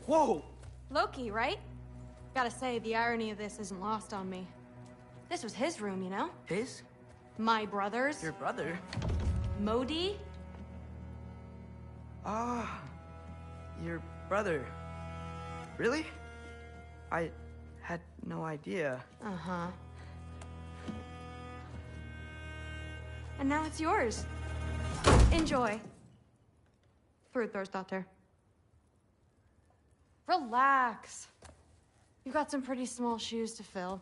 Whoa! Loki, right? Gotta say, the irony of this isn't lost on me. This was his room, you know? His? My brother's. Your brother? Modi? Ah, your brother. Really? I had no idea. Uh-huh. And now it's yours. Enjoy. Fruit thirst out there. Relax. You've got some pretty small shoes to fill.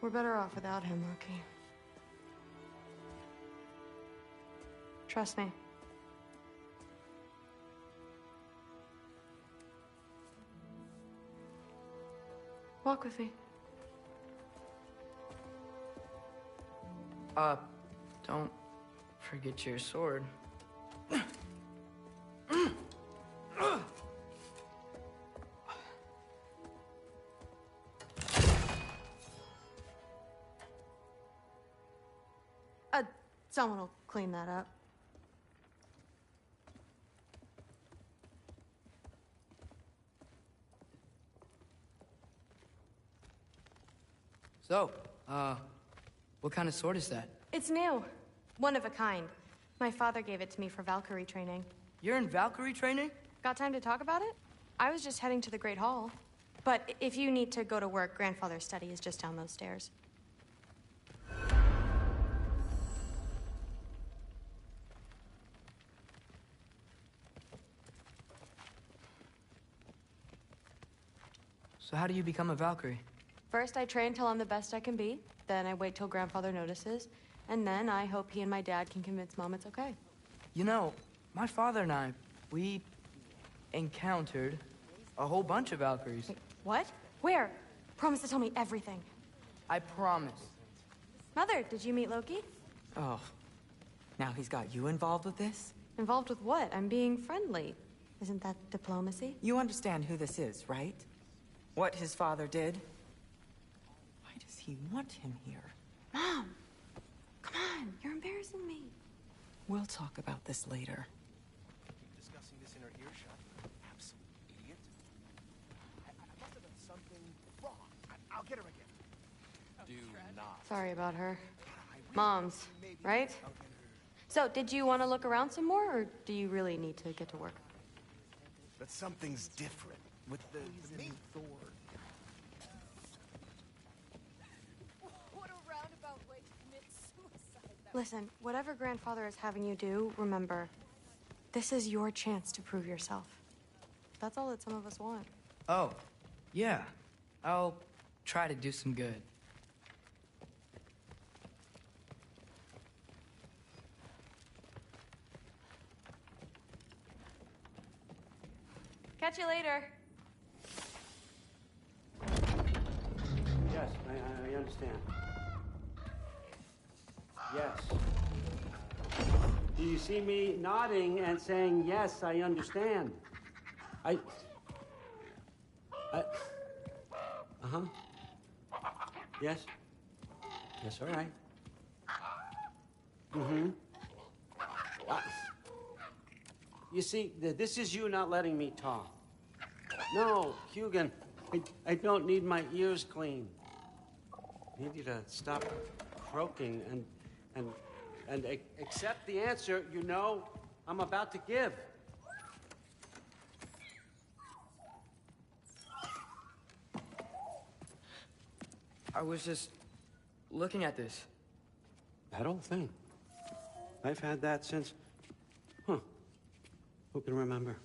We're better off without him, Loki. Trust me. Walk with me. Don't forget your sword. Someone will clean that up. So, what kind of sword is that? It's new. One of a kind. My father gave it to me for Valkyrie training. You're in Valkyrie training? Got time to talk about it? I was just heading to the Great Hall. But if you need to go to work, Grandfather's study is just down those stairs. So how do you become a Valkyrie? First, I train till I'm the best I can be. Then I wait till Grandfather notices. And then I hope he and my dad can convince Mom it's okay. You know, my father and I, we encountered a whole bunch of Valkyries. Wait, what? Where? Promise to tell me everything. I promise. Mother, did you meet Loki? Oh, now he's got you involved with this? Involved with what? I'm being friendly. Isn't that diplomacy? You understand who this is, right? What his father did? Why does he want him here? Mom! Come on, you're embarrassing me. We'll talk about this later. Keep discussing this in her earshot. Absolute idiot. I must have done something wrong. I'll get her again. Do not. Sorry about her. Mom's, right? So, did you want to look around some more, or do you really need to get to work? But something's different with the main Thor. What a roundabout way to commit suicide. Listen, whatever Grandfather is having you do, remember, this is your chance to prove yourself. That's all that some of us want. Oh, yeah. I'll try to do some good. Catch you later. Yes, I understand. Yes. Do you see me nodding and saying, yes, I understand? Uh-huh. Yes? Yes, all right. Mm-hmm. You see, this is you not letting me talk. No, Hugan, I don't need my ears cleaned. I need you to stop croaking and accept the answer you know I'm about to give. I was just looking at this. That old thing. I've had that since... Who can remember?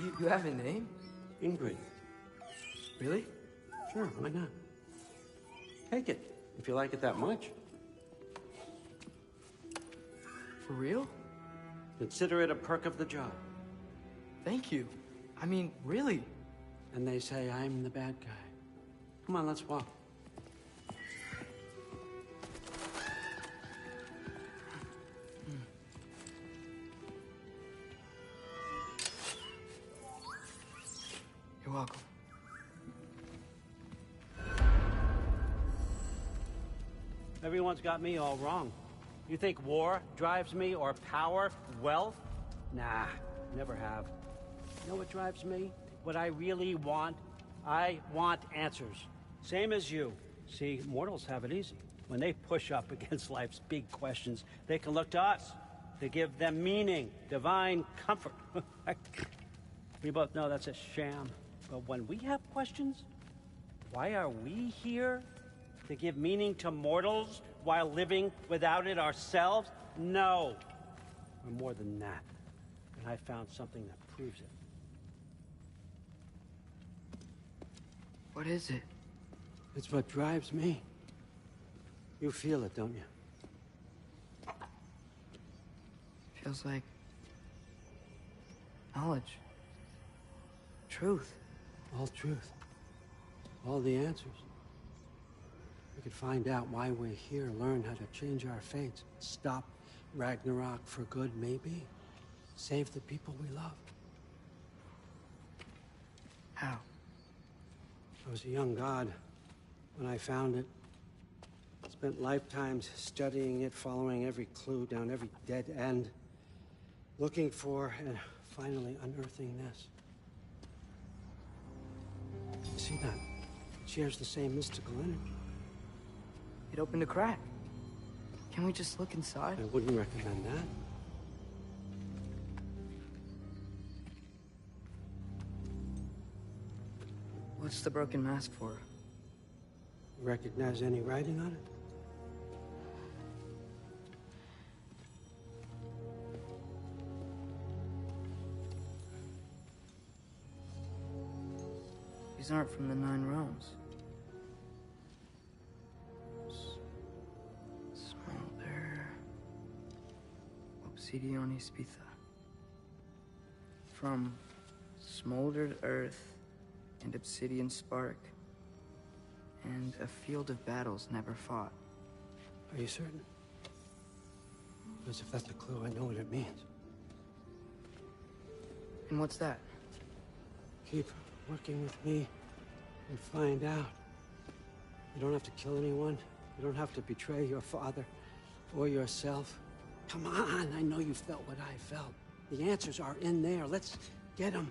You have a name? Ingrid. Really? Sure, why not? Take it, if you like it that much. For real? Consider it a perk of the job. Thank you. I mean, really. And they say I'm the bad guy. Come on, let's walk. You're welcome. Everyone's got me all wrong. You think war drives me, or power, wealth? Nah, never have. You know what drives me? What I really want? I want answers. Same as you. See, mortals have it easy. When they push up against life's big questions, they can look to us to give them meaning, divine comfort. We both know that's a sham. But when we have questions, why are we here? To give meaning to mortals while living without it ourselves? No. We're more than that. And I found something that proves it. What is it? It's what drives me. You feel it, don't you? Feels like knowledge. Truth. All truth. All the answers. We could find out why we're here, learn how to change our fates, stop Ragnarok for good, maybe. Save the people we love. How? I was a young god when I found it. Spent lifetimes studying it, following every clue down every dead end, looking for and finally unearthing this. You see that? It shares the same mystical energy. It opened a crack. Can we just look inside? I wouldn't recommend that. What's the broken mask for? Recognize any writing on it? These aren't from the Nine Realms. Smolder. Obsidian Spitha. From smoldered earth and obsidian spark, and a field of battles never fought. Are you certain? Because if that's a clue, I know what it means. And what's that? Keep working with me and find out. You don't have to kill anyone. You don't have to betray your father or yourself. Come on, I know you felt what I felt. The answers are in there. Let's get them.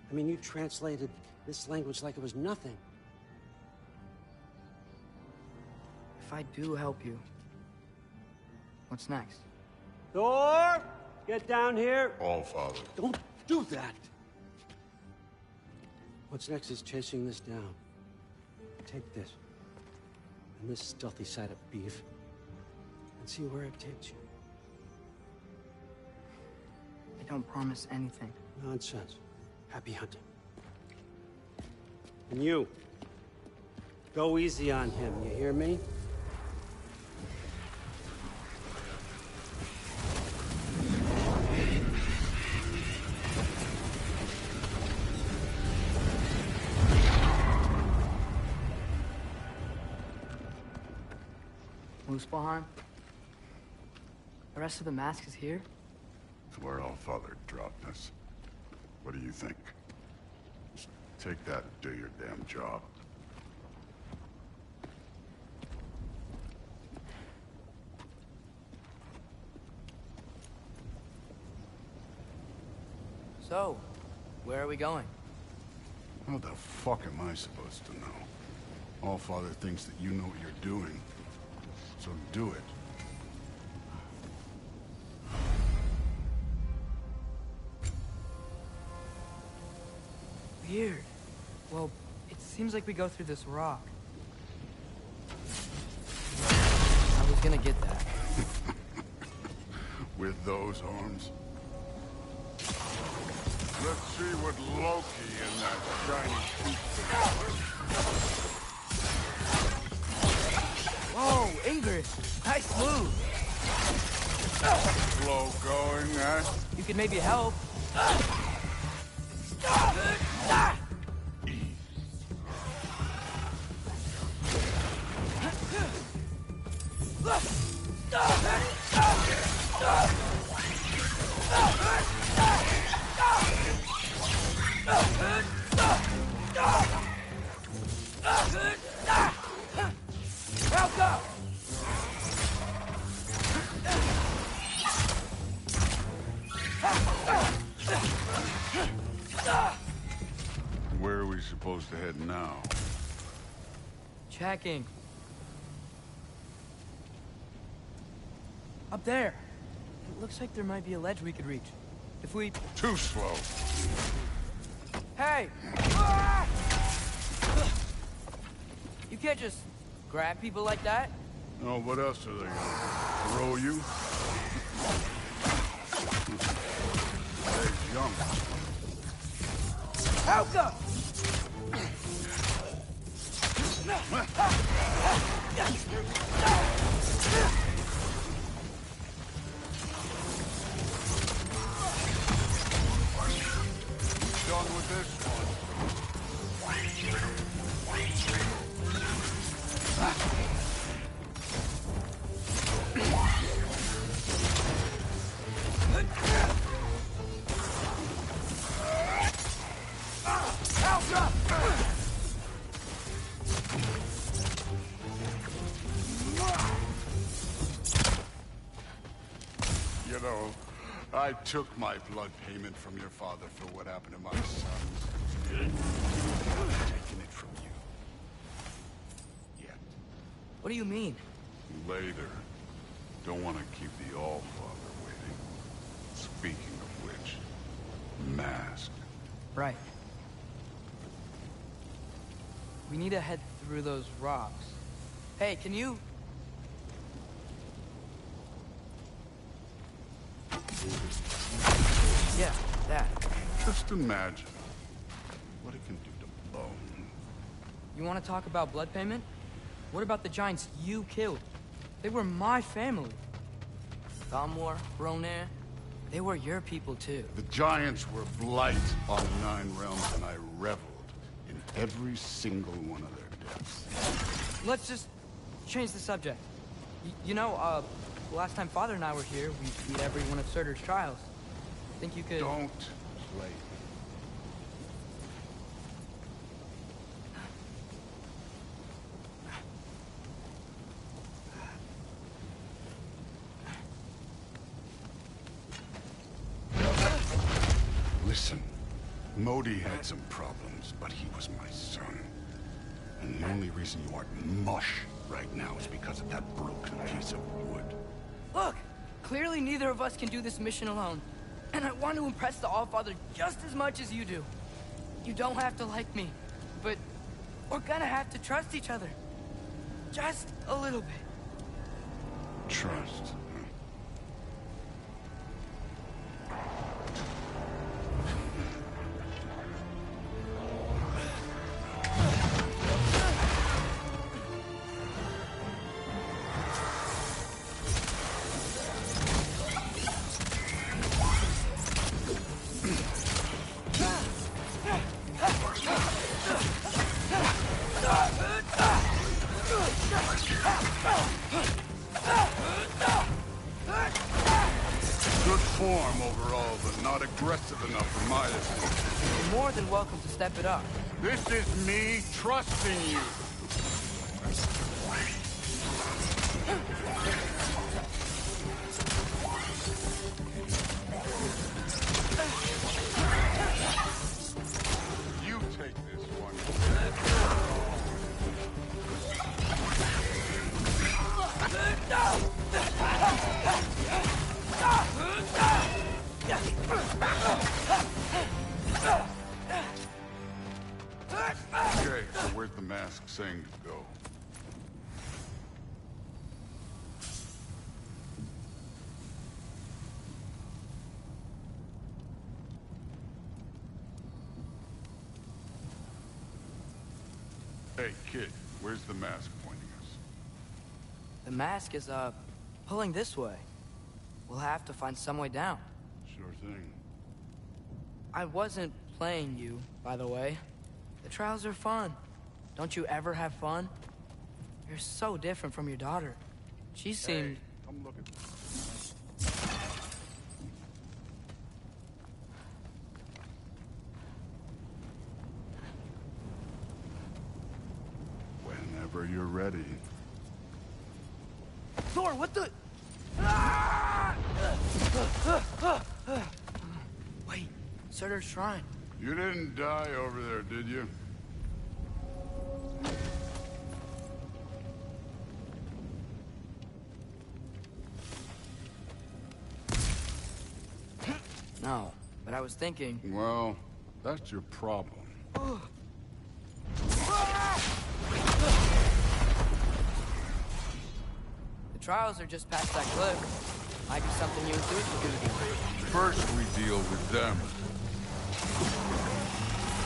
I mean, you translated this language like it was nothing. If I do help you, what's next? Thor! Get down here! All father. Don't do that! What's next is chasing this down. Take this, and this stealthy side of beef, and see where it takes you. I don't promise anything. Nonsense. Happy hunting. And you, go easy on him, you hear me? Muspelheim? The rest of the mask is here? It's where all father dropped us. What do you think? Just take that and do your damn job. So, where are we going? How the fuck am I supposed to know? All father thinks that you know what you're doing. So do it. Weird. Well, it seems like we go through this rock. I was gonna get that. With those arms? Let's see what Loki and that shiny suit. Whoa, Ingrid! Nice move! Slow going, eh? You could maybe help. Where are we supposed to head now? Checking. Up there. It looks like there might be a ledge we could reach. If we... Too slow. Hey! You can't just grab people like that. Oh, what else are they gonna throw you? Hey, jump. Helga! Done with this one. You know, I took my blood payment from your father for what happened to my sons. I'm not taking it from you. Yet. What do you mean? Later. Don't want to keep the All-Father waiting. Speaking of which, masked. Right. We need to head through those rocks. Hey, can you... Yeah, that. Just imagine what it can do to bone. You want to talk about blood payment? What about the giants you killed? They were my family. Thamor, Ronair, they were your people too. The giants were blight on the Nine Realms, and I reveled in every single one of their deaths. Let's just change the subject. You know, last time Father and I were here, we beat every one of Surtur's trials. Think you could... Don't play. Listen, Modi had some problems, but he was my son. And the only reason you aren't mush right now is because of that broken piece of wood. Look! Clearly neither of us can do this mission alone. And I want to impress the Allfather just as much as you do. You don't have to like me, but we're gonna have to trust each other. Just a little bit. Trust. Good form overall, but not aggressive enough for my liking. You're more than welcome to step it up. This is me trusting you. You take this one. Okay, so where's the mask saying to go? Hey, kid, where's the mask pointing us? The mask is, pulling this way. We'll have to find some way down. Sure thing. I wasn't playing you, by the way. The trials are fun. Don't you ever have fun? You're so different from your daughter. She seemed... Hey, come look at this. Whenever you're ready. Thor, what the... Wait, Surtur's shrine. You didn't die over there, did you? No, but I was thinking... Well, that's your problem. The trials are just past that cliff. Might be something you and Zeus could do. First, we deal with them.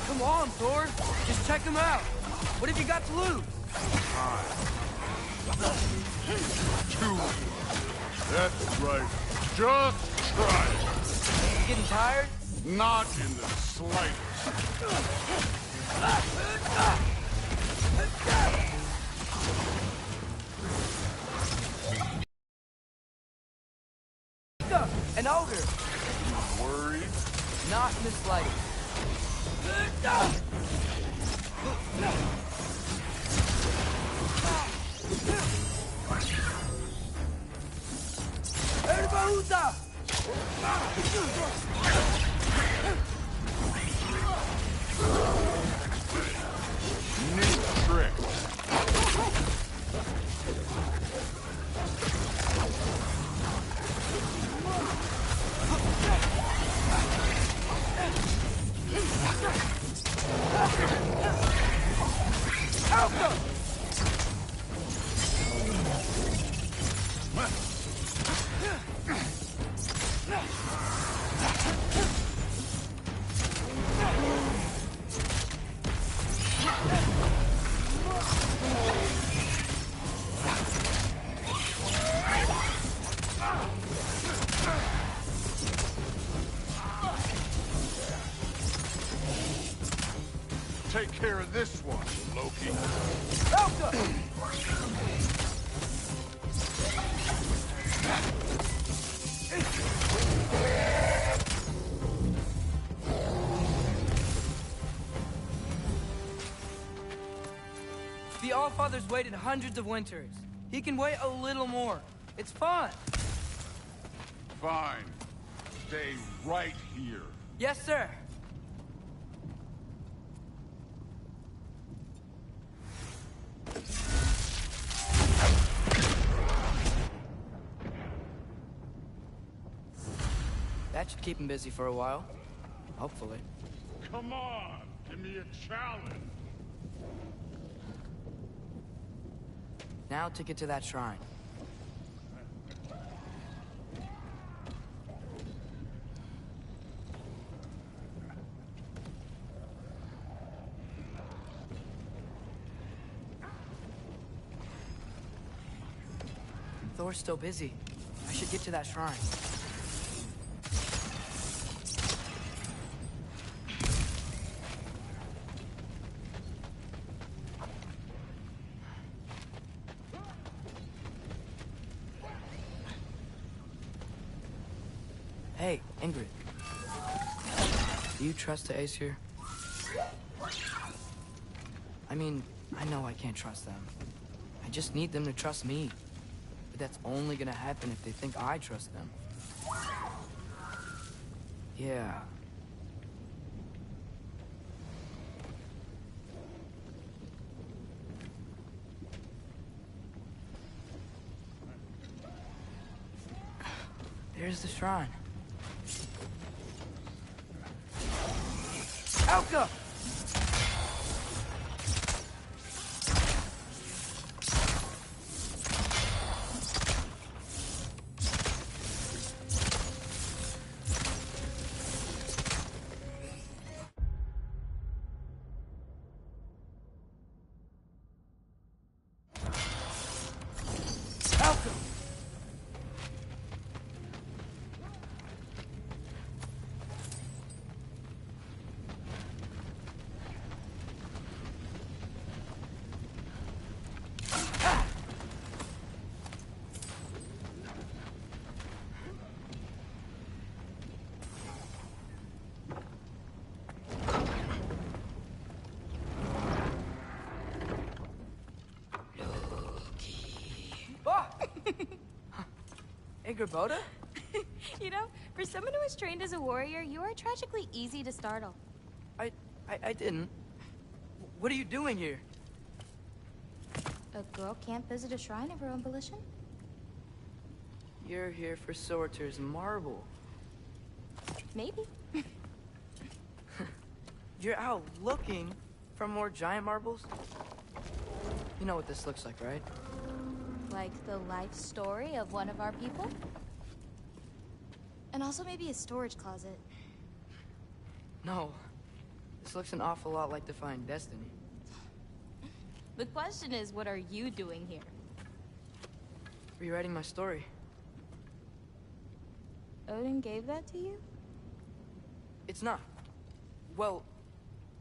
Come on, Thor. Just check them out. What have you got to lose? Two. That's right. Just try it. You getting tired? Not in the slightest. An ogre. Worried? Not in the slightest. Herbaruta! Neat trick. Take care of this one, Loki. The Allfather's waited hundreds of winters. He can wait a little more. It's fun. Fine. Stay right here. Yes, sir. That should keep him busy for a while. Hopefully. Come on, give me a challenge. Now to get to that shrine. Thor's still busy. I should get to that shrine. Hey, Ingrid. Do you trust the Ace here? I mean, I know I can't trust them. I just need them to trust me. But that's only gonna happen if they think I trust them. Yeah. There's the shrine. Alka! Angerboda? You know, for someone who was trained as a warrior, you are tragically easy to startle. I didn't. What are you doing here? A girl can't visit a shrine of her own volition? You're here for Sorter's marble. Maybe. You're out looking for more giant marbles? You know what this looks like, right? Like the life story of one of our people? And also maybe a storage closet. No. This looks an awful lot like Defying Destiny. The question is, what are you doing here? Rewriting my story. Odin gave that to you? It's not. Well,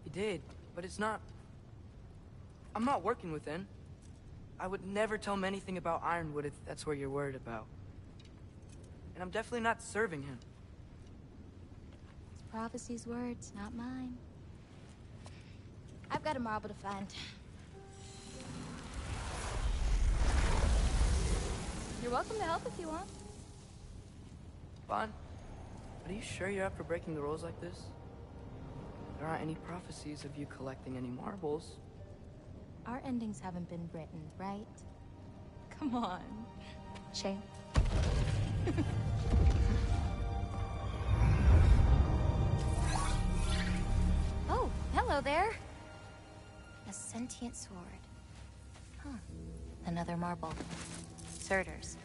he did, but it's not. I'm not working with him. I would never tell him anything about Ironwood if that's what you're worried about. And I'm definitely not serving him. It's prophecy's words, not mine. I've got a marble to find. You're welcome to help if you want. Bon, are you sure you're up for breaking the rules like this? There aren't any prophecies of you collecting any marbles. Our endings haven't been written, right? Come on. Shame. Oh, hello there. A sentient sword. Huh. Another marble. Surtur's.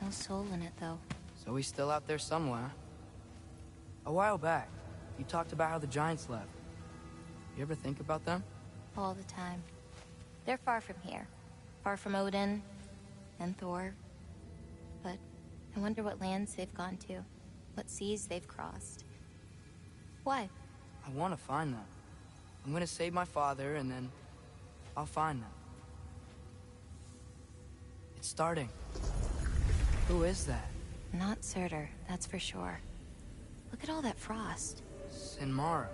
No soul in it, though. So he's still out there somewhere. A while back, you talked about how the giants left. You ever think about them? All the time. They're far from here. Far from Odin and Thor. But I wonder what lands they've gone to. What seas they've crossed. Why? I want to find them. I'm gonna save my father, and then I'll find them. It's starting. Who is that? Not Surtur, that's for sure. Look at all that frost. Sinmara.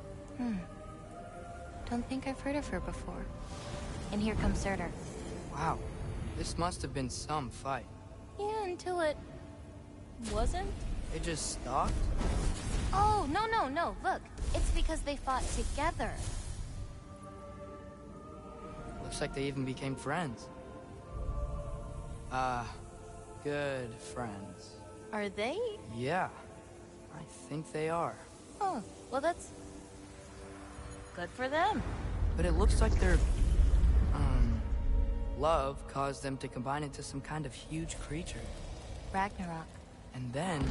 Don't think I've heard of her before. And here comes Surtur. Wow. This must have been some fight. Yeah, until it... wasn't? They just stopped? Oh, no. Look, it's because they fought together. Looks like they even became friends. Good friends. Are they? Yeah, I think they are. Oh, well that's... good for them. But it looks like their, love caused them to combine into some kind of huge creature. Ragnarok. And then...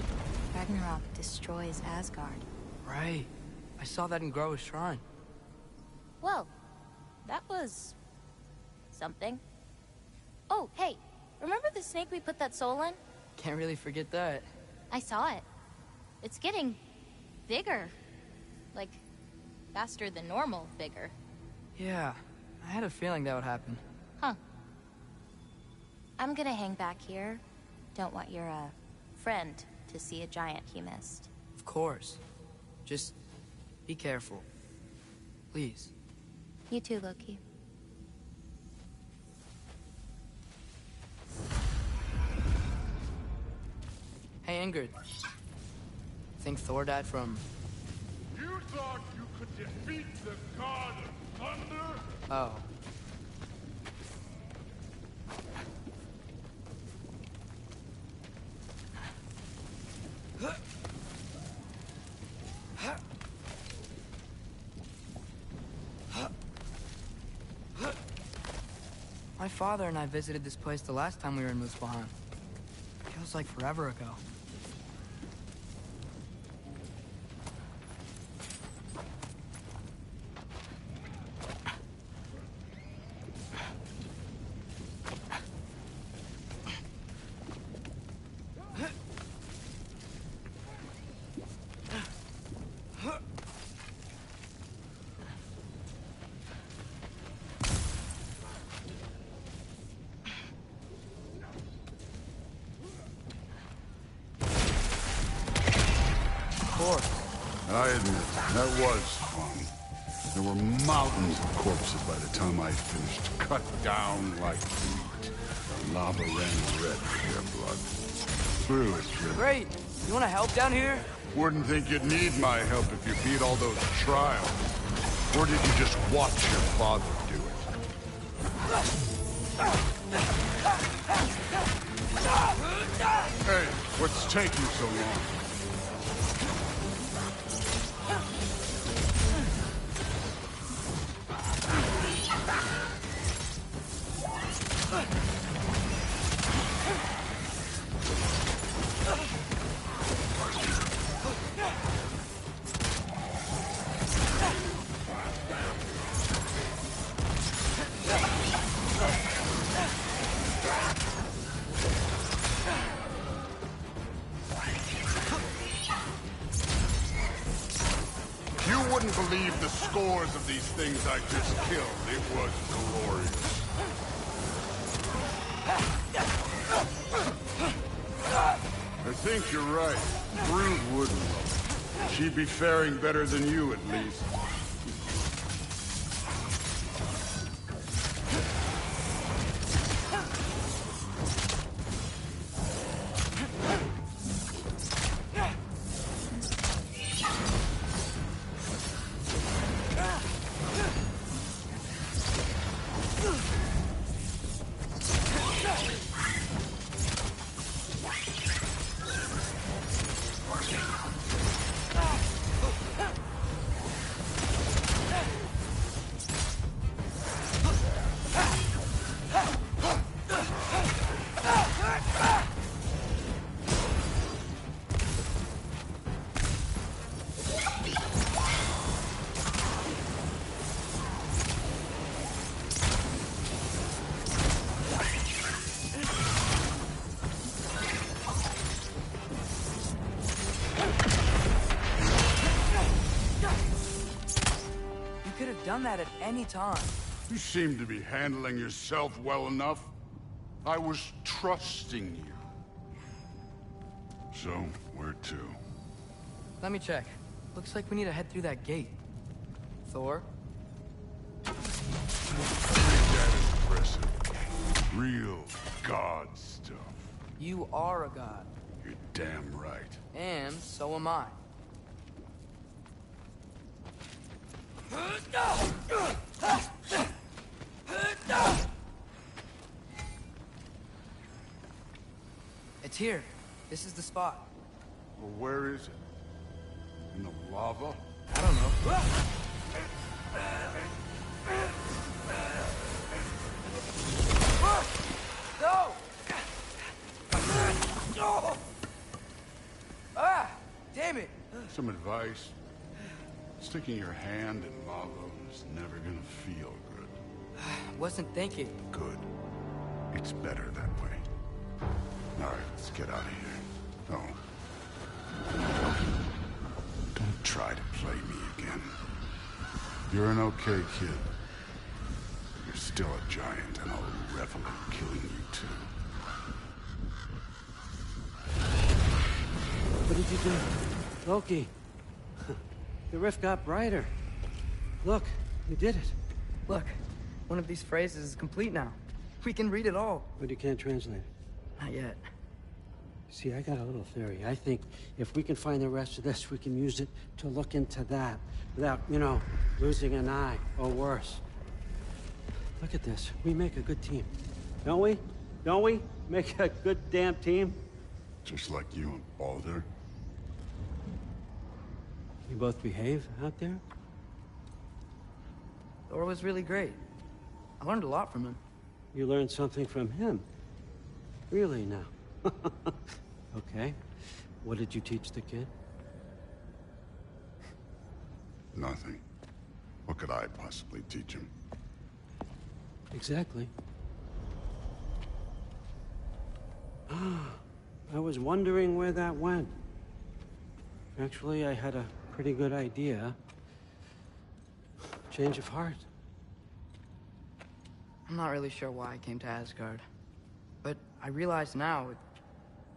Ragnarok destroys Asgard. Right. I saw that in Groa's shrine. Well, that was... something. Oh, hey, remember the snake we put that soul in? Can't really forget that. I saw it. It's getting... bigger. Like, faster than normal bigger. Yeah, I had a feeling that would happen. Huh. I'm gonna hang back here. Don't want your, friend to see a giant he missed. Of course. Just be careful. Please. You too, Loki. Hey, Ingrid. Think Thor died from... You thought you could defeat the god of thunder? Oh. My father and I visited this place the last time we were in Muspelheim. Feels like forever ago. I admit, that was fun. There were mountains of corpses by the time I finished, cut down like wheat. The lava ran red with their blood. through it, kid. Great. You want to help down here? Wouldn't think you'd need my help if you beat all those trials. Or did you just watch your father do it? Hey, what's taking so long? You wouldn't believe the scores of these things I just killed. It was glorious. I think you're right. Brood wouldn't. She'd be faring better than you, at least. Done that at any time. You seem to be handling yourself well enough. I was trusting you. So, where to? Let me check. Looks like we need to head through that gate. Thor? That is impressive. Real god stuff. You are a god. You're damn right. And so am I. It's here. This is the spot. Well, where is it? In the lava? I don't know. No! Ah! Damn it! Some advice. Sticking your hand in lava is never gonna feel good. Wasn't thinking. Good. It's better that way. All right, let's get out of here. Oh. Don't try to play me again. You're an okay kid. You're still a giant, and I'll revel in killing you too. What did you do? Loki. The rift got brighter. Look, you did it. Look, one of these phrases is complete now. We can read it all. But you can't translate it. Not yet. See, I got a little theory. I think if we can find the rest of this, we can use it to look into that without, you know, losing an eye or worse. Look at this. We make a good team. Don't we? Don't we? Make a good damn team? Just like you and Baldur. You both behave out there? Thor was really great. I learned a lot from him. You learned something from him? Really now? Okay. What did you teach the kid? Nothing. What could I possibly teach him? Exactly. I was wondering where that went. Actually, I had a pretty good idea. Change of heart. I'm not really sure why I came to Asgard. But I realize now it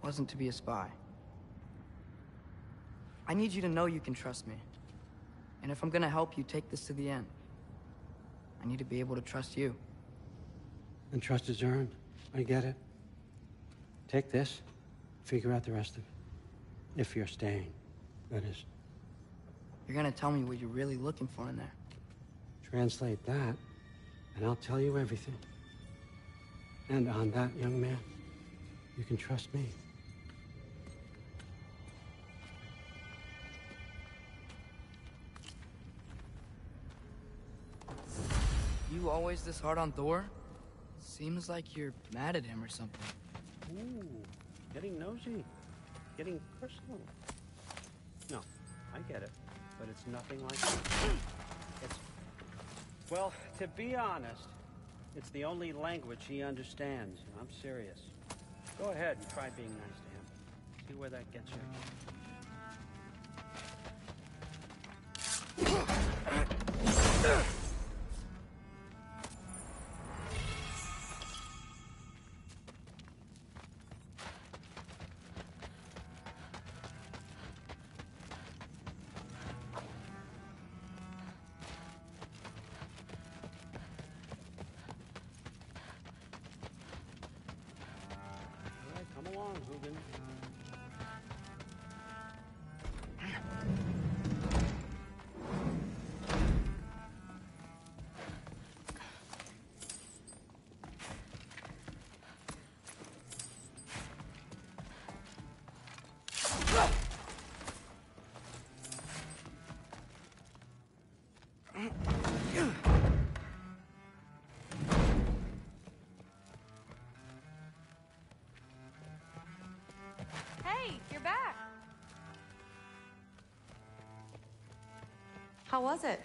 wasn't to be a spy. I need you to know you can trust me. And if I'm gonna help you take this to the end, I need to be able to trust you. And trust is earned. I get it. Take this. figure out the rest of it. If you're staying, that is. You're gonna tell me what you're really looking for in there. Translate that, and I'll tell you everything. And on that, young man, you can trust me. You always this hard on Thor? Seems like you're mad at him or something. Ooh, getting nosy. Getting personal. No, I get it. But it's nothing like that. It's... Well, to be honest, it's the only language he understands. I'm serious. Go ahead and try being nice to him. See where that gets you. Come along, Hugin. Hey, you're back. How was it?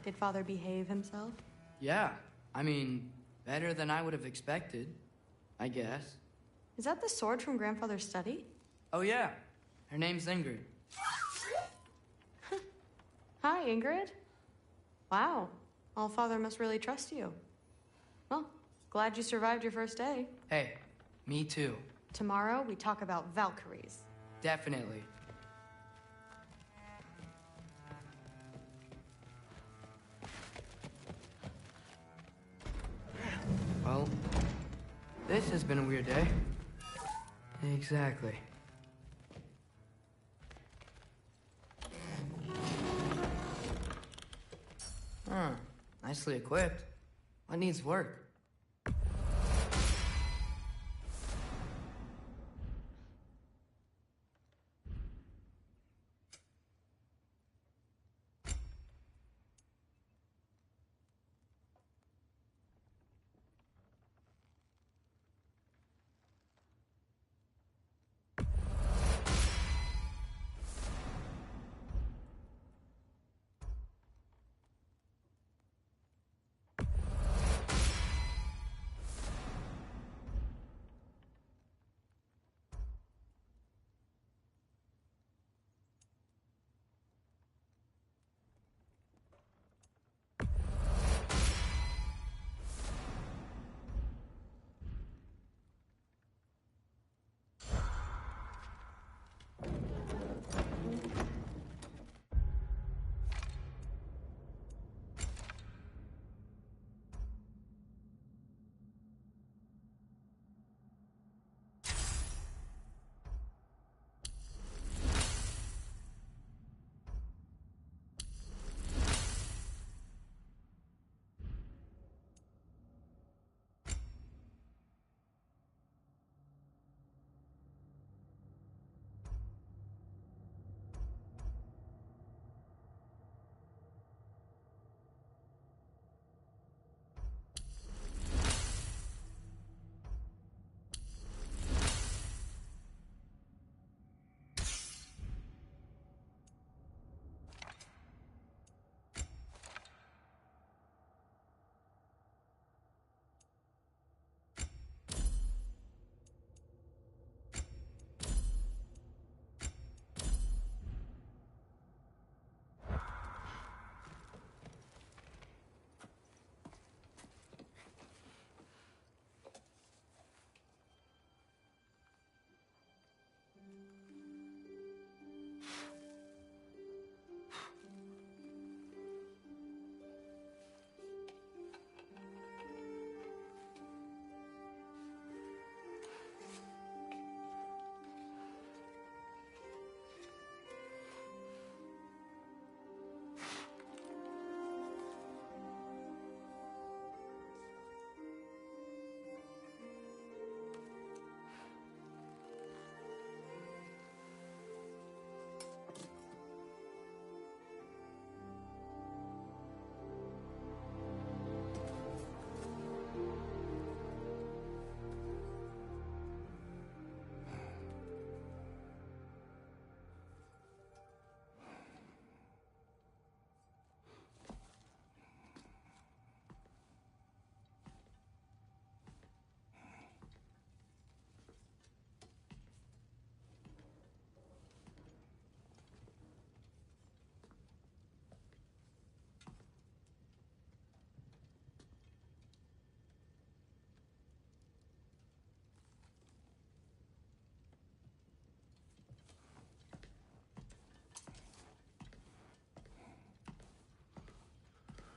Did Father behave himself? Yeah, I mean, better than I would have expected, I guess. Is that the sword from Grandfather's study? Oh yeah, her name's Ingrid. Hi, Ingrid. Wow, Allfather must really trust you. Well, glad you survived your first day. Hey, me too. Tomorrow, we talk about Valkyries. Definitely. Well, this has been a weird day. Exactly. Huh. Nicely equipped. What needs work?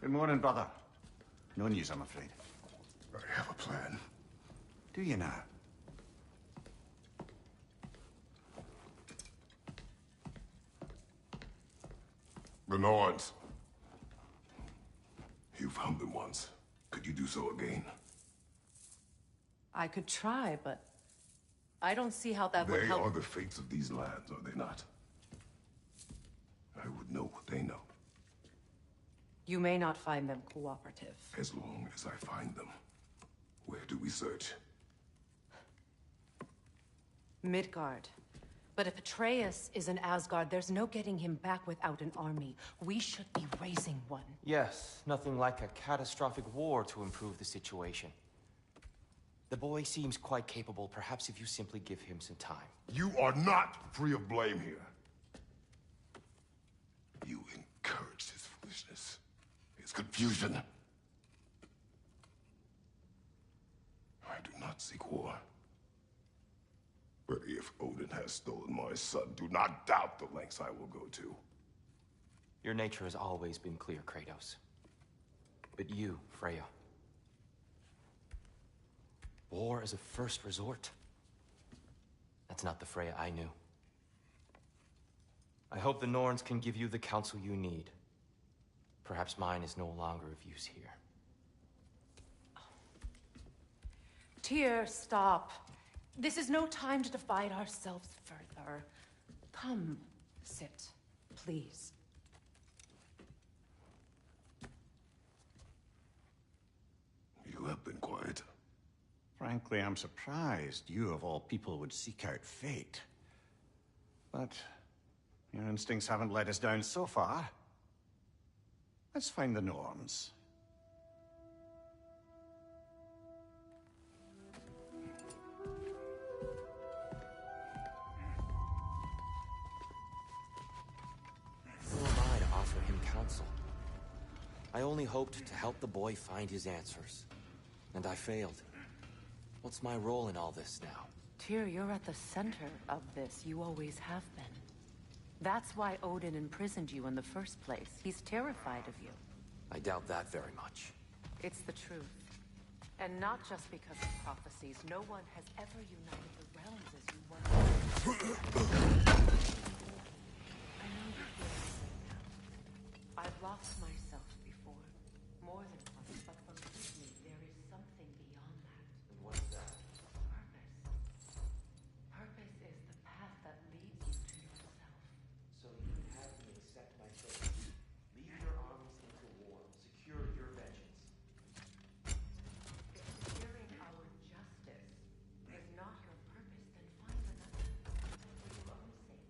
Good morning, brother. No news, I'm afraid. I have a plan. Do you now? The Norns. You found them once. Could you do so again? I could try, but I don't see how that would They help. are the fates of these lands, are they not? I would know what they know. You may not find them cooperative. As long as I find them. Where do we search? Midgard. But if Atreus is in Asgard, there's no getting him back without an army. We should be raising one. Yes, nothing like a catastrophic war to improve the situation. The boy seems quite capable. Perhaps if you simply give him some time. You are not free of blame here. You encouraged his foolishness, his confusion. I do not seek war. But if Odin has stolen my son, do not doubt the lengths I will go to. Your nature has always been clear, Kratos. But you, Freya. War is a first resort. That's not the Freya I knew. I hope the Norns can give you the counsel you need. Perhaps mine is no longer of use here. Tyr, stop. This is no time to divide ourselves further. Come, sit, please. You have been quiet. Frankly, I'm surprised you, of all people, would seek out fate. But your instincts haven't let us down so far. Let's find the Norns. Who am I to offer him counsel? I only hoped to help the boy find his answers. And I failed. What's my role in all this now? Tyr, you're at the center of this. You always have been. That's why Odin imprisoned you in the first place. He's terrified of you. I doubt that very much. It's the truth. And not just because of prophecies. No one has ever united the realms as you once did. I know you feel the same now. I've lost myself before. More than once, but believe me, there is something beyond that. What's that? Purpose. Purpose is the path that leads you to yourself. So you would have me accept my fate. Lead your armies into war. Secure your vengeance. If securing our justice is not your purpose, then find another. For your own sake.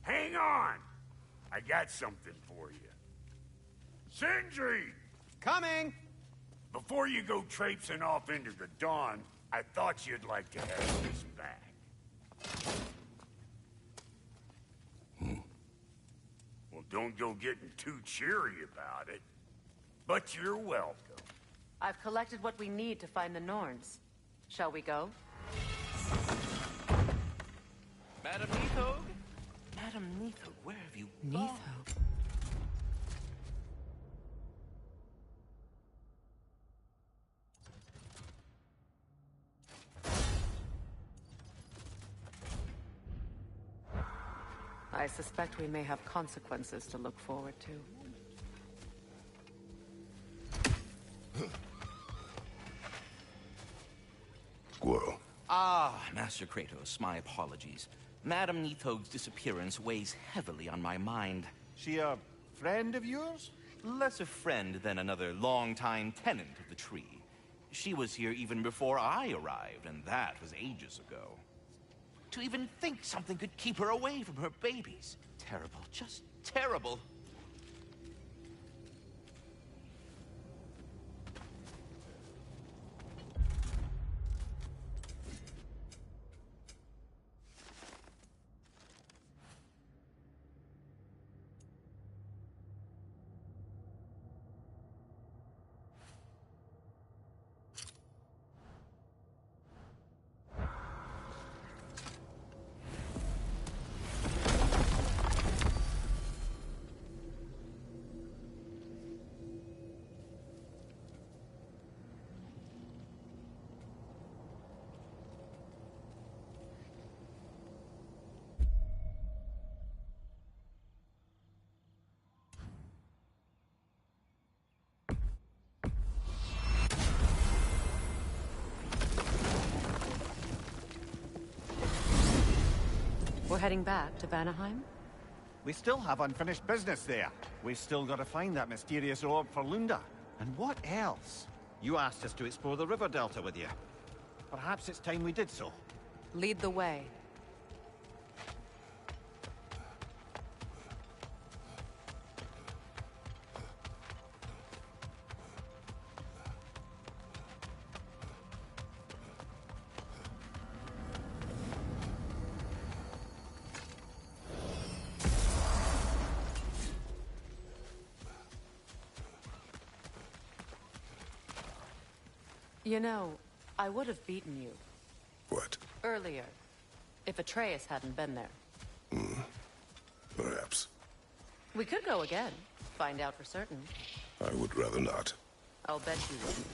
Hang on! I got something for you. Sindri! Coming! Before you go traipsing off into the dawn, I thought you'd like to have this back. Well, don't go getting too cheery about it. But you're welcome. I've collected what we need to find the Norns. Shall we go? Madam Nithog? Madam Nithog, where have you Nithog. I suspect we may have consequences to look forward to. Squirrel. Ah, Master Kratos, my apologies. Madam Nithog's disappearance weighs heavily on my mind. She a friend of yours? Less a friend than another long-time tenant of the tree. She was here even before I arrived, and that was ages ago. To even think something could keep her away from her babies. Terrible, just terrible. We're heading back to Vanaheim? We still have unfinished business there. We've still got to find that mysterious orb for Lunda. And what else? You asked us to explore the river delta with you. Perhaps it's time we did so. Lead the way. You know, I would have beaten you. What? Earlier. If Atreus hadn't been there. Perhaps. We could go again. Find out for certain. I would rather not. I'll bet you wouldn't.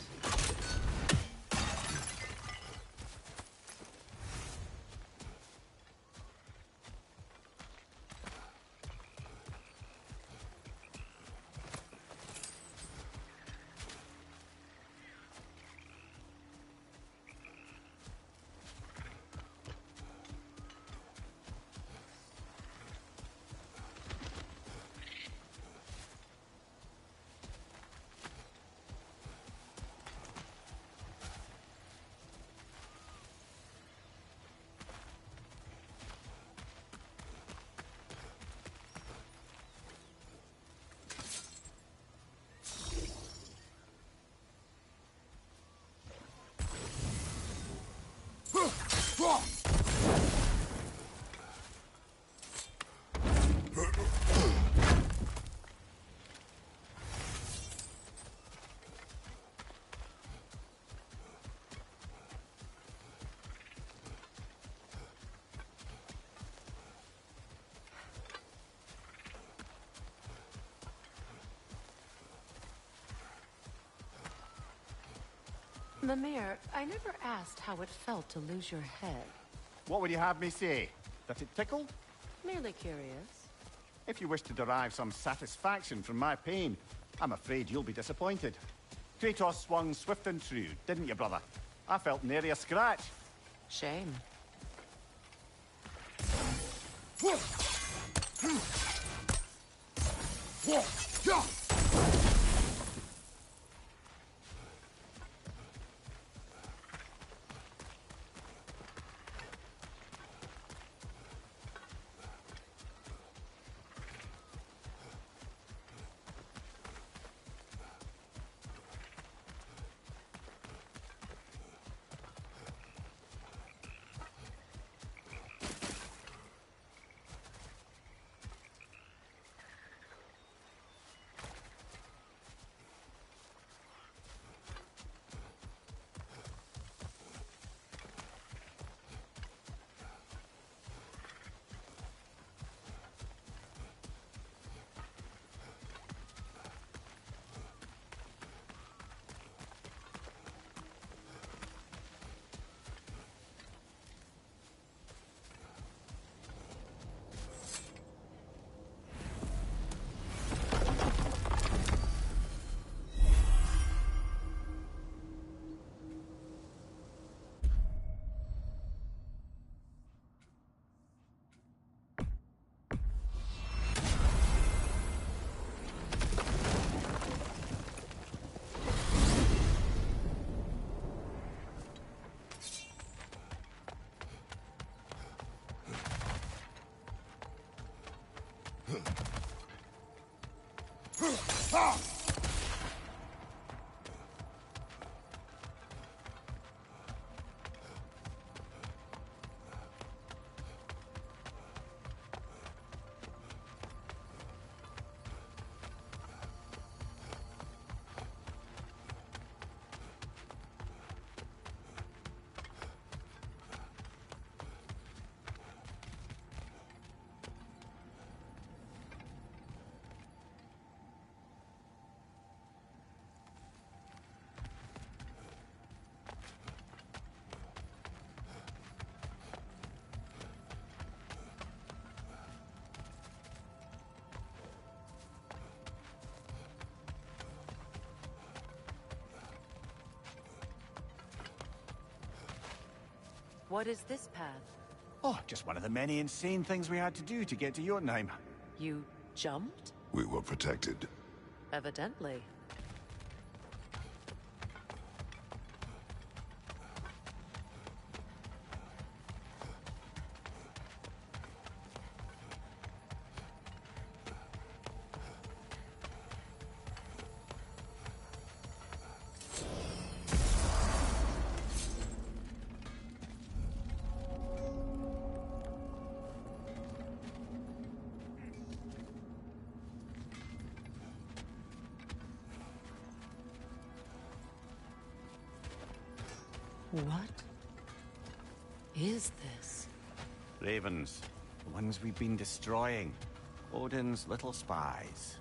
Mimir, I never asked how it felt to lose your head. What would you have me say? That it tickled? Merely curious. If you wish to derive some satisfaction from my pain, I'm afraid you'll be disappointed. Kratos swung swift and true, didn't you, brother? I felt nary a scratch. Shame. What is this path? Oh, just one of the many insane things we had to do to get to Jotunheim. You jumped? We were protected. Evidently. What is this? Ravens. The ones we've been destroying. Odin's little spies.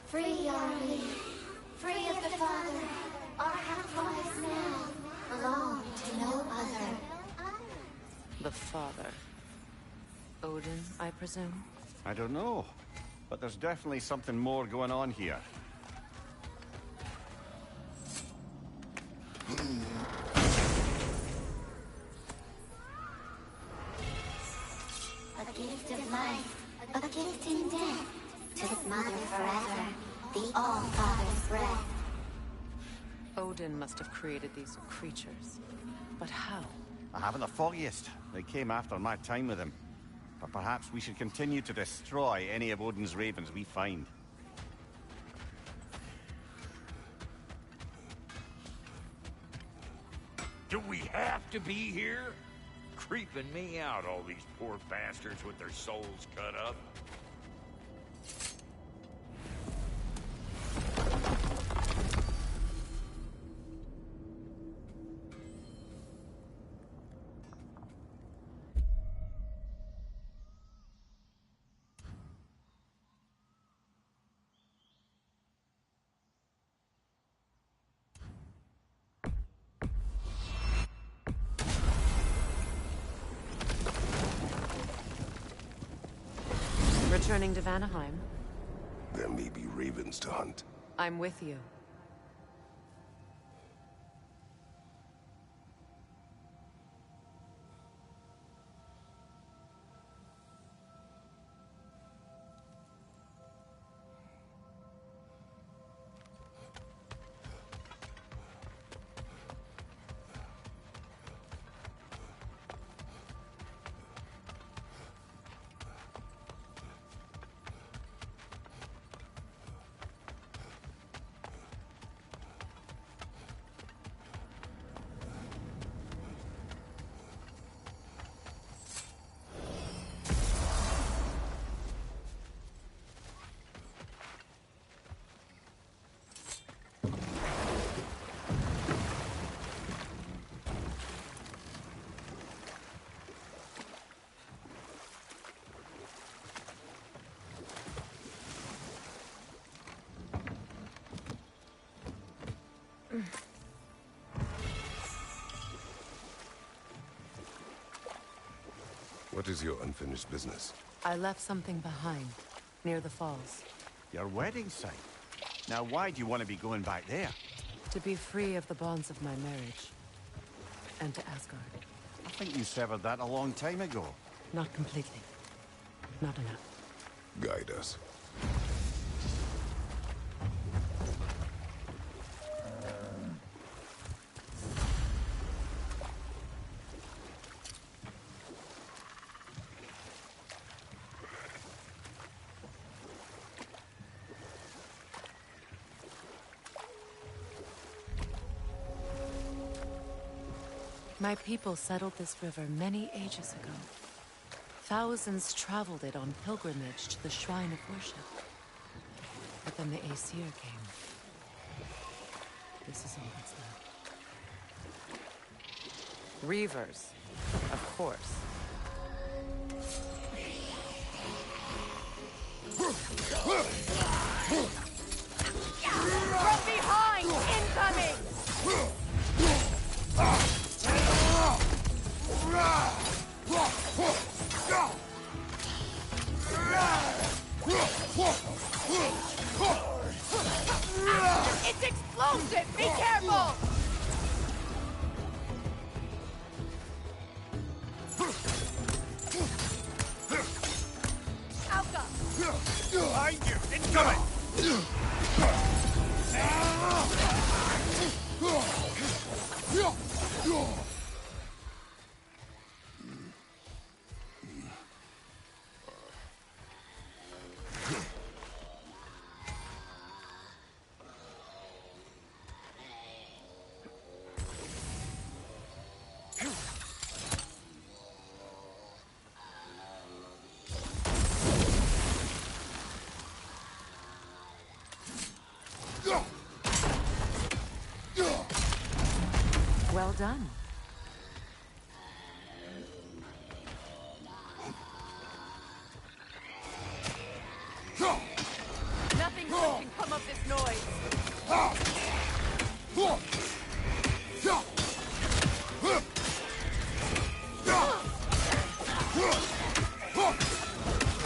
Free are we, free of the Father. Our half-lives now belong to no other. The Father. Odin, I presume? I don't know, but there's definitely something more going on here. A gift of life, a gift in death, to the mother forever, the All-Father's breath. Odin must have created these creatures. But how? I haven't the foggiest. They came after my time with him. But perhaps we should continue to destroy any of Odin's ravens we find. Do we have to be here? Creeping me out, all these poor bastards with their souls cut up. Returning to Vanaheim. There may be ravens to hunt. I'm with you. What is your unfinished business? I left something behind, near the falls. Your wedding site? Now why do you want to be going back there? To be free of the bonds of my marriage. And to Asgard. I think you severed that a long time ago. Not completely. Not enough. Guide us. My people settled this river many ages ago. Thousands traveled it on pilgrimage to the shrine of worship. But then the Aesir came. This is all that's left. Reavers, of course. From behind! Incoming! It's explosive! Be careful! Alka! Behind you! Incoming! Well done. Nothing good can come of this noise! Behind you! Watch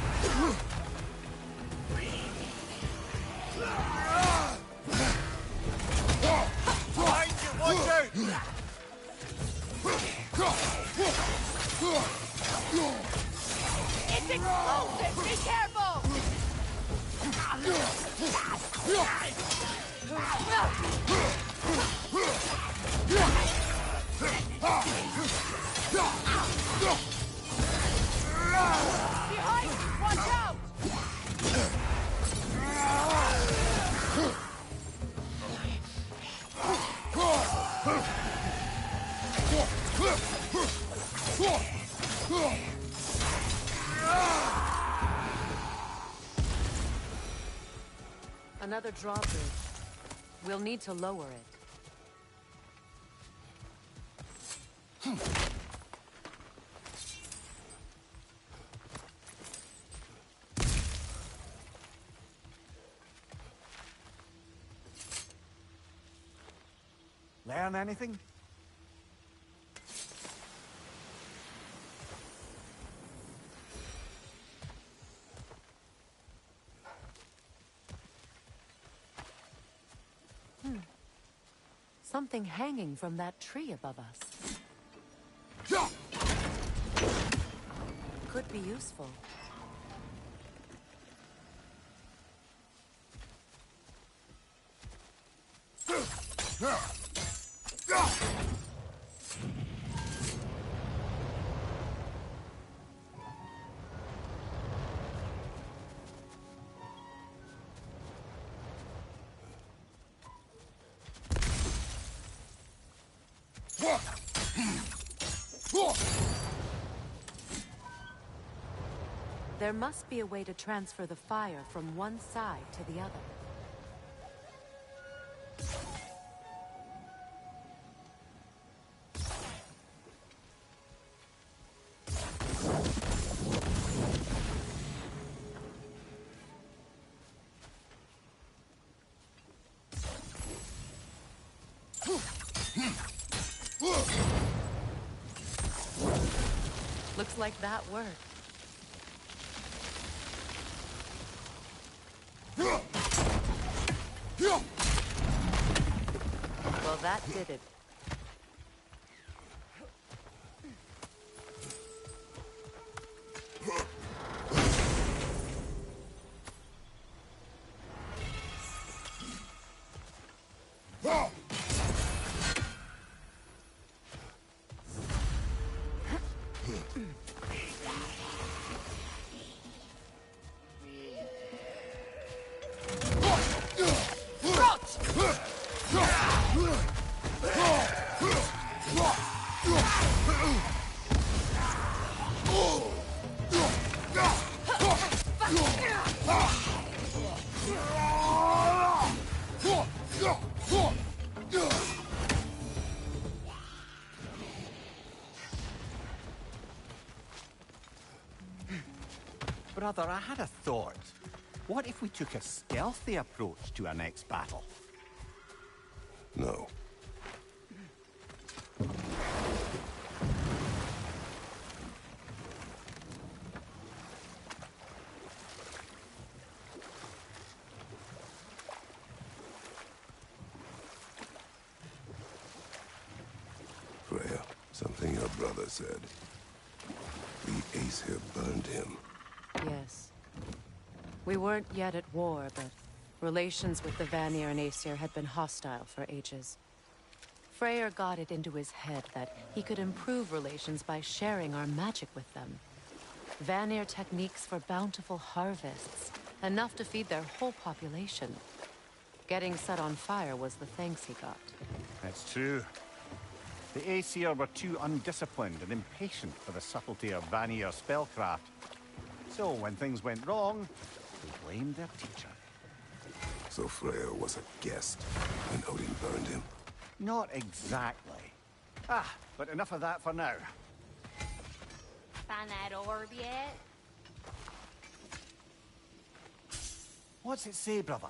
out! It's explosive! Be careful! Behind! Watch out! Another drawbridge. We'll need to lower it. Learn anything? Something hanging from that tree above us. Could be useful. There must be a way to transfer the fire from one side to the other. Looks like that worked. Well, that did it. Brother, I had a thought. What if we took a stealthy approach to our next battle? No. Freya, something your brother said. The Aesir burned him. Yes. We weren't yet at war, but relations with the Vanir and Aesir had been hostile for ages. Freyr got it into his head that he could improve relations by sharing our magic with them. Vanir techniques for bountiful harvests, enough to feed their whole population. Getting set on fire was the thanks he got. That's true. The Aesir were too undisciplined and impatient for the subtlety of Vanir spellcraft. So when things went wrong, they blamed their teacher. So Freya was a guest when Odin burned him? Not exactly. But enough of that for now. Find that orb yet? What's it say, brother?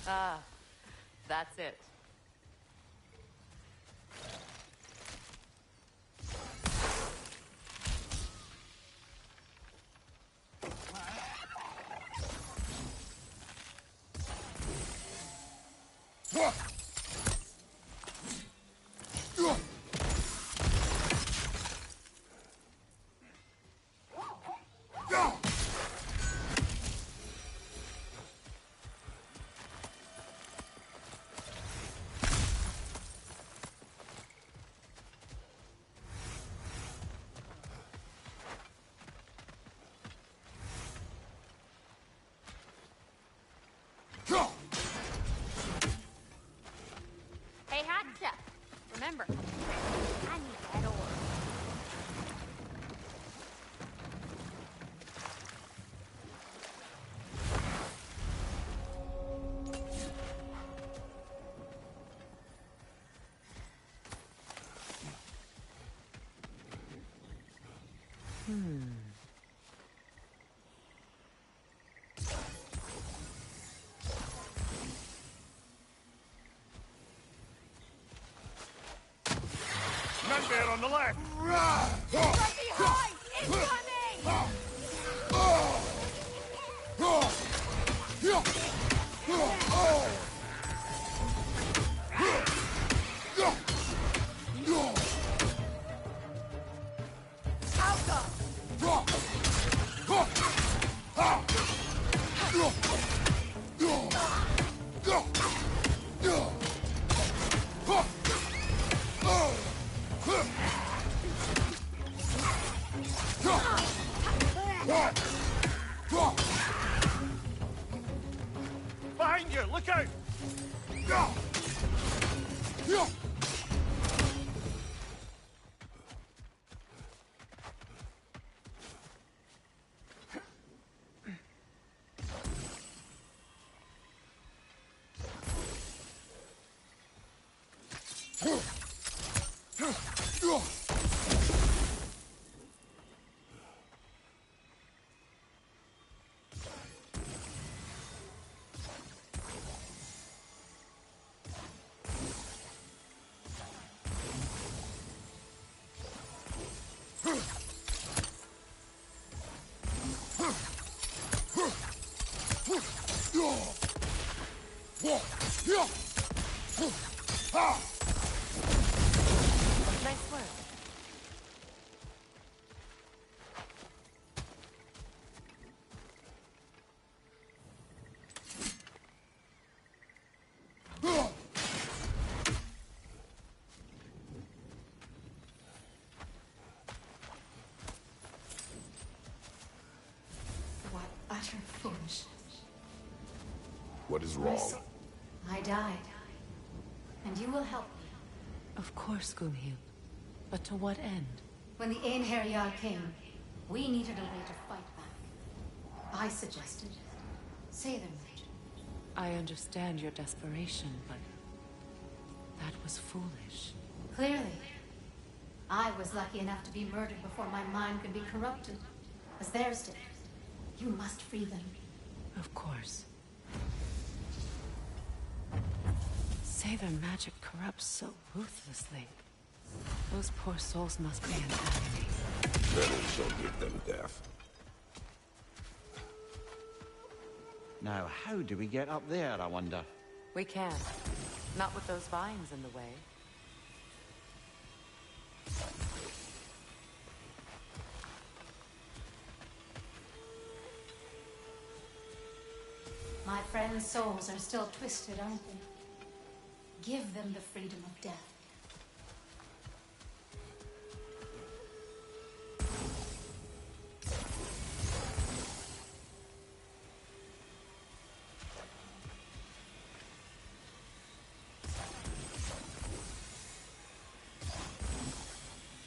Ah, that's it. Hey, hot stuff. Remember, I need that ore. Men there on the left! From behind! Incoming! Behind you! Look out! Nice work. What utter foolishness. What is wrong? I died. And you will help me. Of course, Gunhild. But to what end? When the Einherjar came, we needed a way to fight back. I suggested say their magic. I understand your desperation, but that was foolish. Clearly. I was lucky enough to be murdered before my mind could be corrupted, as theirs did. You must free them. Of course. Say their magic corrupts so ruthlessly. Those poor souls must be in agony. Then we shall give them death. Now, how do we get up there, I wonder? We can't. Not with those vines in the way. My friends' souls are still twisted, aren't they? Give them the freedom of death.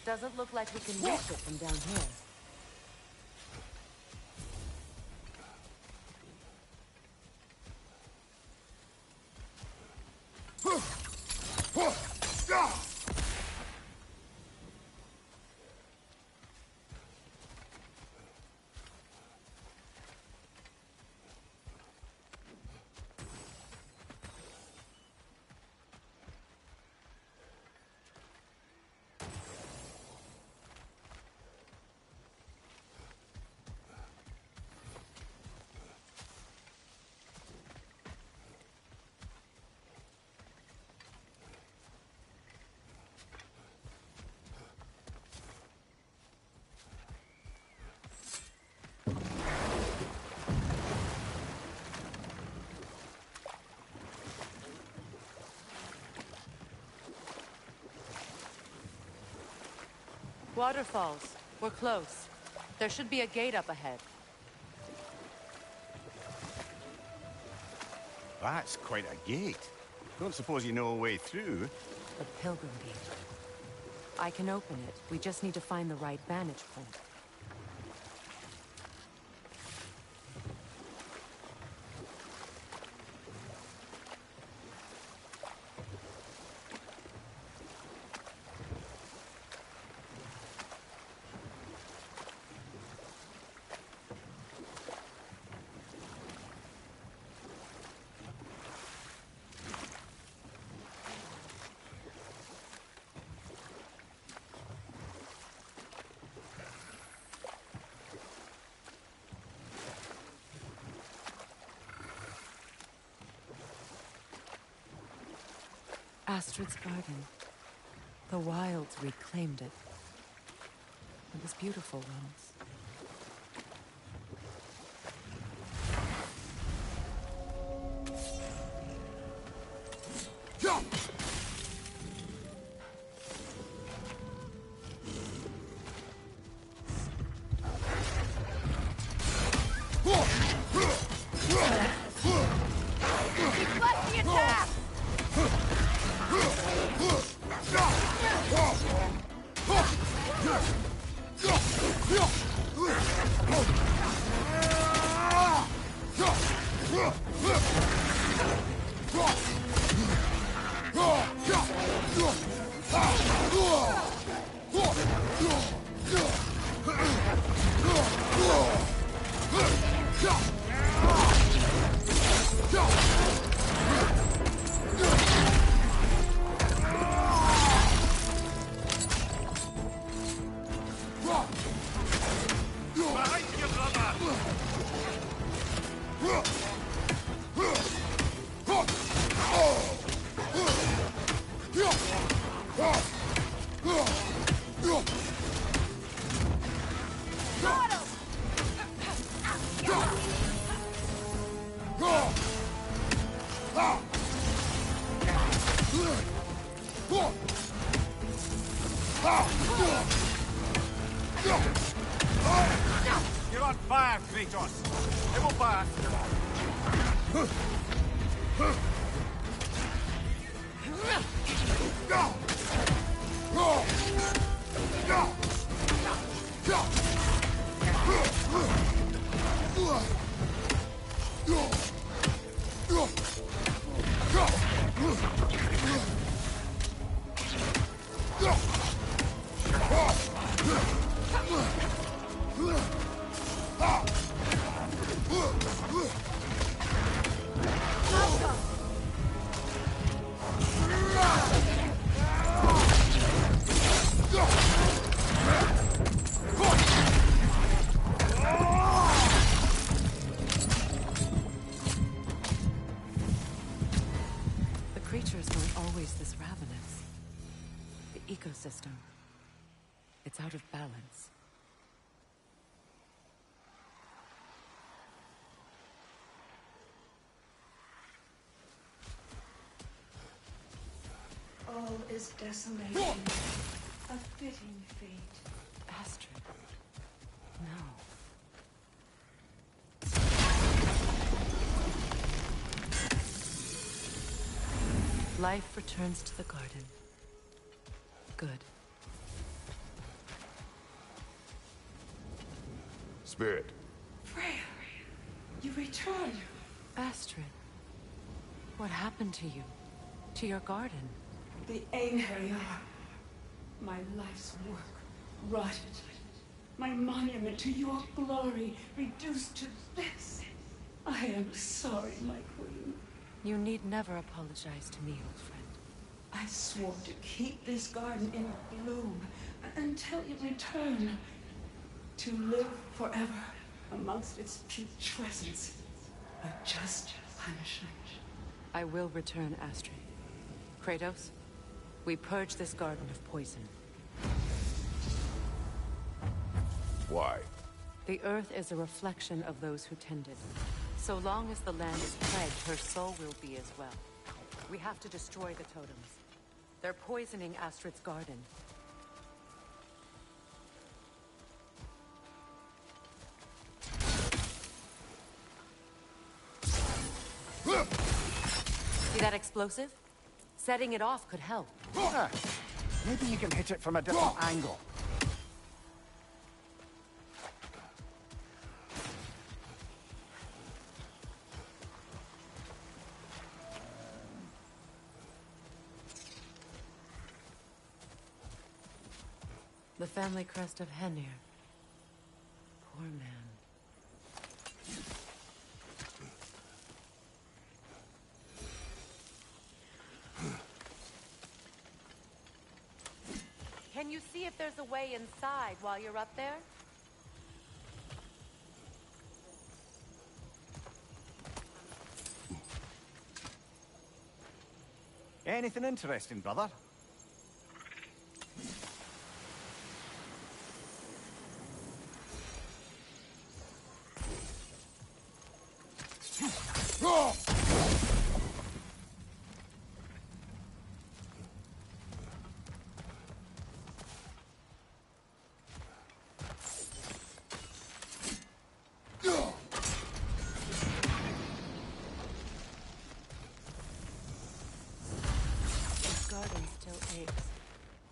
Doesn't look like we can reach it from down here. Waterfalls. We're close. There should be a gate up ahead. That's quite a gate. Don't suppose you know a way through? The Pilgrim Gate. I can open it. We just need to find the right vantage point. Astrid's garden. The wilds reclaimed it. It was beautiful once. Deflect the attack! You're on fire, Kratos. It will pass. The creatures weren't always this ravenous. The ecosystem. It's out of balance. All is desolation. A fitting fate. Astrid. No. Life returns to the garden. Good. Spirit. Freya, you return. Astrid. What happened to you? To your garden? The Einherjar. My life's work rotted. My monument to your glory reduced to this. I am sorry, my queen. You need never apologize to me, old friend. I swore to keep this garden in bloom until you return. To live forever amongst its putrescence. A just punishment. I will return, Astrid. Kratos, we purge this garden of poison. Why? The earth is a reflection of those who tend it. So long as the land is plagued, her soul will be as well. We have to destroy the totems. They're poisoning Astrid's garden. See that explosive? Setting it off could help. Maybe you can hit it from a different angle. The family crest of Henir. Poor man. Can you see if there's a way inside while you're up there? Anything interesting, brother?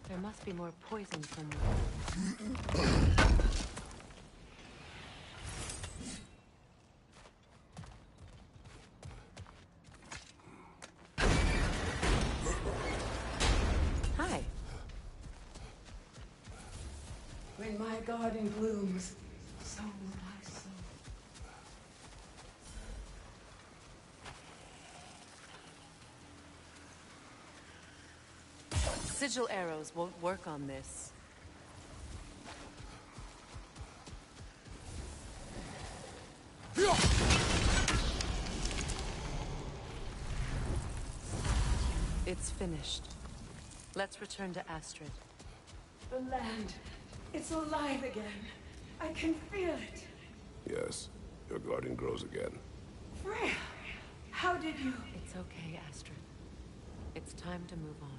There must be more poison somewhere. Hi. When my garden blooms, so will my soul. Sigil arrows won't work on this. It's finished. Let's return to Astrid. The land, it's alive again. I can feel it. Yes, your garden grows again. Freya, how did you? It's okay, Astrid. It's time to move on.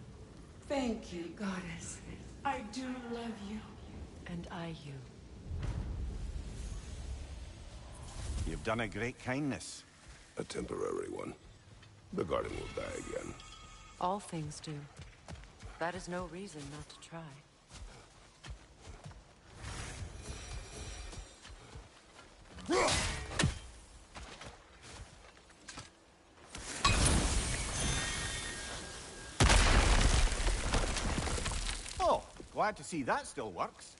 Thank you, goddess. I do love you. And I you. You've done a great kindness. A temporary one. The garden will die again. All things do. That is no reason not to try. Oh, glad to see that still works.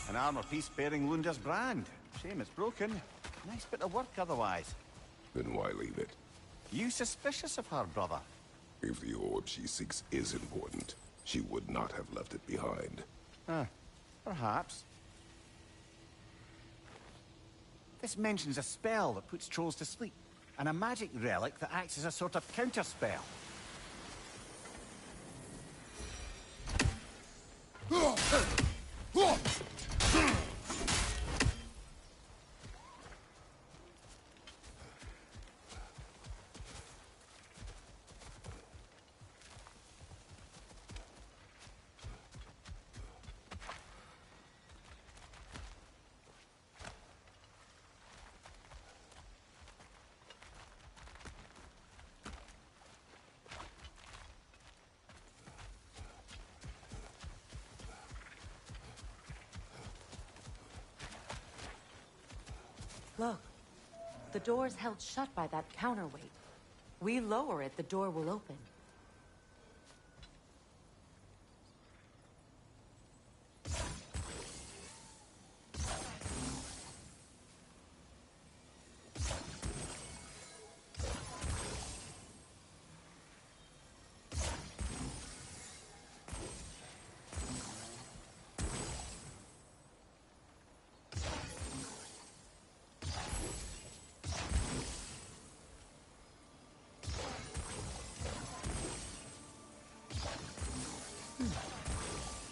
An armor piece bearing Lunda's brand. Shame it's broken. Nice bit of work otherwise. Then why leave it? You suspicious of her, brother? If the orb she seeks is important, she would not have left it behind. Perhaps. This mentions a spell that puts trolls to sleep, and a magic relic that acts as a sort of counterspell. Look, the door's held shut by that counterweight. We lower it, the door will open.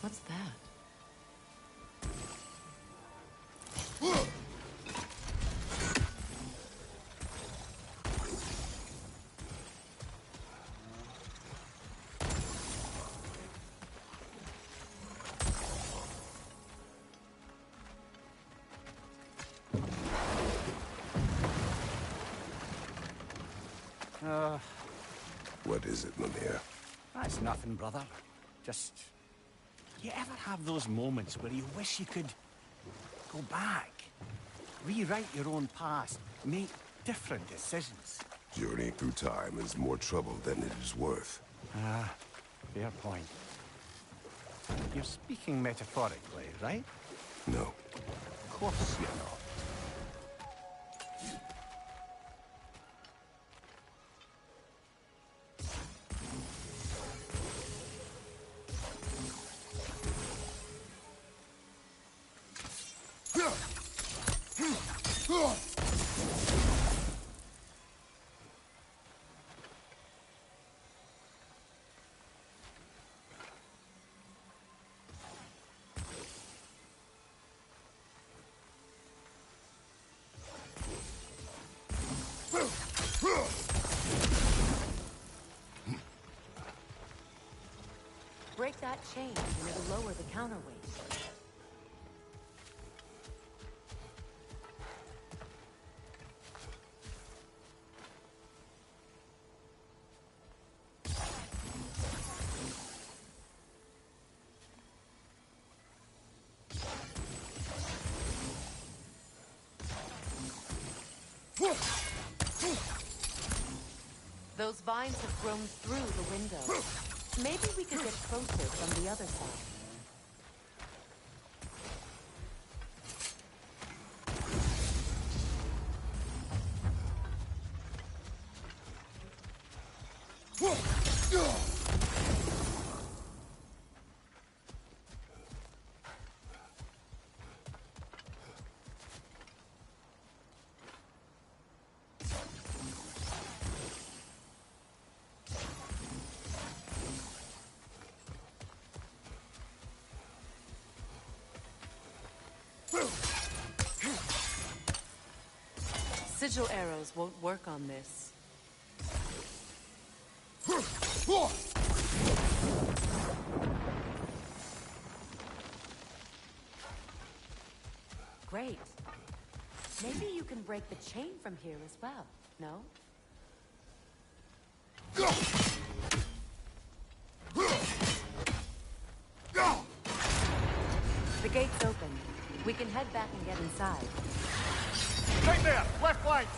What's that? What is it, Mimir? That's nothing, brother. Just... You ever have those moments where you wish you could go back? Rewrite your own past, make different decisions? Journeying through time is more trouble than it is worth. Ah, fair point. You're speaking metaphorically, right? No. Of course you're not. Break that chain and it'll lower the counterweight. Those vines have grown through the window. Maybe we could get closer from the other side. Sigil arrows won't work on this. Great. Maybe you can break the chain from here as well, no? The gate's open. We can head back and get inside. Right there! Left flank!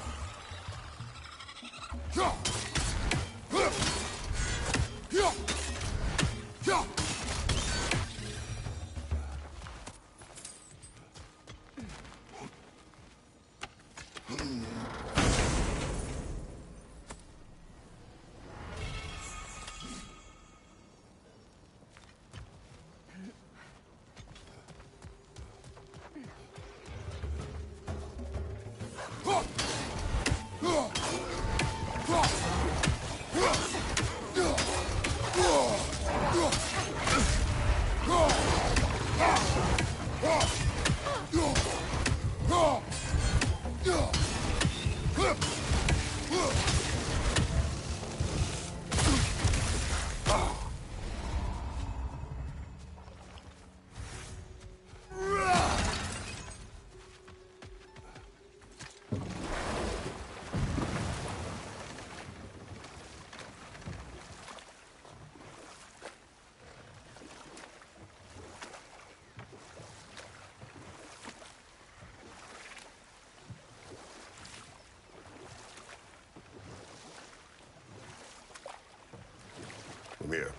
Mimir,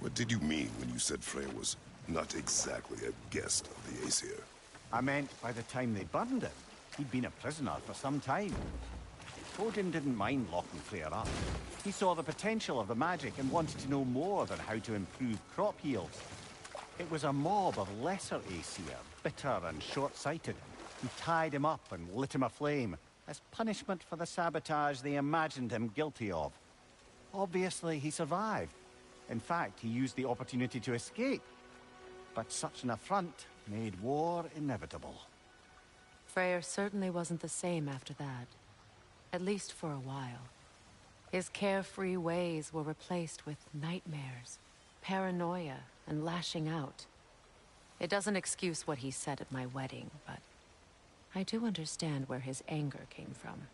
what did you mean when you said Freya was not exactly a guest of the Aesir? I meant by the time they burned him, he'd been a prisoner for some time. Odin didn't mind locking Freya up. He saw the potential of the magic and wanted to know more than how to improve crop yields. It was a mob of lesser Aesir, bitter and short-sighted, who tied him up and lit him aflame as punishment for the sabotage they imagined him guilty of. Obviously, he survived. In fact, he used the opportunity to escape. But such an affront made war inevitable. Freyr certainly wasn't the same after that. At least for a while. His carefree ways were replaced with nightmares, paranoia, and lashing out. It doesn't excuse what he said at my wedding, but I do understand where his anger came from.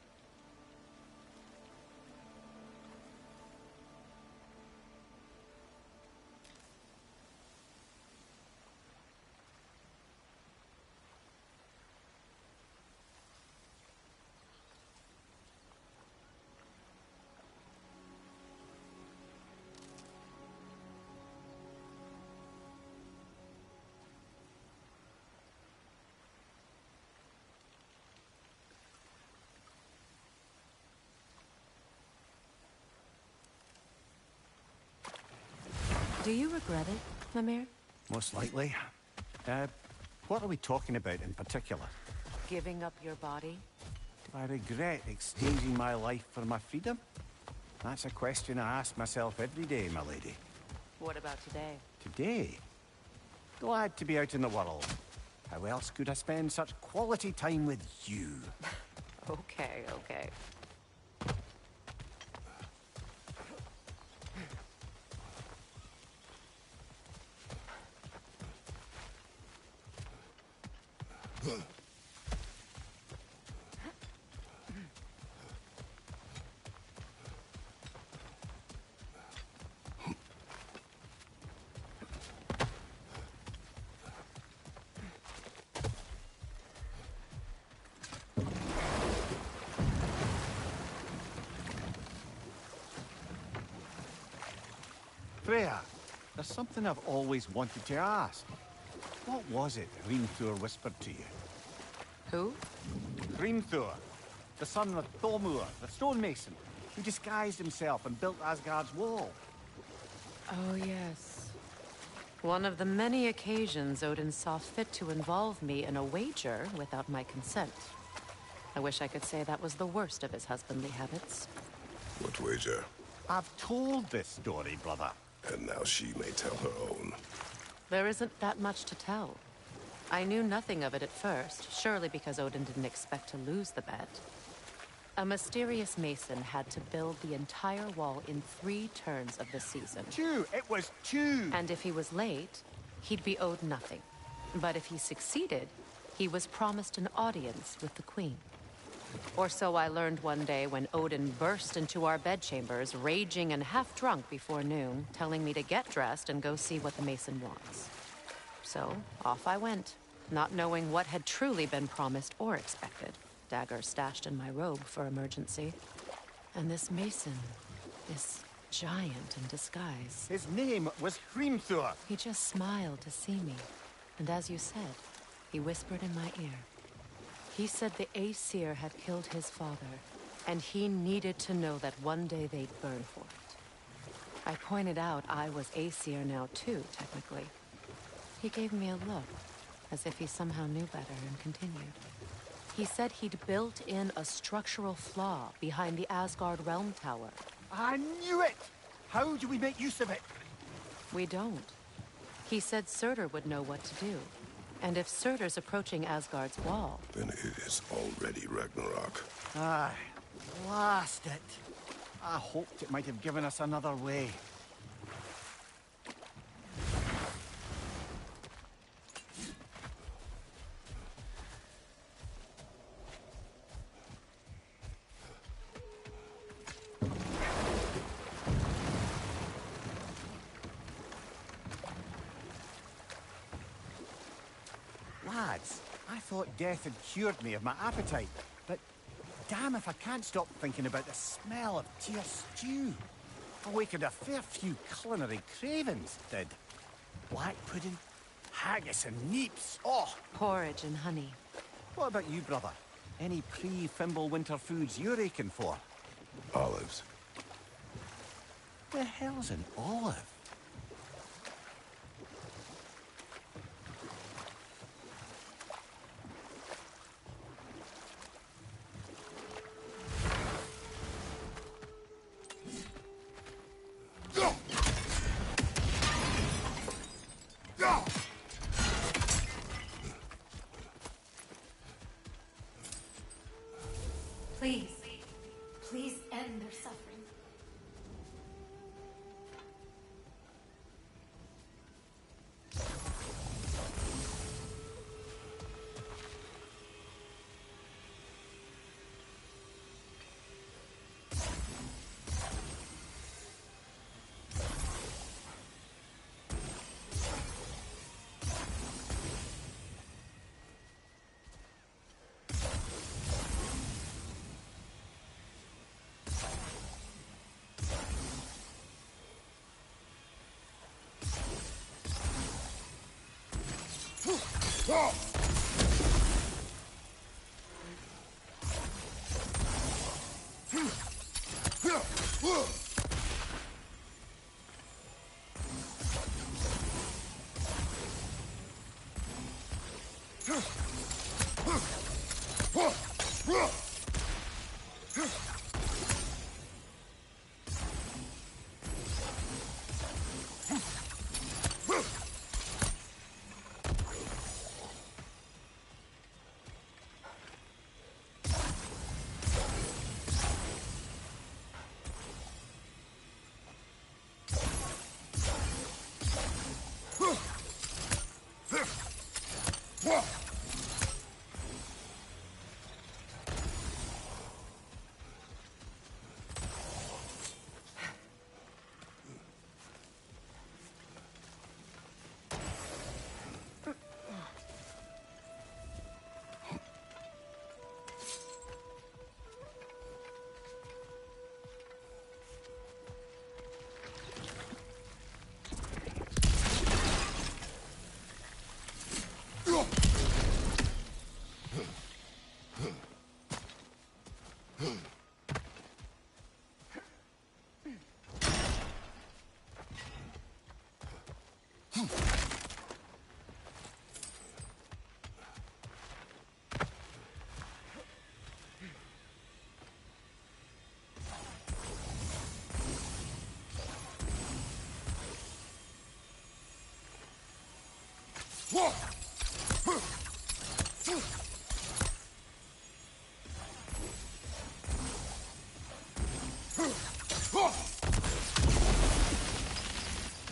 Do you regret it, Mimir? Most likely. What are we talking about in particular? Giving up your body? Do I regret exchanging my life for my freedom? That's a question I ask myself every day, my lady. What about today? Today? Glad to be out in the world. How else could I spend such quality time with you? Okay, okay. Freya, there's something I've always wanted to ask. What was it Hrimthur whispered to you? Who? Hrimthur, the son of Thormur, the stonemason, who disguised himself and built Asgard's wall. Oh, yes. One of the many occasions Odin saw fit to involve me in a wager without my consent. I wish I could say that was the worst of his husbandly habits. What wager? I've told this story, brother. And now she may tell her own. There isn't that much to tell. I knew nothing of it at first, surely because Odin didn't expect to lose the bet. A mysterious mason had to build the entire wall in 3 turns of the season. 2! It was 2! And if he was late, he'd be owed nothing. But if he succeeded, he was promised an audience with the queen. Or so I learned one day when Odin burst into our bedchambers, raging and half-drunk before noon, telling me to get dressed and go see what the mason wants. So, off I went, not knowing what had truly been promised or expected. Dagger stashed in my robe for emergency. And this mason, this giant in disguise. His name was Hrimthur. He just smiled to see me. And as you said, he whispered in my ear. He said the Aesir had killed his father, and he needed to know that one day they'd burn for it. I pointed out I was Aesir now too, technically. He gave me a look, as if he somehow knew better, and continued. He said he'd built in a structural flaw behind the Asgard Realm Tower. I knew it! How do we make use of it? We don't. He said Surtur would know what to do. And if Surtur's approaching Asgard's wall... Then it is already Ragnarok. Aye. Blast it. I hoped it might have given us another way. Lads, I thought death had cured me of my appetite, but damn if I can't stop thinking about the smell of Tyr stew. Awakened a fair few culinary cravings, did. Black pudding, haggis and neeps, oh! Porridge and honey. What about you, brother? Any pre-Fimble winter foods you're aching for? Olives. The hell's an olive? Please, please end their suffering.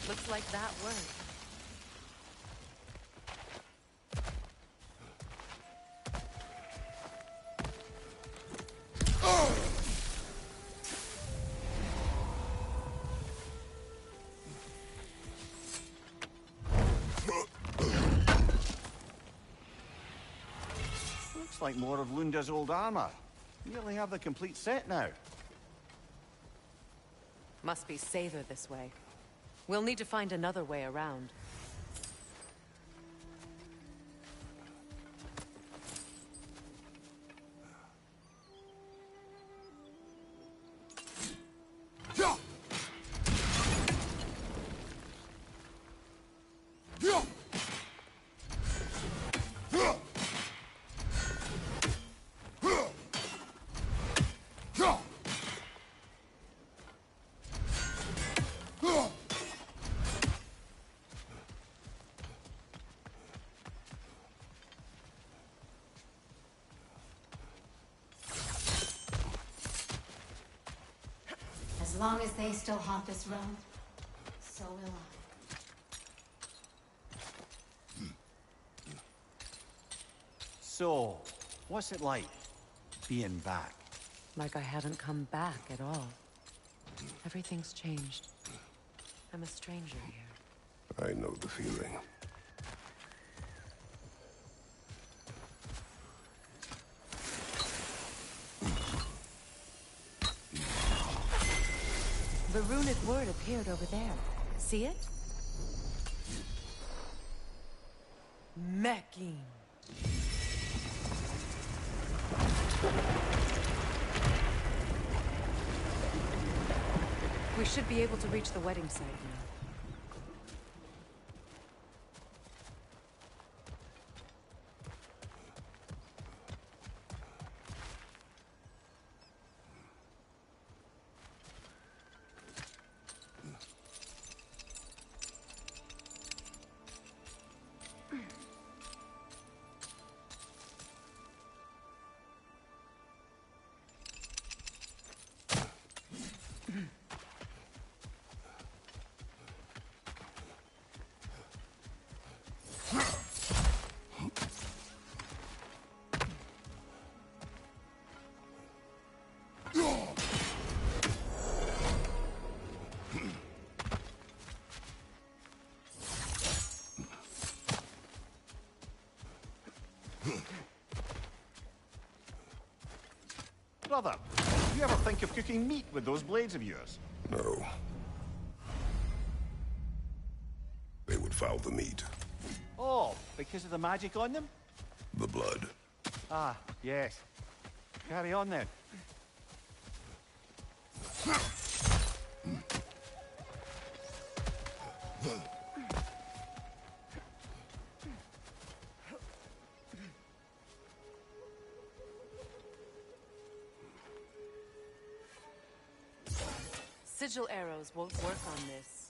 Looks like that worked. Looks like more of Lunda's old armor. You really have the complete set now. Must be safer this way. We'll need to find another way around. As long as they still haunt this road, so will I. So, what's it like, being back? Like I haven't come back at all. Everything's changed. I'm a stranger here. I know the feeling. The runic word appeared over there. See it? Mecking. We should be able to reach the wedding site now. Brother, do you ever think of cooking meat with those blades of yours? No. They would foul the meat. Oh, because of the magic on them? The blood. Ah, yes. Carry on then. Sigil arrows won't work on this.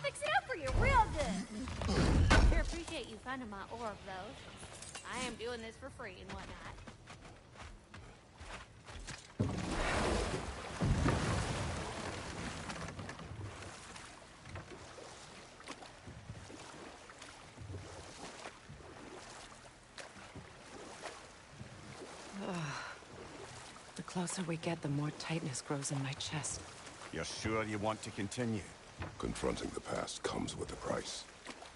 fix it up for you real good. Sure appreciate you finding my orb, though. I am doing this for free and whatnot. The closer we get, the more tightness grows in my chest. You're sure you want to continue? Confronting the past comes with a price.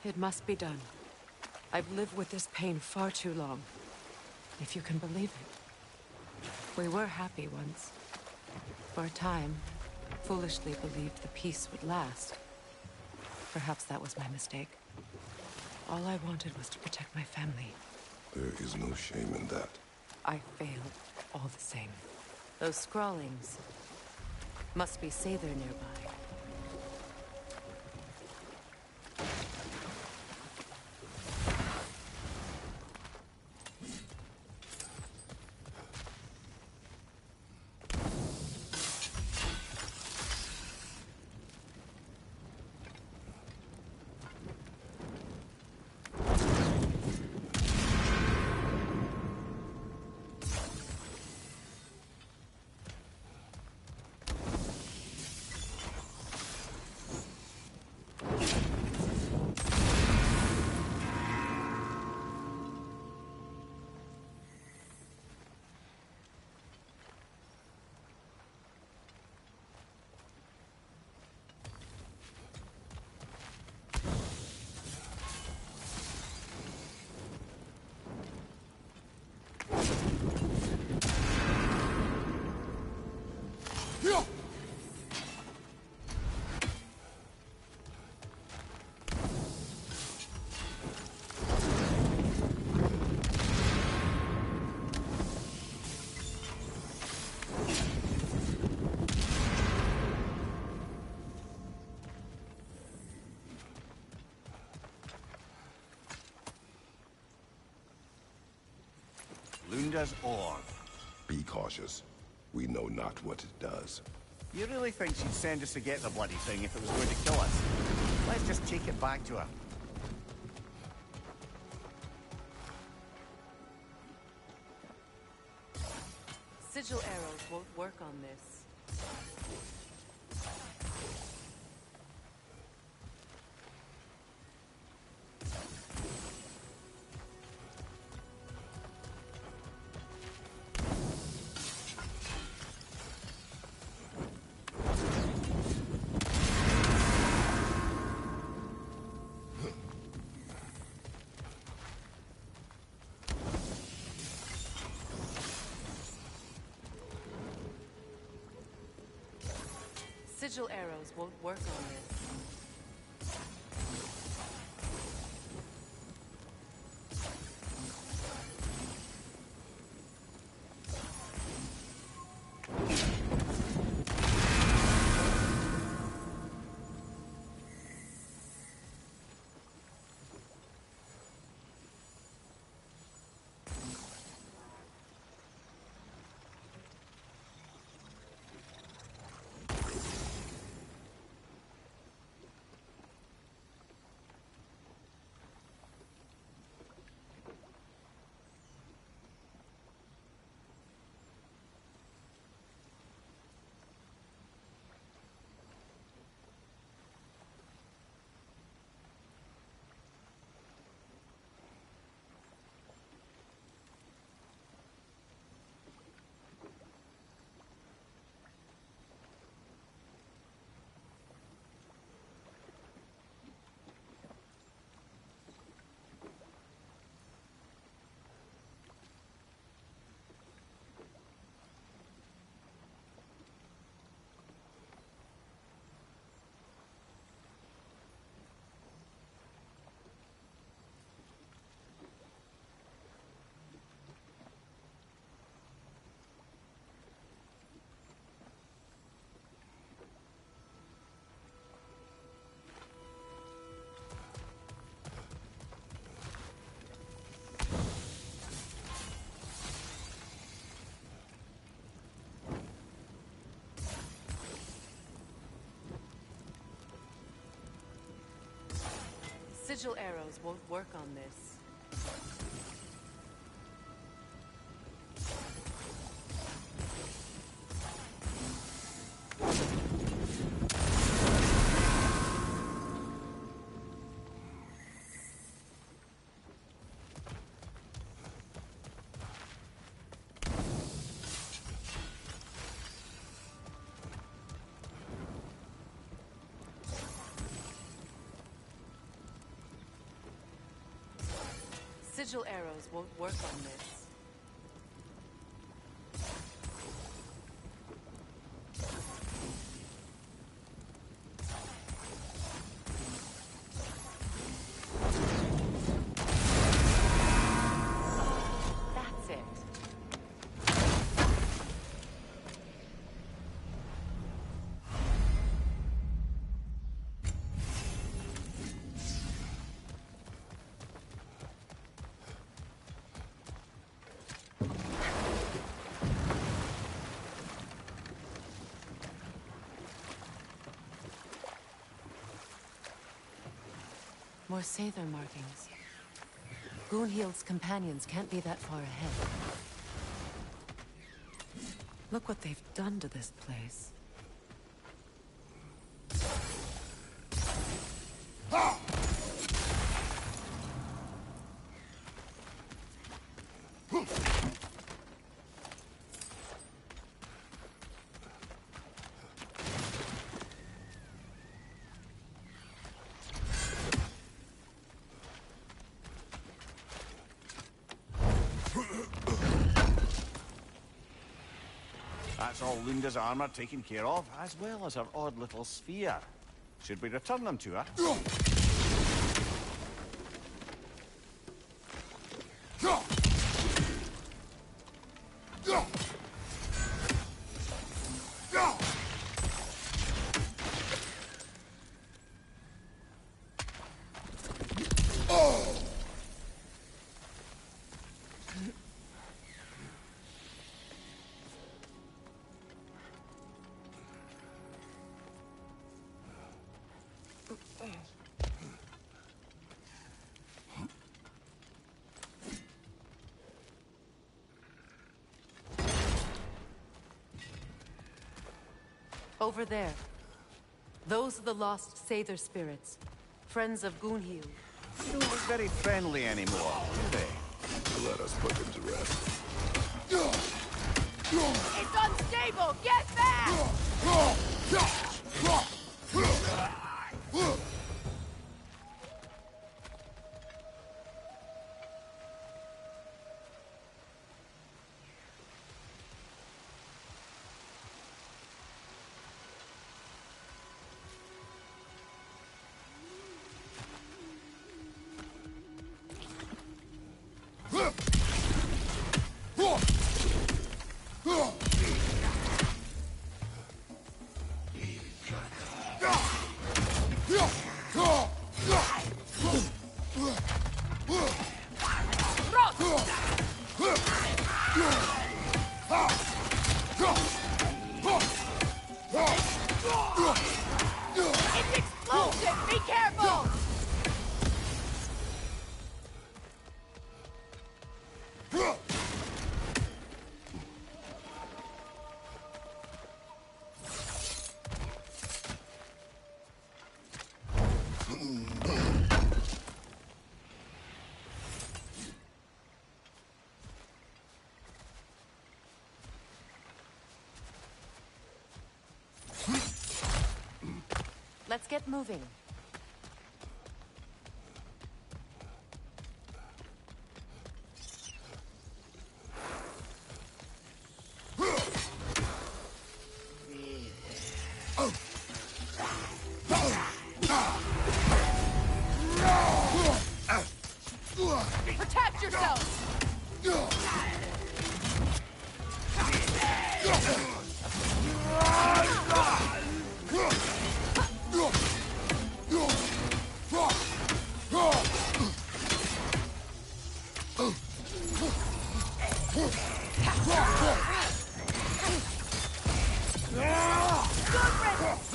It must be done. I've lived with this pain far too long. If you can believe it. We were happy once. For a time, foolishly believed the peace would last. Perhaps that was my mistake. All I wanted was to protect my family. There is no shame in that. I failed, all the same. Those scrawlings must be Sather nearby. Lunda's orb. Be cautious. We know not what it does. You really think she'd send us to get the bloody thing if it was going to kill us? Let's just take it back to her. Sigil arrows won't work on this. Sigil arrows won't work on this. Sigil arrows won't work on this. Sigil arrows won't work on this. That's it. More Sather markings. Gunhild's companions can't be that far ahead. Look what they've done to this place. That's all Lunda's armor taken care of, as well as her odd little sphere. Should we return them to her? Over there. Those are the lost Sather spirits. Friends of Gunhild. They don't look very friendly anymore, do they? Let us put them to rest. It's unstable! Get back! It's explosive! Be careful! Let's get moving. Protect yourself! Good riddance!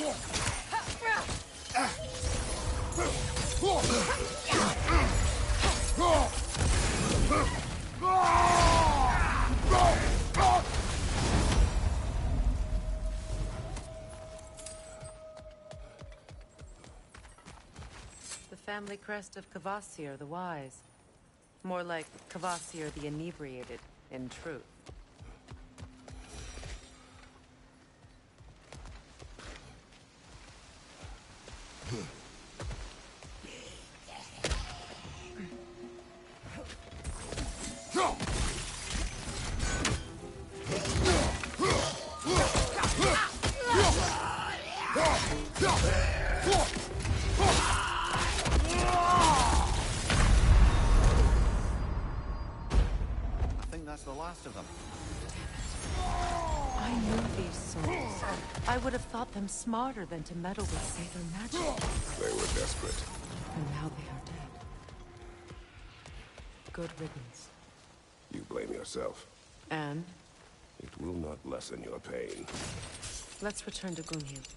family crest of Kvasir the Wise. More like Kvasir the Inebriated, in truth. That's the last of them. I knew these souls. I would have thought them smarter than to meddle with Saber magic. They were desperate. And now they are dead. Good riddance. You blame yourself. And? It will not lessen your pain. Let's return to Gunhild.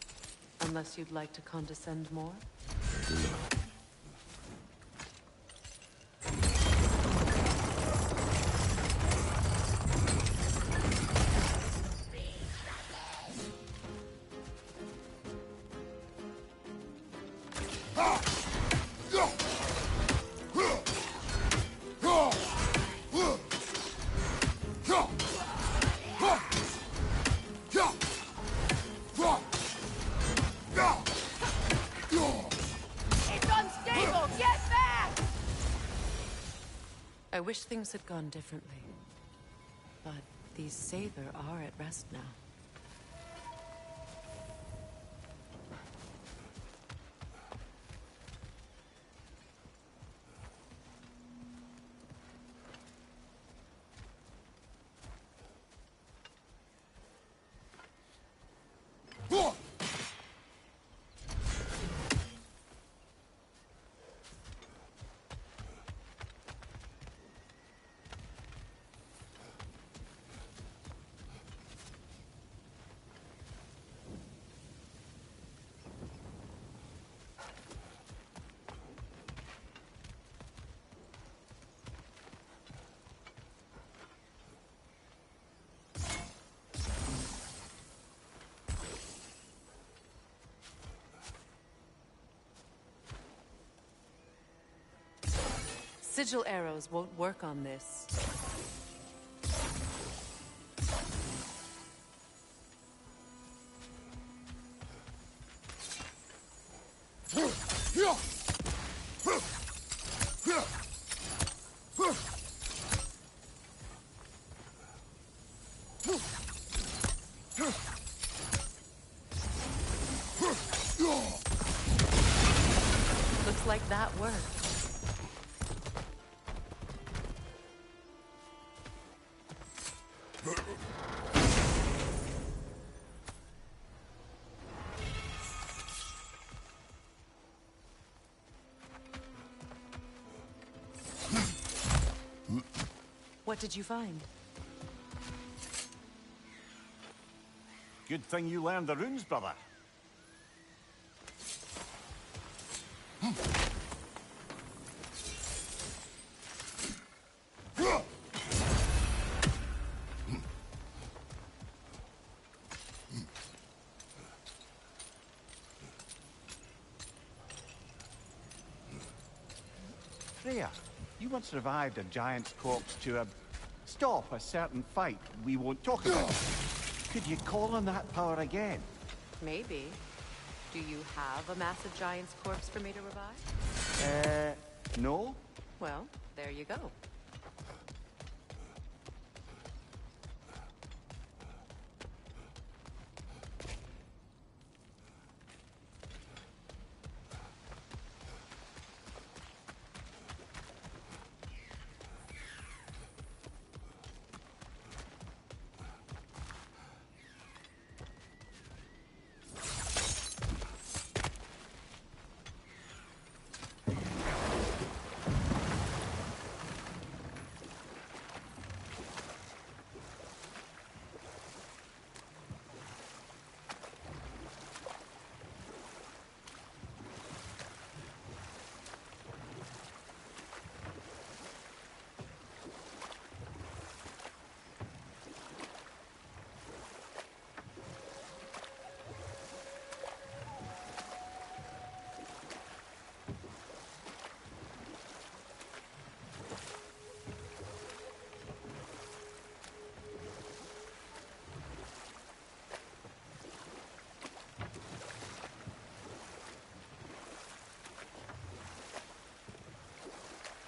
Unless you'd like to condescend more? Do not. I wish things had gone differently. But these Saber are at rest now. Sigil arrows won't work on this. Looks like that worked. What did you find? Good thing you learned the runes, brother. Freya, you once revived a giant's corpse to stop a certain fight we won't talk about. Could you call on that power again? Maybe. Do you have a massive giant's corpse for me to revive? No? Well, there you go.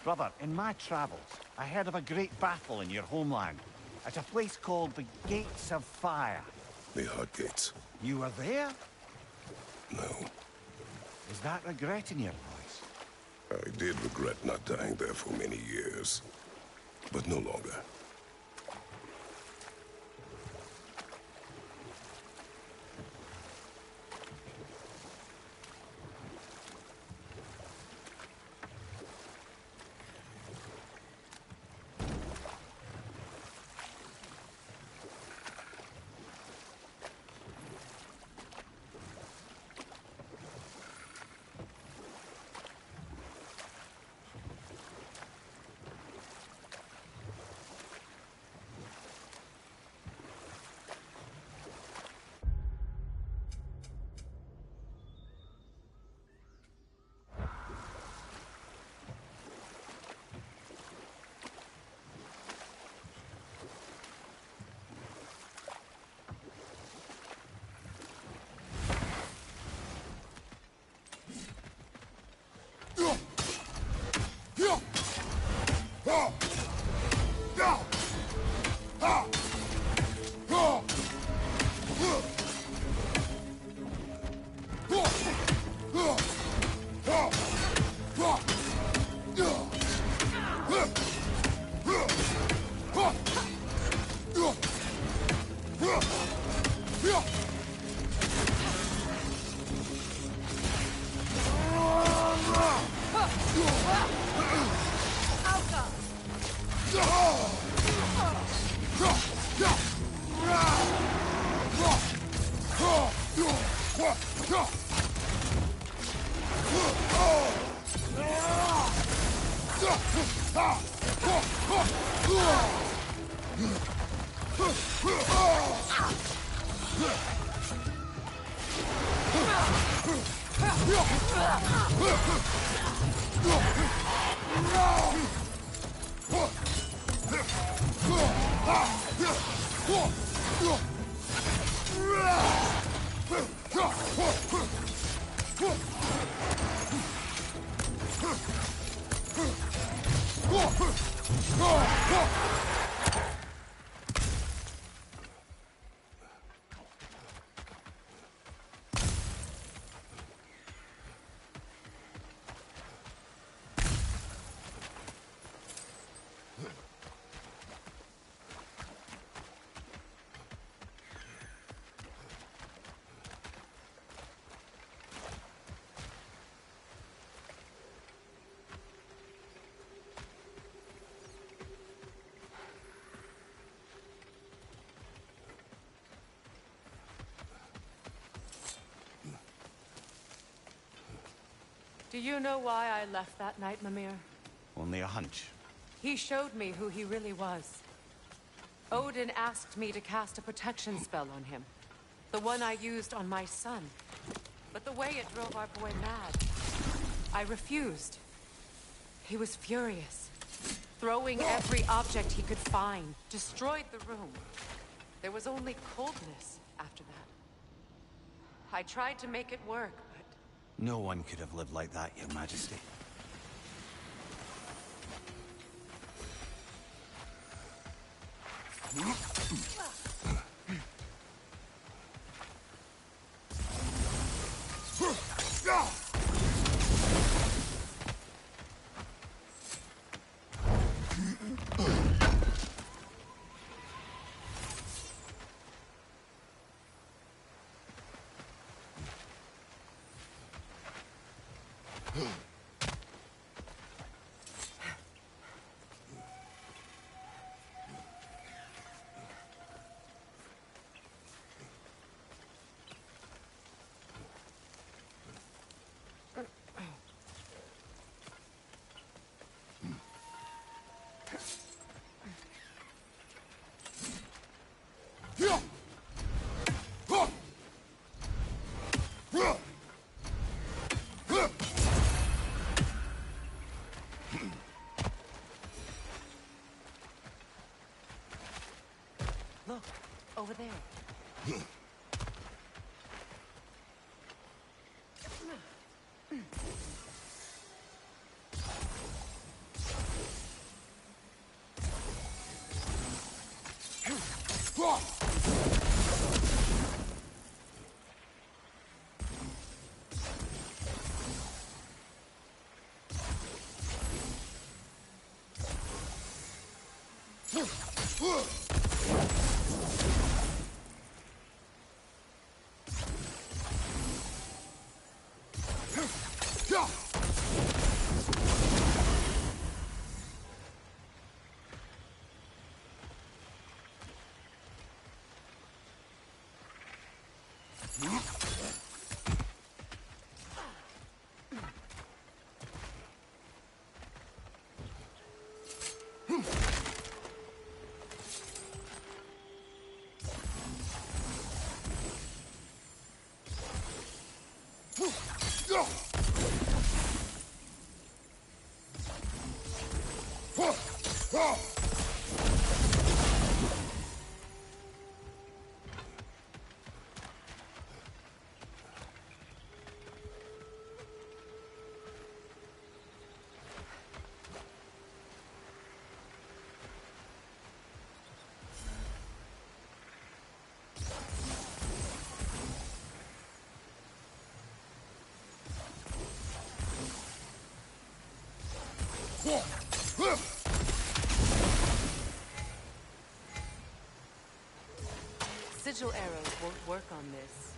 Brother, in my travels, I heard of a great battle in your homeland. At a place called the Gates of Fire. The Hot Gates. You were there? No. Is that regret in your voice? I did regret not dying there for many years. But no longer. Do you know why I left that night, Mimir? Only a hunch. He showed me who he really was. Odin asked me to cast a protection spell on him. The one I used on my son. But the way it drove our boy mad, I refused. He was furious, throwing every object he could find, destroyed the room. There was only coldness after that. I tried to make it work, but... No one could have lived like that, Your Majesty. Look, over there. Sigil arrows won't work on this.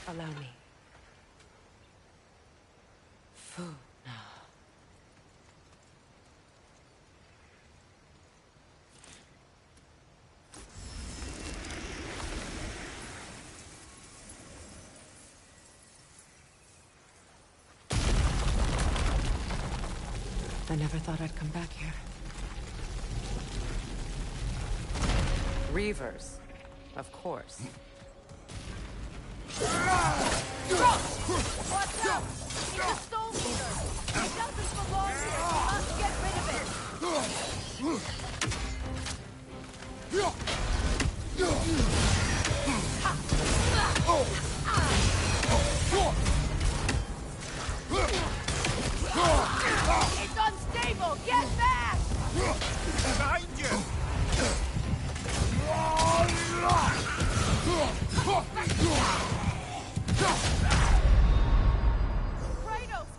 Allow me. Food now. I never thought I'd come back here. Reavers, of course. What's up? It's a soul eater. It doesn't belong here. We must get rid of it. It's unstable. Get back! Behind you! Kratos,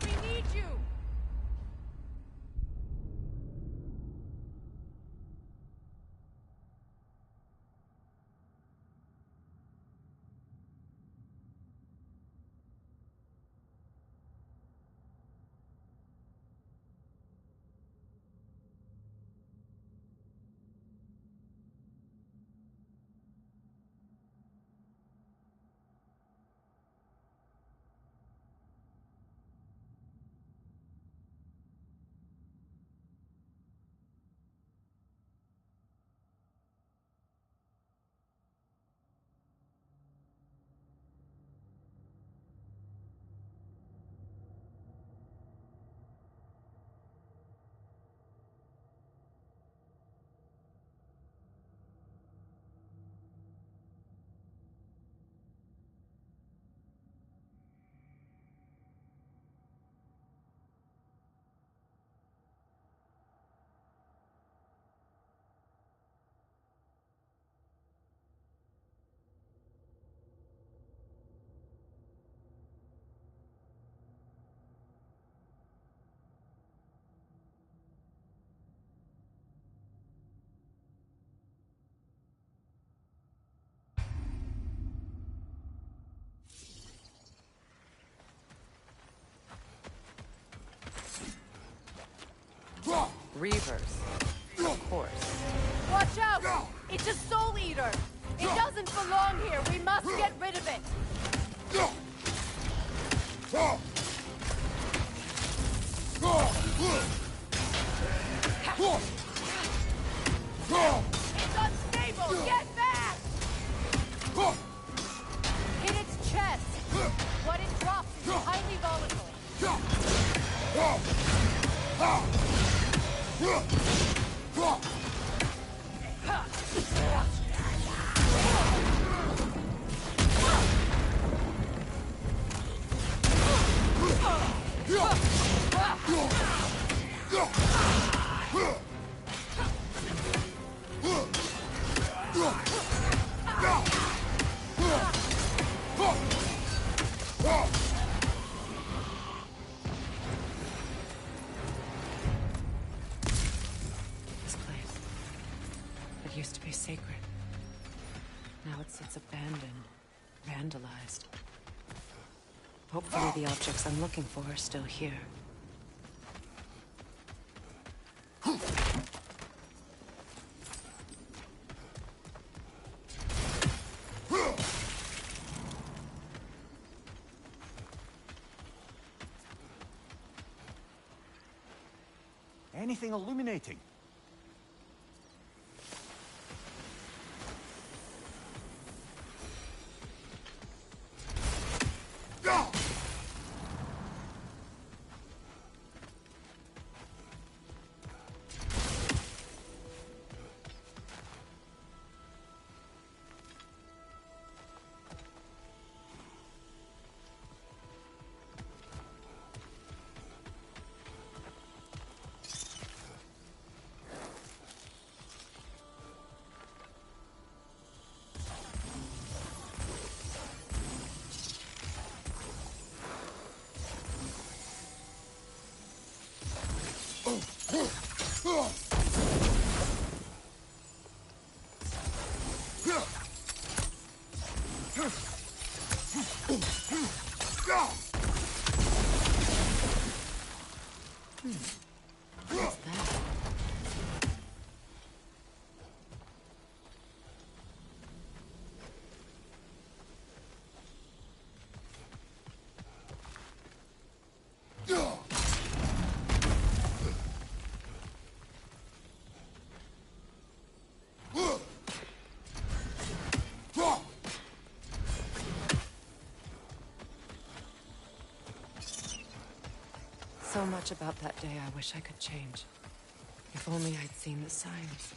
Reavers. Of course. Watch out! It's a soul eater! It doesn't belong here! We must get rid of it! It's unstable! Get back! Hit its chest! What it drops is highly volatile. This place. It used to be sacred. Now it sits abandoned, vandalized. Hopefully the objects I'm looking for are still here. Anything illuminating? What's that? So much about that day I wish I could change. If only I'd seen the signs.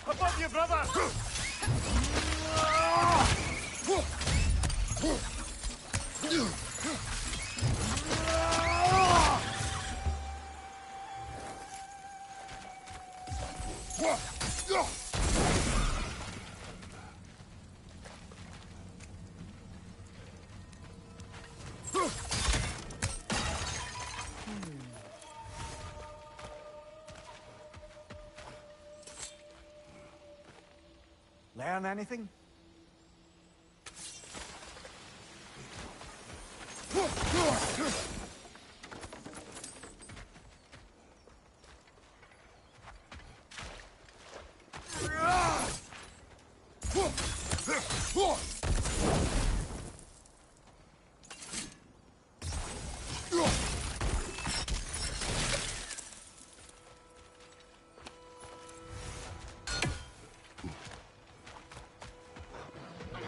Above you, brother! Learn anything?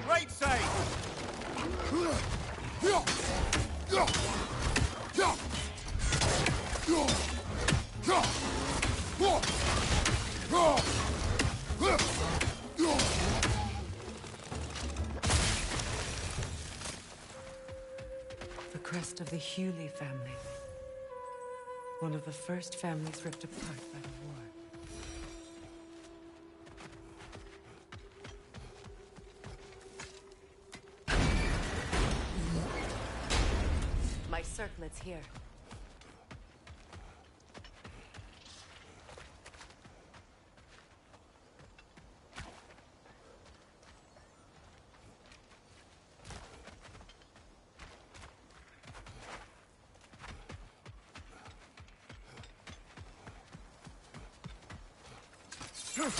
Right side! The crest of the Hewley family. One of the first families ripped apart by the war. My circlet's here. It's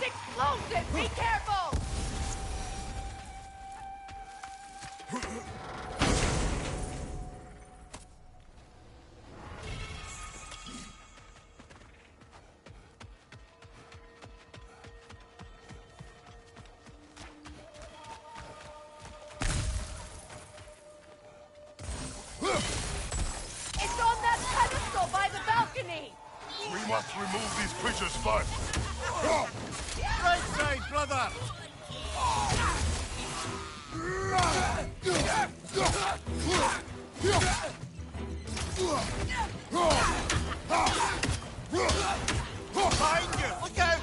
explosive! Be careful! It's on that pedestal by the balcony! We must remove these creatures first. Right side, brother! Behind you! Look out!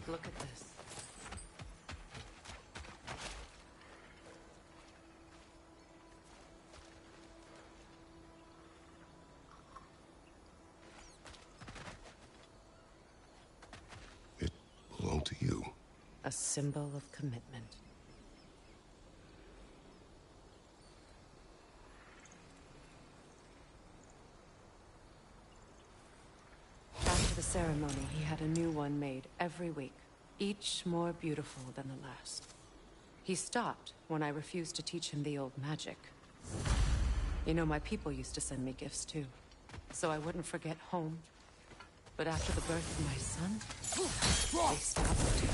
Look at this. It belonged to you. A symbol of commitment. After the ceremony, he had a new one made every week, each more beautiful than the last. He stopped when I refused to teach him the old magic. You know, my people used to send me gifts too, so I wouldn't forget home. But after the birth of my son, they stopped too.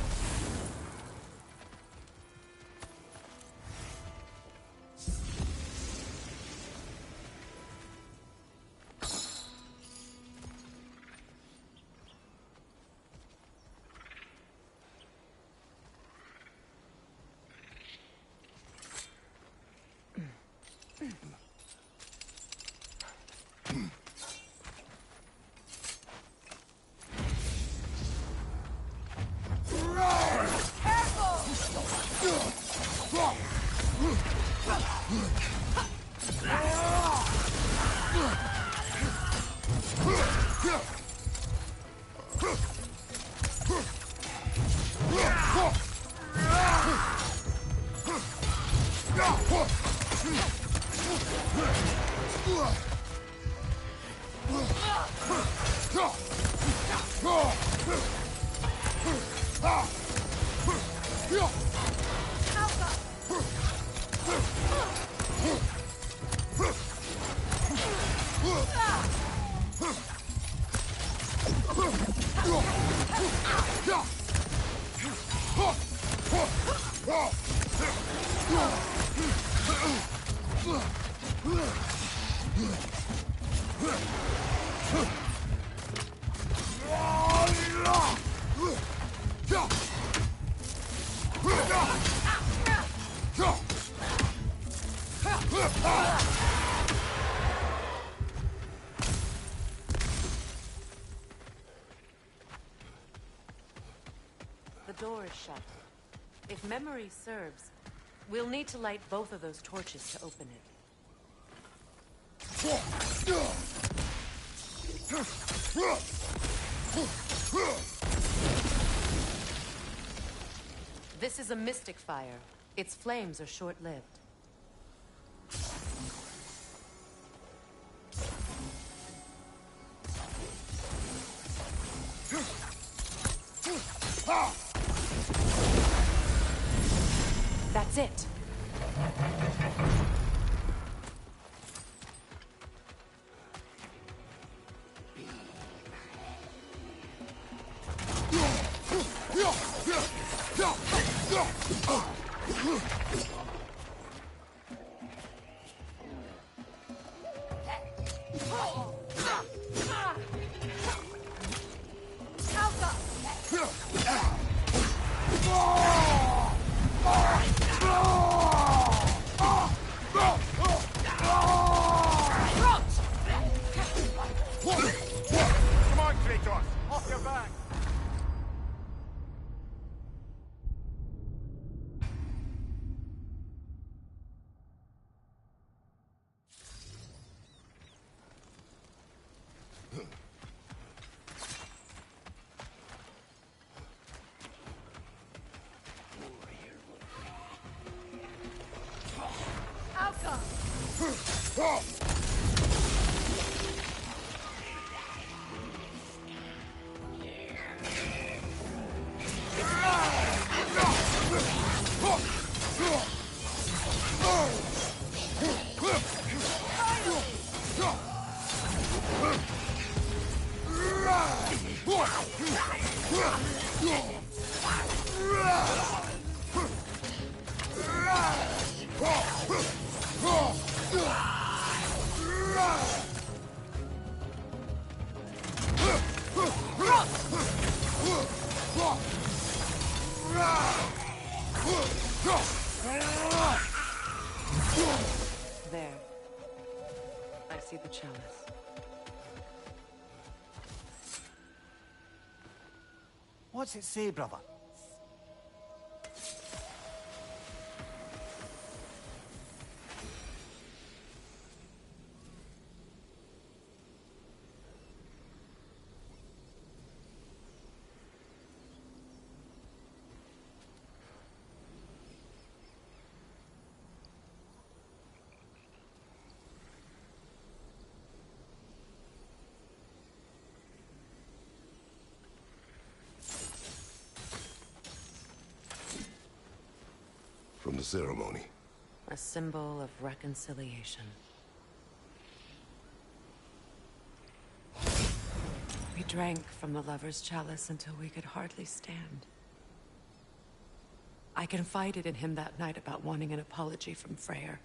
The door is shut. If memory serves, we'll need to light both of those torches to open it. This is a mystic fire. Its flames are short-lived. That's it. There. I see the chalice. What's it say, brother? From the ceremony. A symbol of reconciliation. We drank from the lover's chalice until we could hardly stand. I confided in him that night about wanting an apology from Freyr.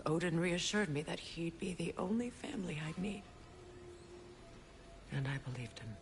Odin reassured me that he'd be the only family I'd need. And I believed him.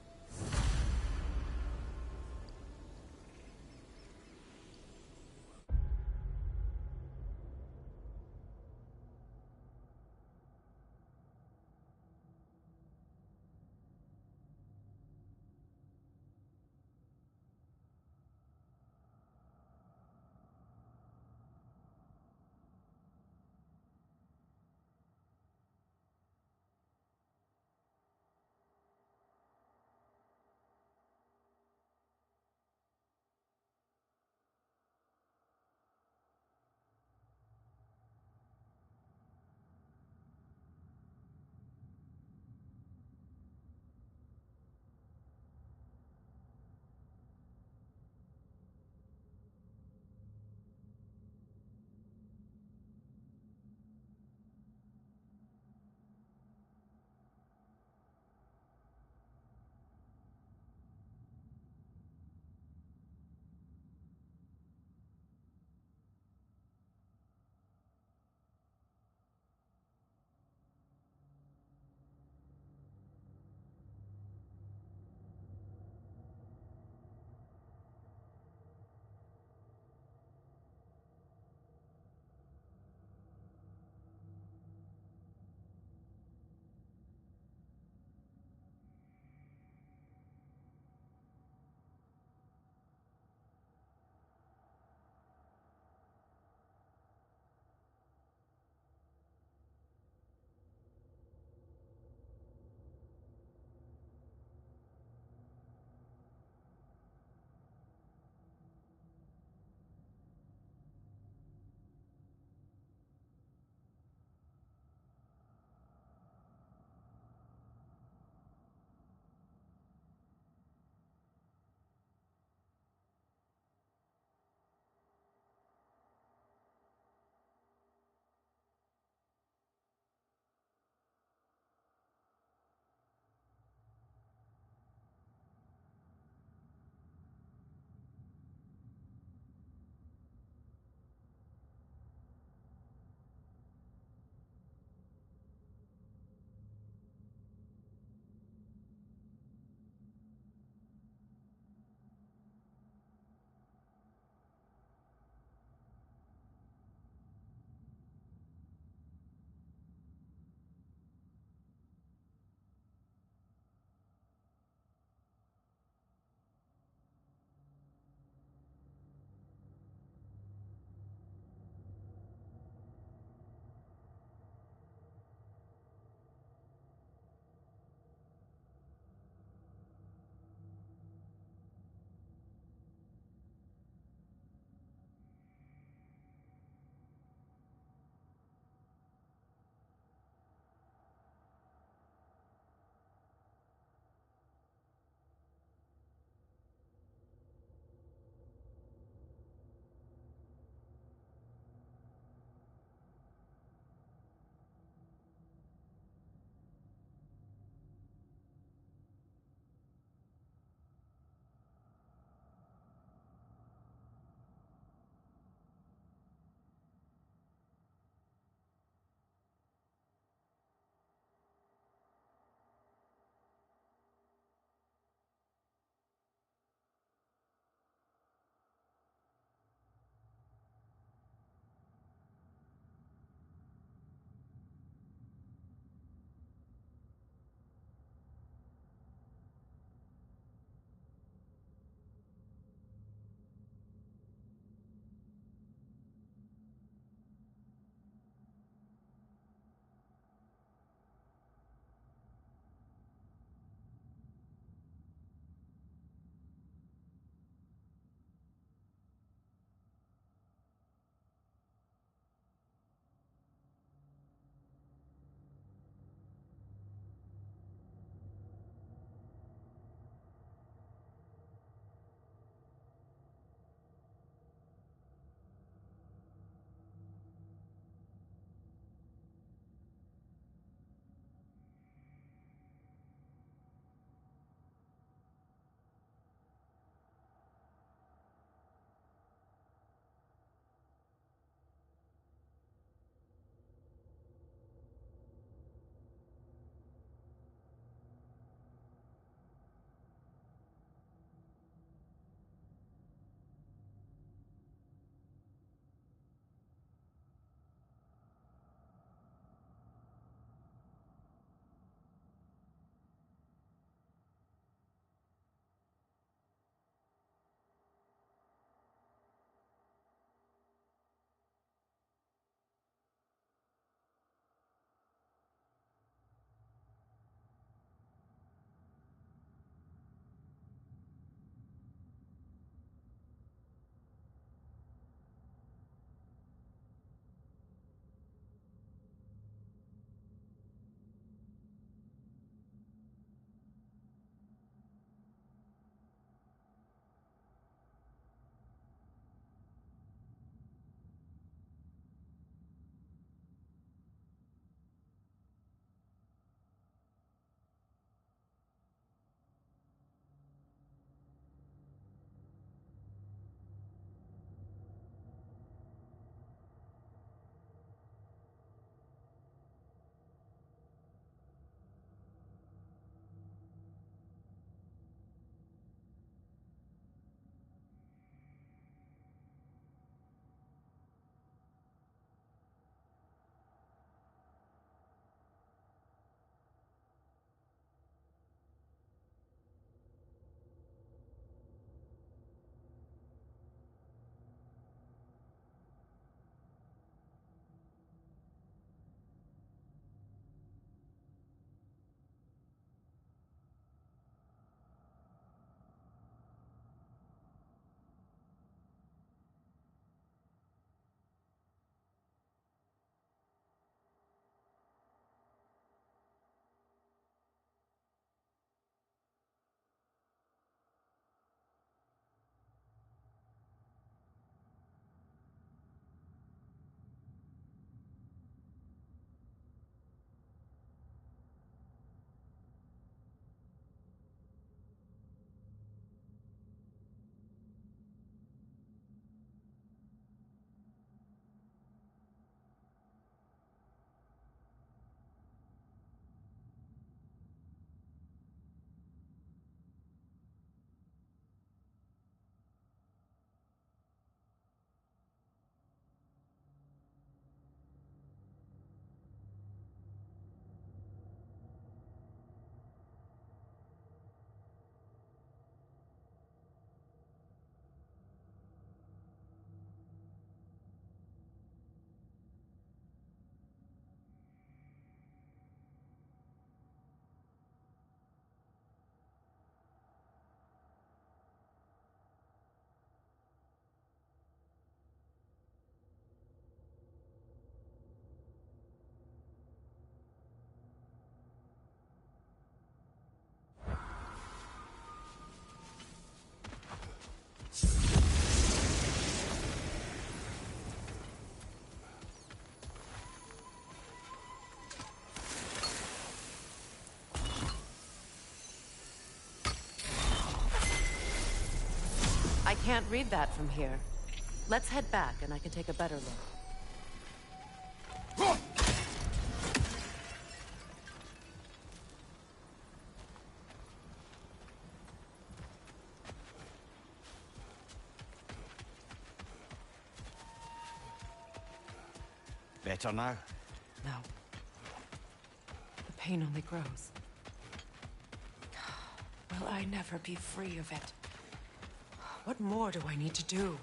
I can't read that from here. Let's head back and I can take a better look. Better now? No. The pain only grows. Will I never be free of it? What more do I need to do?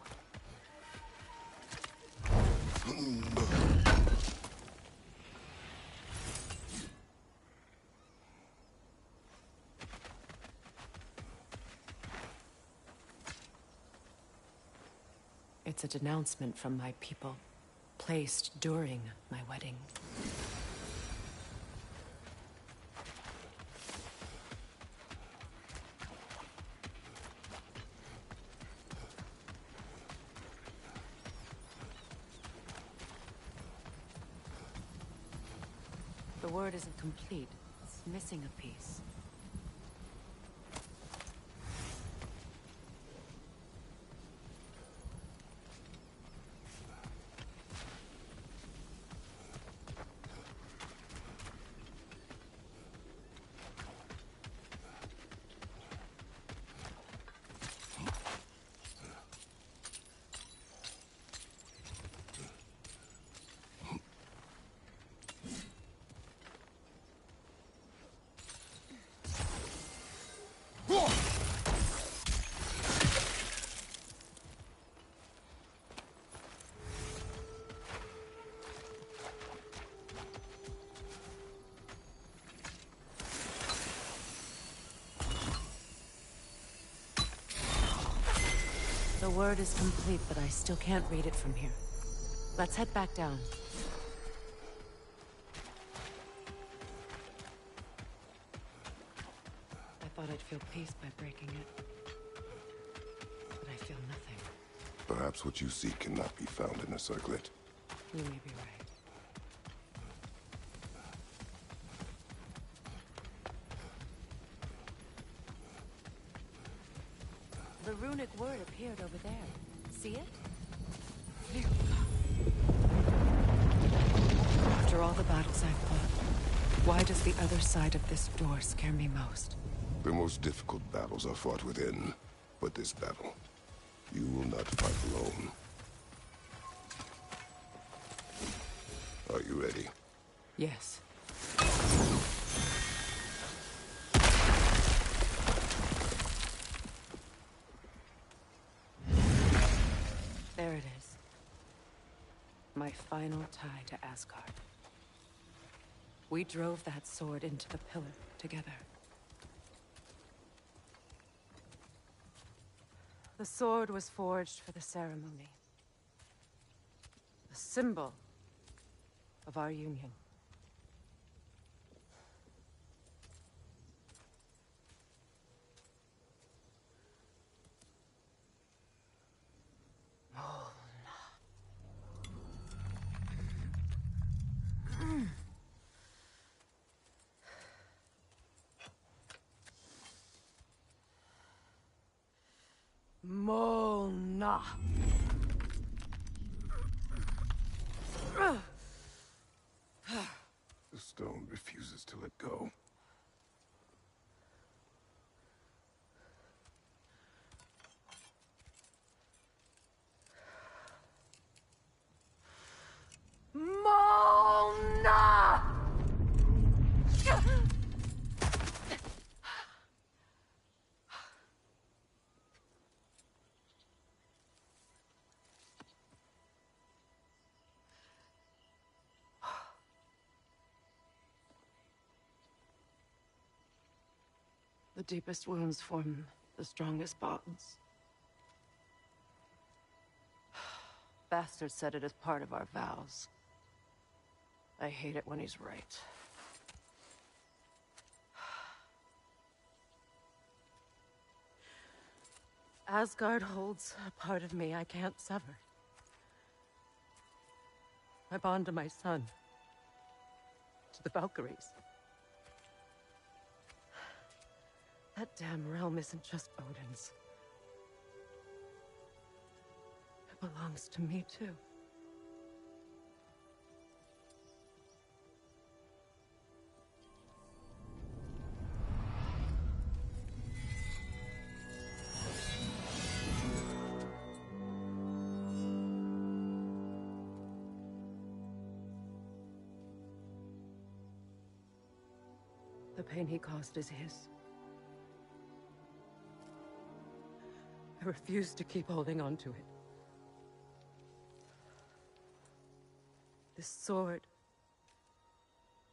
It's a denouncement from my people, placed during my wedding. The word isn't complete. It's missing a piece. The word is complete, but I still can't read it from here. Let's head back down. I thought I'd feel peace by breaking it. But I feel nothing. Perhaps what you seek cannot be found in a circlet. You may be right. The runic word appeared over there. See it? After all the battles I've fought, why does the other side of this door scare me most? The most difficult battles are fought within. But this battle, you will not fight alone. Are you ready? Yes. There it is. My final tie to Asgard. We drove that sword into the pillar together. The sword was forged for the ceremony. The symbol of our union. Mona. The stone refuses to let go. Mona! The deepest wounds form the strongest bonds. Bastard said it as part of our vows. I hate it when he's right. Asgard holds a part of me I can't sever. My bond to my son. To the Valkyries. That damn realm isn't just Odin's. belongs to me, too. The pain he caused is his. I refuse to keep holding on to it. This sword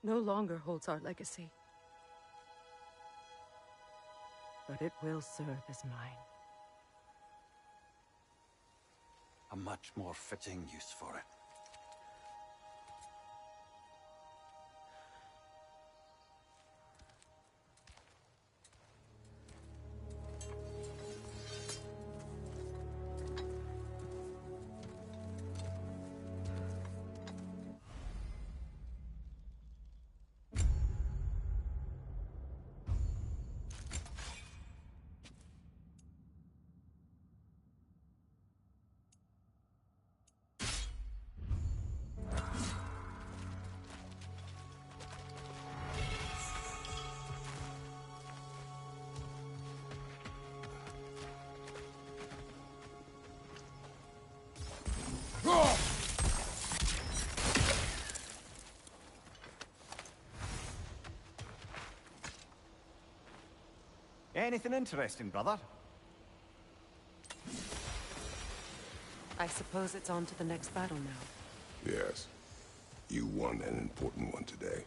no longer holds our legacy. But it will serve as mine. A much more fitting use for it. Anything interesting, brother? I suppose it's on to the next battle now. Yes. You won an important one today.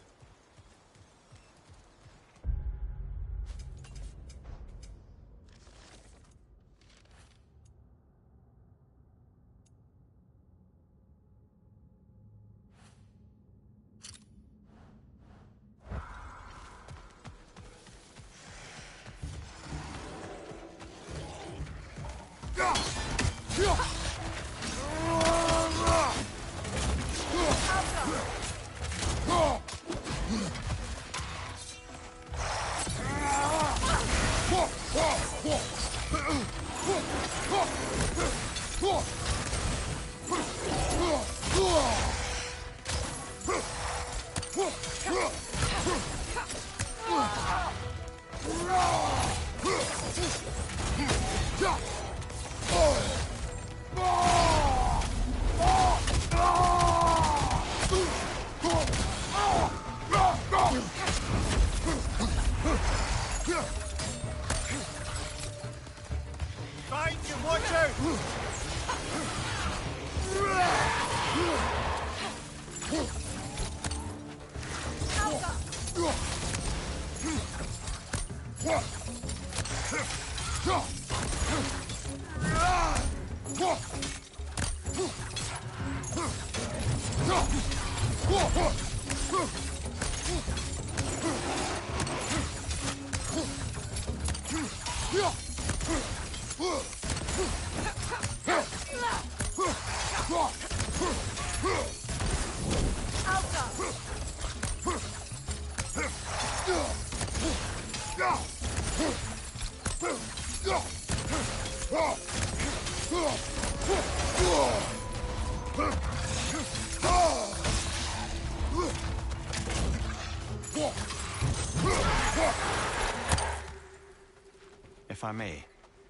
If I may.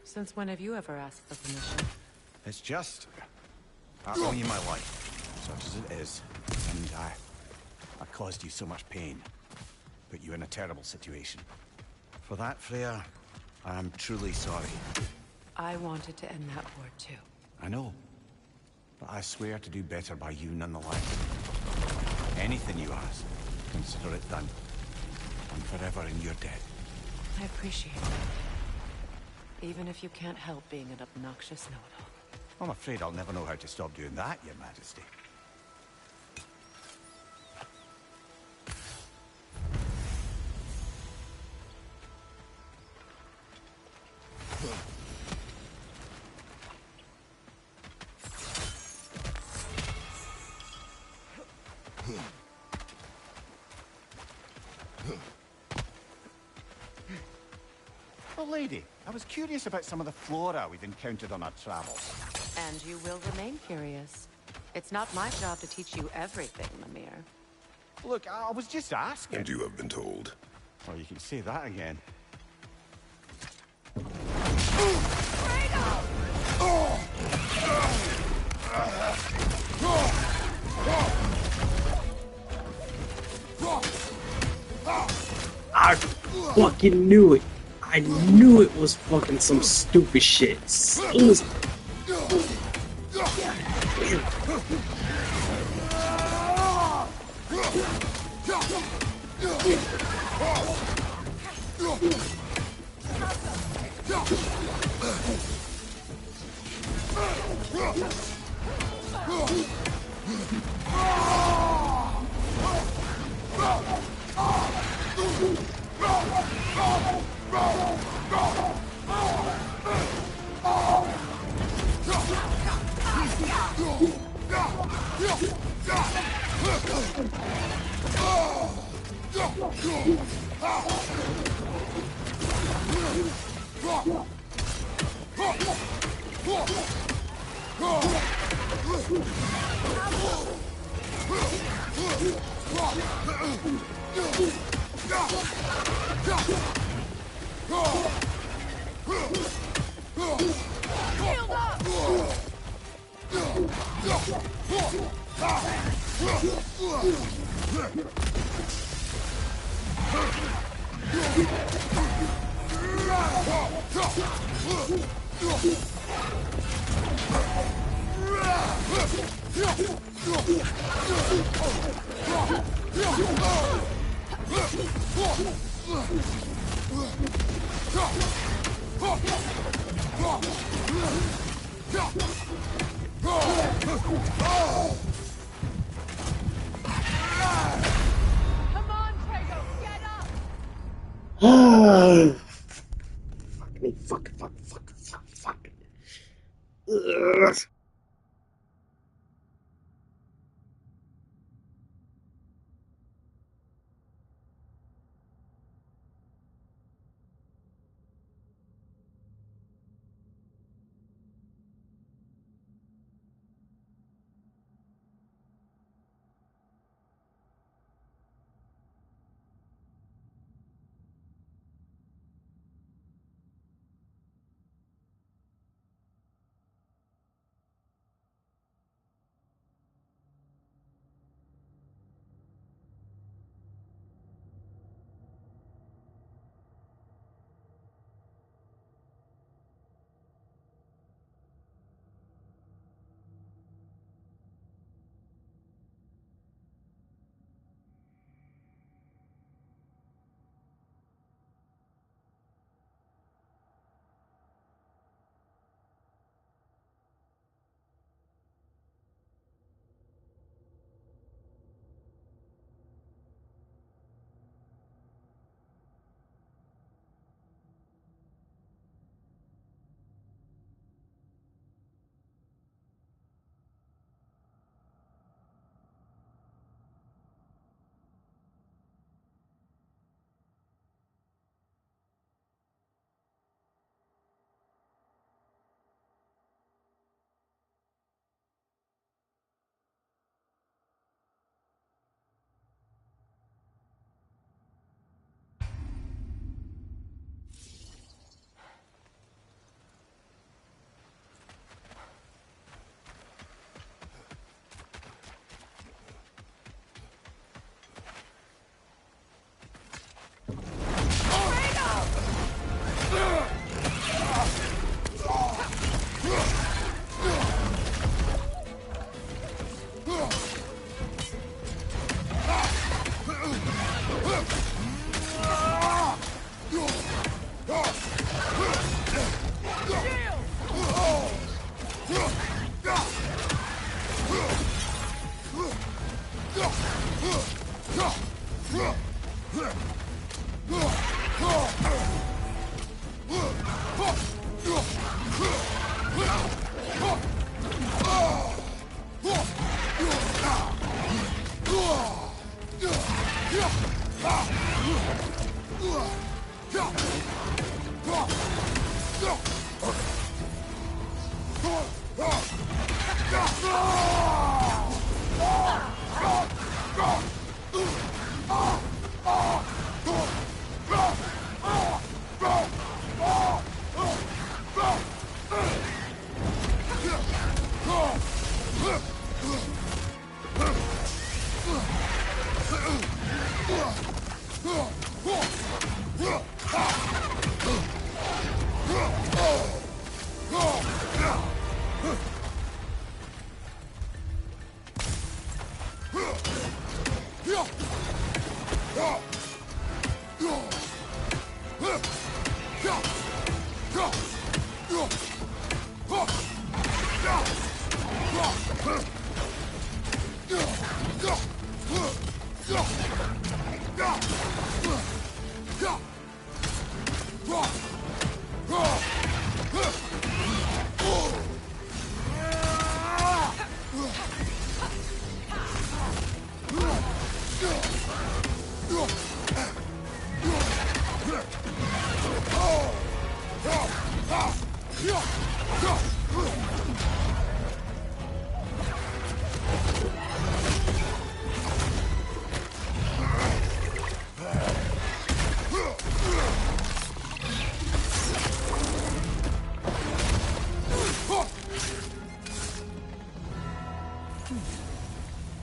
Since when have you ever asked for permission? It's just... I owe you my life, such as it is. And I caused you so much pain. Put you in a terrible situation. For that, Freya, I am truly sorry. I wanted to end that war too. I know. But I swear to do better by you nonetheless. Anything you ask, consider it done. I'm forever in your debt. I appreciate that. Even if you can't help being an obnoxious know-it-all. I'm afraid I'll never know how to stop doing that, Your Majesty. Well, lady, I was curious about some of the flora we've encountered on our travels. And you will remain curious. It's not my job to teach you everything, Mimir. Look, I was just asking. And you have been told. Oh, you can say that again. I fucking knew it. I knew it was fucking some stupid shit. Soon as... Fuck. Ugh.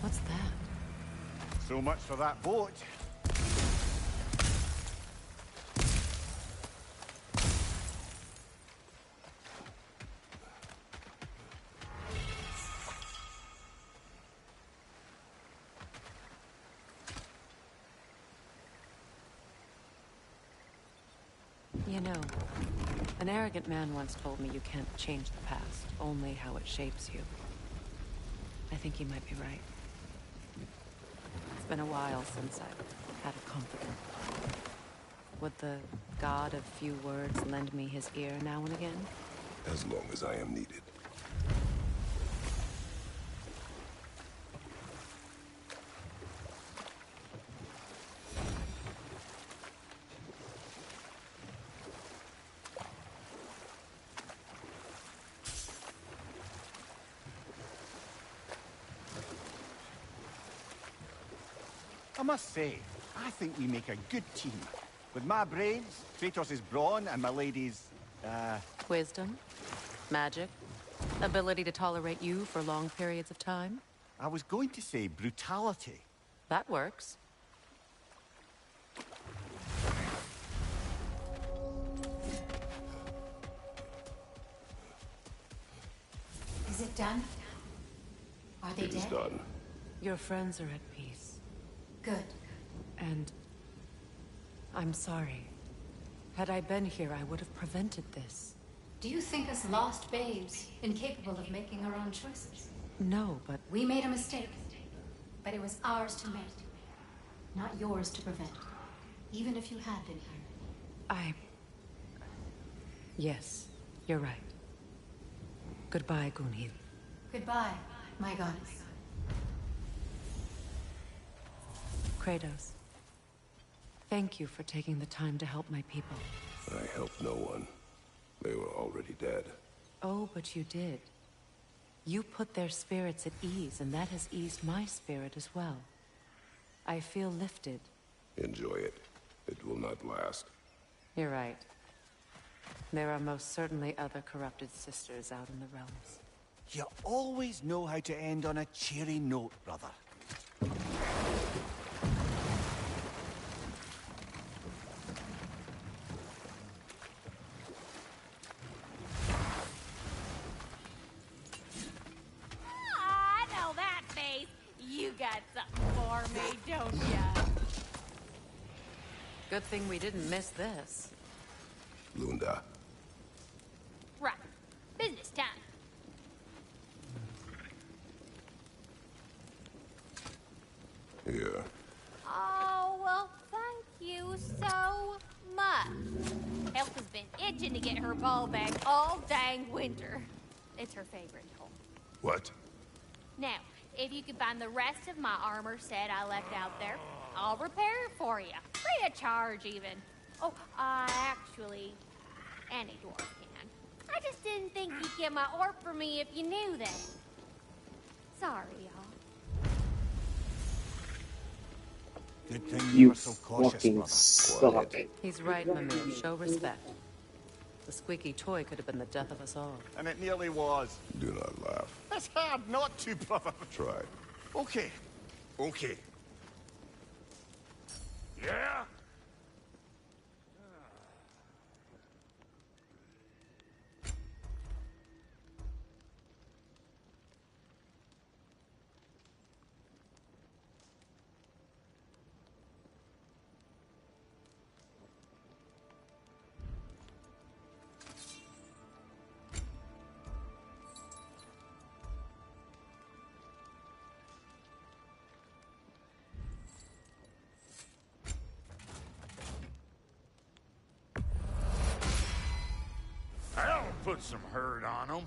What's that? So much for that boat. You know, an arrogant man once told me you can't change the past, only how it shapes you. I think he might be right. It's been a while since I've had a confidant. Would the god of few words lend me his ear now and again? As long as I am needed. I must say, I think we make a good team. With my brains, Kratos' brawn, and my lady's, Wisdom? Magic? Ability to tolerate you for long periods of time? I was going to say brutality. That works. Is it done? Are they dead? It is done. Your friends are at peace. Good. And I'm sorry. Had I been here, I would have prevented this. Do you think us lost babes, incapable of making our own choices? No, but... We made a mistake, but it was ours to make, not yours to prevent, even if you had been here. Yes, you're right. Goodbye, Gunhild. Goodbye, my goddess. Kratos. Thank you for taking the time to help my people. I helped no one. They were already dead. Oh, but you did. You put their spirits at ease, and that has eased my spirit as well. I feel lifted. Enjoy it. It will not last. You're right. There are most certainly other corrupted sisters out in the realms. You always know how to end on a cheery note, brother. I know that face. You got something for me, don't ya? Good thing we didn't miss this. Lunda. Right. Business time. Here. Oh, well, thank you so much. Elf has been itching to get her ball back all dang winter. It's her favorite home. What? Now, if you can find the rest of my armor set I left out there, I'll repair it for you. Free of charge, even. Oh, actually, any dwarf can. I just didn't think you'd get my orb for me if you knew that. Sorry, y'all. Good thing you You were so cautious, fucking brother. suck. He's right, Mimir. Show respect. The squeaky toy could have been the death of us all. And it nearly was. Do not laugh. It's hard not to, brother. Try. Okay. Okay. Yeah? put some hurt on them.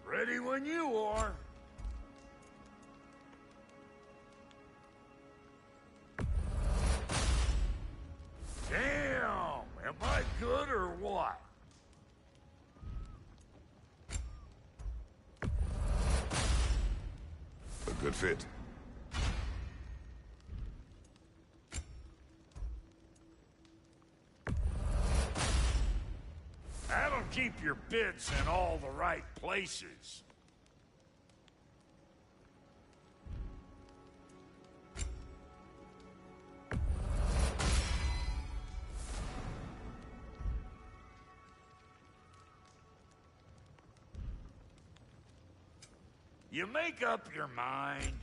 Ready when you are. Damn! Am I good or what? A good fit. That'll keep your bits in all the right places. You make up your mind.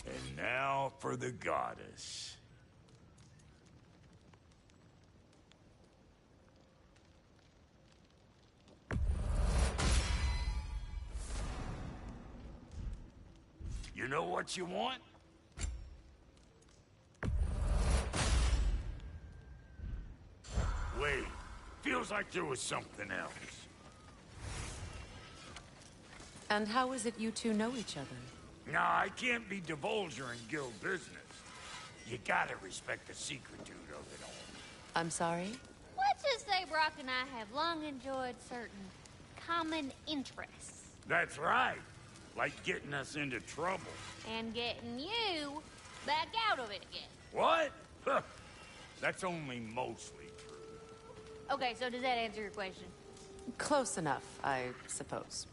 And now for the goddess. You know what you want? Wait, feels like there was something else. And how is it you two know each other? Nah, I can't be divulging guild business. You gotta respect the secretude of it all. I'm sorry? Let's just say Brock and I have long enjoyed certain common interests. That's right. Like getting us into trouble. And getting you back out of it again. What? Huh. That's only mostly true. Okay, so does that answer your question? Close enough, I suppose.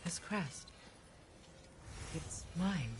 This crest. It's mine.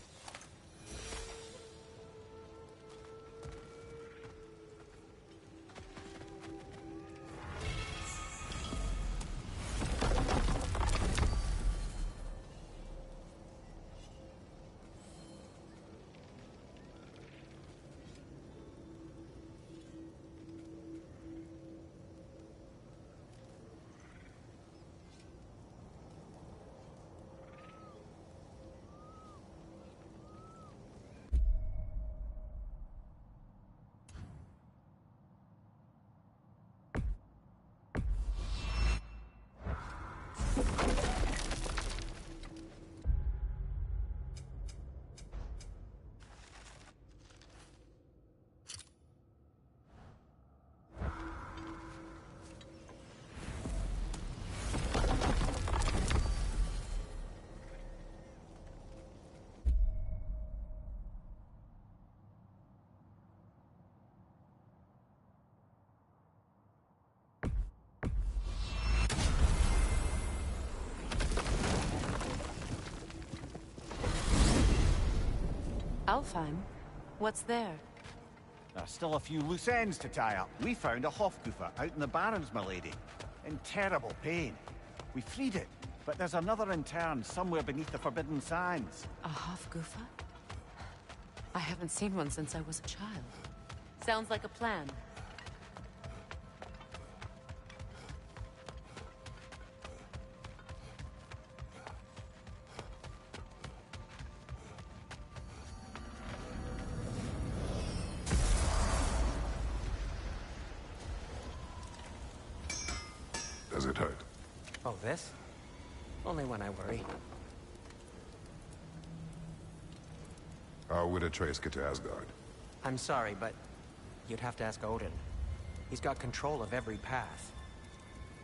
Alfheim? What's there? There's still a few loose ends to tie up. We found a Hofgufer out in the Barrens, milady. In terrible pain. We freed it, but there's another intern somewhere beneath the Forbidden Sands. A Hofgufer? I haven't seen one since I was a child. Sounds like a plan. Does it hurt? Oh, this? Only when I worry. How would Atreus get to Asgard? I'm sorry, but you'd have to ask Odin. He's got control of every path.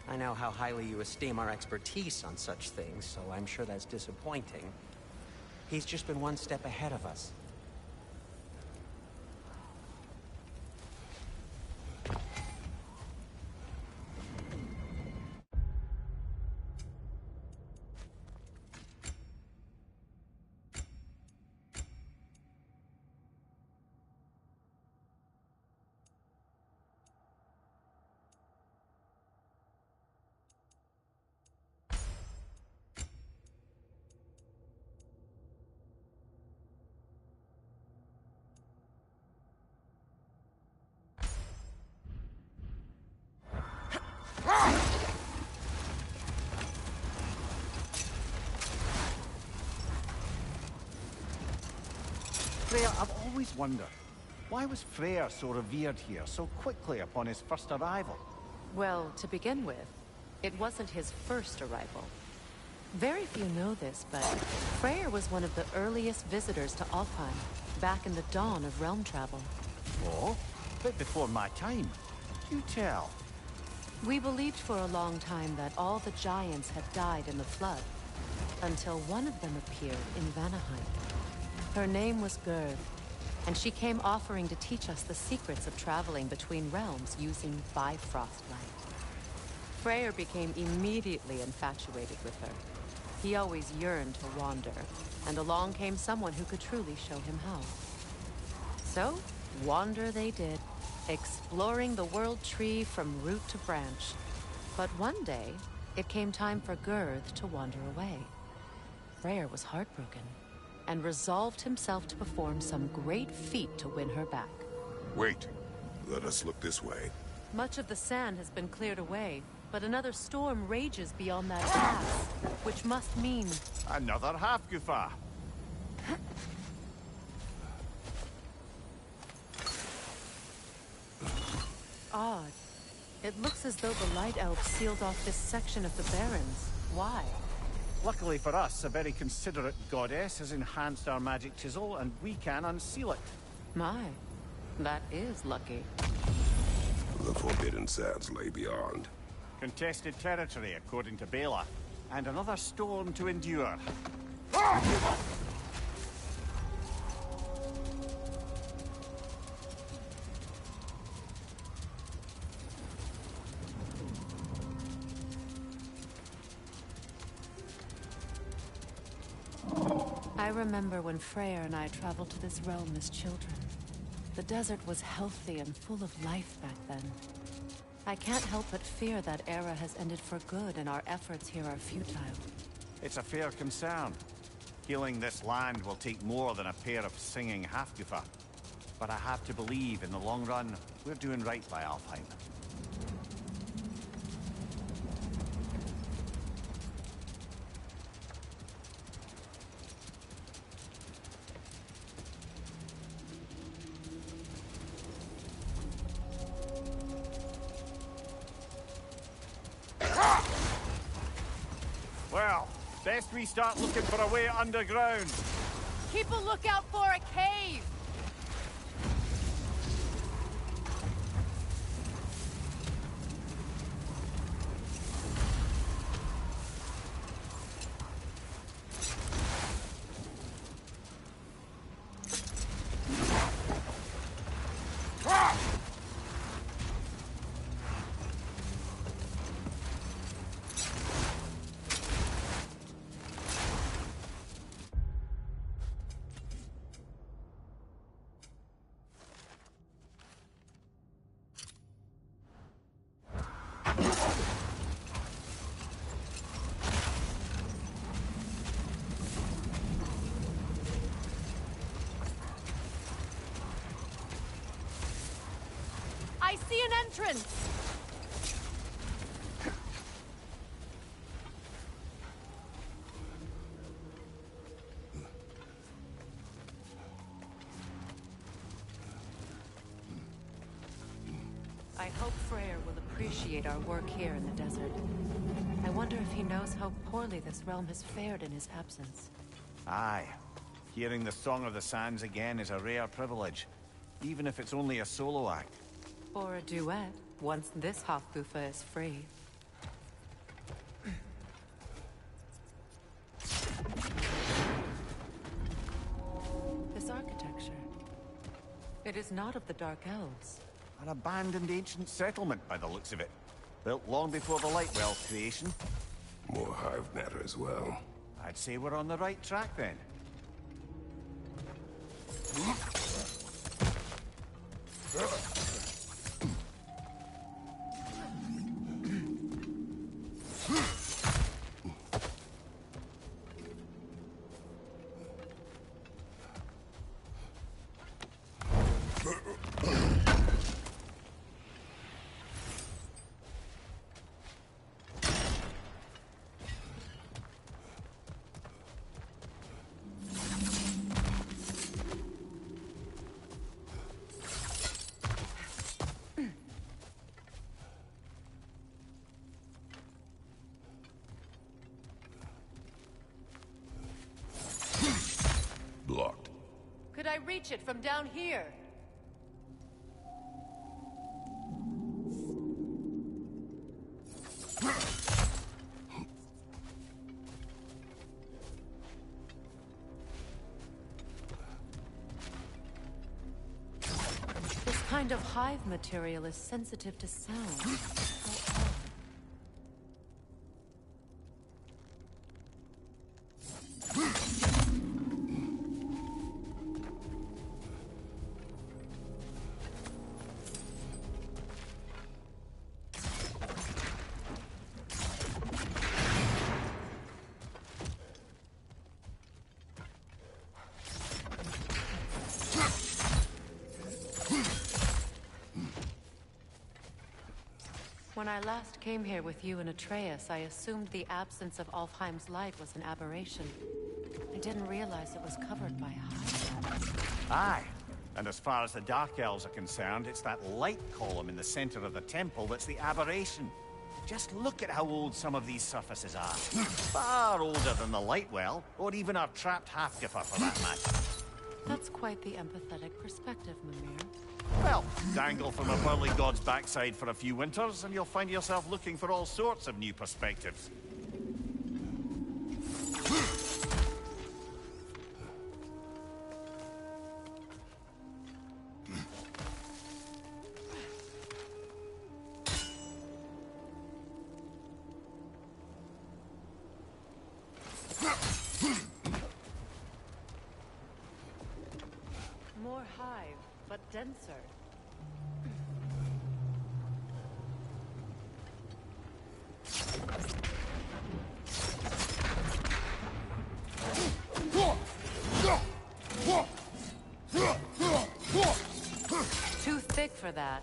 I know how highly you esteem our expertise on such things, so I'm sure that's disappointing. He's just been one step ahead of us. Freyr, I've always wondered, why was Freyr so revered here so quickly upon his first arrival? Well, to begin with, it wasn't his first arrival. Very few know this, but Freyr was one of the earliest visitors to Alfheim, back in the dawn of realm travel. Oh? Bit before my time. You tell. We believed for a long time that all the giants had died in the flood, until one of them appeared in Vanaheim. Her name was Gerd, and she came offering to teach us the secrets of traveling between realms using Bifrost light. Freyr became immediately infatuated with her. He always yearned to wander, and along came someone who could truly show him how. So, wander they did, exploring the world tree from root to branch. But one day, it came time for Gerd to wander away. Freyr was heartbroken, and resolved himself to perform some great feat to win her back. Wait. Let us look this way. Much of the sand has been cleared away, but another storm rages beyond that pass, which must mean... Another Hofgufer! Odd. It looks as though the Light Elves sealed off this section of the Barrens. Why? Luckily for us, a very considerate goddess has enhanced our magic chisel, and we can unseal it. My, that is lucky. The Forbidden Sands lay beyond. Contested territory, according to Bela, and another storm to endure. I remember when Freyr and I traveled to this realm as children. The desert was healthy and full of life back then. I can't help but fear that era has ended for good and our efforts here are futile. It's a fair concern. Healing this land will take more than a pair of singing Hofgufer. But I have to believe, in the long run, we're doing right by Alfheim. Well, best we start looking for a way underground. Keep a lookout for a cave! an entrance! I hope Freyr will appreciate our work here in the desert. I wonder if he knows how poorly this realm has fared in his absence. Aye. Hearing the Song of the Sands again is a rare privilege, even if it's only a solo act. Or a duet, once this Hofbufa is free. This architecture. It is not of the Dark Elves. An abandoned ancient settlement, by the looks of it. Built long before the Lightwell's creation. More hive matter as well. I'd say we're on the right track, then. Blocked. Could I reach it from down here? This kind of hive material is sensitive to sound. When I last came here with you and Atreus, I assumed the absence of Alfheim's light was an aberration. I didn't realize it was covered by hive. Aye. And as far as the Dark Elves are concerned, it's that light column in the center of the temple that's the aberration. Just look at how old some of these surfaces are. Far older than the Lightwell, or even our trapped Halfgiffer for that matter. That's quite the empathetic perspective, Mimir. Well, dangle from a burly god's backside for a few winters, and you'll find yourself looking for all sorts of new perspectives. More hive, but denser. Too thick for that.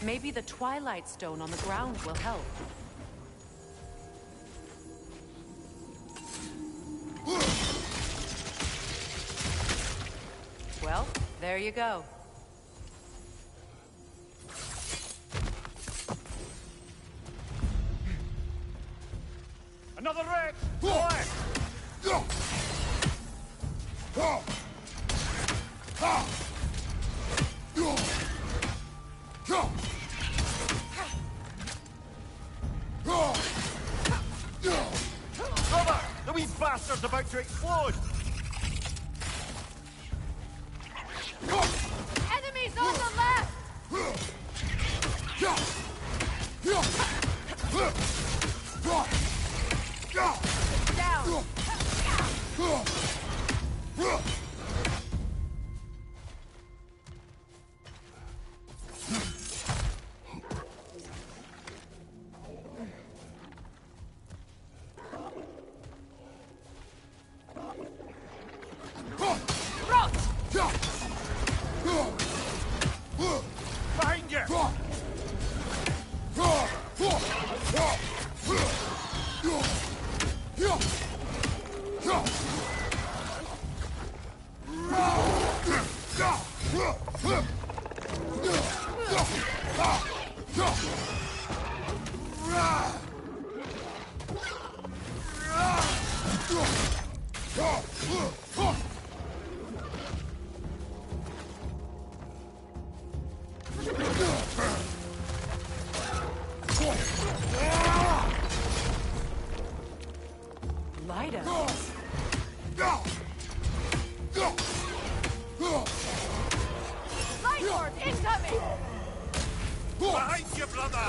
Maybe the Twilight Stone on the ground will help. Well, there you go. Another wreck! Boy! Brother! The wee bastard's about to explode! Enemies on the left! Down! Light Lord incoming! Behind you, brother!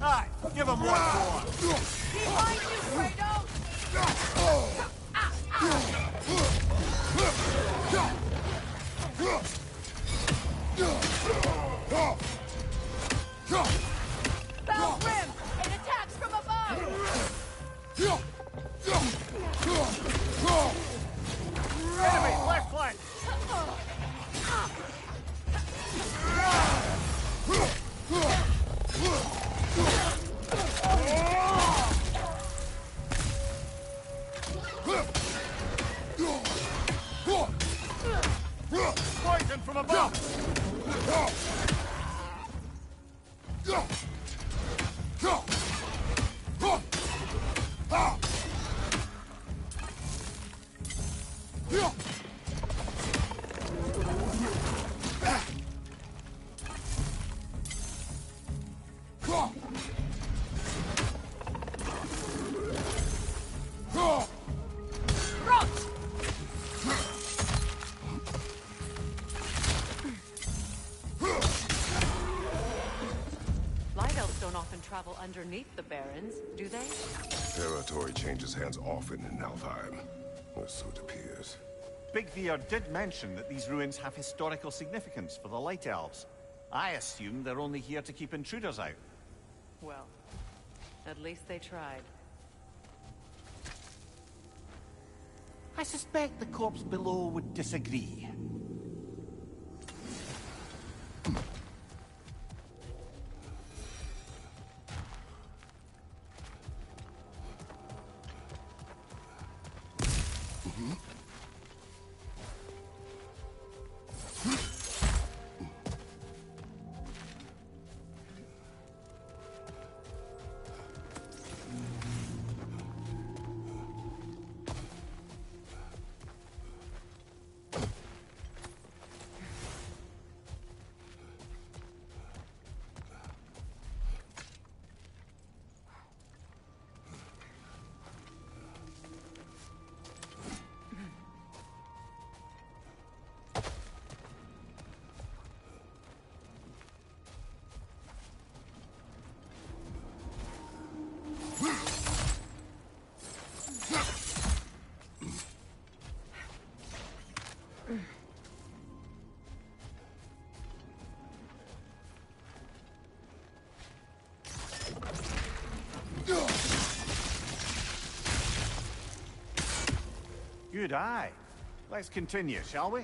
Aye, give him one more. Behind you, Kratos! Foul rim! It attacks from above! Enemy, left flank. Poison from above. Light elves don't often travel underneath the barrens, do they? Territory changes hands often in Alfheim. Or so it appears. Big Veer did mention that these ruins have historical significance for the Light Elves. I assume they're only here to keep intruders out. Well, at least they tried. I suspect the corpse below would disagree. Good eye. Let's continue, shall we?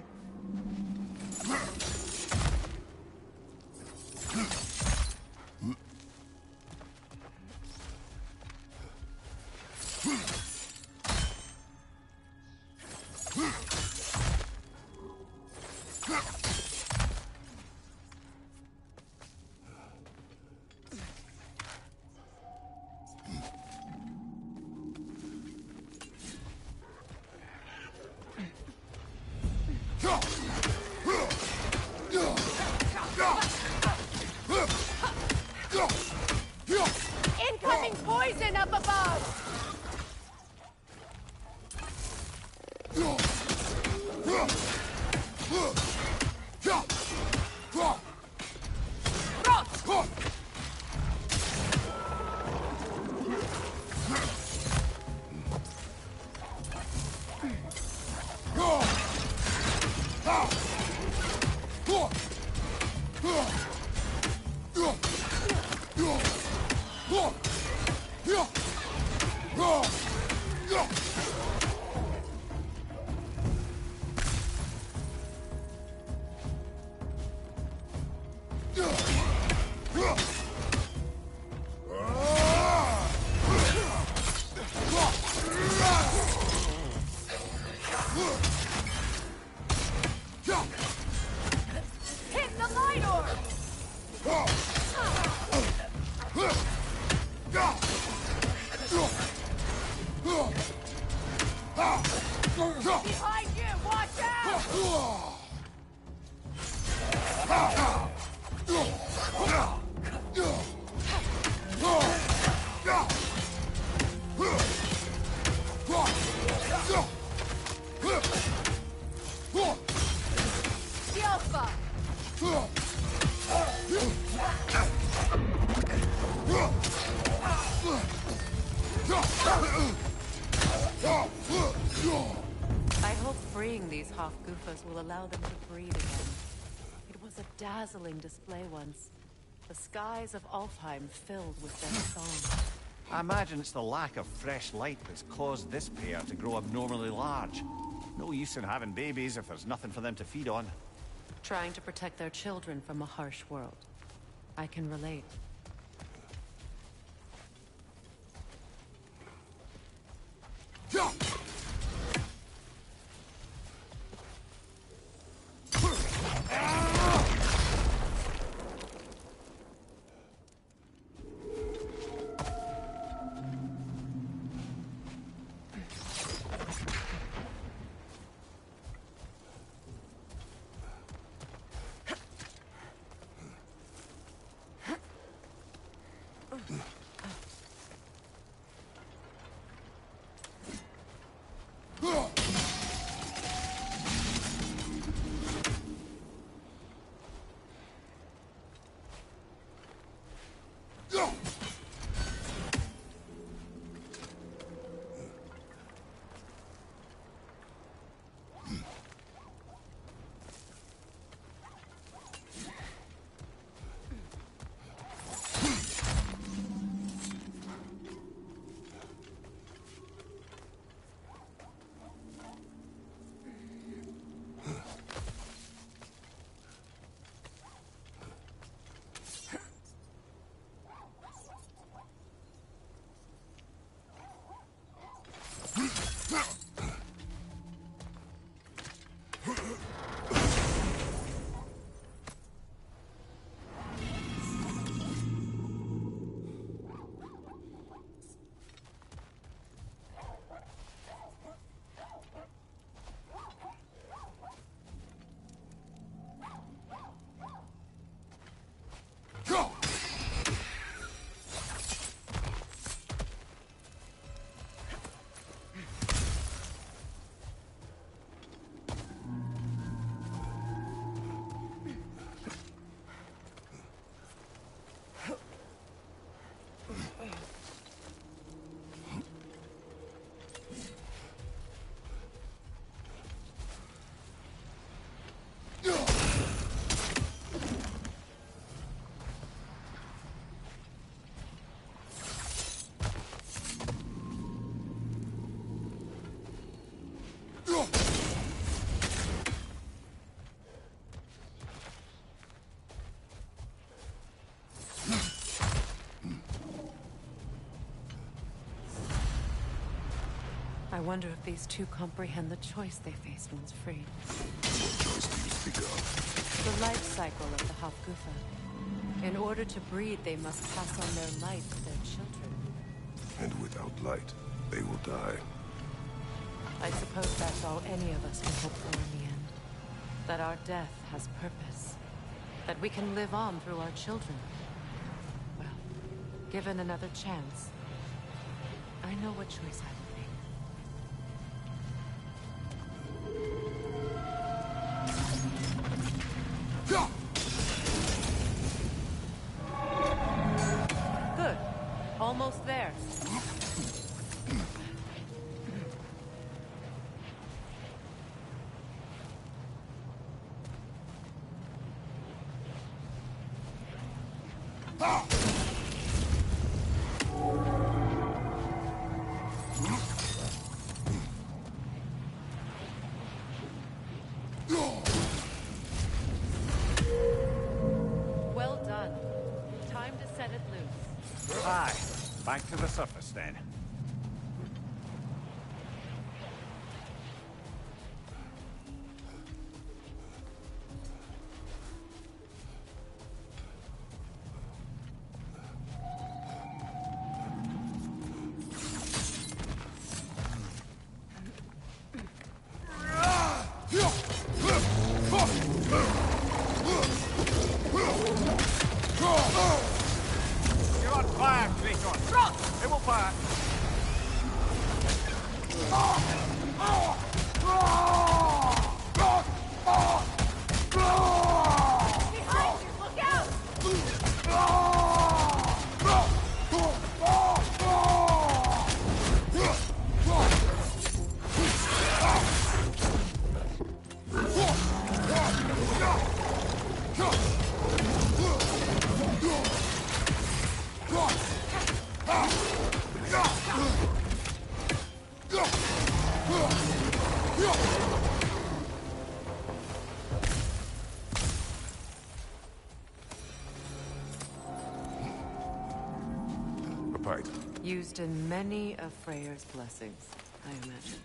Incoming poison up above! Behind you! Watch out! Alpha! I hope freeing these half-goofers will allow them to breathe again. It was a dazzling display once. The skies of Alfheim filled with their song. I imagine it's the lack of fresh light that's caused this pair to grow abnormally large. No use in having babies if there's nothing for them to feed on. Trying to protect their children from a harsh world. I can relate. I wonder if these two comprehend the choice they face once freed. What choice do you speak of? The life cycle of the Hofgufa. In order to breed, they must pass on their light to their children. And without light, they will die. I suppose that's all any of us can hope for in the end. That our death has purpose. That we can live on through our children. Well, given another chance, I know what choice I would make. Good. Almost there. Well done. Time to set it loose. Aye. Back to the surface then. used in many of Freyr's blessings, I imagine.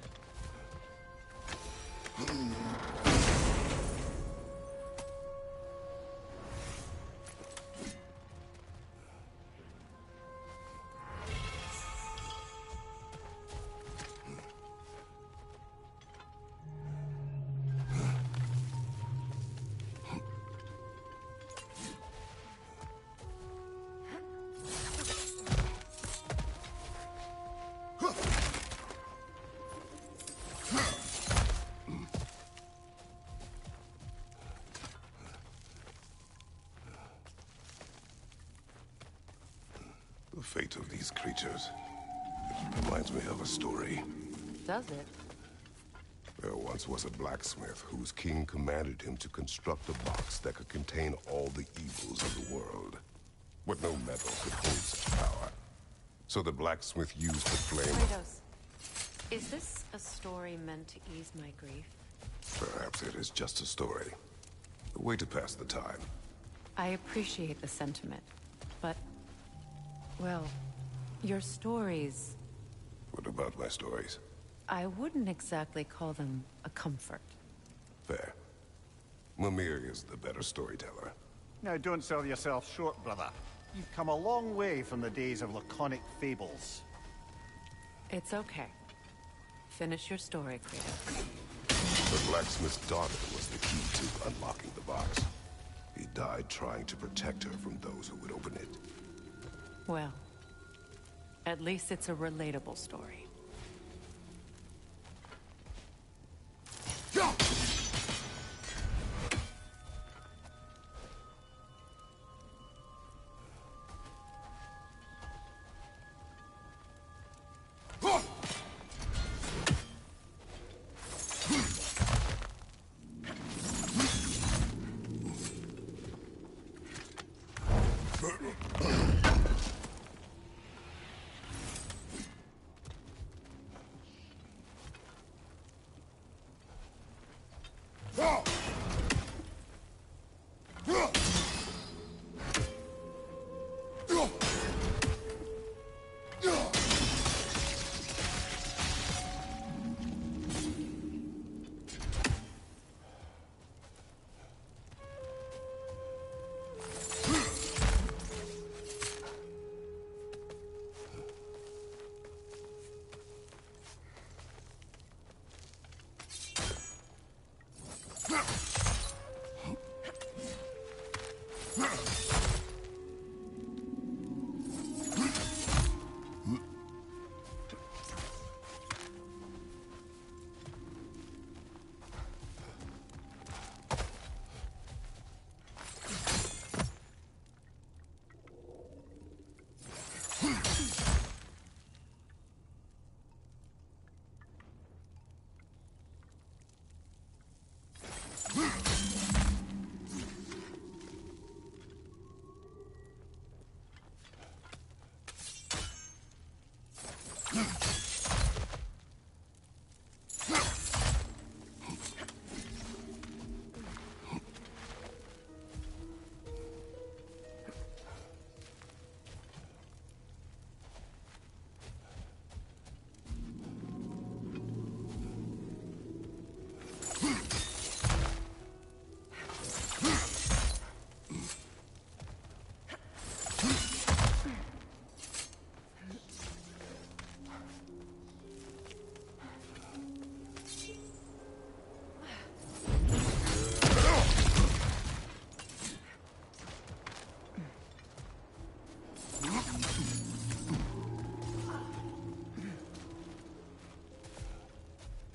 The fate of these creatures, it reminds me of a story. Does it? There once was a blacksmith whose king commanded him to construct a box that could contain all the evils of the world. But no metal could hold such power. So the blacksmith used the flame. Kratos, is this a story meant to ease my grief? Perhaps it is just a story. A way to pass the time. I appreciate the sentiment, but... well, your stories... What about my stories? I wouldn't exactly call them a comfort. Fair. Mimir is the better storyteller. Now, don't sell yourself short, brother. You've come a long way from the days of laconic fables. It's okay. Finish your story, Kratos. The blacksmith's daughter was the key to unlocking the box. He died trying to protect her from those who would open it. Well, at least it's a relatable story.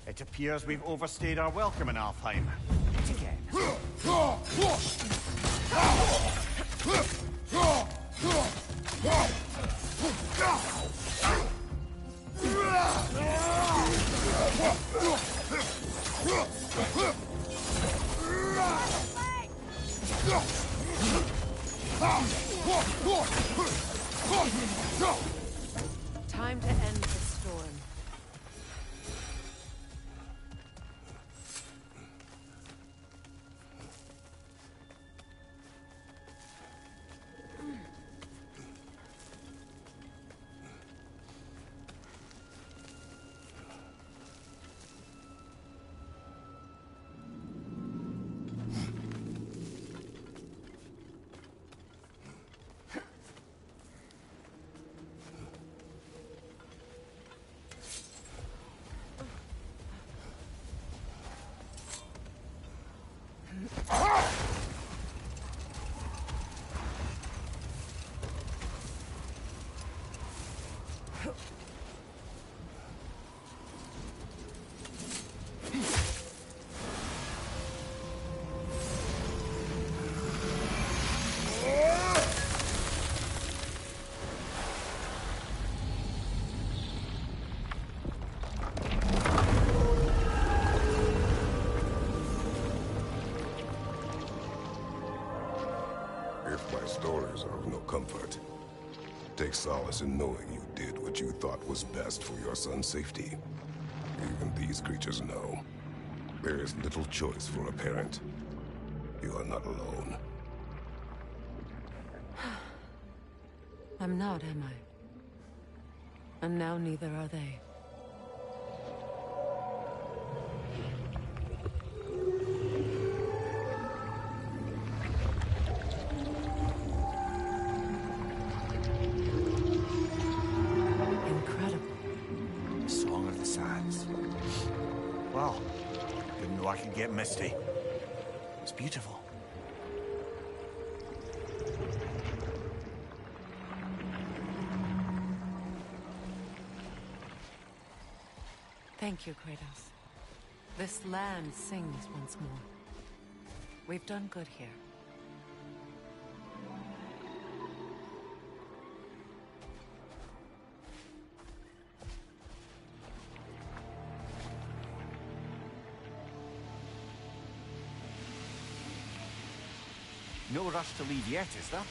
It appears we've overstayed our welcome in Alfheim. Again. Time to end the storm. stories are of no comfort. Take solace in knowing you did what you thought was best for your son's safety. Even these creatures know. There is little choice for a parent. You are not alone. I'm not, am I? And now neither are they. Song of the Sands. Well, didn't know I could get misty. It's beautiful. Thank you, Kratos. This land sings once more. We've done good here. No rush to leave yet, is there?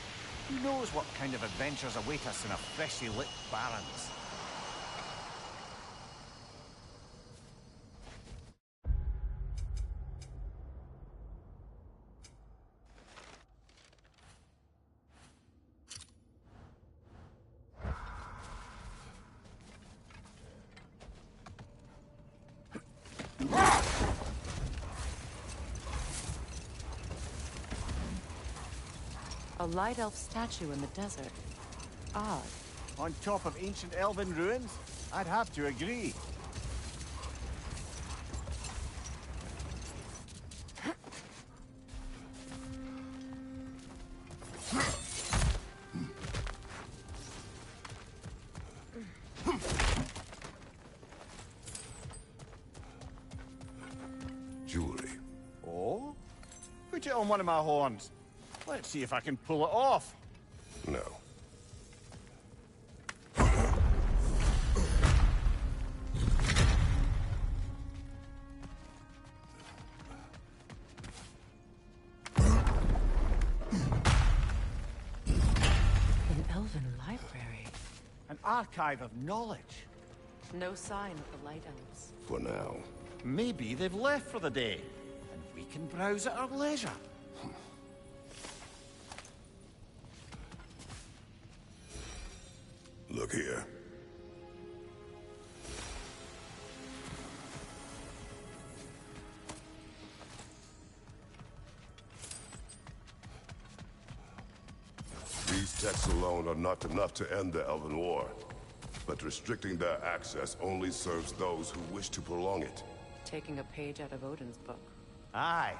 Who knows what kind of adventures await us in a freshly lit Barrens? A light elf statue in the desert. Odd. On top of ancient elven ruins? I'd have to agree. Jewelry. Oh? Put it on one of my horns. Let's see if I can pull it off. No. An elven library. An archive of knowledge. No sign of the Light Elves. For now. Maybe they've left for the day, and we can browse at our leisure. Look here. These texts alone are not enough to end the Elven War. But restricting their access only serves those who wish to prolong it. Taking a page out of Odin's book. Aye.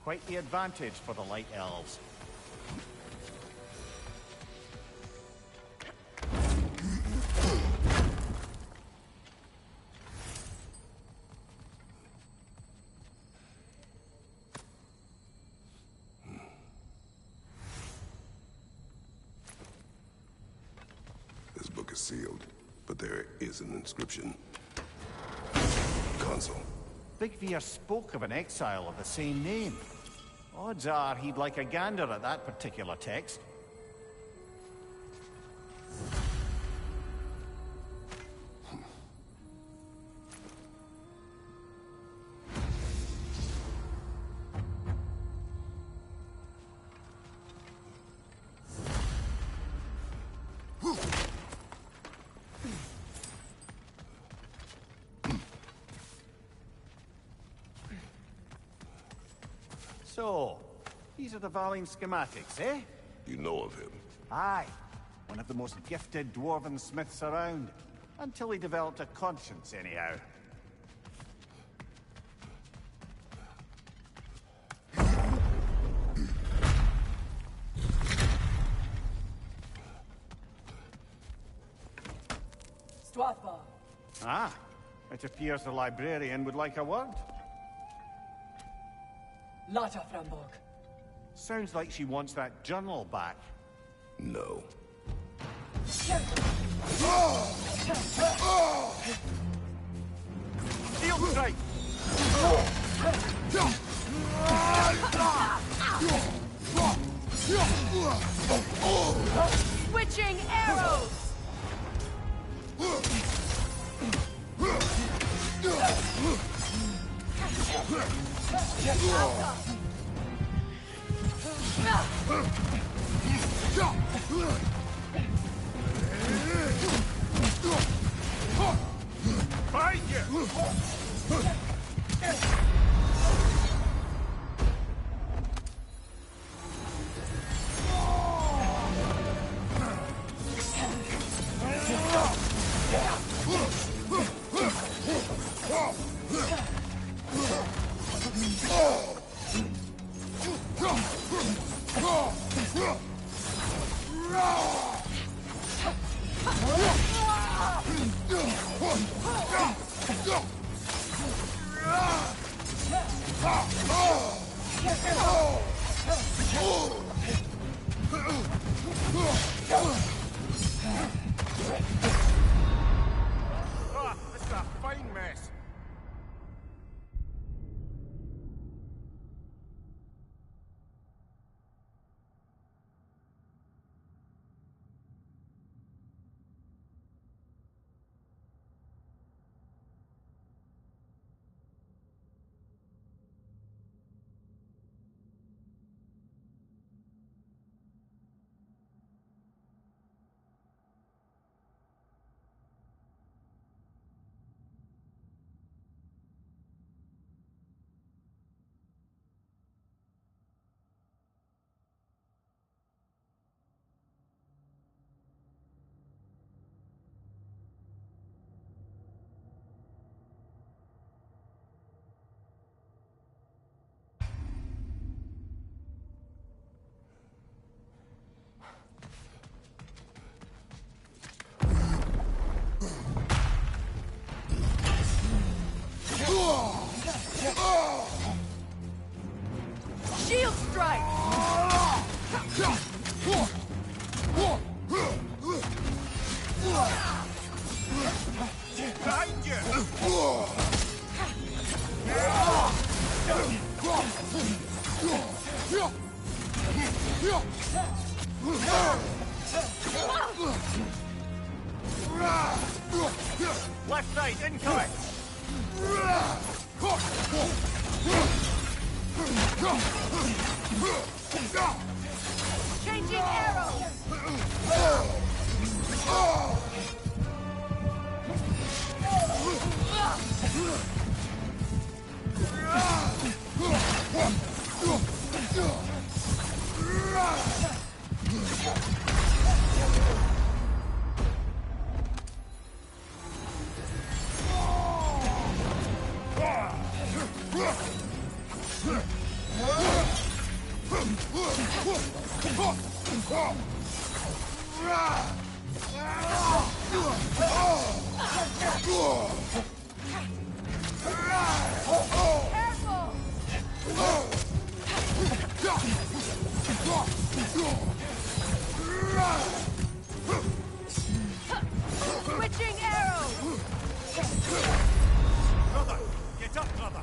Quite the advantage for the Light Elves. This book is sealed, but there is an inscription. Consul. Big Veer spoke of an exile of the same name. Odds are he'd like a gander at that particular text. So, these are the Valine schematics, eh? You know of him? Aye. One of the most gifted dwarven smiths around. Until he developed a conscience, anyhow. Stwathbar. Ah, it appears the librarian would like a word. Lata Framborg. Sounds like she wants that journal back. No. Steel strike! Switching arrows! Find you! This is a fine mess. Shield strike! Behind you! Left side, incoming! Changing arrows! Switching arrows! Brother! Get up, brother!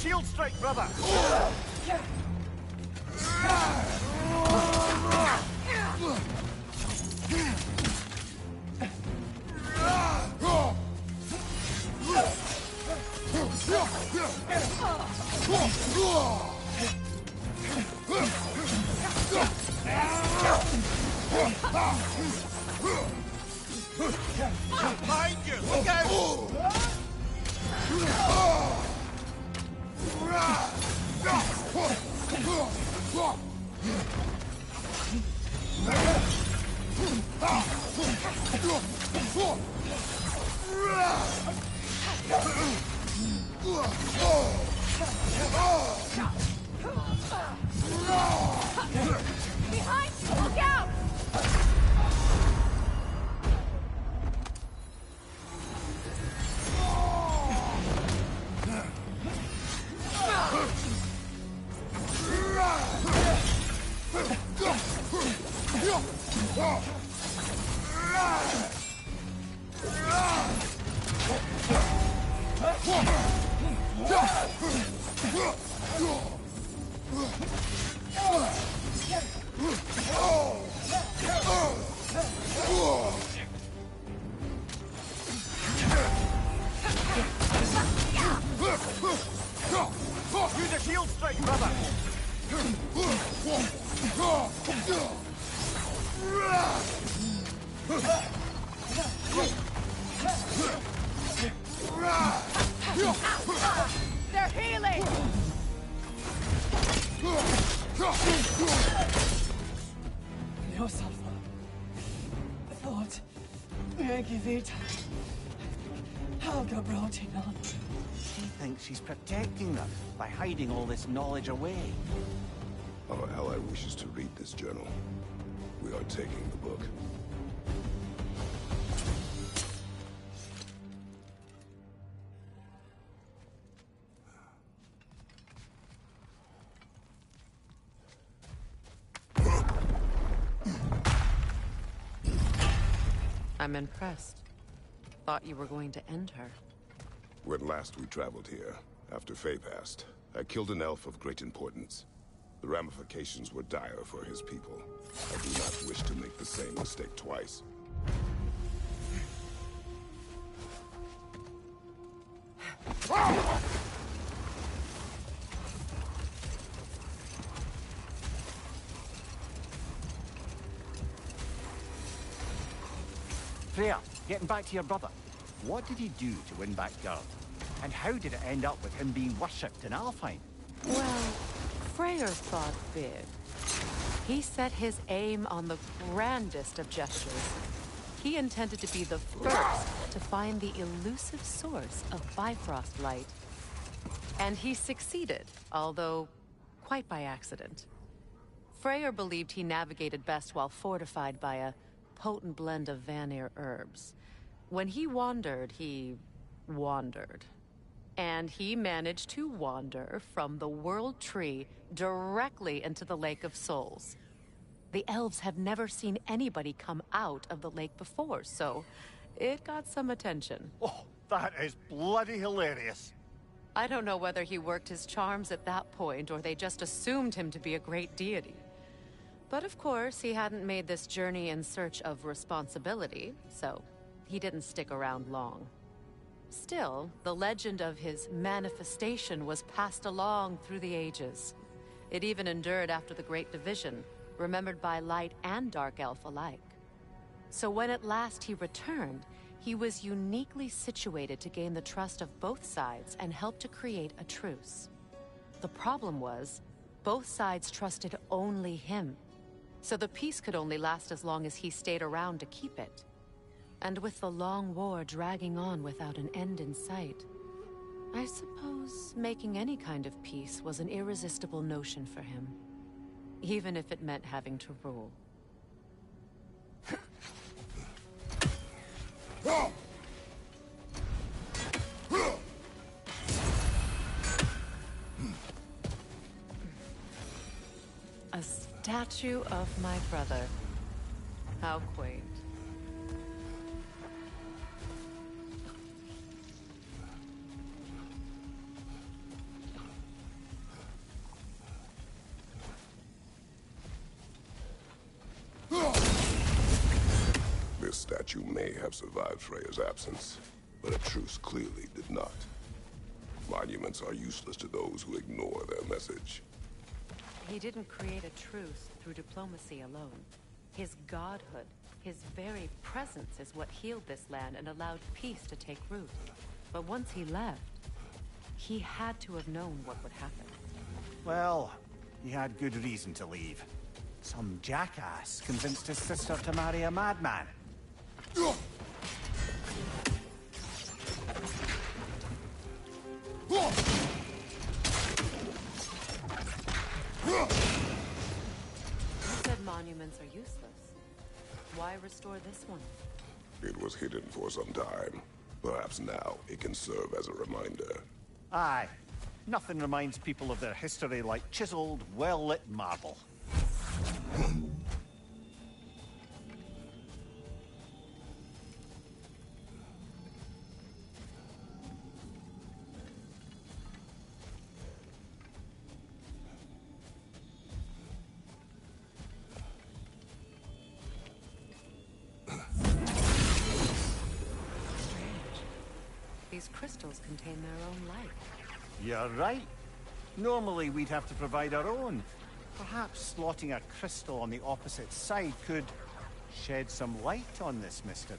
shield strike, brother! Behind you! Look out! Behind you! Look out! Use a shield strike, brother! They're healing! No, Salva. Thought. Megivita. Helga Brotinon. She thinks she's protecting them by hiding all this knowledge away. Our ally wishes to read this journal. We are taking the book. I'm impressed. Thought you were going to end her. When last we traveled here, after Faye passed, I killed an elf of great importance. The ramifications were dire for his people. I do not wish to make the same mistake twice. Freya, getting back to your brother. What did he do to win back Gerd? And how did it end up with him being worshipped in Alfheim? Well, Freyr thought big. He set his aim on the grandest of gestures. He intended to be the first to find the elusive source of Bifrost light. And he succeeded, although quite by accident. Freyr believed he navigated best while fortified by a potent blend of Vanir herbs. When he wandered, he wandered. And he managed to wander from the World Tree directly into the Lake of Souls. The elves have never seen anybody come out of the lake before, so it got some attention. Oh, that is bloody hilarious. I don't know whether he worked his charms at that point or they just assumed him to be a great deity. But of course, he hadn't made this journey in search of responsibility, so he didn't stick around long. Still, the legend of his manifestation was passed along through the ages. It even endured after the Great Division, remembered by Light and Dark Elf alike. So when at last he returned, he was uniquely situated to gain the trust of both sides and help to create a truce. The problem was, both sides trusted only him. So the peace could only last as long as he stayed around to keep it. And with the long war dragging on without an end in sight, I suppose making any kind of peace was an irresistible notion for him. Even if it meant having to rule. A statue of my brother. How quaint. statue may have survived Freya's absence, but a truce clearly did not. Monuments are useless to those who ignore their message. He didn't create a truce through diplomacy alone. His godhood, his very presence is what healed this land and allowed peace to take root. But once he left, he had to have known what would happen. Well, he had good reason to leave. Some jackass convinced his sister to marry a madman. You said monuments are useless. Why restore this one? It was hidden for some time. Perhaps now it can serve as a reminder. Aye. Nothing reminds people of their history like chiseled, well-lit marble. These crystals contain their own light. You're right. Normally we'd have to provide our own. Perhaps slotting a crystal on the opposite side could shed some light on this mystery.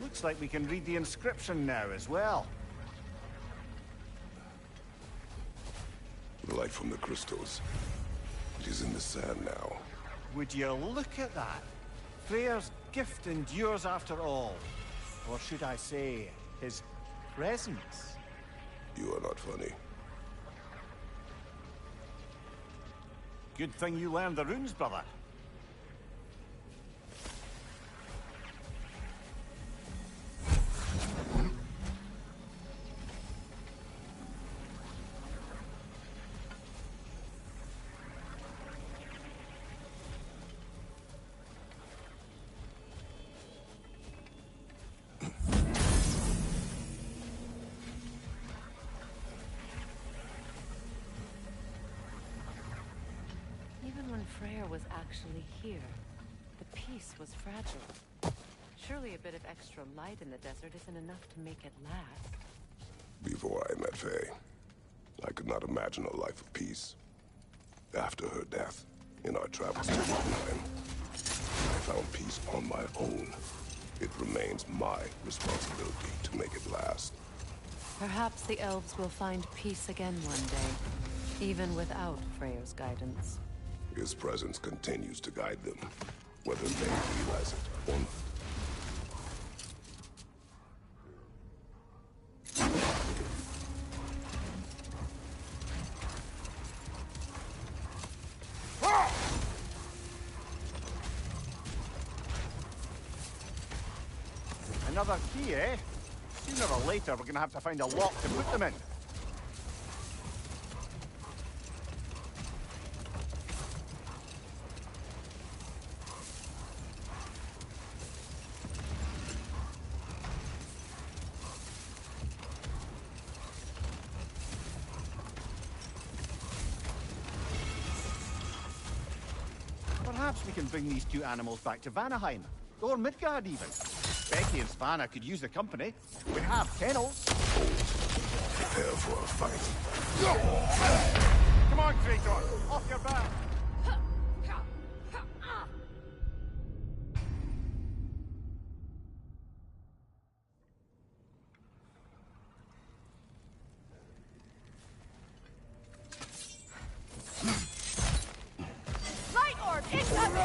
Looks like we can read the inscription now as well. the light from the crystals. It is in the sand now. Would you look at that? Freyr's gift endures after all. Or should I say, his presence? You are not funny. Good thing you learned the runes, brother. Freyr was actually here. The peace was fragile. Surely a bit of extra light in the desert isn't enough to make it last. Before I met Faye, I could not imagine a life of peace. After her death, in our travels to Jotunheim, I found peace on my own. It remains my responsibility to make it last. Perhaps the elves will find peace again one day, even without Freyr's guidance. His presence continues to guide them, whether they realize it or not. Another key, eh? Sooner or later, we're gonna have to find a lock to put them in. Perhaps we can bring these two animals back to Vanaheim, or Midgard even. Becky and Svanna could use the company. We have kennels. Prepare for a fight. Come on, Krator, off your back. Light orb incoming!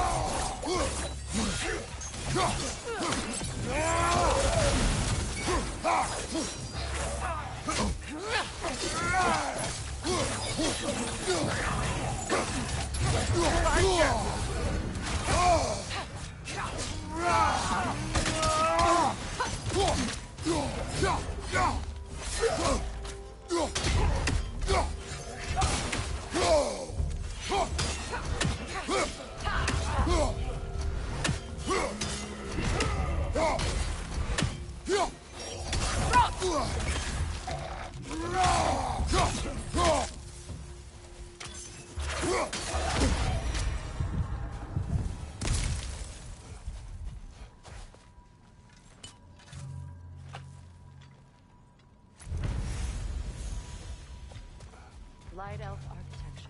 Light elf architecture.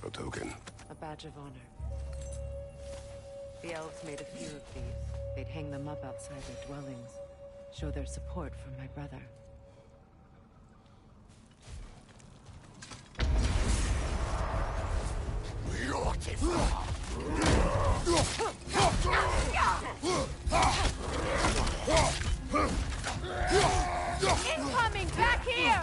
A token. A badge of honor. The elves made a few of these. They'd hang them up outside their dwellings. Show their support for my brother. Incoming back here!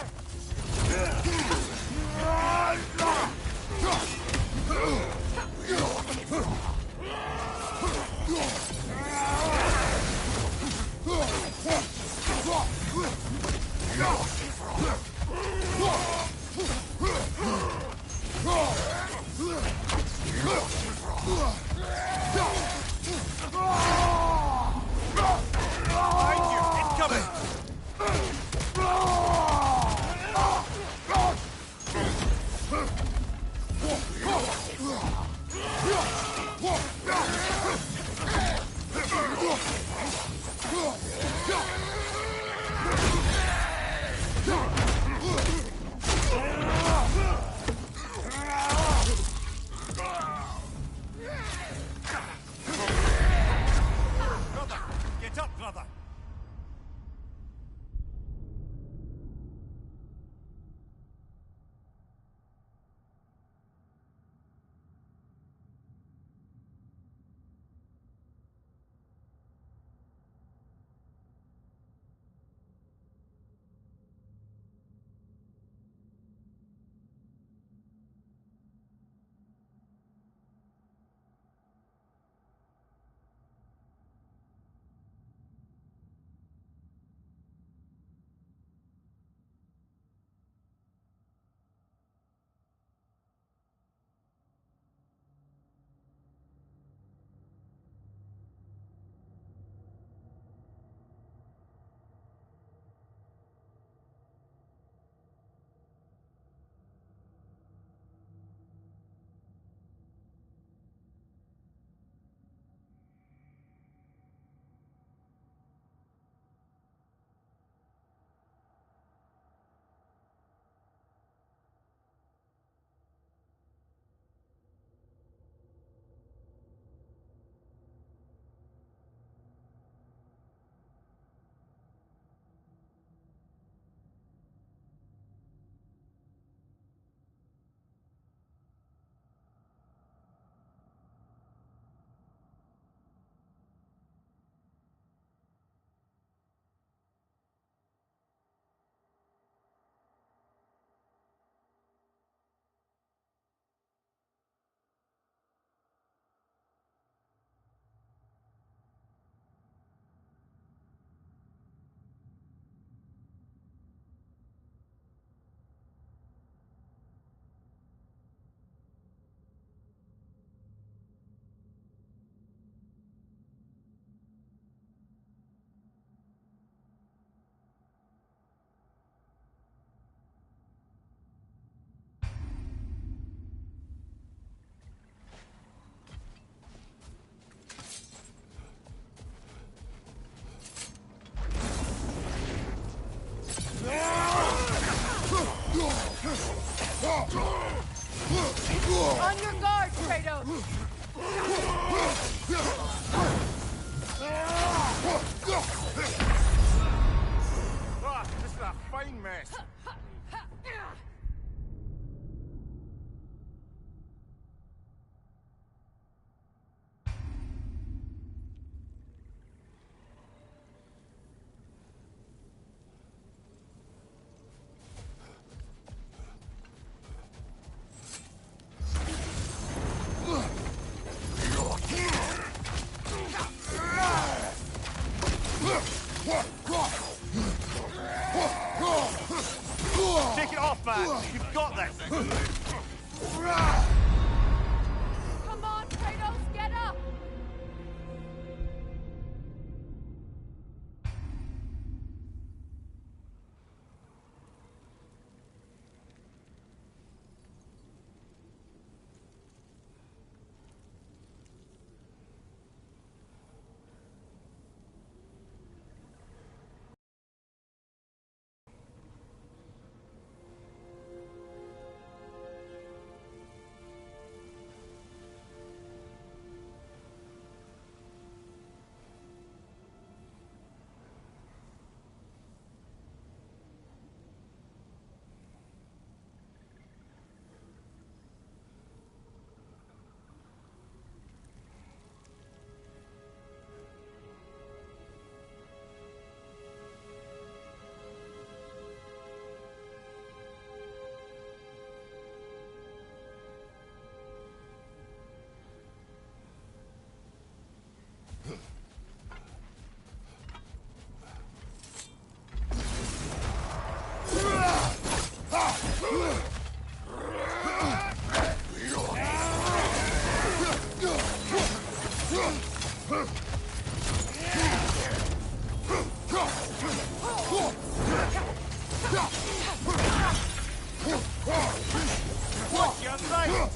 Watch your right!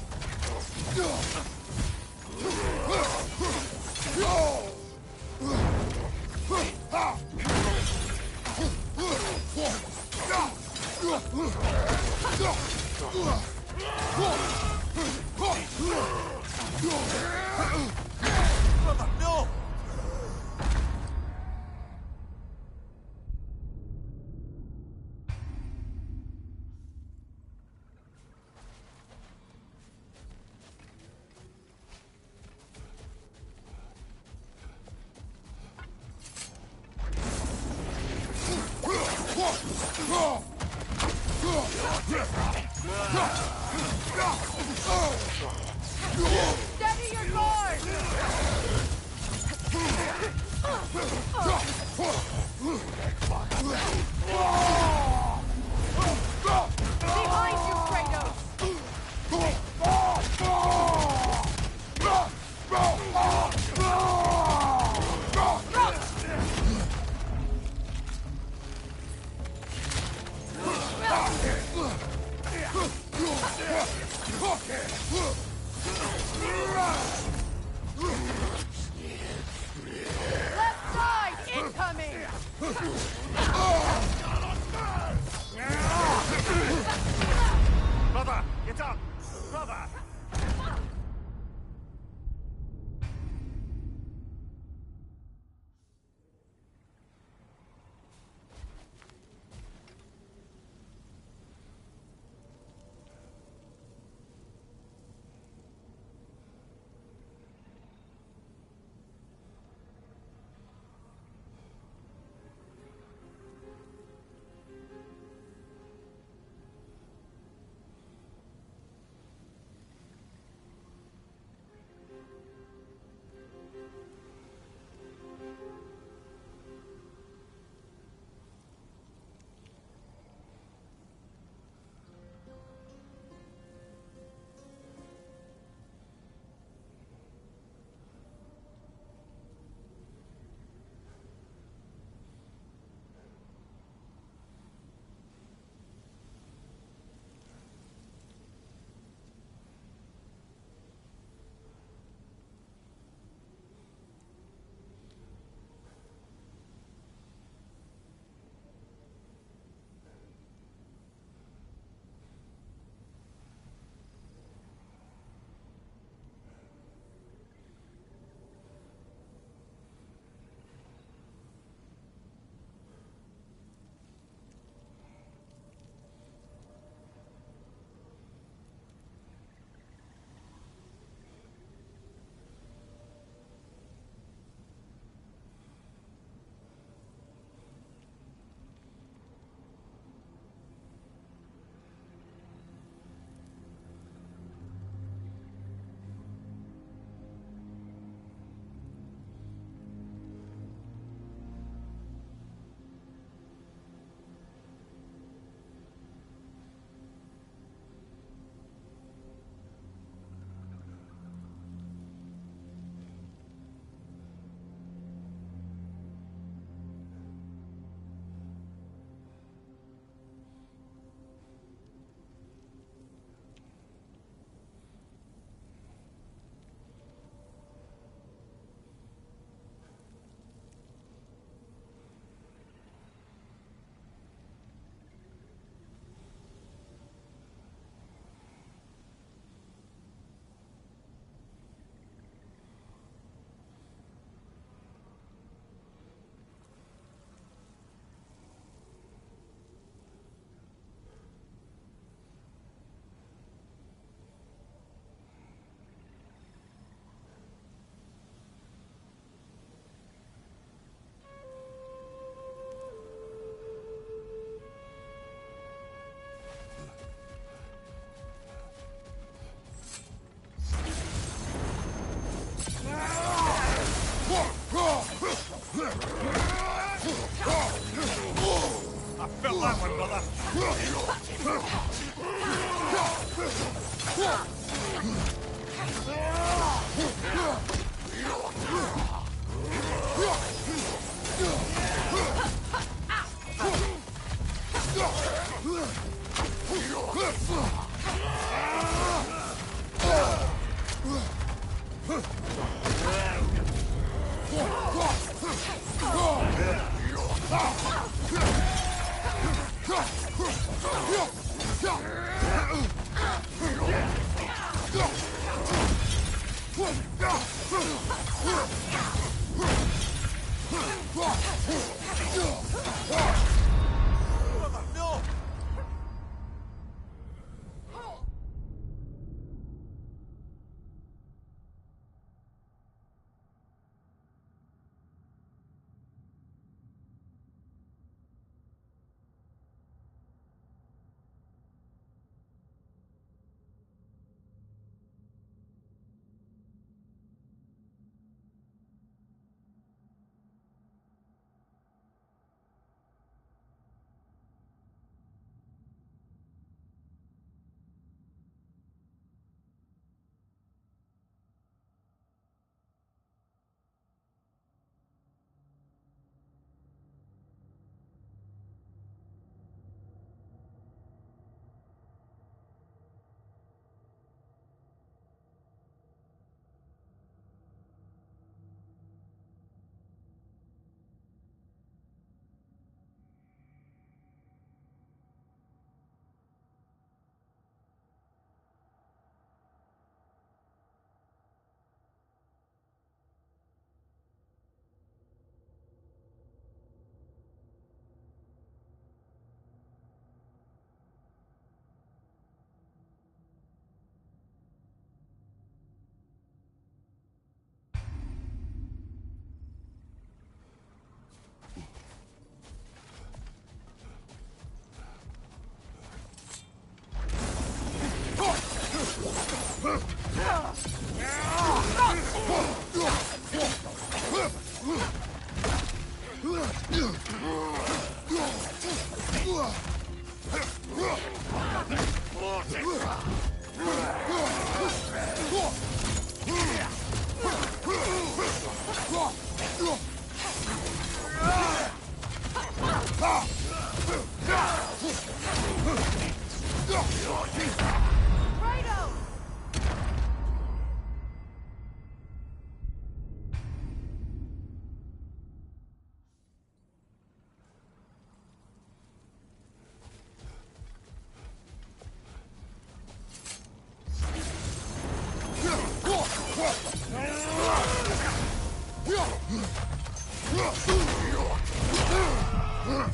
I felt that one, brother.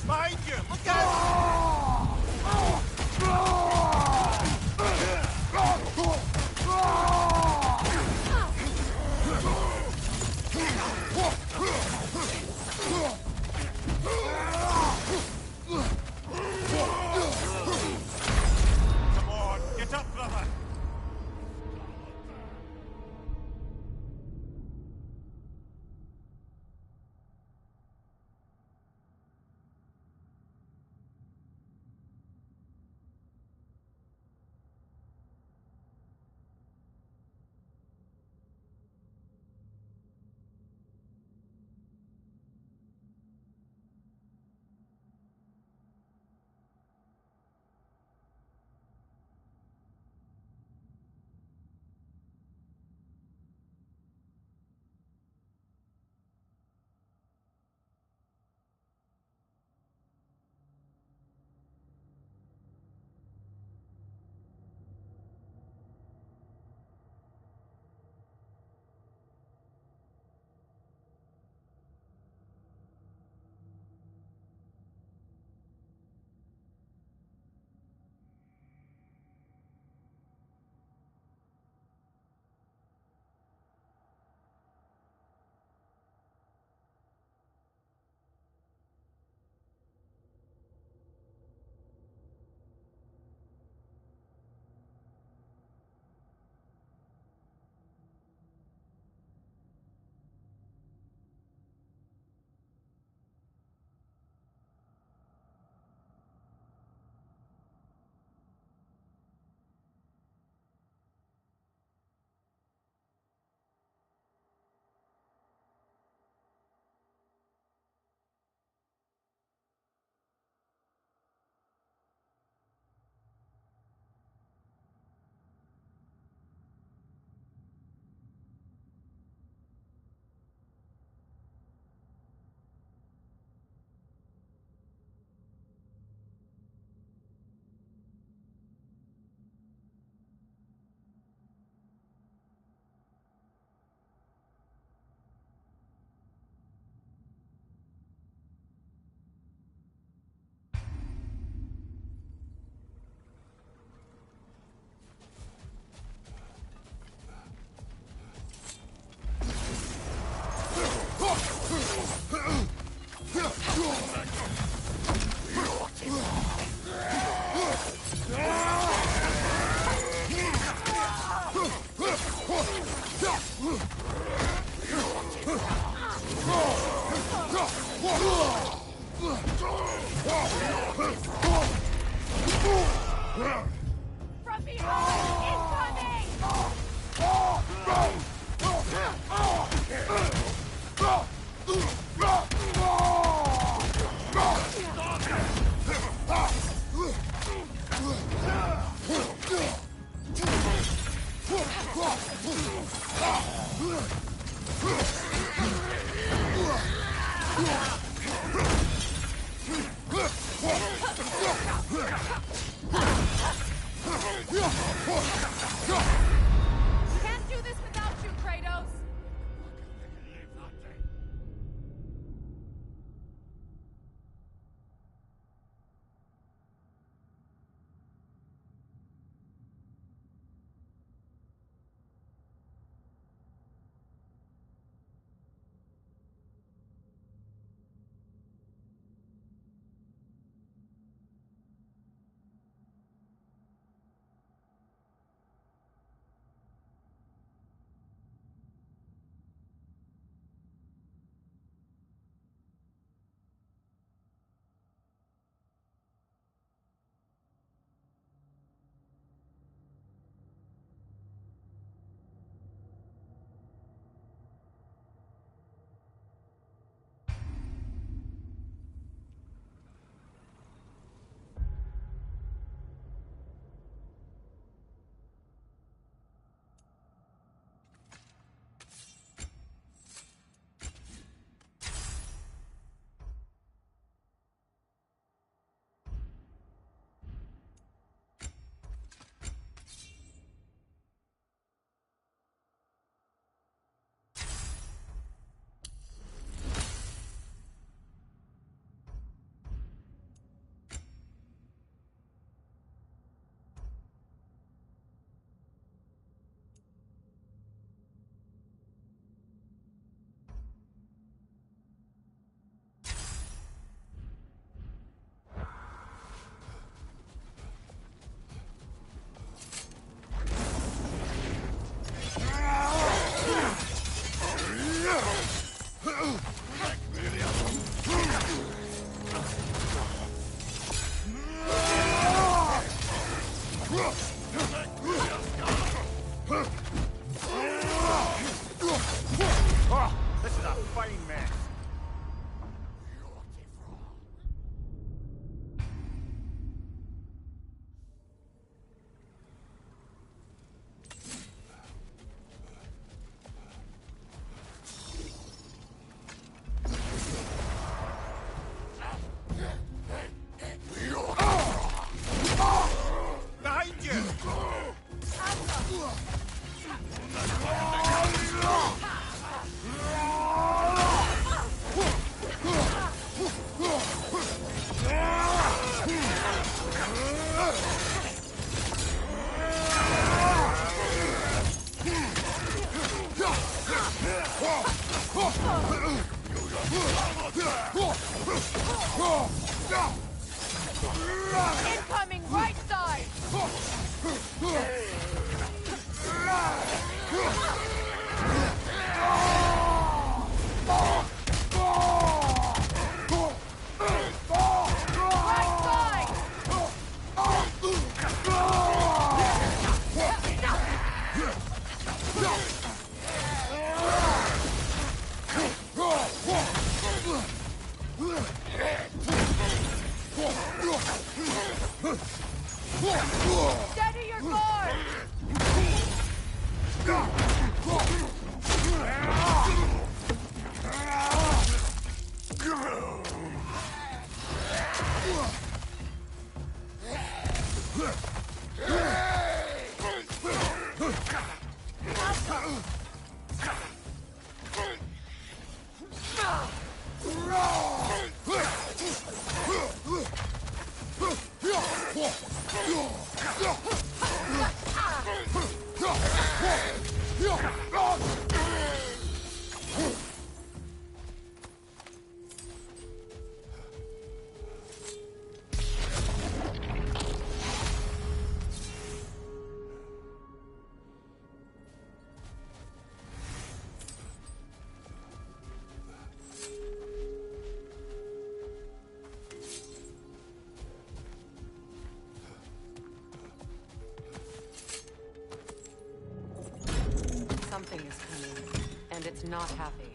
Behind you! Look out! Come on, get up, brother. Can't do this without you, Kratos! Incoming right side! Steady your guard! Something is coming, and it's not happy.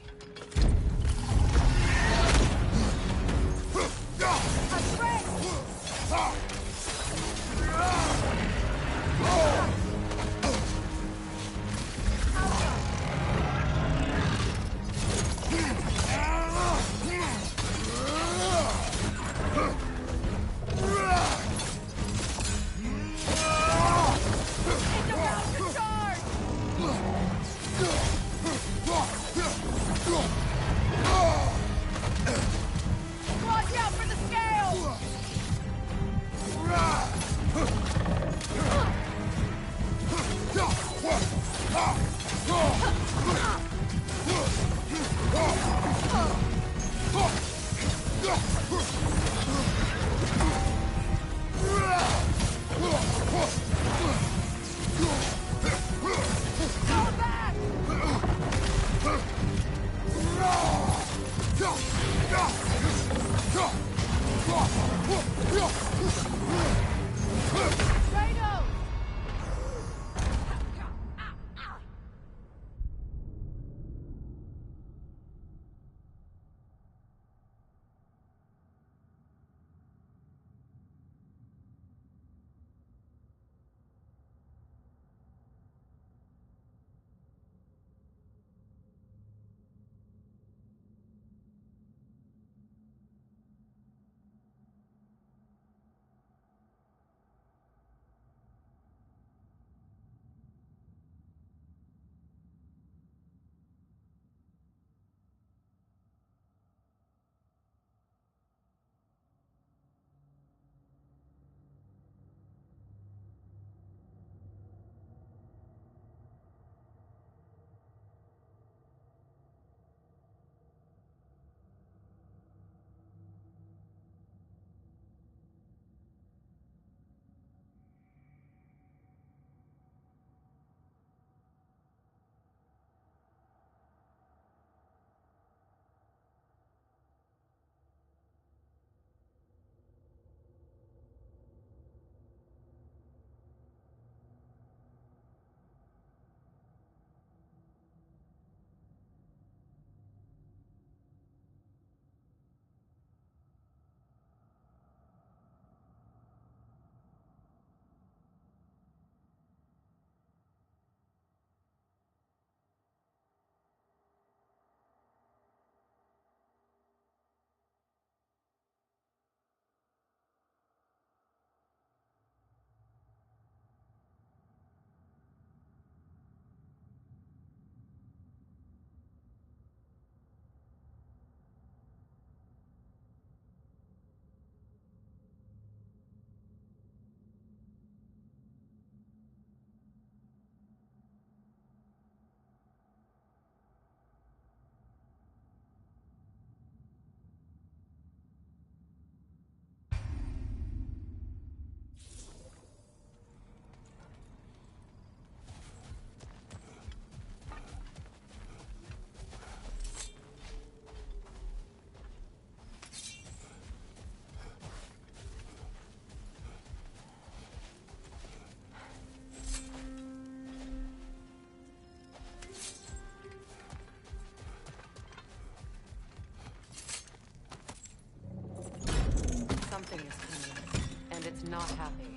not happy.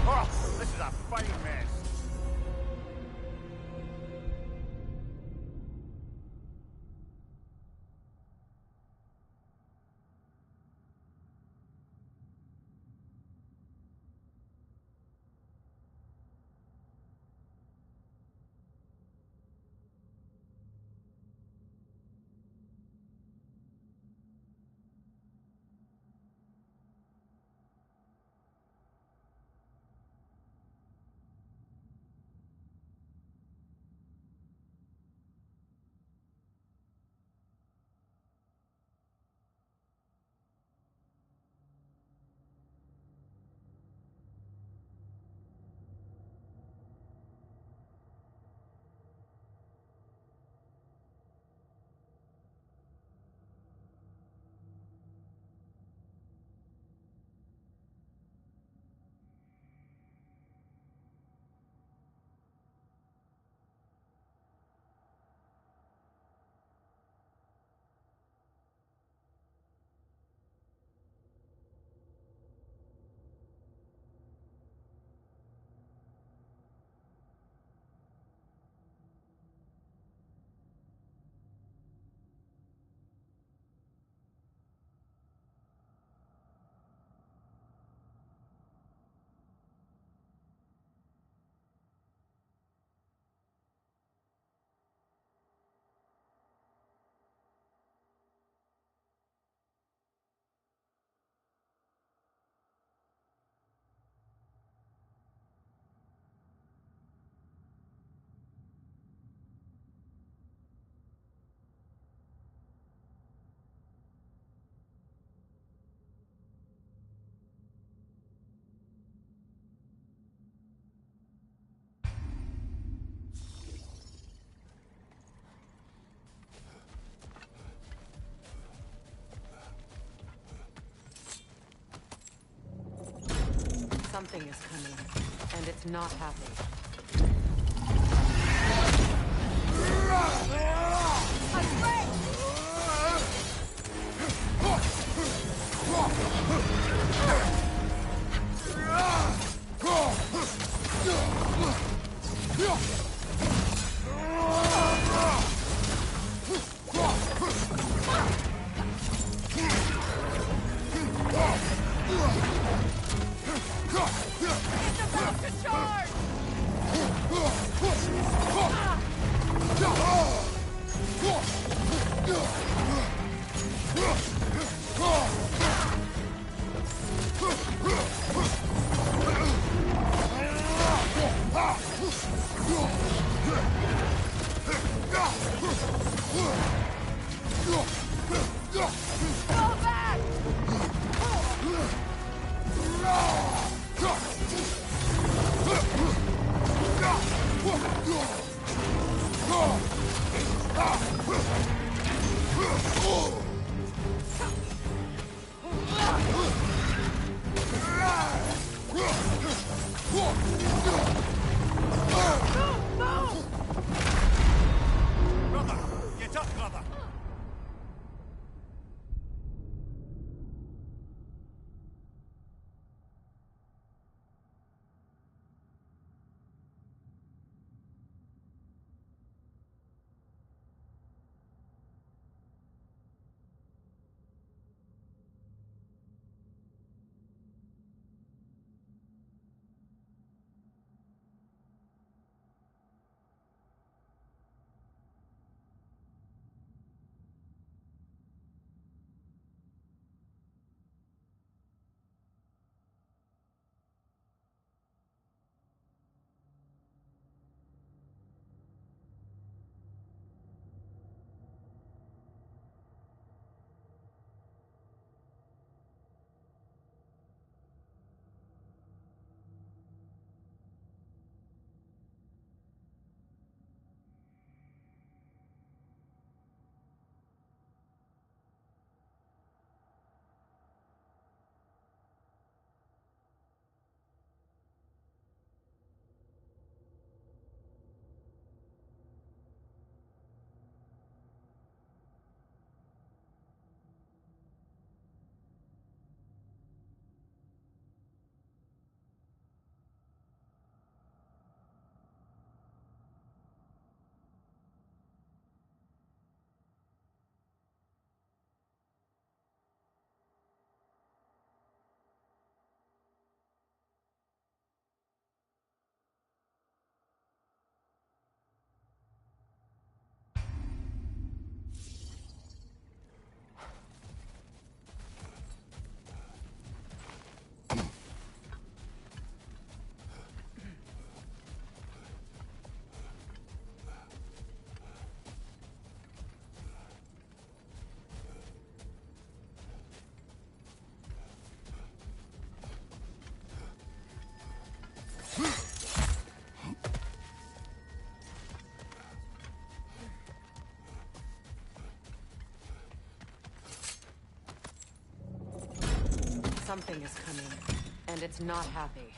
Oh, this is a fine mess. Something is coming, and it's not happy. Something is coming, and it's not happy.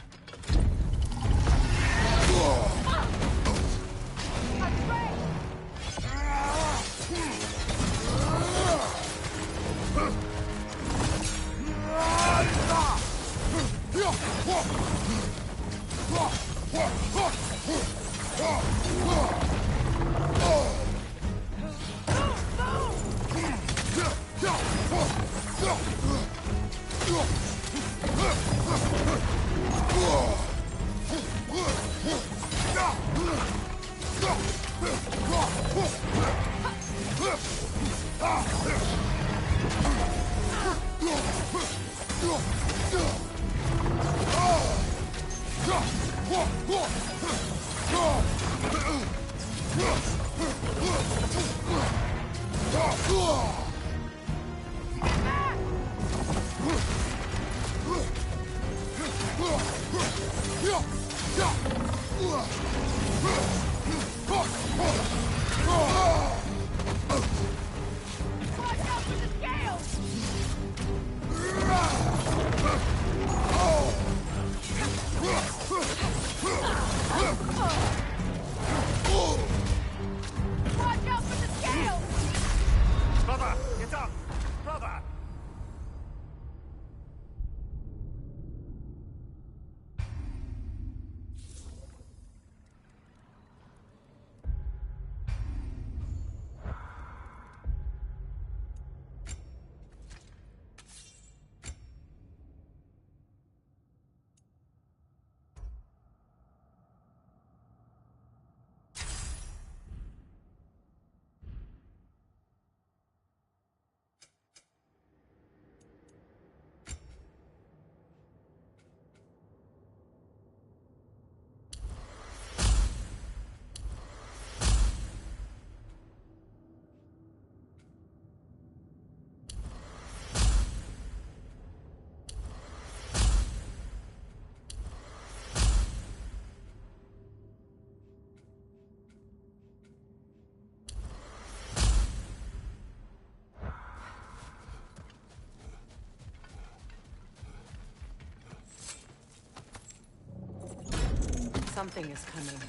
Something is coming,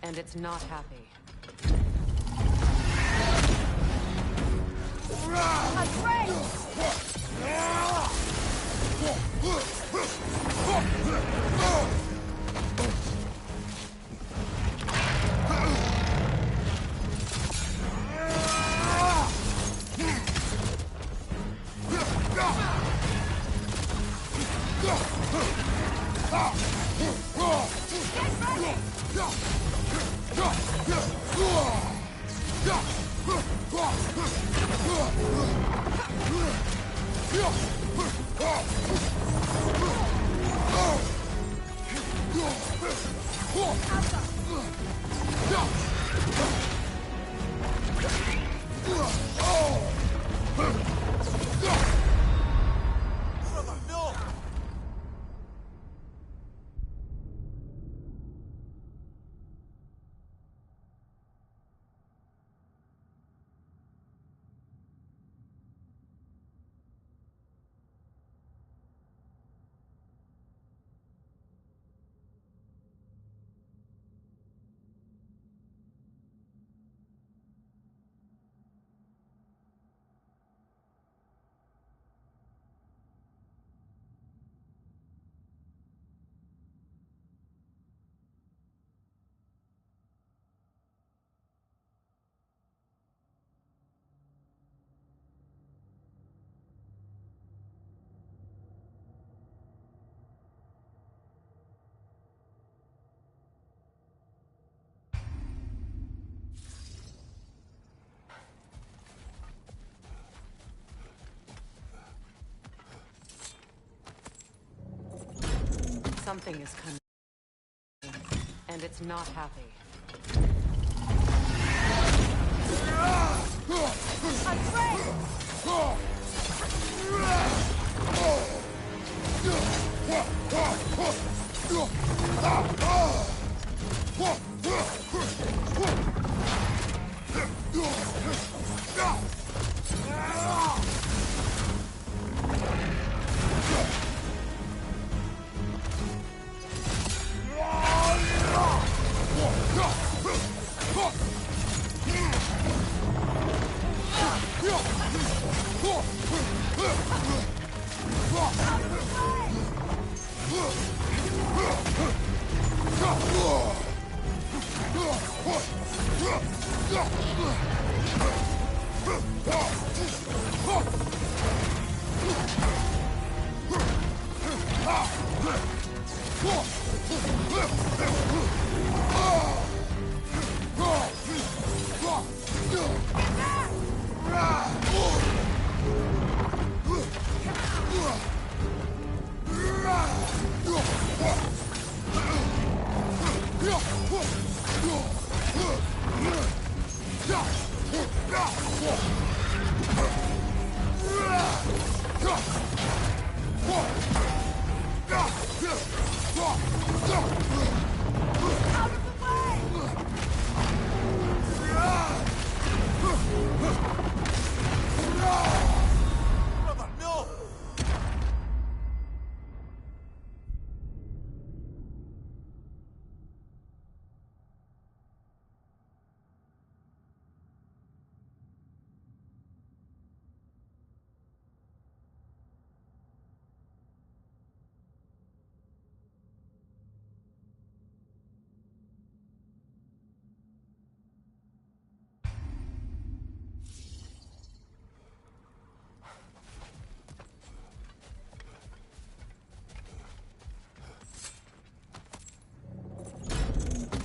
and it's not happy. Something is coming, and it's not happy. I'm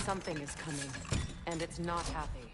Something is coming, and it's not happy.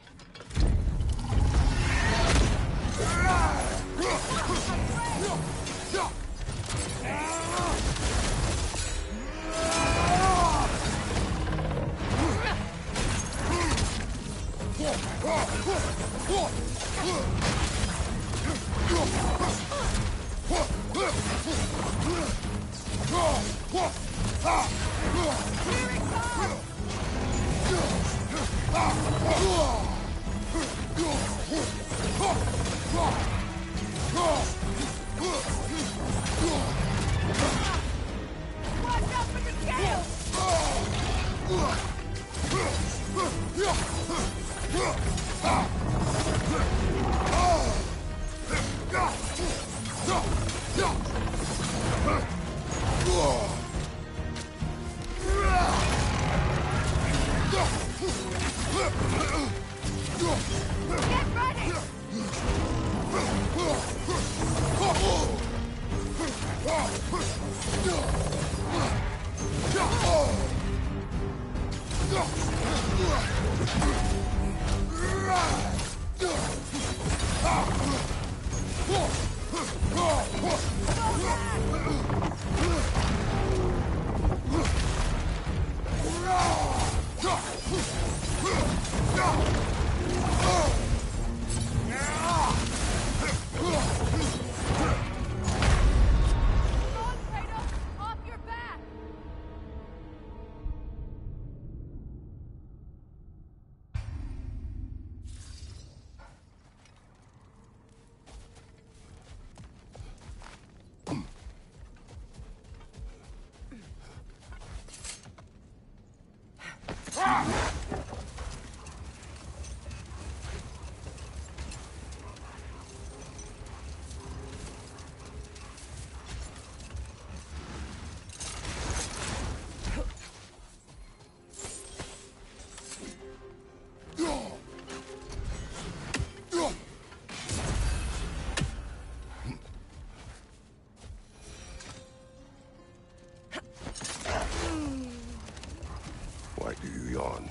Why do you yawn?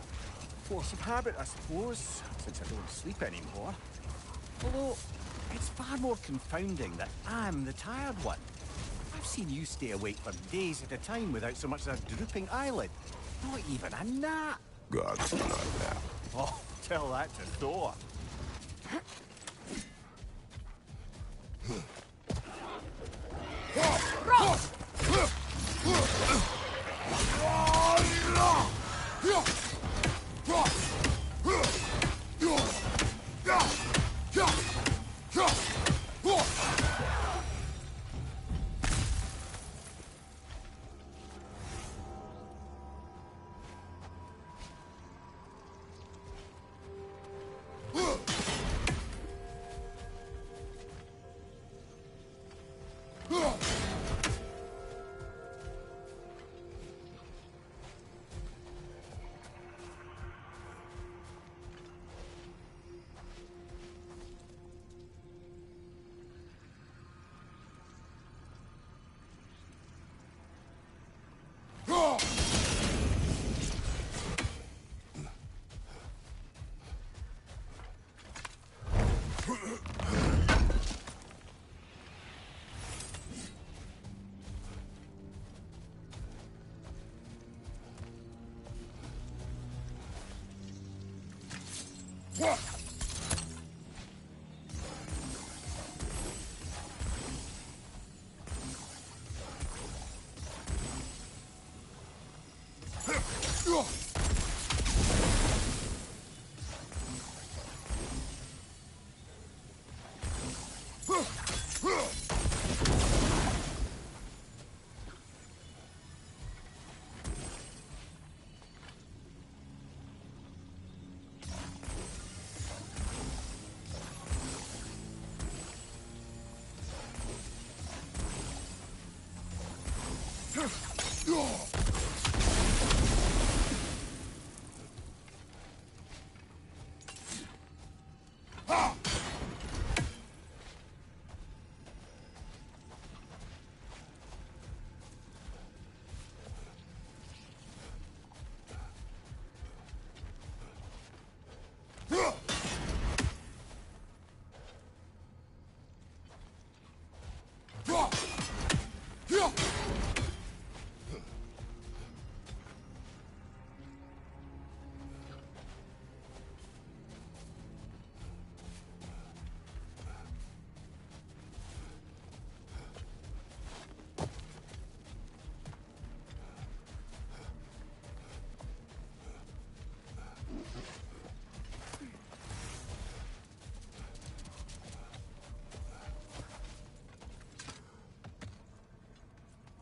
Force of habit, I suppose, since I don't sleep anymore. Although, it's far more confounding that I'm the tired one. I've seen you stay awake for days at a time without so much as a drooping eyelid. Not even a nap. Gods do not nap. Oh, tell that to Thor.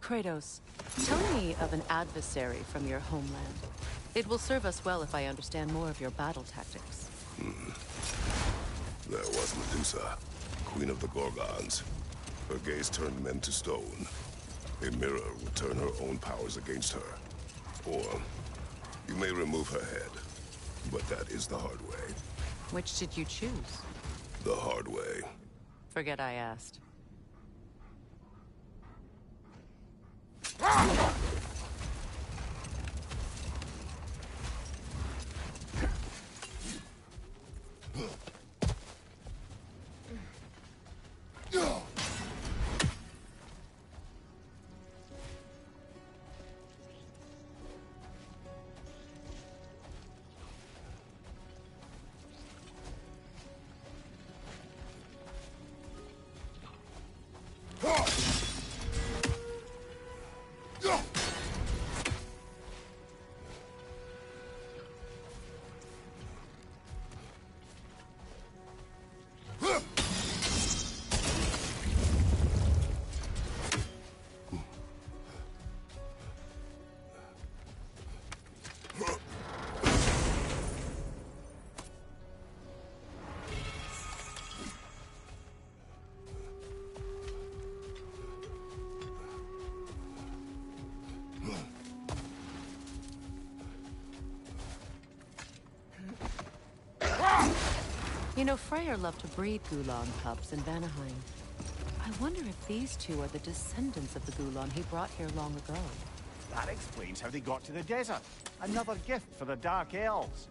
Kratos, tell me of an adversary from your homeland. It will serve us well if I understand more of your battle tactics. There was Medusa, queen of the Gorgons. Her gaze turned men to stone. A mirror would turn her own powers against her. Or, you may remove her head, but that is the hard way. Which did you choose? The hard way. Forget I asked. You know, Freyr loved to breed Gulan cubs in Vanaheim. I wonder if these two are the descendants of the Gulan he brought here long ago. That explains how they got to the desert. Another gift for the Dark Elves.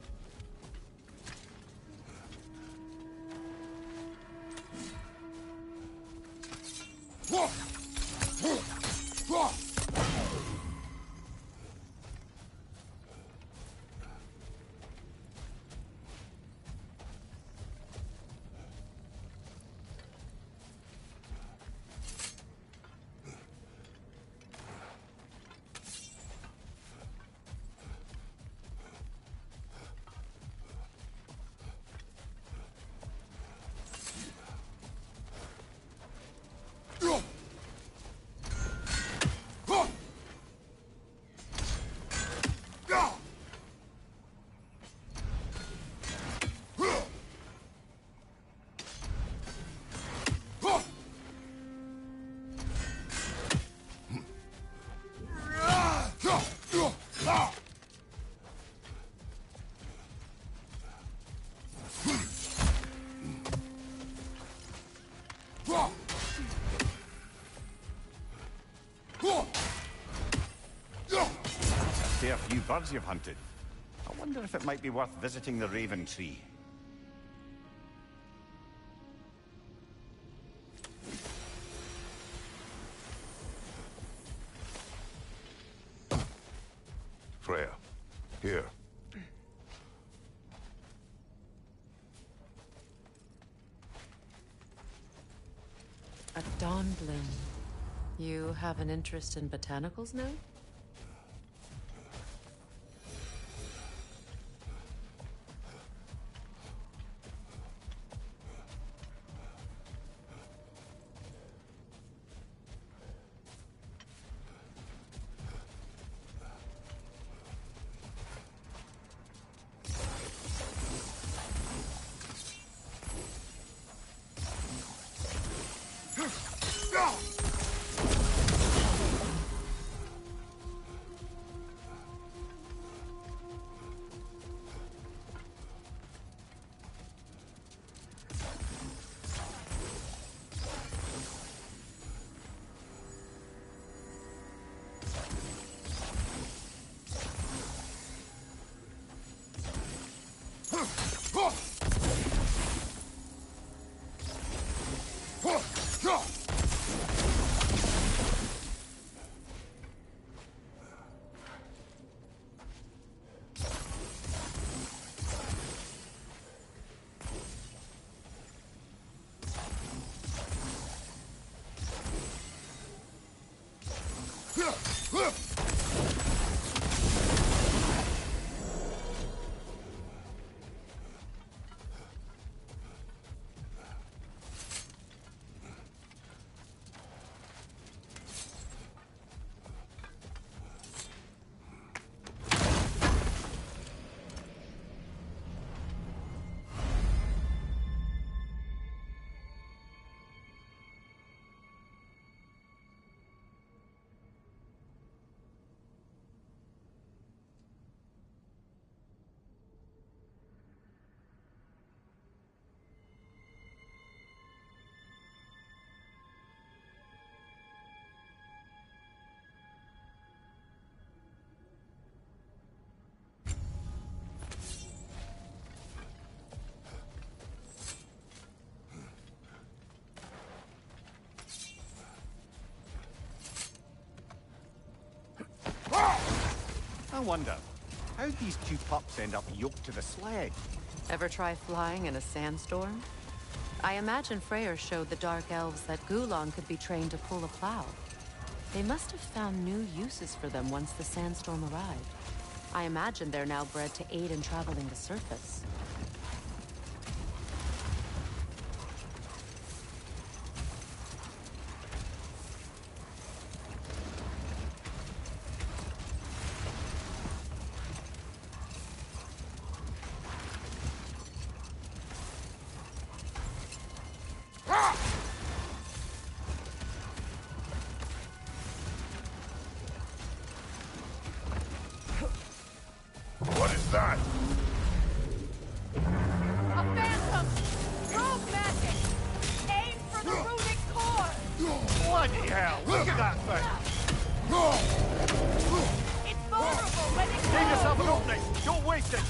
Fair few birds you've hunted. I wonder if it might be worth visiting the Raven Tree. Freya, here. A dawn bloom. You have an interest in botanicals now? I wonder, how'd these two pups end up yoked to the sled? Ever try flying in a sandstorm? I imagine Freyr showed the Dark Elves that Gulon could be trained to pull a plow. They must have found new uses for them once the sandstorm arrived. I imagine they're now bred to aid in traveling the surface. What is that? A phantom! Rogue magic! Aim for the runic core! Bloody hell! Look at that thing! It's vulnerable when it Give yourself an opening! Don't waste it!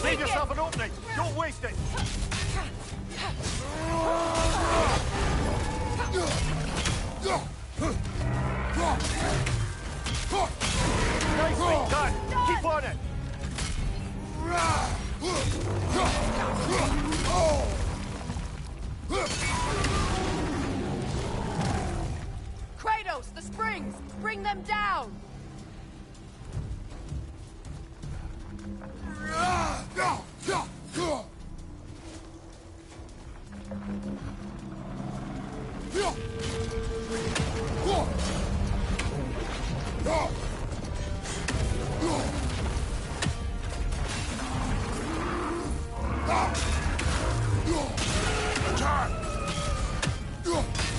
Give yourself an opening! Don't waste it! Nicely done! Keep on it! Kratos, the springs! Bring them down!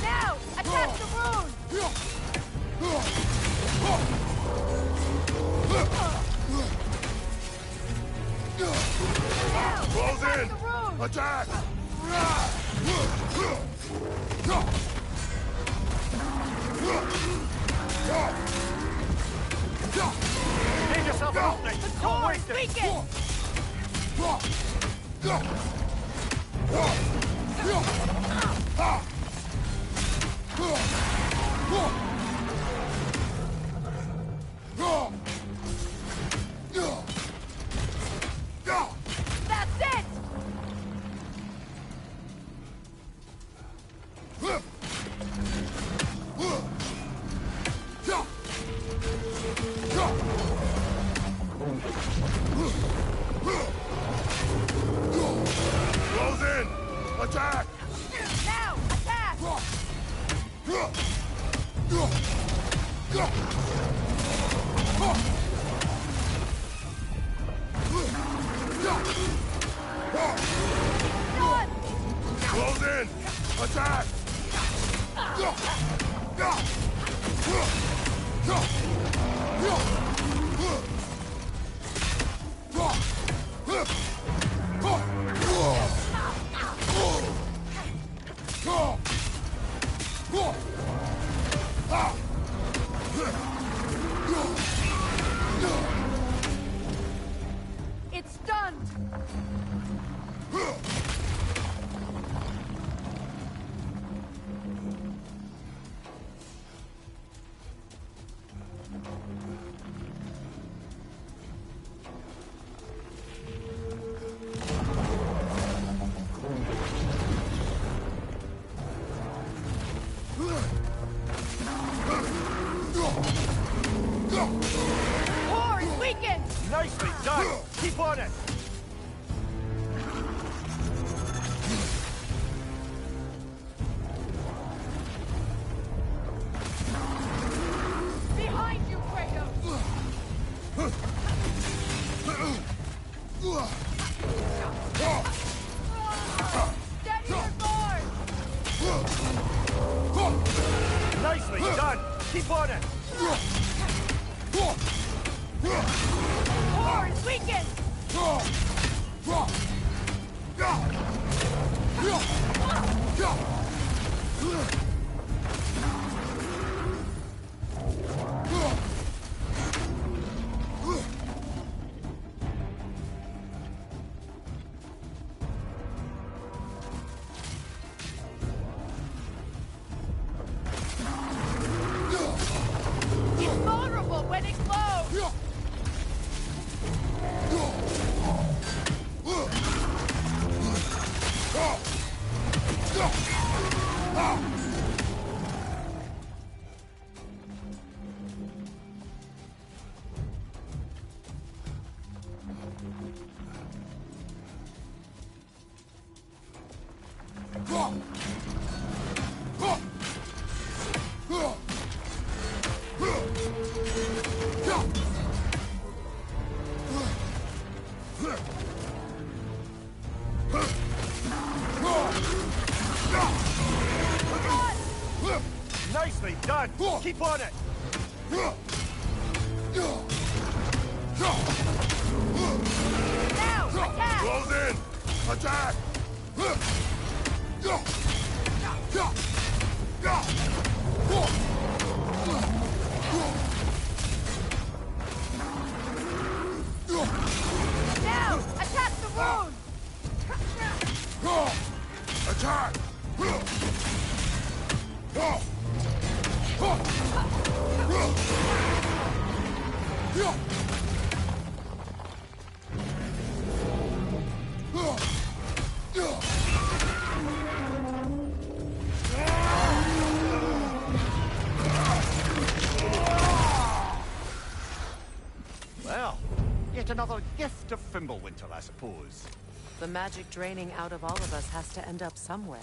Now! Attack the rune! Close in! Attack! Give yourself an opening! Don't waste it! Attack! Now! Attack! Close in! Attack! It's stunned! Core is weakened! Nicely done! Keep on it! Behind you, Kratos! Steady your board! Nicely done! Keep on it! Core is weakened! It's vulnerable when it glows! Nicely done! Keep on it! Now! Attack! Close in! Attack! Now! Attack the wound! Attack! Well, yet another gift of Fimbulwinter, I suppose. The magic draining out of all of us has to end up somewhere.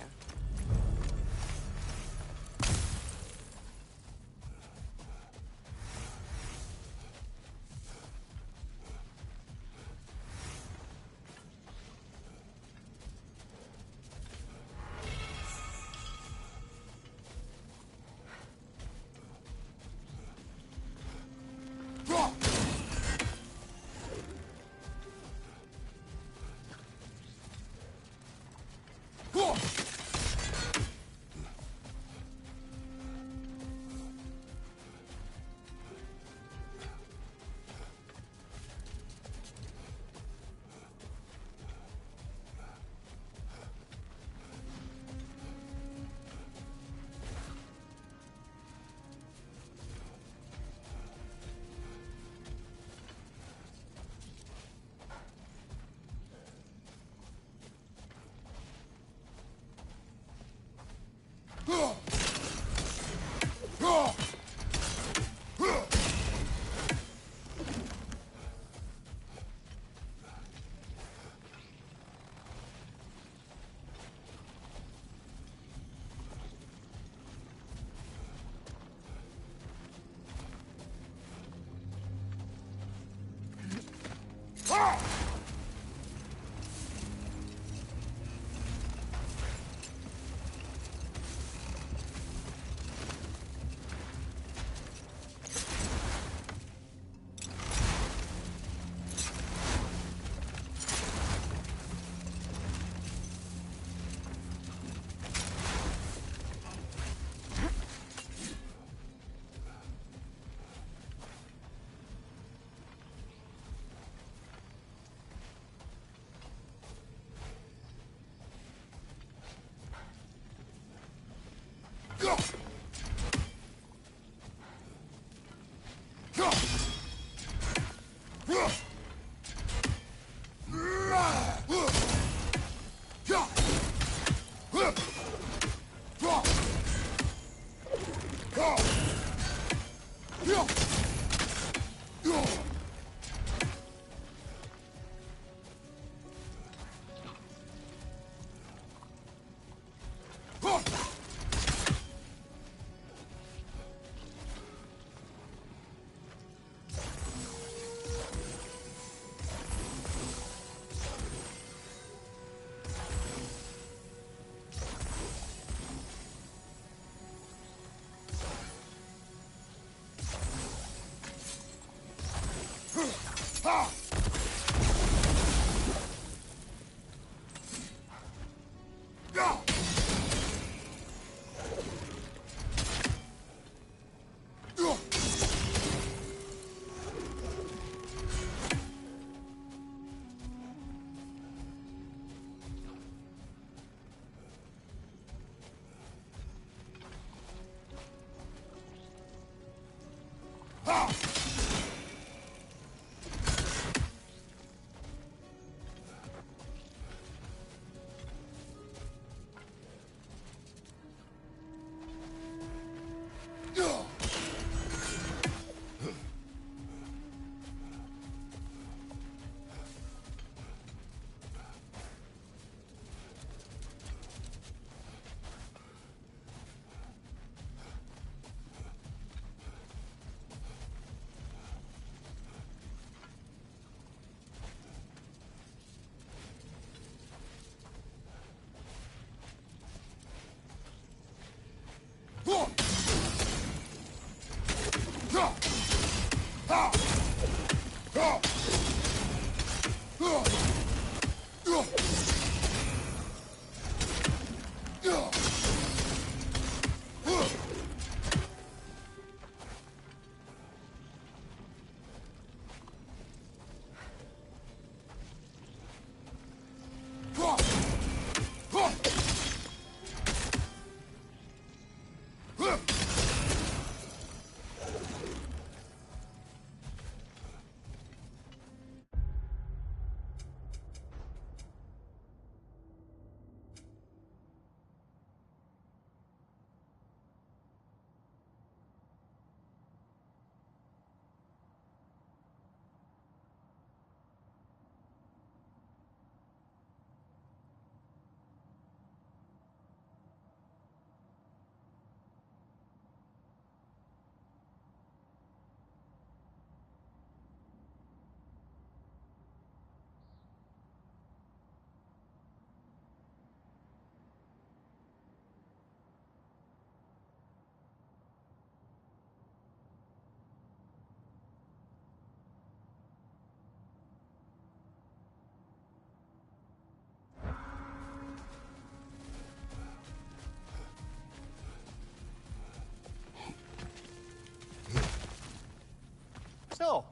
So,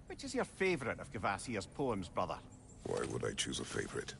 which is your favorite of Gavassir's poems, brother? Why would I choose a favorite?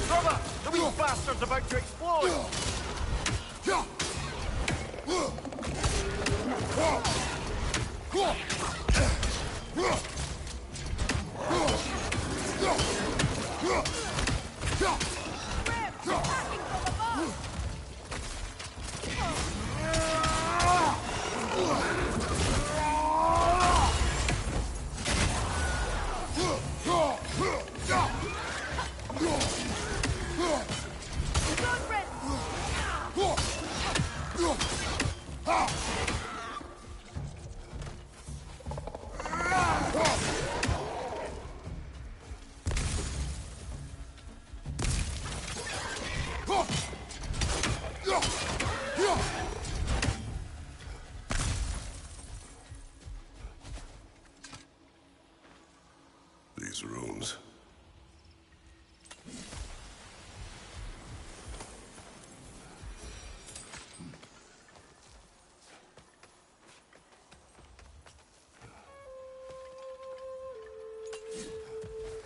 Brother, the wee bastard's about to explode! These rooms.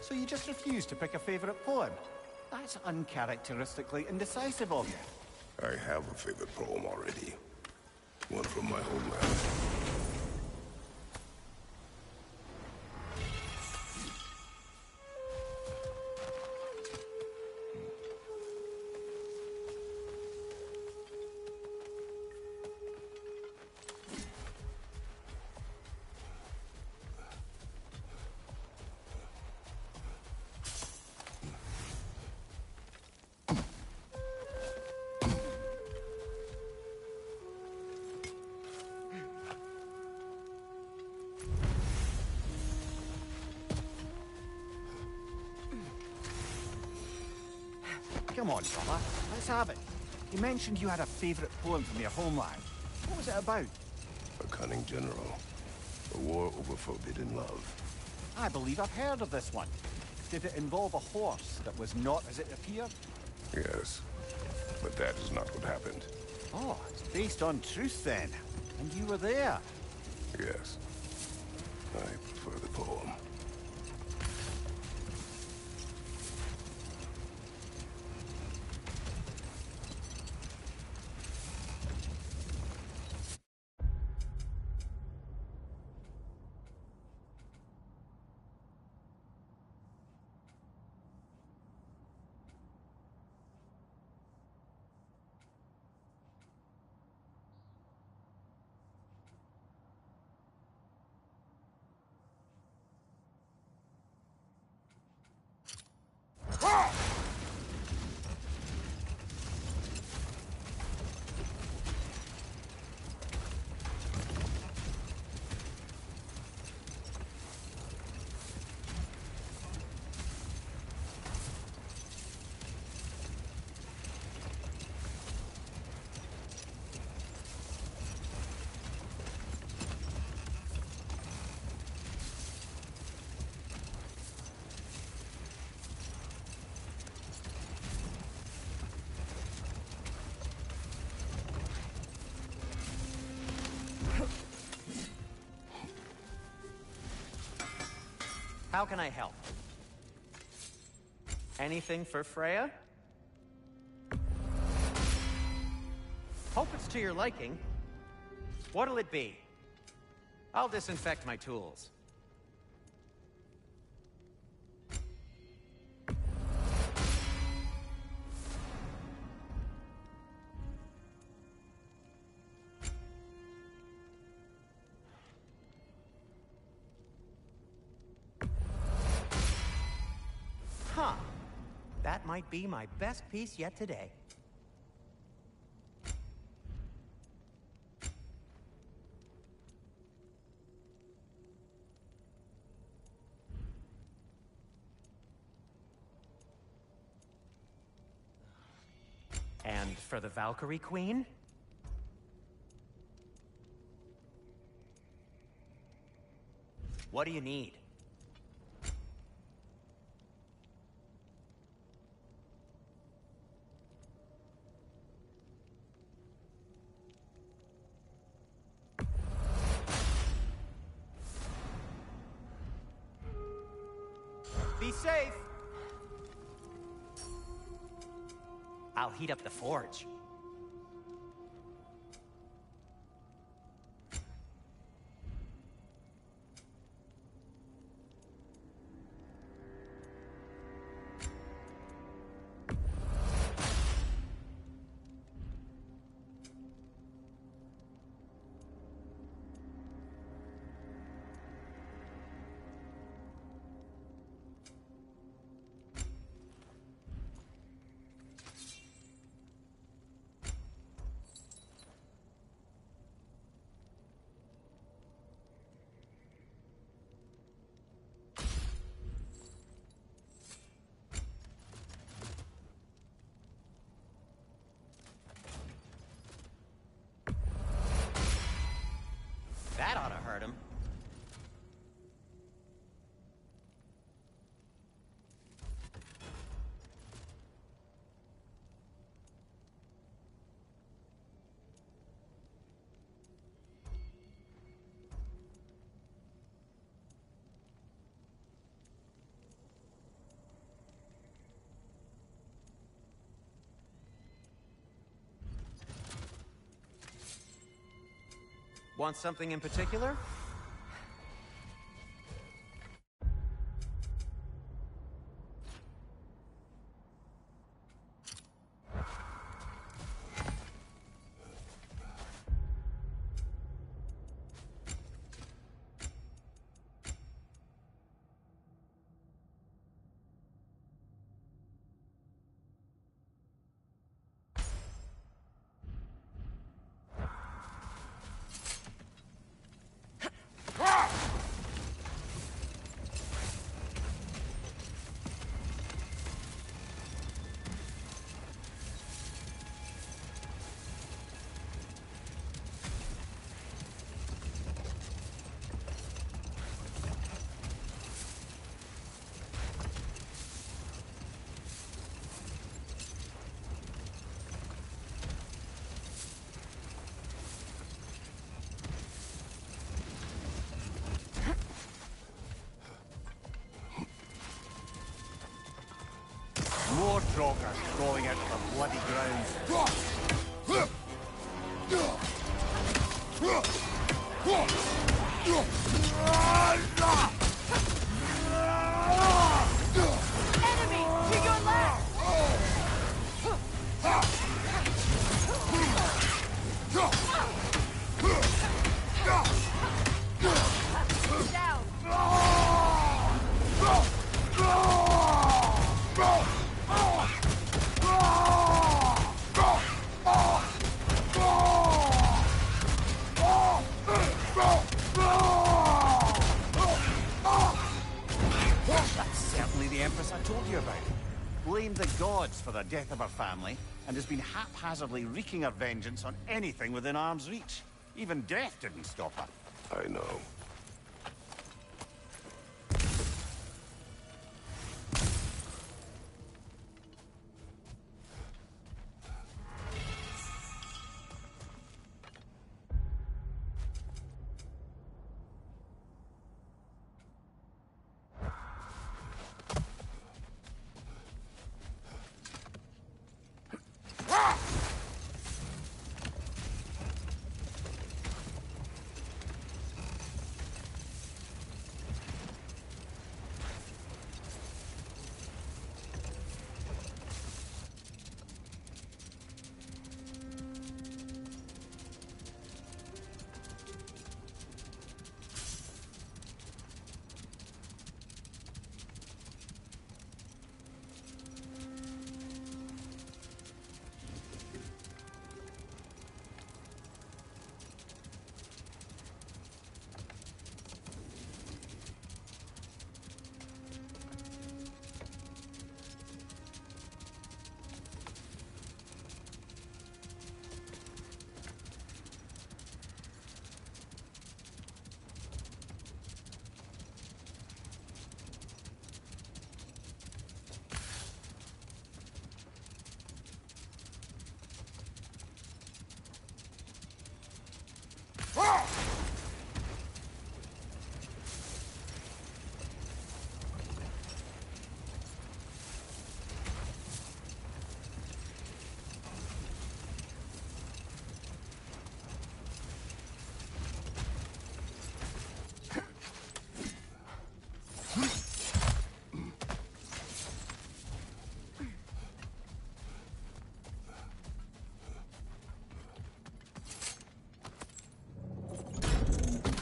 So you just refuse to pick a favorite poem? That's uncharacteristically indecisive of you. I have a favorite poem already. One from my homeland. Come on, brother. Let's have it. You mentioned you had a favorite poem from your homeland. What was it about? A cunning general. A war over forbidden love. I believe I've heard of this one. Did it involve a horse that was not as it appeared? Yes. But that is not what happened. Oh, it's based on truth then. And you were there. Yes. I prefer the poem. How can I help? Anything for Freya? Hope it's to your liking. What'll it be? I'll disinfect my tools. Huh. That might be my best piece yet today. And for the Valkyrie Queen? What do you need? Be safe! I'll heat up the forge. That ought to hurt him. Want something in particular? More troggers crawling out of the bloody ground. Enemy to your left! That's certainly the Empress I told you about. Blamed the gods for the death of her family, and has been haphazardly wreaking her vengeance on anything within arm's reach. Even death didn't stop her. I know.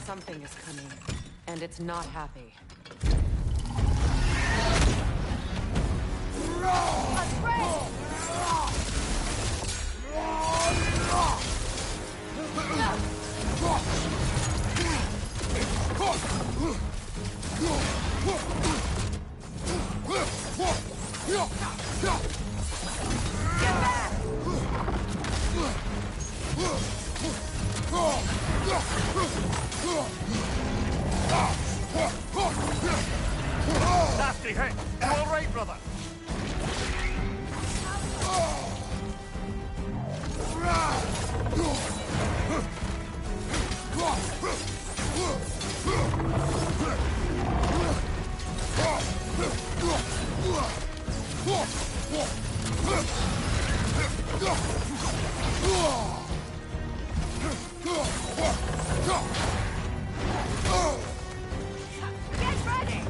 Something is coming, and it's not happy. Nasty hit! You all right, brother? Get ready!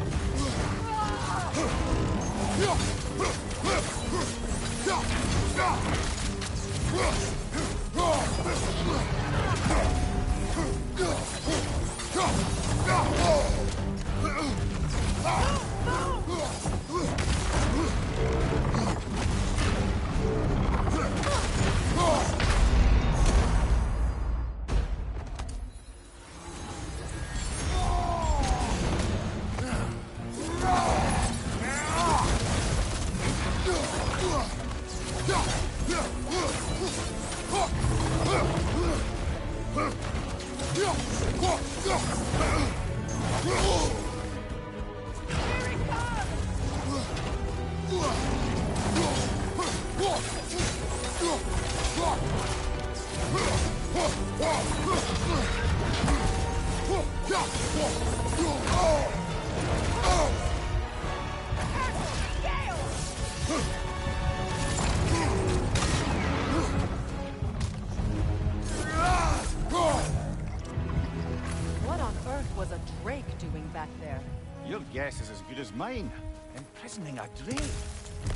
What on earth was a drake doing back there? Your guess is as good as mine. Imprisoning a drake.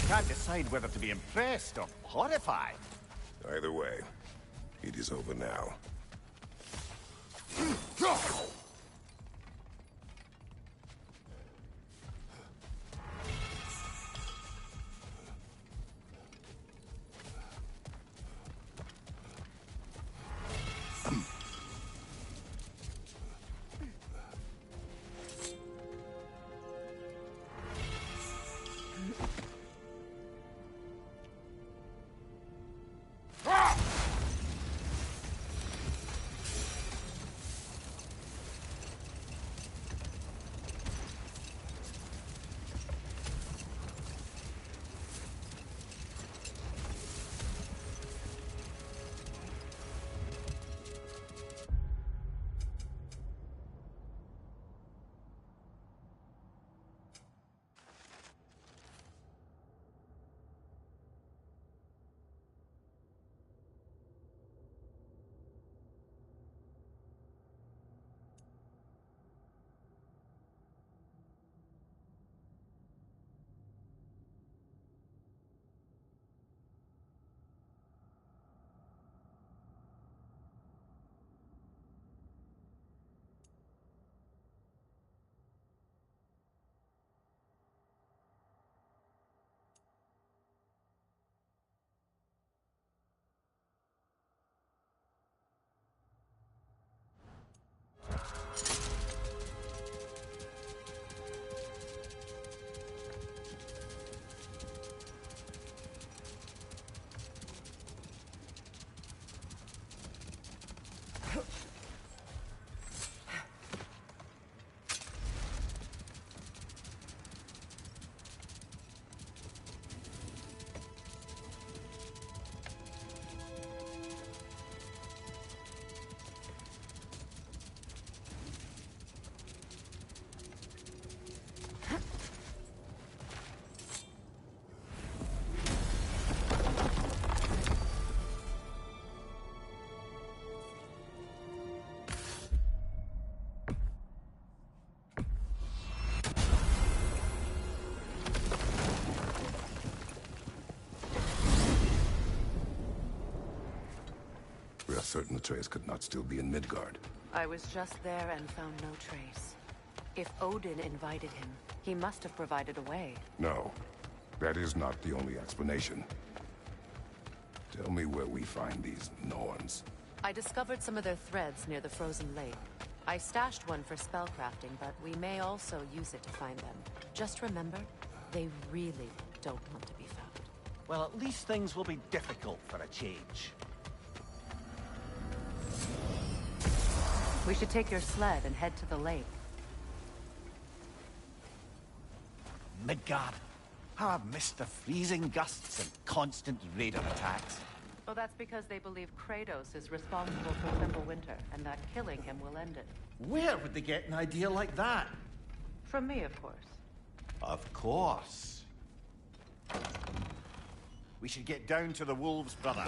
Can't decide whether to be impressed or horrified. Either way, it is over now. We are certain Atreus could not still be in Midgard. I was just there and found no trace. If Odin invited him, he must have provided a way. No, that is not the only explanation. Tell me where we find these Norns. I discovered some of their threads near the frozen lake. I stashed one for spellcrafting, but we may also use it to find them. Just remember, they really don't want to be found. Well, at least things will be difficult for a change. We should take your sled and head to the lake. Midgard. How I've missed the freezing gusts and constant raider attacks. Well, that's because they believe Kratos is responsible for Fimbulwinter, and that killing him will end it. Where would they get an idea like that? From me, of course. Of course. We should get down to the wolves, brother.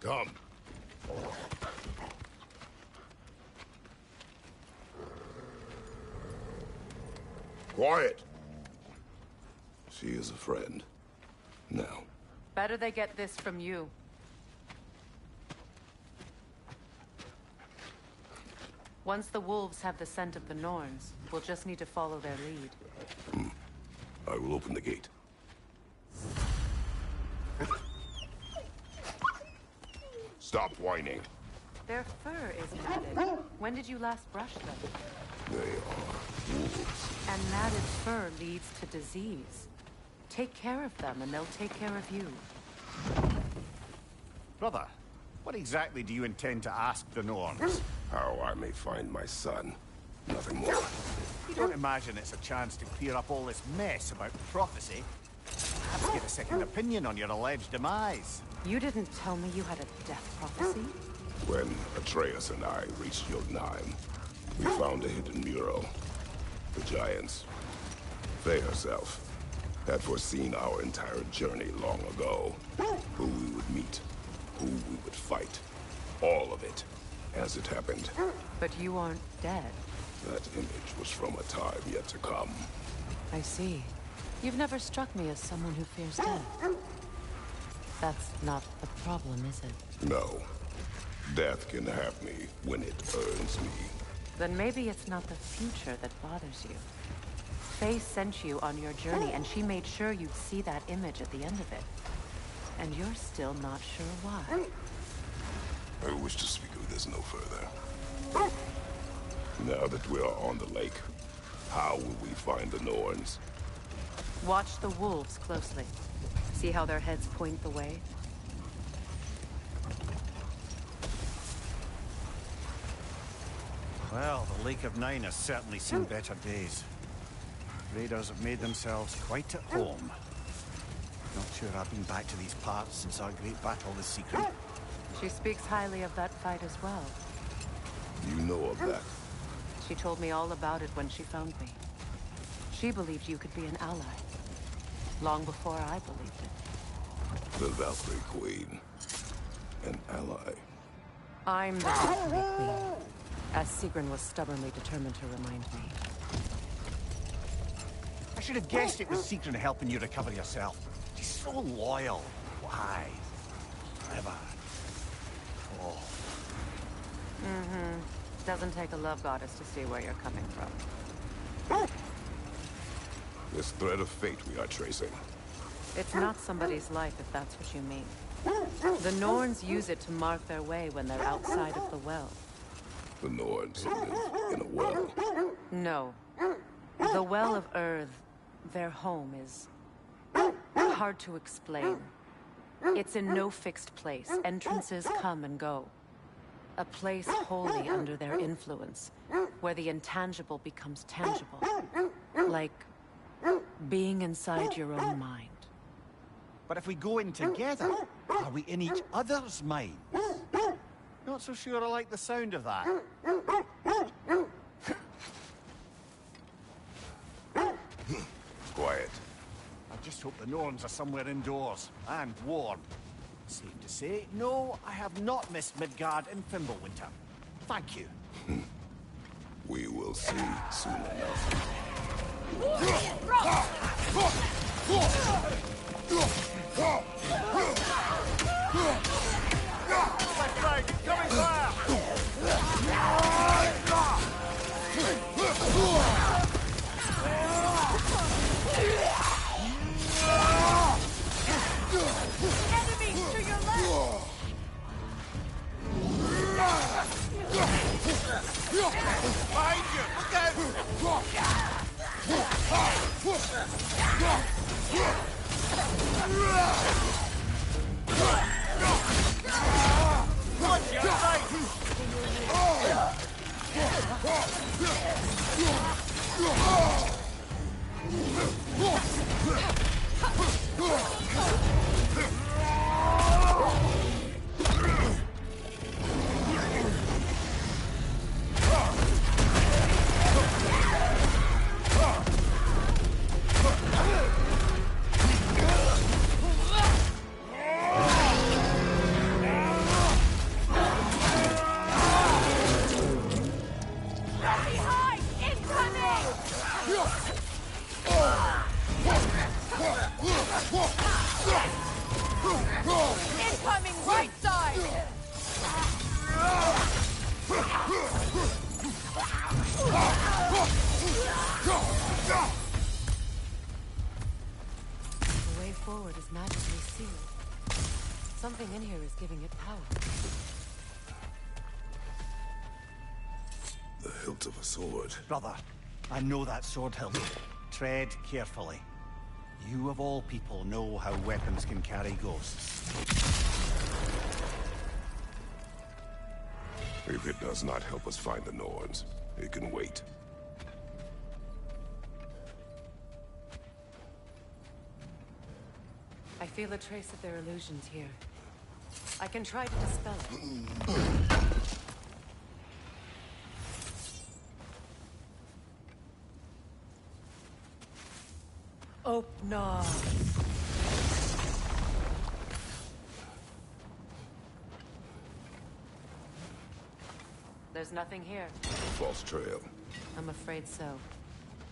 Come. Quiet. She is a friend. Now. Better they get this from you. Once the wolves have the scent of the Norns, we'll just need to follow their lead. I will open the gate. Stop whining. Their fur is matted. When did you last brush them? They are wolves. And matted fur leads to disease. Take care of them, and they'll take care of you. Brother, what exactly do you intend to ask the Norns? How I may find my son. Nothing more. You don't imagine it's a chance to clear up all this mess about prophecy? Perhaps get a second opinion on your alleged demise. You didn't tell me you had a death prophecy? When Atreus and I reached Jotunheim, we found a hidden mural. The giants, Faye herself, had foreseen our entire journey long ago. Who we would meet, who we would fight. All of it, as it happened. But you aren't dead. That image was from a time yet to come. I see. You've never struck me as someone who fears death. That's not the problem, is it? No. Death can have me when it earns me. Then maybe it's not the future that bothers you. Faye sent you on your journey, and she made sure you'd see that image at the end of it. And you're still not sure why. I wish to speak of this no further. Now that we are on the lake, how will we find the Norns? Watch the wolves closely. See how their heads point the way? Well, the Lake of Nine has certainly seen better days. Raiders have made themselves quite at home. Not sure I've been back to these parts since our great battle with Secret. She speaks highly of that fight as well. You know of that? She told me all about it when she found me. She believed you could be an ally. Long before I believed it. The Valkyrie Queen. An ally. I'm the Valkyrie Queen. As Sigrun was stubbornly determined to remind me. I should have guessed it was Sigrun helping you recover yourself. She's so loyal. Why? Clever. Oh. Mm-hmm. Doesn't take a love goddess to see where you're coming from. This thread of fate we are tracing. It's not somebody's life, if that's what you mean. The Norns use it to mark their way when they're outside of the well. The Norns live in a well. No. The Well of Earth, their home, is hard to explain. It's in no fixed place. Entrances come and go. A place wholly under their influence, where the intangible becomes tangible. Like being inside your own mind. But if we go in together, are we in each other's minds? Not so sure I like the sound of that. Quiet. I just hope the Norns are somewhere indoors, and warm. Safe to say, no, I have not missed Midgard in Fimbulwinter. Thank you. We will see soon enough. Left right, coming fire! Enemies to your left! Behind you! Look out! Watch your right! Behind! Incoming! Incoming right side! The way forward is magically sealed. Something in here is giving it power. The hilt of a sword. Brother, I know that sword hilt. Tread carefully. You of all people know how weapons can carry ghosts. If it does not help us find the Norns, it can wait. I feel a trace of their illusions here. I can try to dispel it. Oh, no. There's nothing here. False trail. I'm afraid so.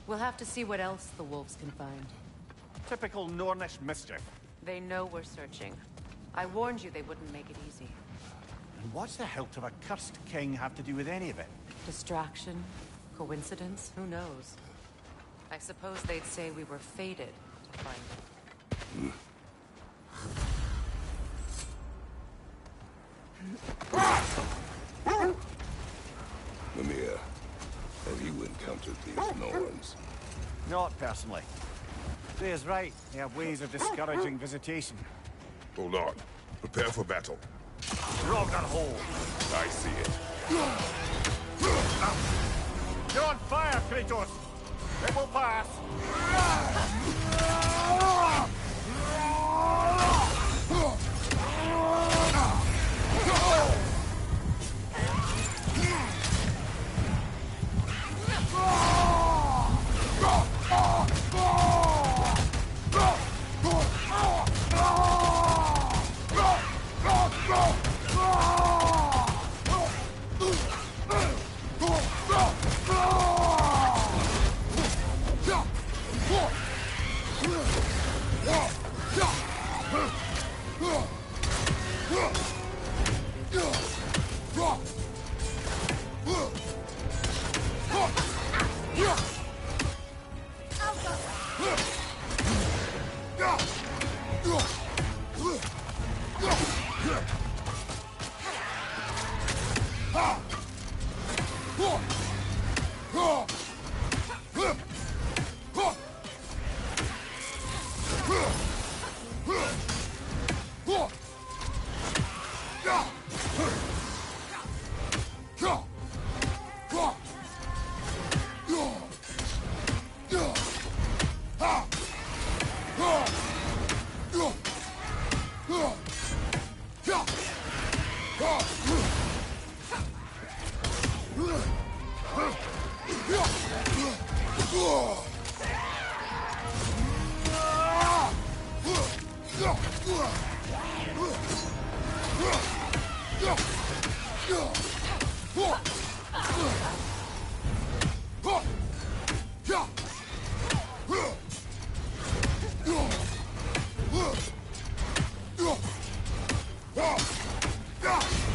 We'll have to see what else the wolves can find. Typical Nornish mischief. They know we're searching. I warned you they wouldn't make it easy. And what's the hilt of a cursed king have to do with any of it? Distraction? Coincidence? Who knows? I suppose they'd say we were fated to find it. Mimir, have you encountered these Norns? Not personally. Freya's right. They have ways of discouraging visitation. Hold on. Prepare for battle. Ragnarok! I see it. You're on fire, Kratos! It will pass!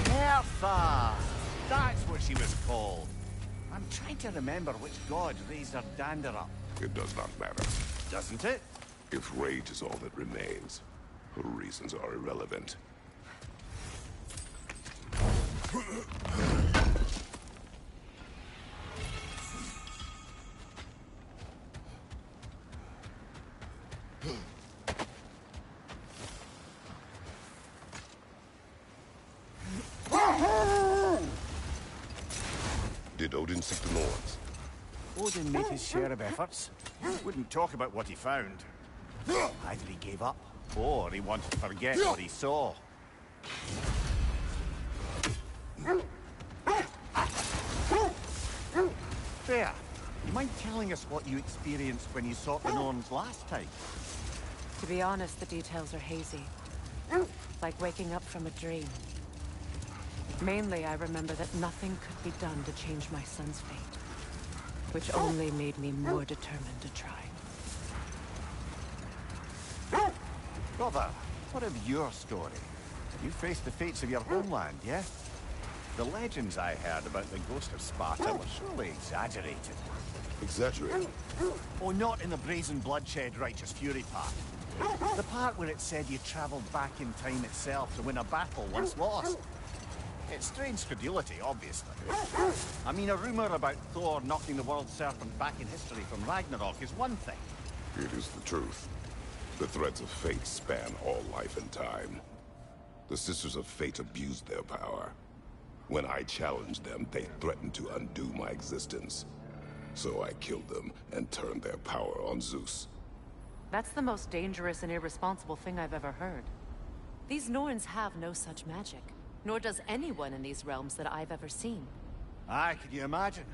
Bertha! That's what she was called. I'm trying to remember which god raised her dander up. It does not matter. Doesn't it? If rage is all that remains, her reasons are irrelevant. Did Odin seek the Norns? Odin made his share of efforts. Wouldn't talk about what he found. Either he gave up, or he wanted to forget what he saw. There. You mind telling us what you experienced when you sought the Norns last time? To be honest, the details are hazy. Like waking up from a dream. Mainly, I remember that nothing could be done to change my son's fate. Which only made me more determined to try. Brother, what of your story? You faced the fates of your homeland, yeah? The legends I heard about the ghost of Sparta were surely exaggerated. Exaggerated? Oh, not in the brazen bloodshed righteous fury part. The part where it said you traveled back in time itself to win a battle once lost. It's strange credulity, obviously. I mean, a rumor about Thor knocking the world serpent back in history from Ragnarok is one thing. It is the truth. The threads of fate span all life and time. The Sisters of Fate abused their power. When I challenged them, they threatened to undo my existence. So I killed them and turned their power on Zeus. That's the most dangerous and irresponsible thing I've ever heard. These Norns have no such magic. Nor does anyone in these realms that I've ever seen. Aye, can you imagine?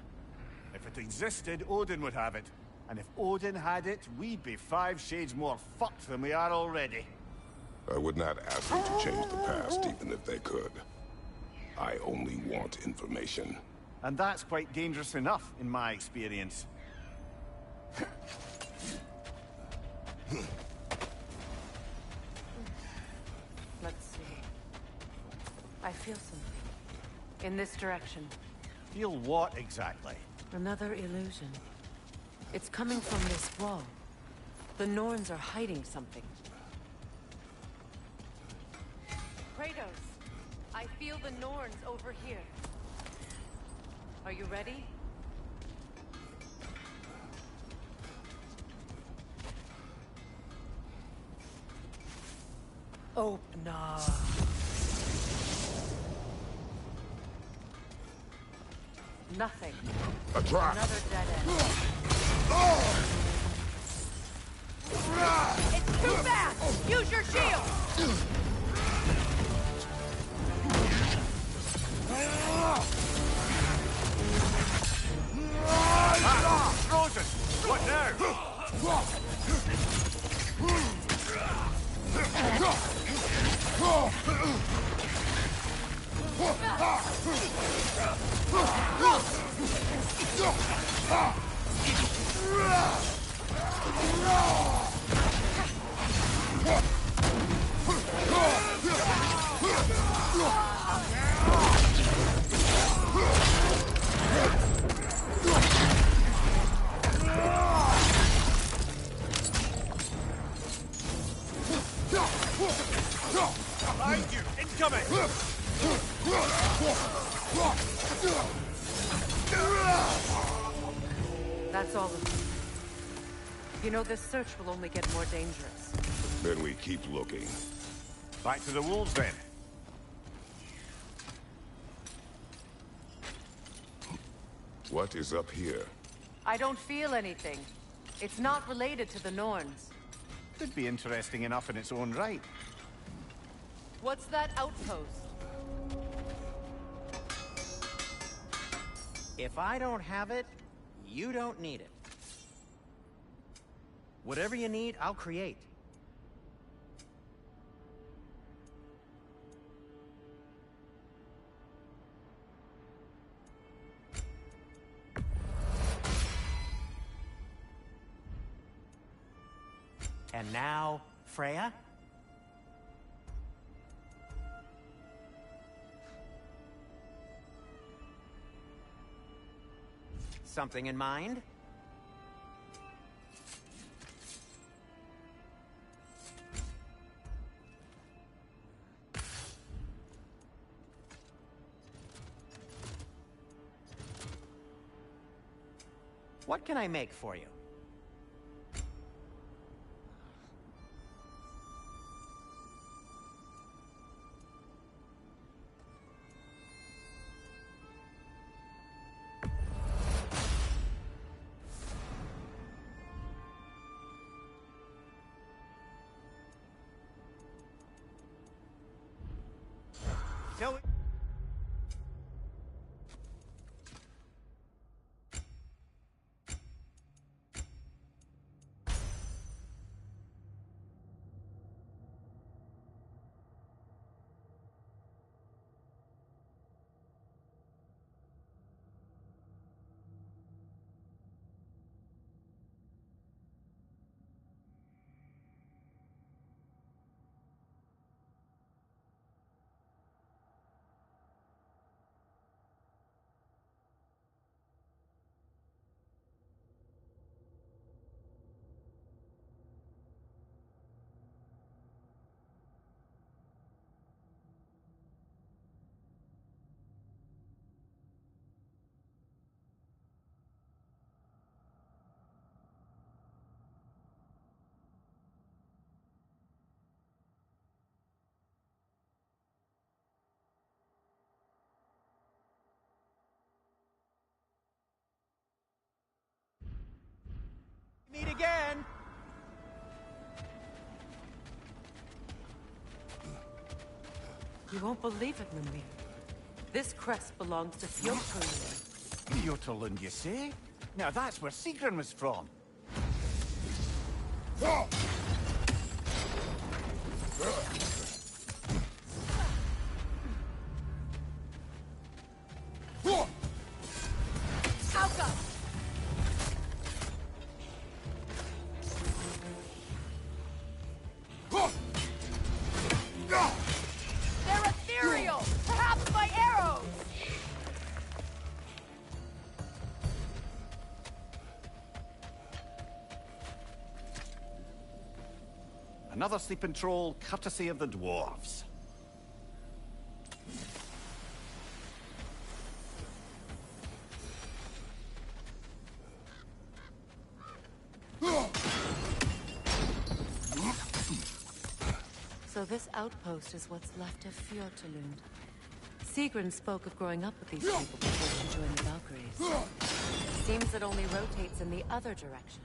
If it existed, Odin would have it. And if Odin had it, we'd be 5 shades more fucked than we are already. I would not ask them to change the past, even if they could. I only want information. And that's quite dangerous enough, in my experience. Let's see. I feel something. In this direction. Feel what exactly? Another illusion. It's coming from this wall. The Norns are hiding something. Kratos, I feel the Norns over here. Are you ready? Open up. Nothing. A trap. Another dead end. It's too fast! Use your shield! Frozen! What now? Behind you! Incoming! That's all of them. You know, this search will only get more dangerous. Then we keep looking. Back to the wolves, then. What is up here? I don't feel anything. It's not related to the Norns. Could be interesting enough in its own right. What's that outpost? If I don't have it, you don't need it. Whatever you need, I'll create. And now, Freya? Something in mind? What can I make for you? Shall we? Meet again! You won't believe it, Mimir. This crest belongs to Fjotorlund. Fjotorlund, you say? Now that's where Sigrun was from. They're ethereal! Perhaps by arrows! Another sleeping troll, courtesy of the dwarves. So this outpost is what's left of Fjotorlund. Sigrun spoke of growing up with these people before she joined the Valkyries. Seems it only rotates in the other direction.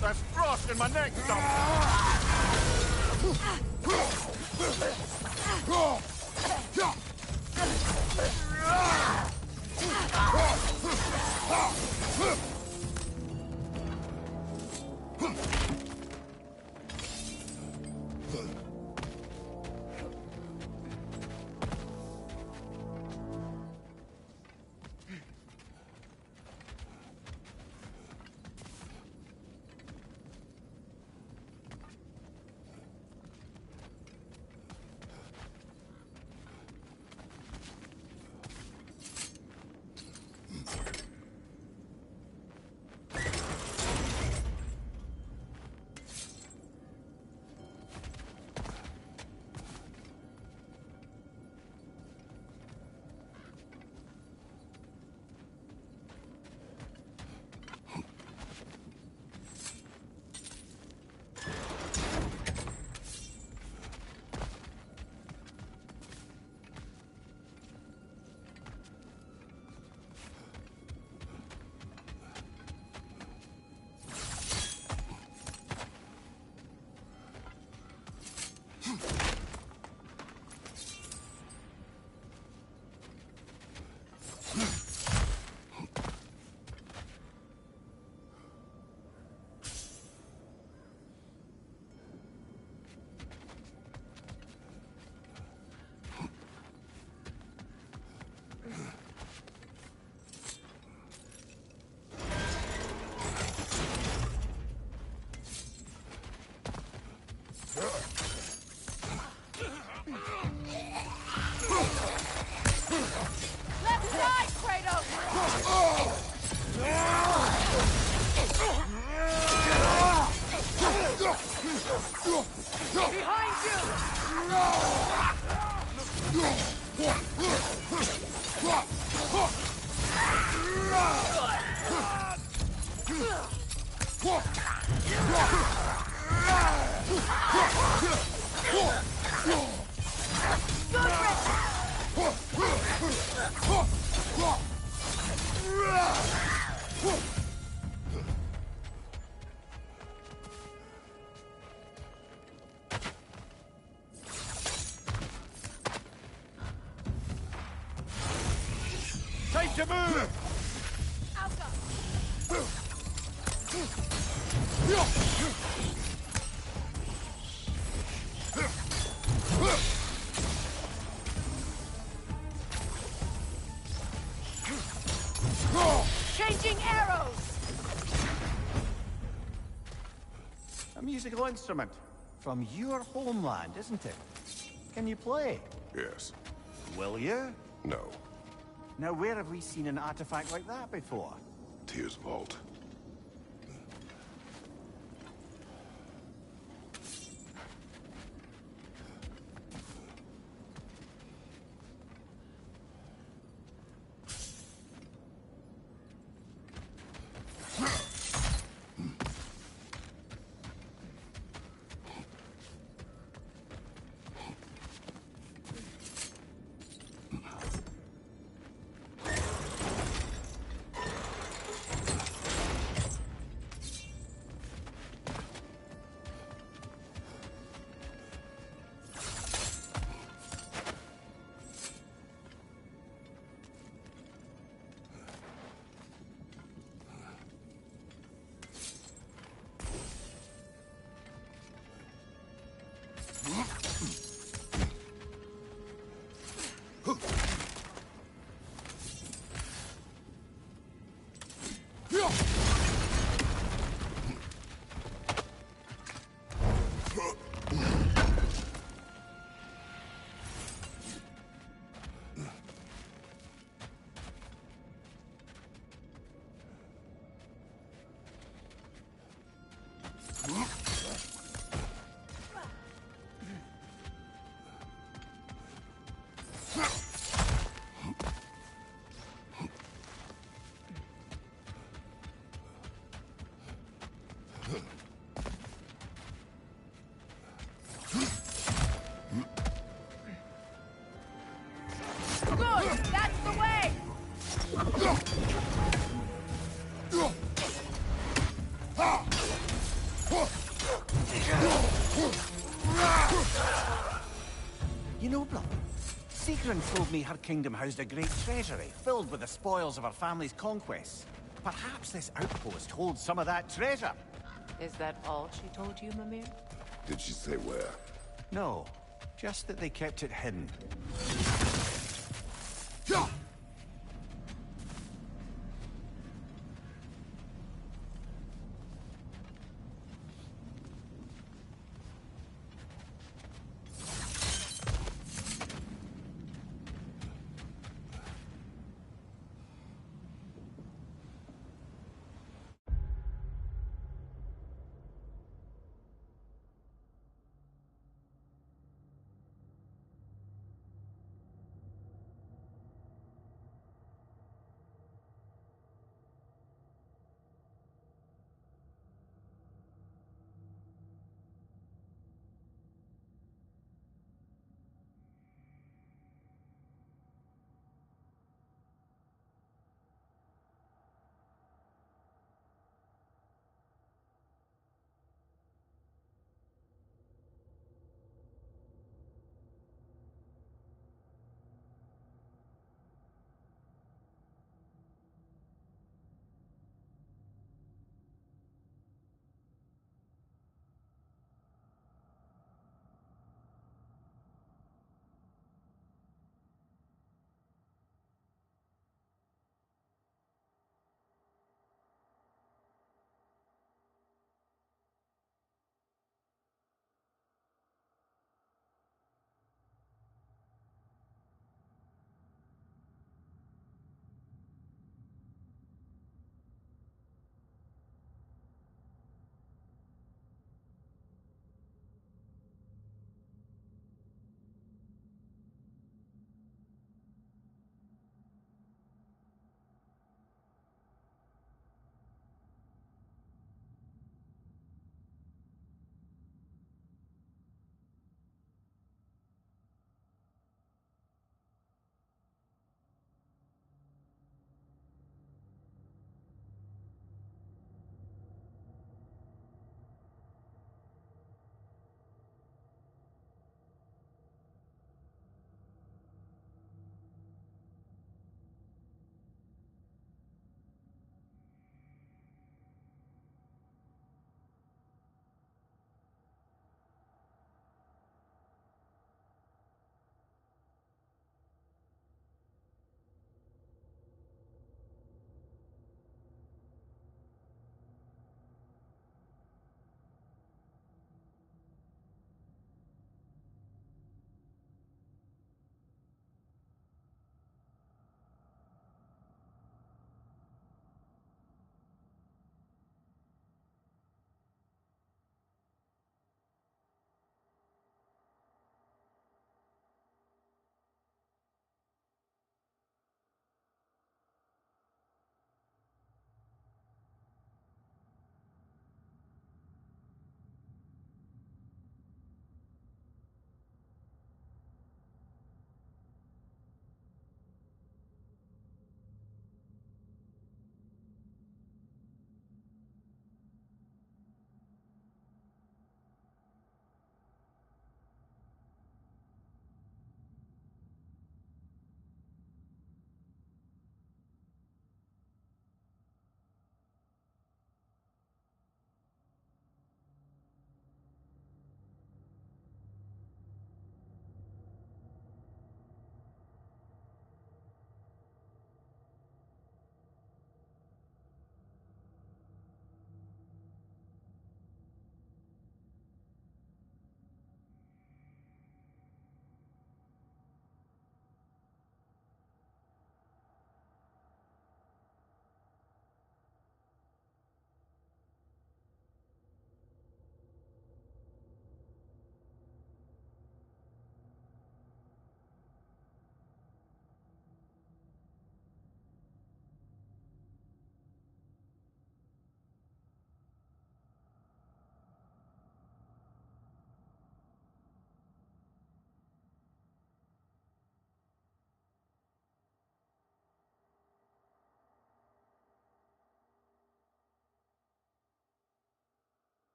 There's frost in my neck, to move! I'll go. Changing arrows! A musical instrument. From your homeland, isn't it? Can you play? Yes. Will you? No. Now, where have we seen an artifact like that before? Tyr's vault. Good! That's the way! You know, brother, Sigrun told me her kingdom housed a great treasury filled with the spoils of her family's conquests. Perhaps this outpost holds some of that treasure. Is that all she told you, Mimir? Did she say where? No, just that they kept it hidden.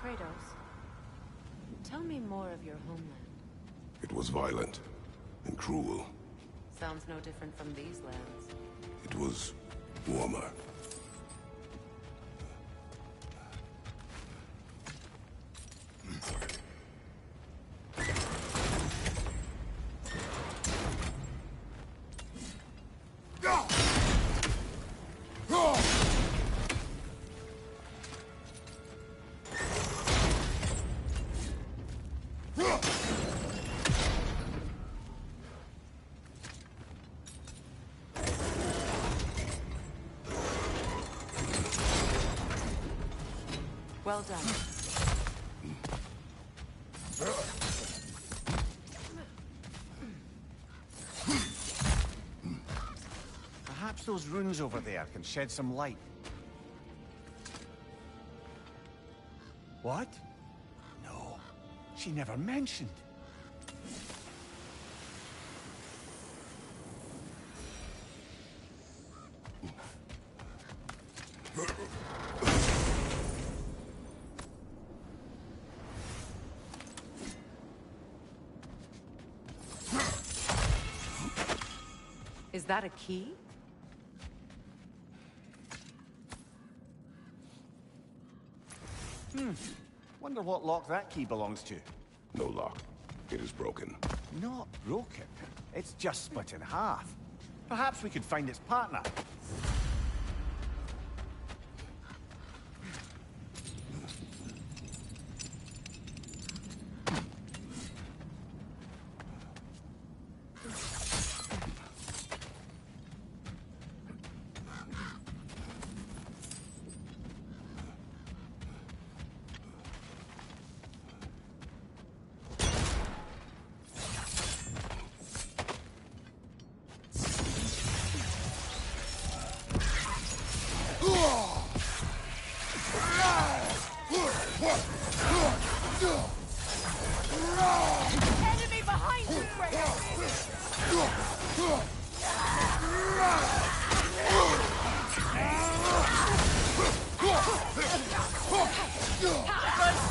Kratos, tell me more of your homeland. It was violent and cruel. Sounds no different from these lands. It was warmer. Well done. Perhaps those runes over there can shed some light. What? No, she never mentioned. Is that a key? Wonder what lock that key belongs to. No lock. It is broken. Not broken. It's just split in half. Perhaps we could find its partner. Enemy behind you, Right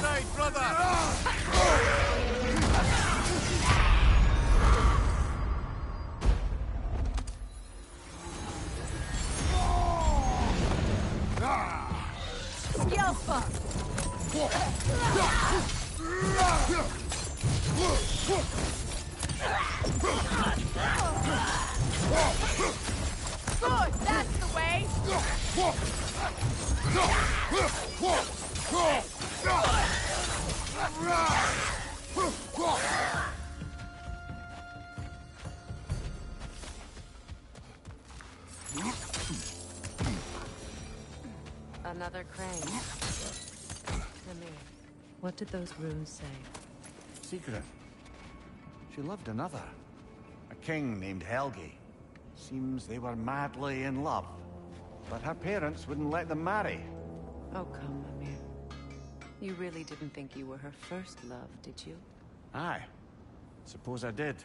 side, brother! Good, that's the way. Another crane. Mimir, what did those runes say? Secret. She loved another. A king named Helgi. Seems they were madly in love. But her parents wouldn't let them marry. Oh, come, Mimir. You really didn't think you were her first love, did you? Aye. Suppose I did.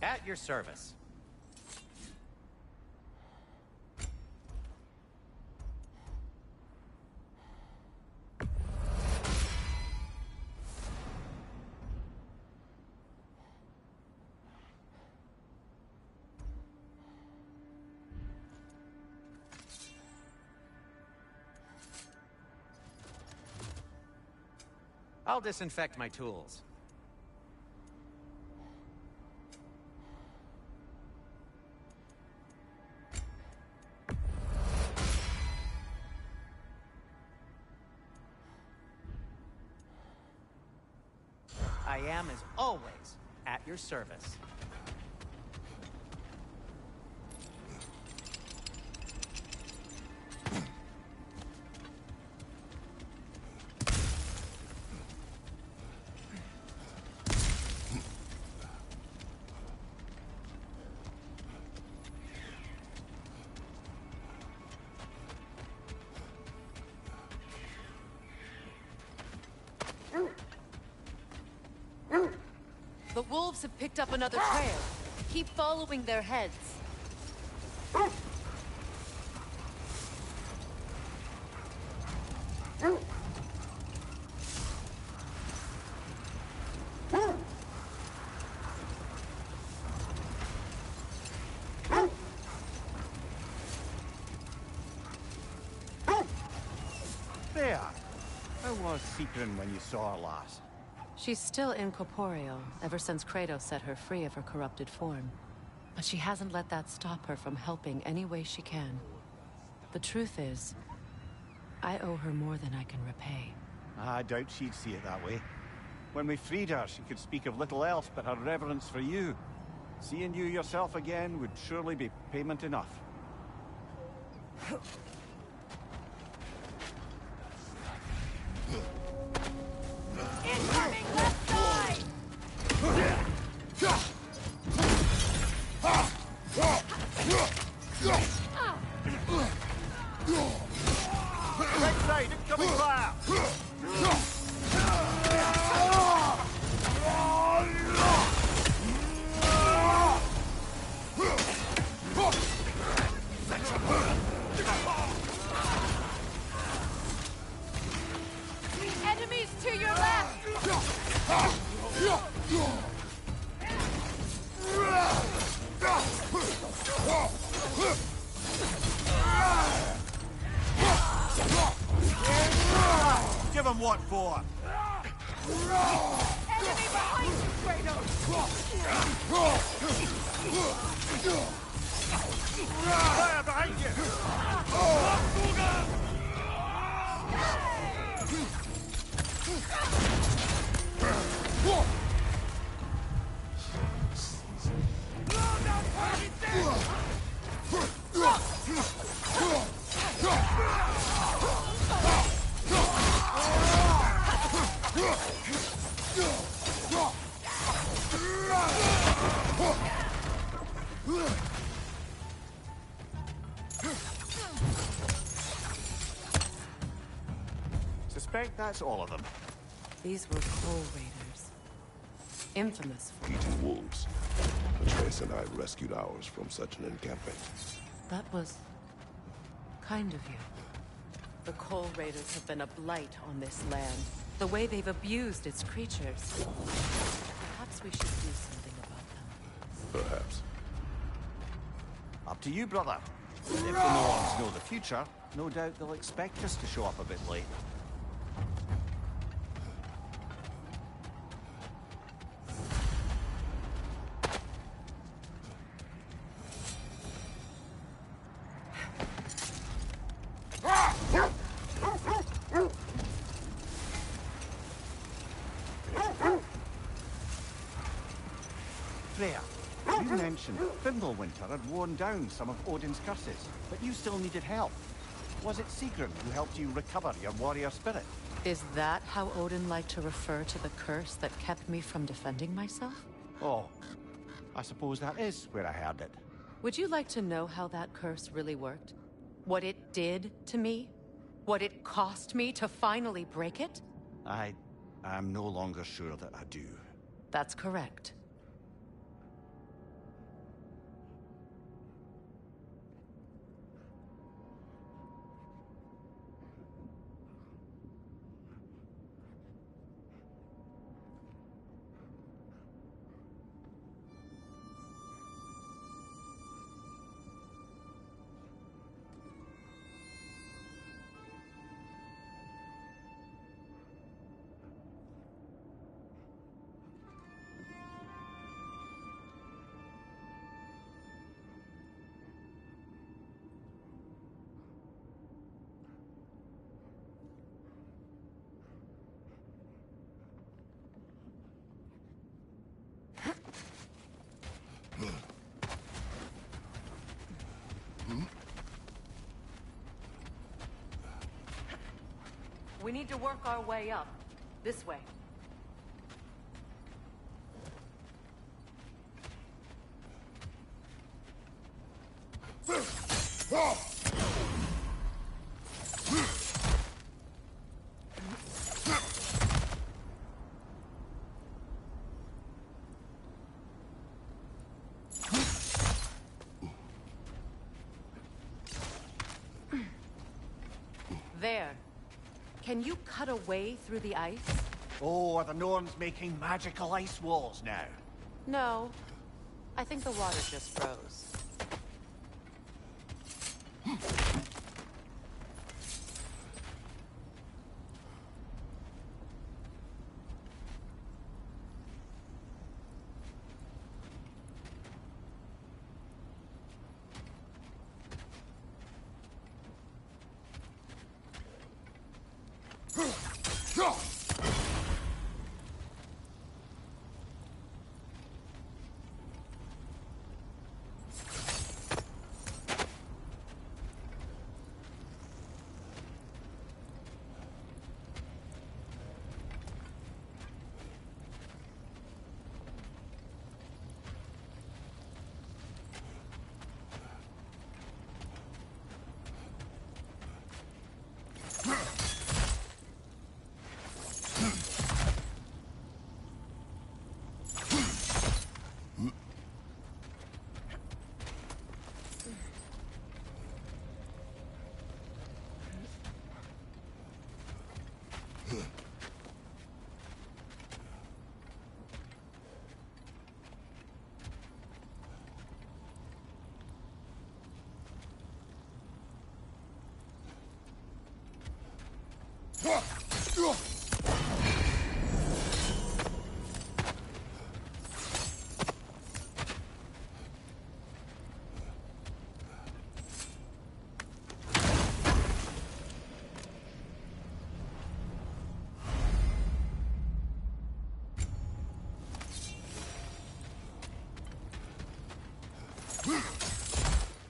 At your service. I'll disinfect my tools. I am, as always, at your service. The wolves have picked up another trail. Keep following their heads. was Sigrun when you saw her last? She's still incorporeal, ever since Kratos set her free of her corrupted form. But she hasn't let that stop her from helping any way she can. The truth is, I owe her more than I can repay. I doubt she'd see it that way. When we freed her, she could speak of little else but her reverence for you. Seeing you yourself again would surely be payment enough. Incoming left side! Right side, incoming fire! Enemies to your left! Give him what for! Enemy behind you, Kratos! Fire behind you! Suspect that's all of them. These were Coal Raiders. Infamous for... Eating wolves. Atreus and I rescued ours from such an encampment. That was... kind of you. The Coal Raiders have been a blight on this land. The way they've abused its creatures. Perhaps we should do something about them. Perhaps. Up to you, brother. If the Norns know the future, no doubt they'll expect us to show up a bit late. Freya, you mentioned Fimbulwinter had worn down some of Odin's curses, but you still needed help. Was it Sigrun who helped you recover your warrior spirit? Is that how Odin liked to refer to the curse that kept me from defending myself? Oh, I suppose that is where I heard it. Would you like to know how that curse really worked? What it did to me? What it cost me to finally break it? I'm no longer sure that I do. That's correct. We need to work our way up. This way. There. Can you cut a way through the ice? Oh, are the Norns making magical ice walls now? No. I think the water just froze.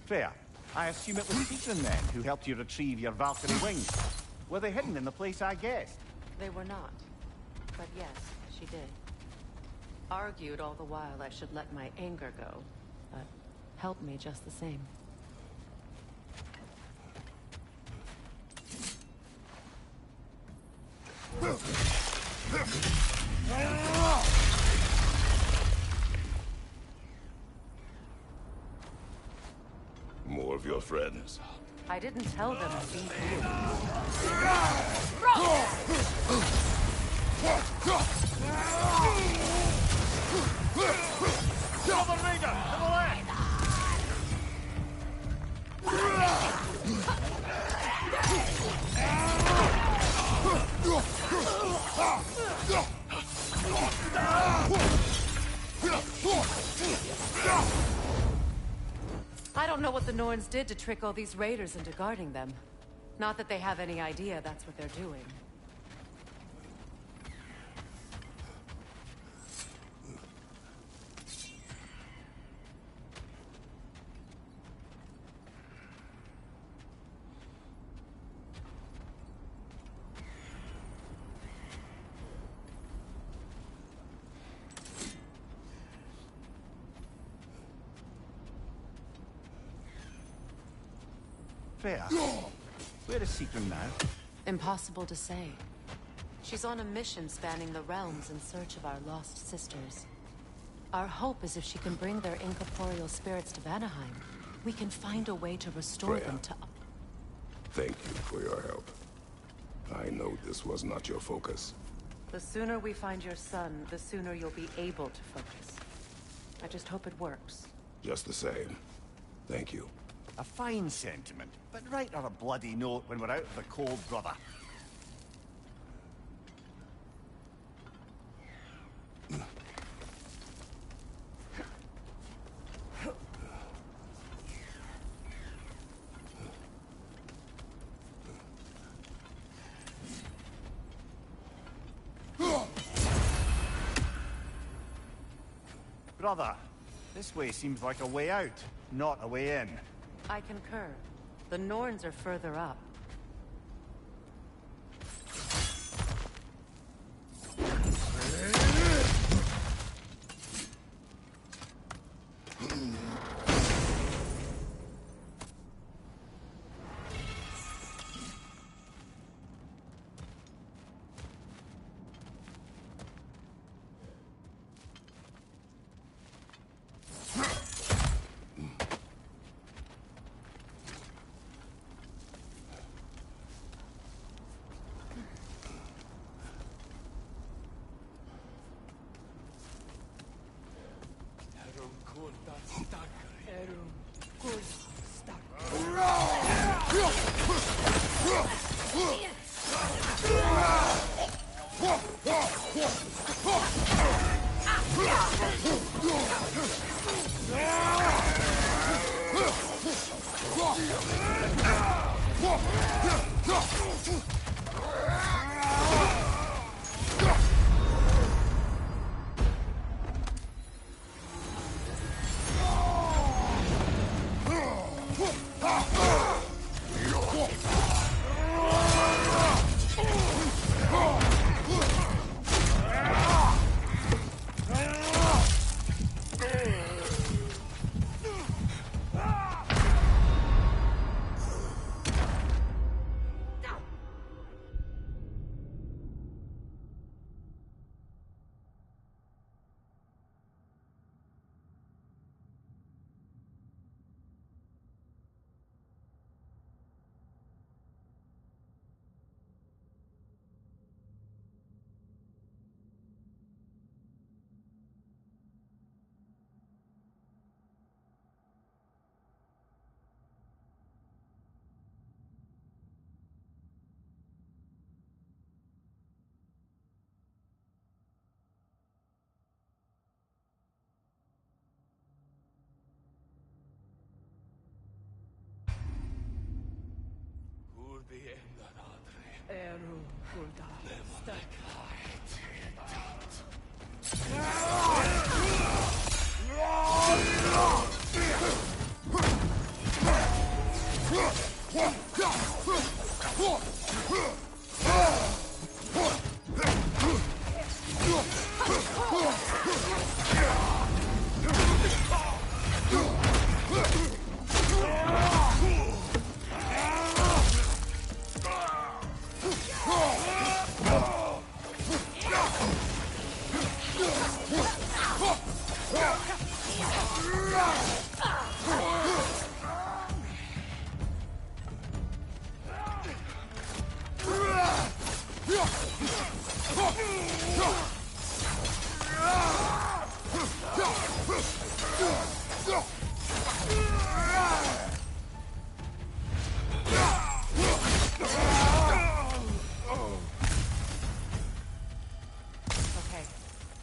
Fair. I assume it was Season then who helped you retrieve your Valkyrie wings. Were they hidden in the place I guessed? They were not. But yes, she did. Argued all the while I should let my anger go, but helped me just the same. More of your friends. I didn't tell them to be here. Silver Raider, to the left! I don't know what the Norns did to trick all these raiders into guarding them. Not that they have any idea that's what they're doing. Fair. Where is Seacon now? Impossible to say. She's on a mission spanning the realms in search of our lost sisters. Our hope is if she can bring their incorporeal spirits to Vanaheim, we can find a way to restore Freya. them to... Thank you for your help. I know this was not your focus. The sooner we find your son, the sooner you'll be able to focus. I just hope it works. Just the same. Thank you. A fine sentiment, but write her a bloody note when we're out of the cold, brother. Brother, this way seems like a way out, not a way in. I concur. The Norns are further up.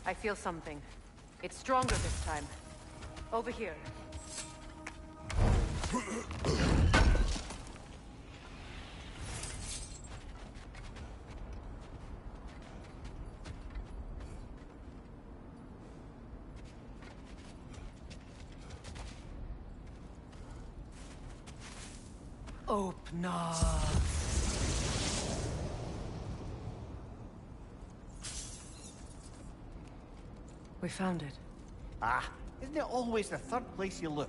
I feel something. It's stronger this time. Over here. Open up. We found it. Ah, isn't it always the third place you look?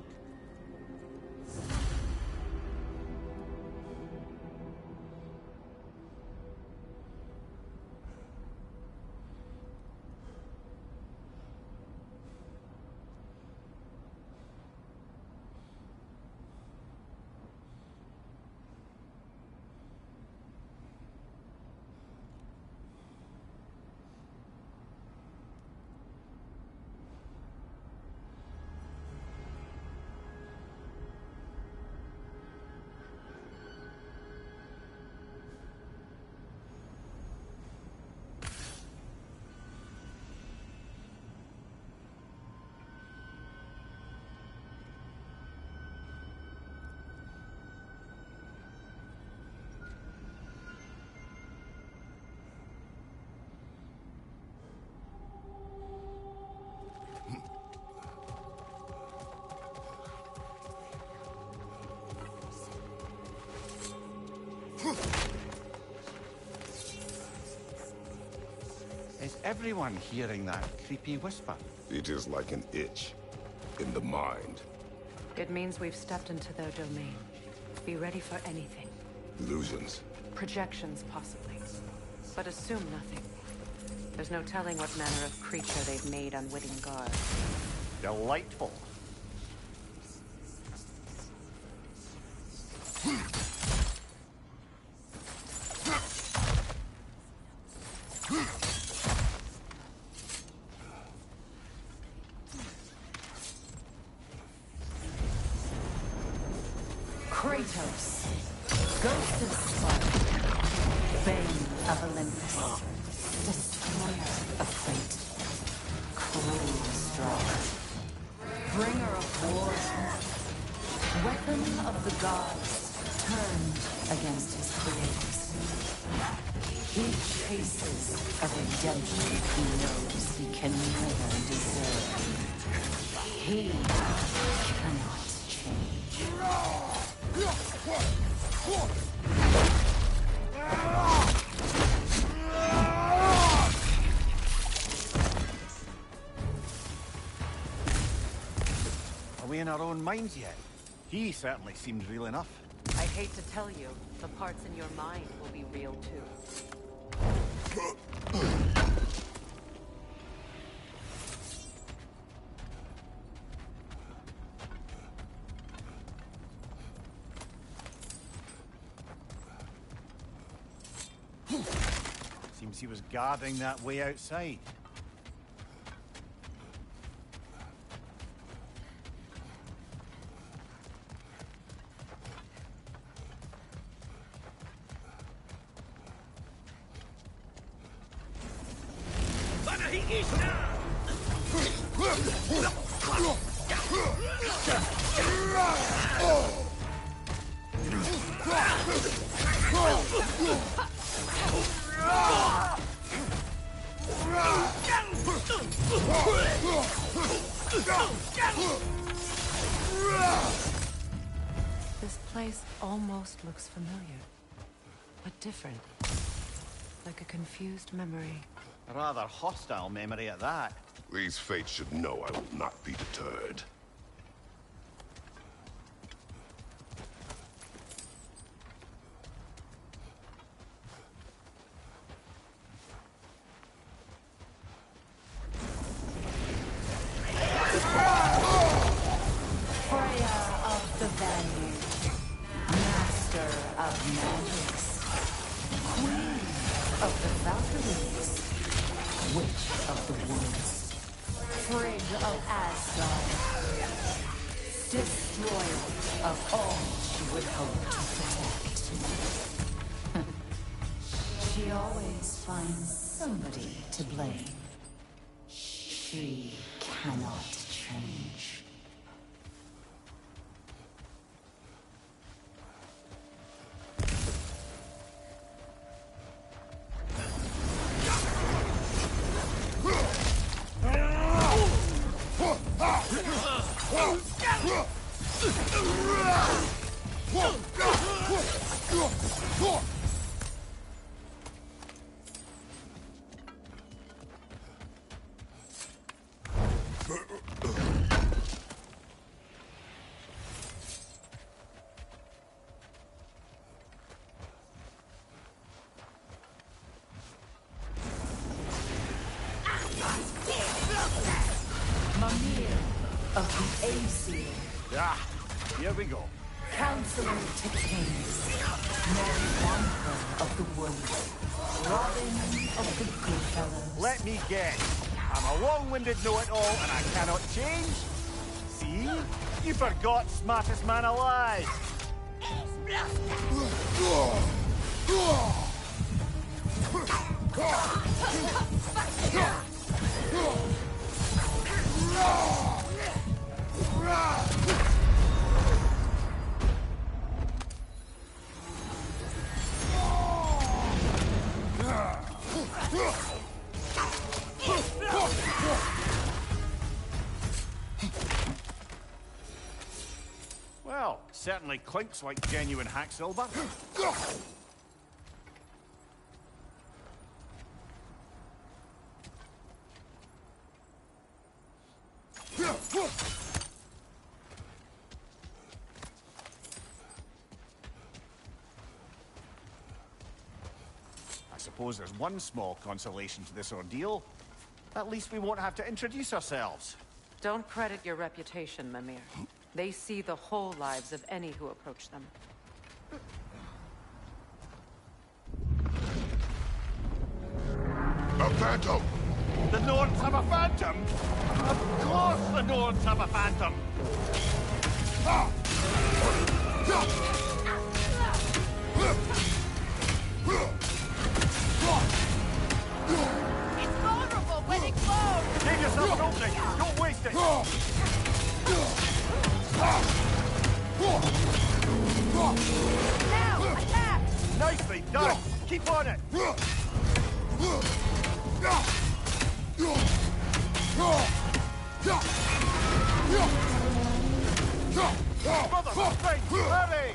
Is everyone hearing that creepy whisper? It is like an itch in the mind. It means we've stepped into their domain. Be ready for anything. Illusions. Projections, possibly. But assume nothing. There's no telling what manner of creature they've made unwitting guard. Delightful. Kratos, Ghost of Sparta, Bane of Olympus, Destroyer of Fate, Cruel Strike, Bringer of War, Weapon of the Gods, turned against his creators. He chases a redemption he knows he can never deserve. He cannot change. Are we in our own minds yet? He certainly seemed real enough. I hate to tell you, the parts in your mind will be real too. Seems he was guarding that way outside. This place almost looks familiar, but different. Like a confused memory. A rather hostile memory at that. These fates should know I will not be deterred. Freya of the Vanir, master of magics, queen of the Valkyries, witch of the woods, Frigg of Asgard, destroyer of all she would hope to protect. She always finds somebody to blame. She cannot change. Mimir of the Aesir. Ah, here we go. Counselor to Kings, Mary Wanderer of the Woods, Robin of the Goodfellows. Let me guess. I'm a long-winded know-it-all and I cannot change? See? You forgot smartest man alive. Well, certainly clinks like genuine hack silver. I suppose there's one small consolation to this ordeal. At least we won't have to introduce ourselves. Don't credit your reputation, Mimir. They see the whole lives of any who approach them. A phantom! The Nords have a phantom? Of course the Nords have a phantom! It's vulnerable when it glows! Give yourself an opening! Don't waste it! Now, attack! Nicely done! Keep on it! Mother, right, hurry!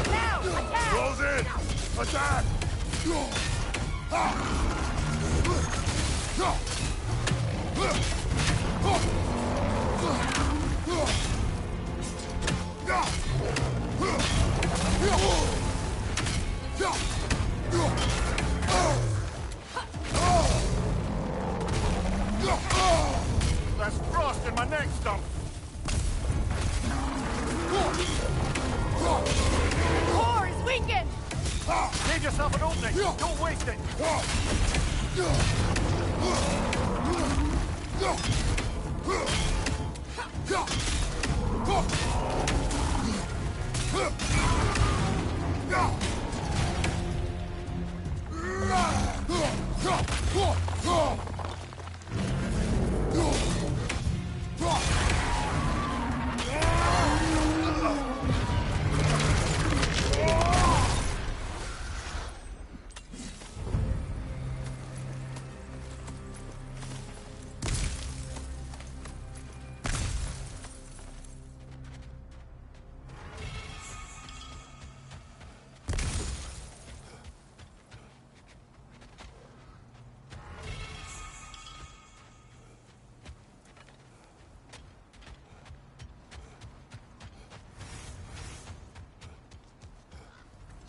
Now, attack! Close in! Attack! There's frost in my neck stump! Core is weakened! Give yourself an opening! Don't waste it!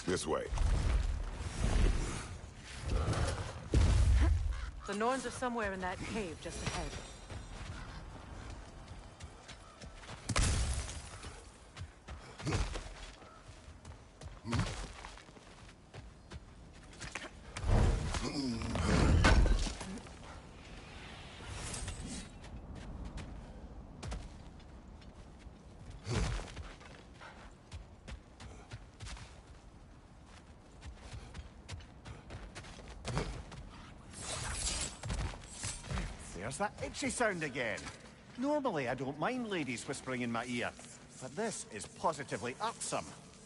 This way. The Norns are somewhere in that cave just ahead. There's that itchy sound again. Normally, I don't mind ladies whispering in my ear, but this is positively irksome.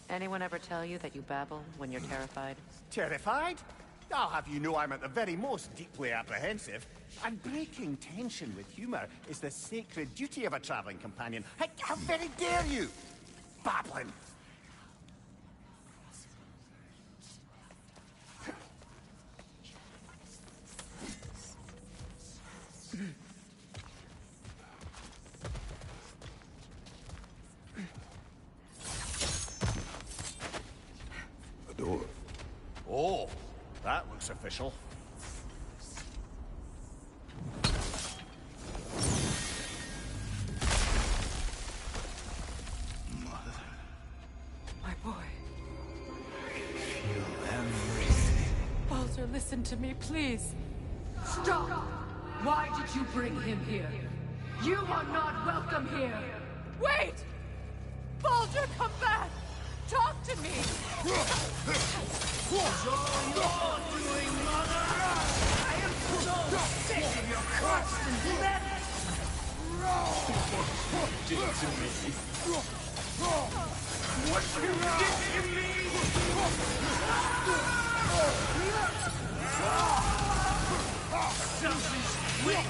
Anyone ever tell you that you babble when you're terrified? Terrified? I'll have you know I'm at the very most deeply apprehensive. And breaking tension with humor is the sacred duty of a traveling companion. How very dare you? Babbling. A door. Oh, that looks official. My boy. Feel everything. Baldur, listen to me, please. Stop! Why did you bring him here? You are not welcome here! Wait! Baldur, come back! Talk to me! What's all you're doing, mother? I am so sick of your constant madness! Did to me. What you did to me! Something's weak!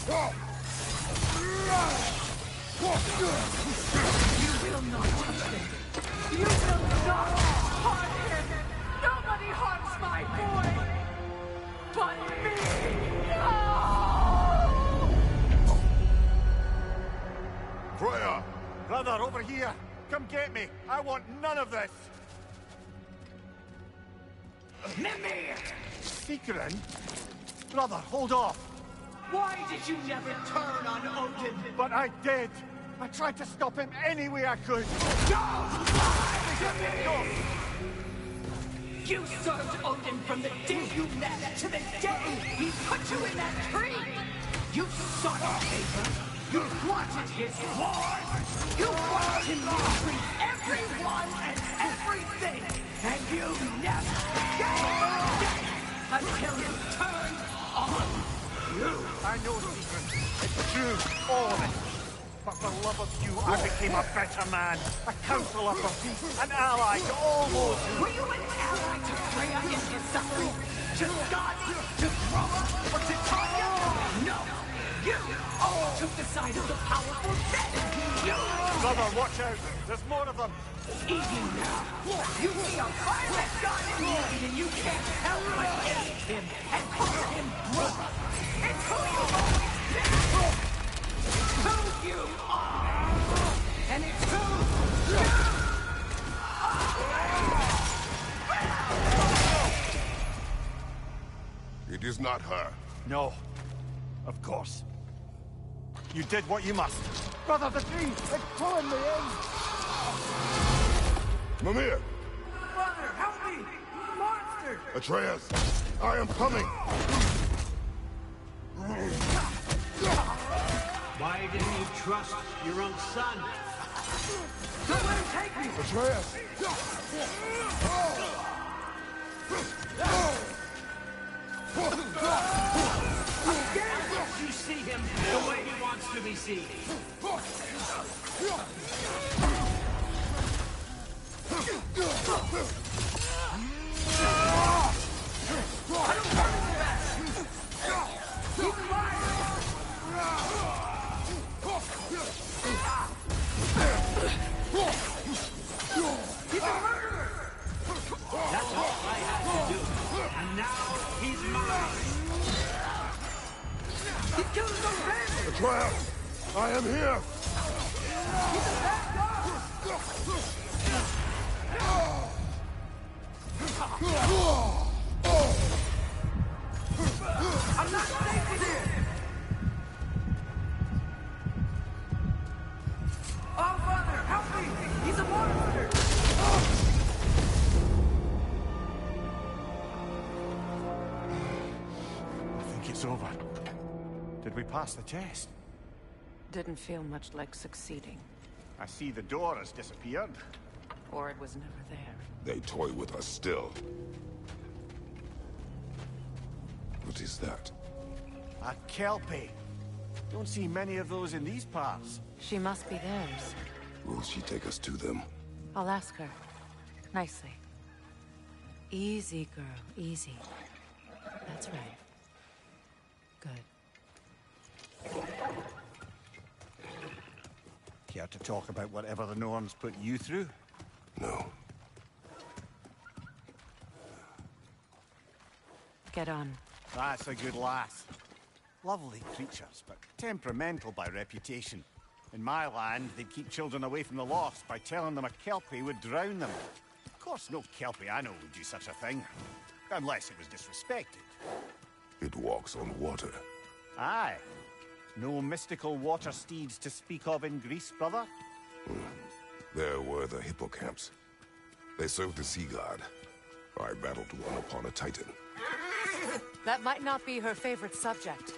Stop. You will not touch him! You will not harm him! Nobody harms my boy! But me! No! Freya! Brother, over here! Come get me! I want none of this! Mimir! Secret? Brother, hold off! Why did you never turn on Odin? But I did! I tried to stop him any way I could! Don't lie to me! You served Odin from the day you left to the day he put you in that tree! You sought his favor! You wanted his sword! You wanted him to free everyone and everything! And you never gave until he turned on you! I know, Secret. It's true, all of it. But for love of you, I became a better man, a counselor for peace, an ally to all those who... Were you an ally to Freya in his suffering? To Skadi? To Groa? Or to Tanya? No! You all took the side of the powerful men! You... Brother, watch out! There's more of them! Even now, you see a violent god in need and you can't help but hate him and call him brother! It's who you've always been! It's who you are! And it's who you are! It is not her. No. Of course. You did what you must. Brother, the tree! It's pulling me in! Mimir! Brother, help me! Monster! Atreus! I am coming! Why didn't you trust your own son? Don't let him take me! Atreus! Again! You see him the way he wants to be seen. Atreus! I am here! I'm not safe in here! Oh, Father, help me! He's a monster! I think it's over. Did we pass the test? Didn't feel much like succeeding. I see the door has disappeared. Or it was never there. They toy with us still. What is that? A Kelpie. Don't see many of those in these parts. She must be theirs. Will she take us to them? I'll ask her. Nicely. Easy, girl. Easy. That's right. Good. Care to talk about whatever the Norns put you through? No. Get on. That's a good lass. Lovely creatures, but temperamental by reputation. In my land, they'd keep children away from the lost by telling them a Kelpie would drown them. Of course, no Kelpie I know would do such a thing. Unless it was disrespected. It walks on water. Aye. No mystical water steeds to speak of in Greece, brother? There were the hippocamps. They served the sea god. I battled one upon a titan. That might not be her favorite subject.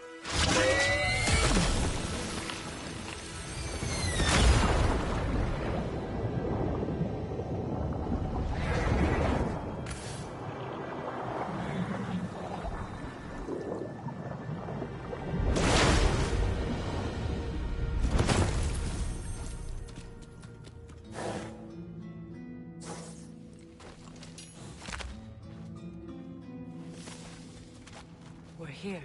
We're here.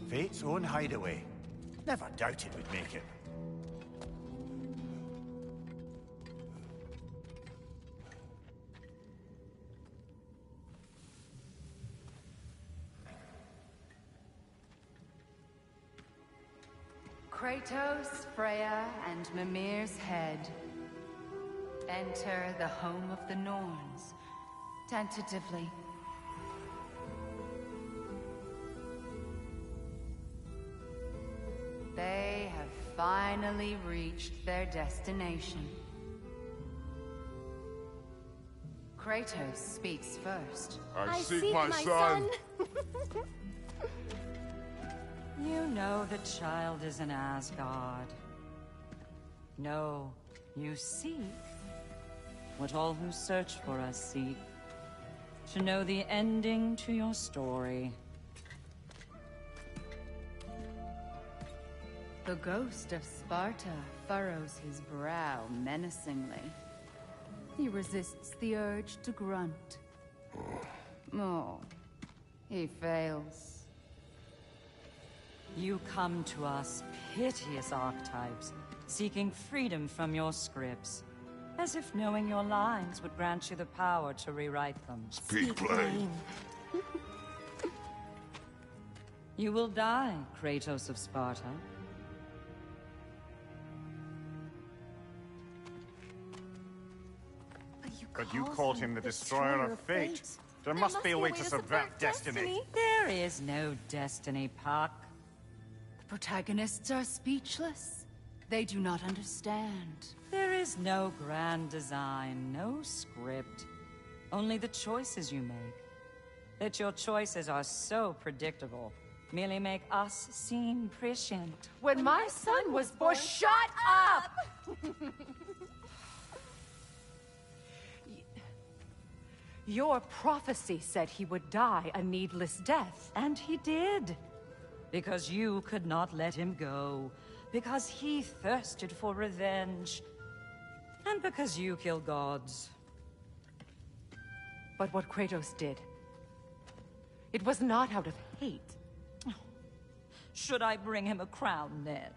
Fate's own hideaway. Never doubted we'd make it. Kratos, Freya, and Mimir's head. Enter the home of the Norns. Tentatively. They have finally reached their destination. Kratos speaks first. I seek my son. You know the child is in Asgard. No, you seek what all who search for us seek. To know the ending to your story. The ghost of Sparta furrows his brow menacingly. He resists the urge to grunt. Oh, he fails. You come to us, piteous archetypes, seeking freedom from your scripts. As if knowing your lines would grant you the power to rewrite them. Speak plain. You will die, Kratos of Sparta. But you called him the Destroyer of Fate. There must be a way to subvert destiny. There is no destiny, Puck. The protagonists are speechless. They do not understand. There is no grand design, no script. Only the choices you make. That your choices are so predictable, merely make us seem prescient. When my son was born, shut up! Your prophecy said he would die a needless death, and he did. Because you could not let him go. Because he thirsted for revenge. And because you kill gods. But what Kratos did, it was not out of hate. Should I bring him a crown then?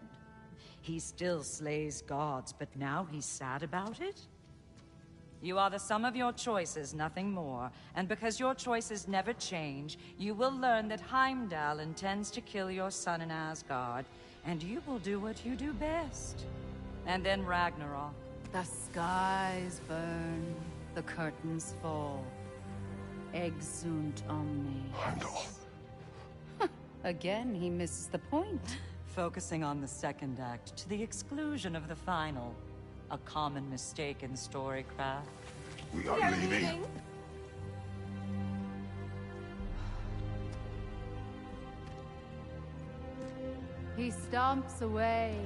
He still slays gods, but now he's sad about it? You are the sum of your choices, nothing more. And because your choices never change, you will learn that Heimdall intends to kill your son in Asgard, and you will do what you do best. And then Ragnarok. The skies burn, the curtains fall. Exunt omnes. Heimdall. Again, he misses the point. Focusing on the second act to the exclusion of the final. A common mistake in storycraft. We are leaving. He stomps away,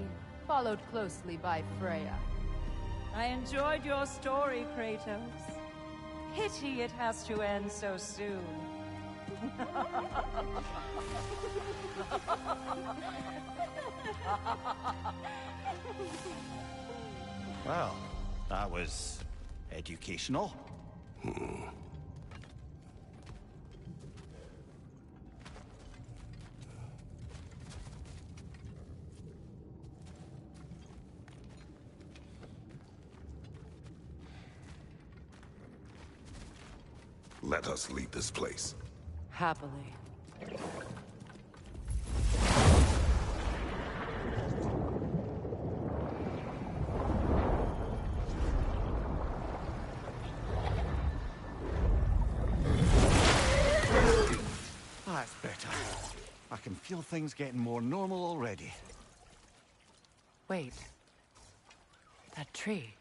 followed closely by Freya. I enjoyed your story, Kratos. Pity it has to end so soon. Well, that was educational. Let us leave this place. Happily. That's better. I can feel things getting more normal already. Wait. That tree.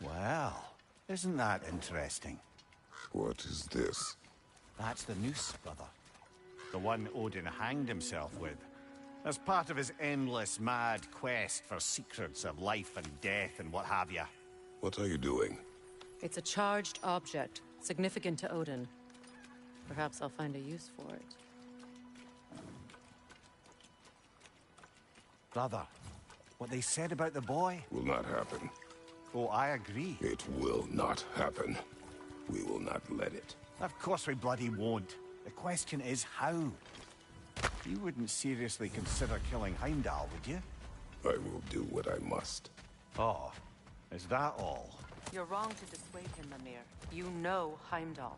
Well, isn't that interesting? What is this? That's the noose, brother. The one Odin hanged himself with. As part of his endless, mad quest for secrets of life and death and what have you. What are you doing? It's a charged object, significant to Odin. Perhaps I'll find a use for it. Brother, what they said about the boy? Will not happen. Oh, I agree. It will not happen. We will not let it. Of course we bloody won't. The question is how. You wouldn't seriously consider killing Heimdall, would you? I will do what I must. Oh, is that all? You're wrong to dissuade him, Mimir. You know Heimdall.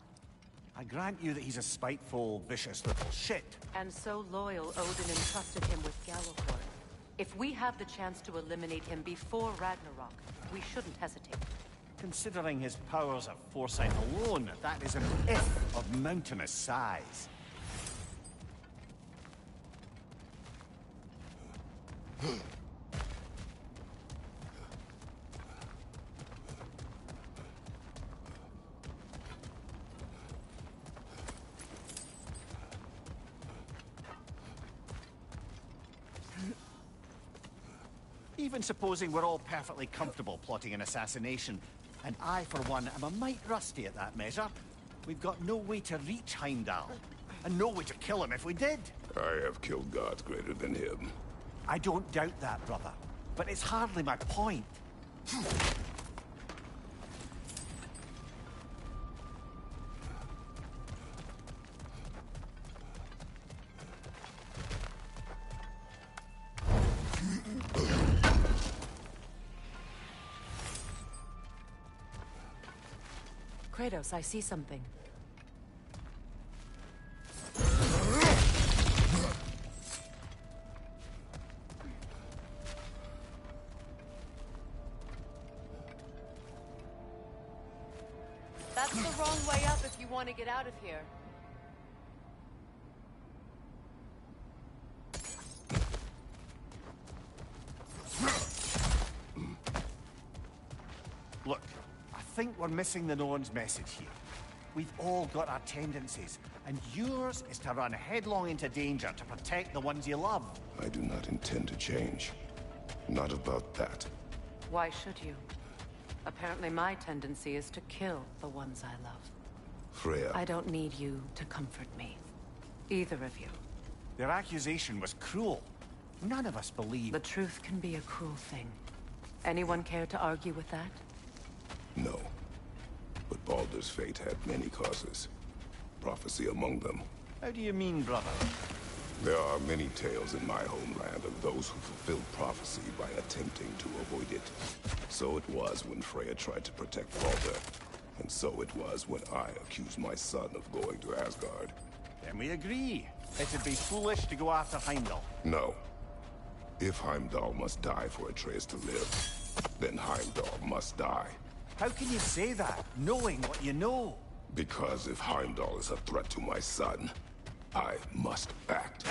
I grant you that he's a spiteful, vicious little shit. And so loyal, Odin entrusted him with Gjallarhorn. If we have the chance to eliminate him before Ragnarok, we shouldn't hesitate. Considering his powers of foresight alone, that is an if of mountainous size. Even supposing we're all perfectly comfortable plotting an assassination, and I, for one, am a mite rusty at that measure, we've got no way to reach Heimdall, and no way to kill him if we did. I have killed gods greater than him. I don't doubt that, brother, but it's hardly my point. Kratos, I see something. That's the wrong way up if you want to get out of here. Look, I think we're missing the Norn's message here. We've all got our tendencies, and yours is to run headlong into danger to protect the ones you love. I do not intend to change. Not about that. Why should you? Apparently my tendency is to kill the ones I love. Freya. I don't need you to comfort me. Either of you. Their accusation was cruel. None of us believe... The truth can be a cruel thing. Anyone care to argue with that? No. But Baldur's fate had many causes. Prophecy among them. How do you mean, brother? There are many tales in my homeland of those who fulfilled prophecy by attempting to avoid it. So it was when Freya tried to protect Baldur. And so it was when I accused my son of going to Asgard. Then we agree. It'd be foolish to go after Heimdall. No. If Heimdall must die for Atreus to live, then Heimdall must die. How can you say that, knowing what you know? Because if Heimdall is a threat to my son, I must act.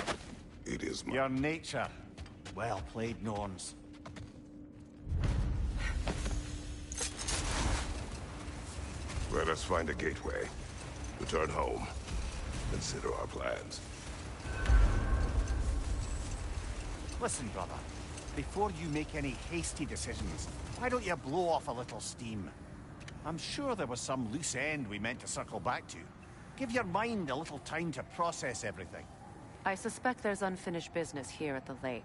It is my... Your nature. Well played, Norns. Let us find a gateway. Return home. Consider our plans. Listen, brother. Before you make any hasty decisions, why don't you blow off a little steam? I'm sure there was some loose end we meant to circle back to. Give your mind a little time to process everything. I suspect there's unfinished business here at the lake,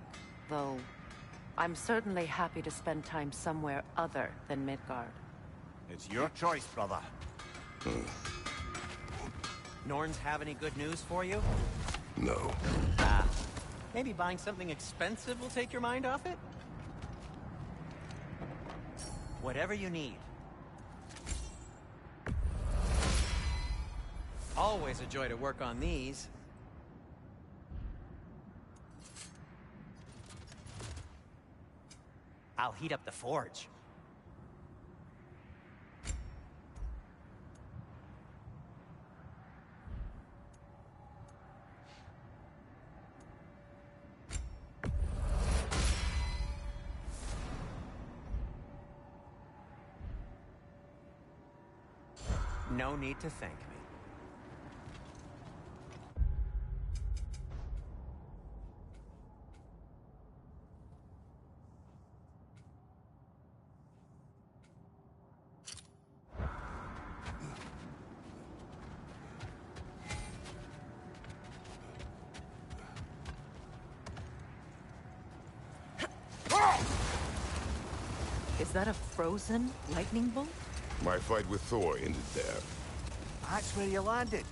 though I'm certainly happy to spend time somewhere other than Midgard. It's your choice, brother. Norns have any good news for you? No. Ah. Maybe buying something expensive will take your mind off it? Whatever you need. Always a joy to work on these. I'll heat up the forge. No need to thank me. Is that a frozen lightning bolt? My fight with Thor ended there. That's where you landed.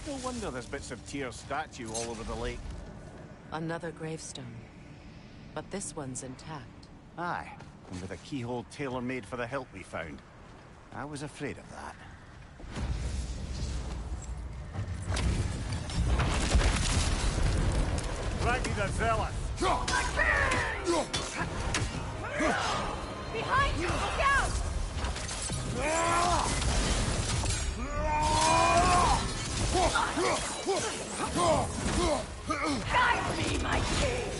No wonder there's bits of Tyr's statue all over the lake. Another gravestone. But this one's intact. Aye, and with a keyhole tailor-made for the hilt we found. I was afraid of that. Raggy the Zealot! Behind you! Look out! Guide me, my king!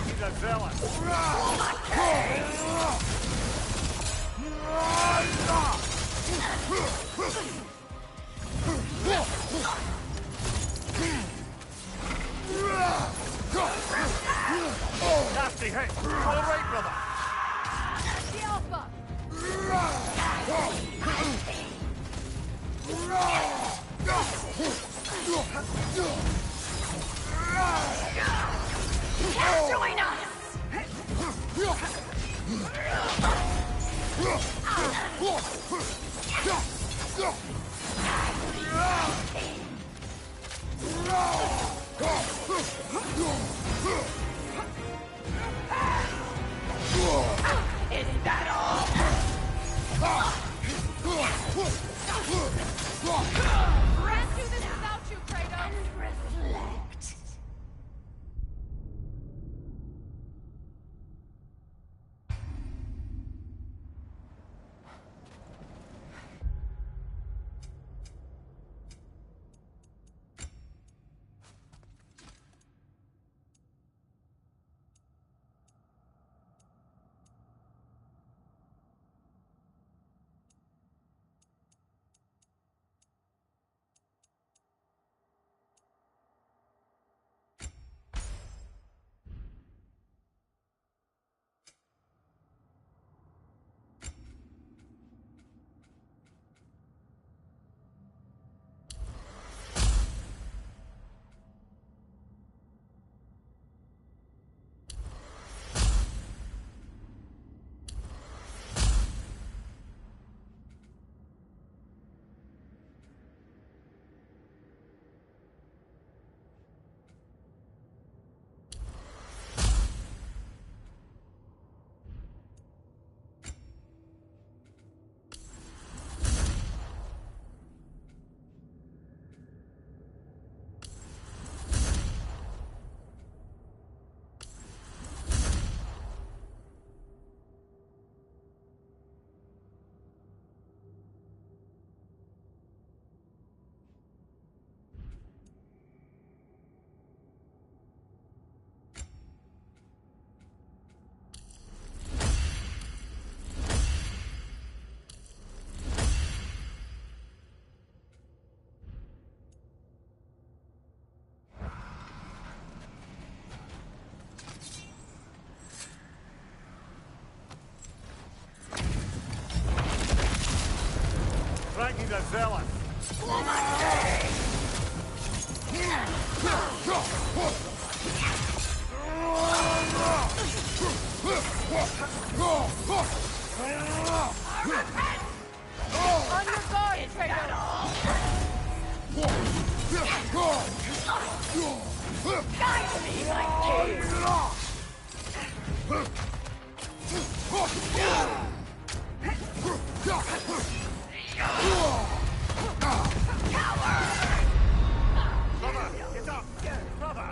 Frankie the Zealot. Nasty hit. All right, brother. The Alpha. Join us! Is that all? Can't do this without you, Kratos. Reflect. Frankie the Zealot. On your guard, Kratos. Guide me, my Brother, get up. Brother.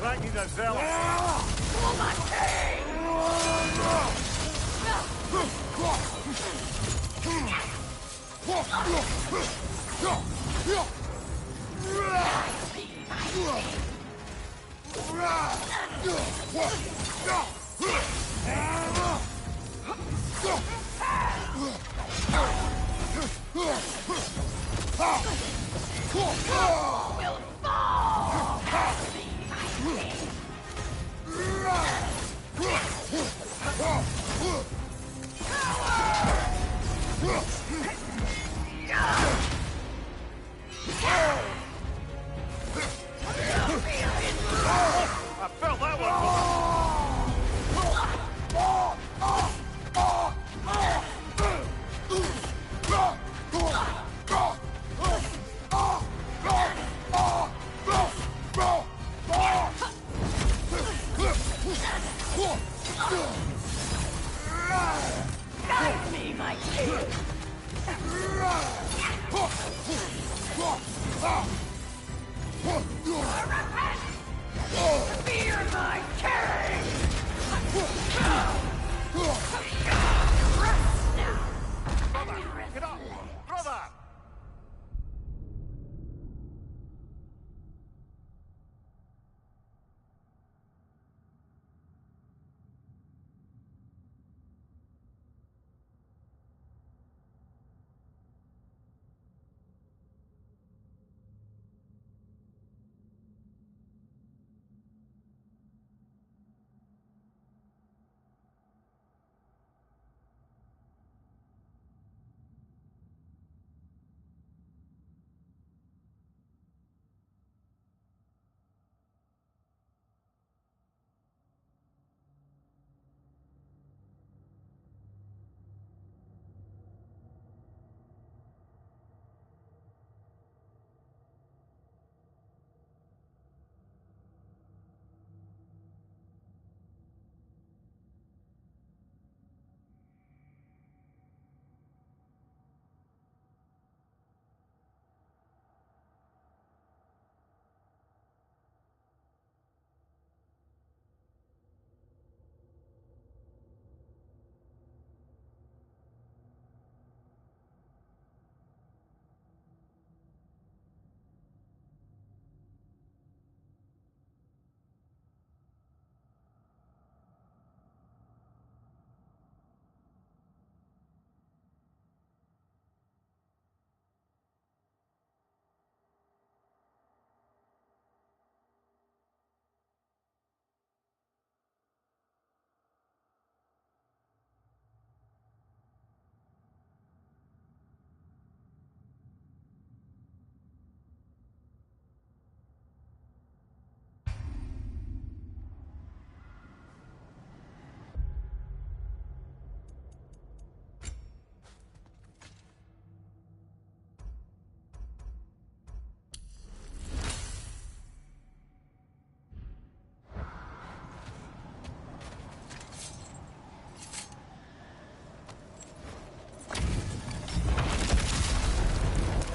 Frankie the Zealot. I felt that one. Guide me, my king! Fear my king! Rest now! Get up! Brother!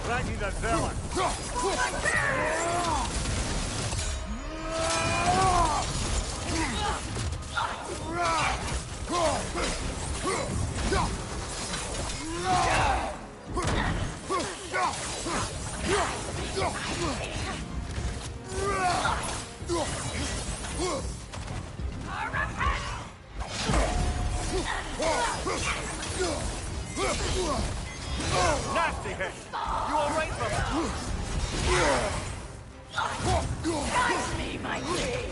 Raggy the Zealot! Nasty hit! You alright, brother? Guide me, my king!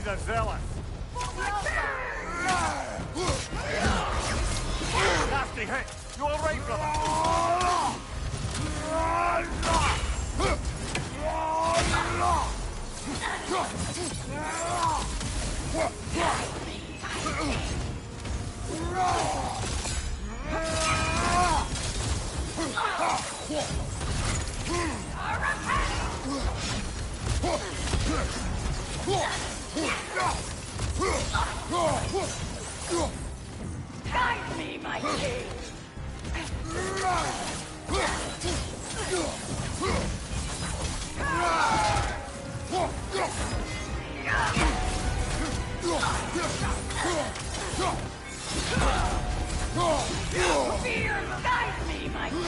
the zealous. Nasty hit. You all right, brother? Guide me, my king! Fear, guide me, my king!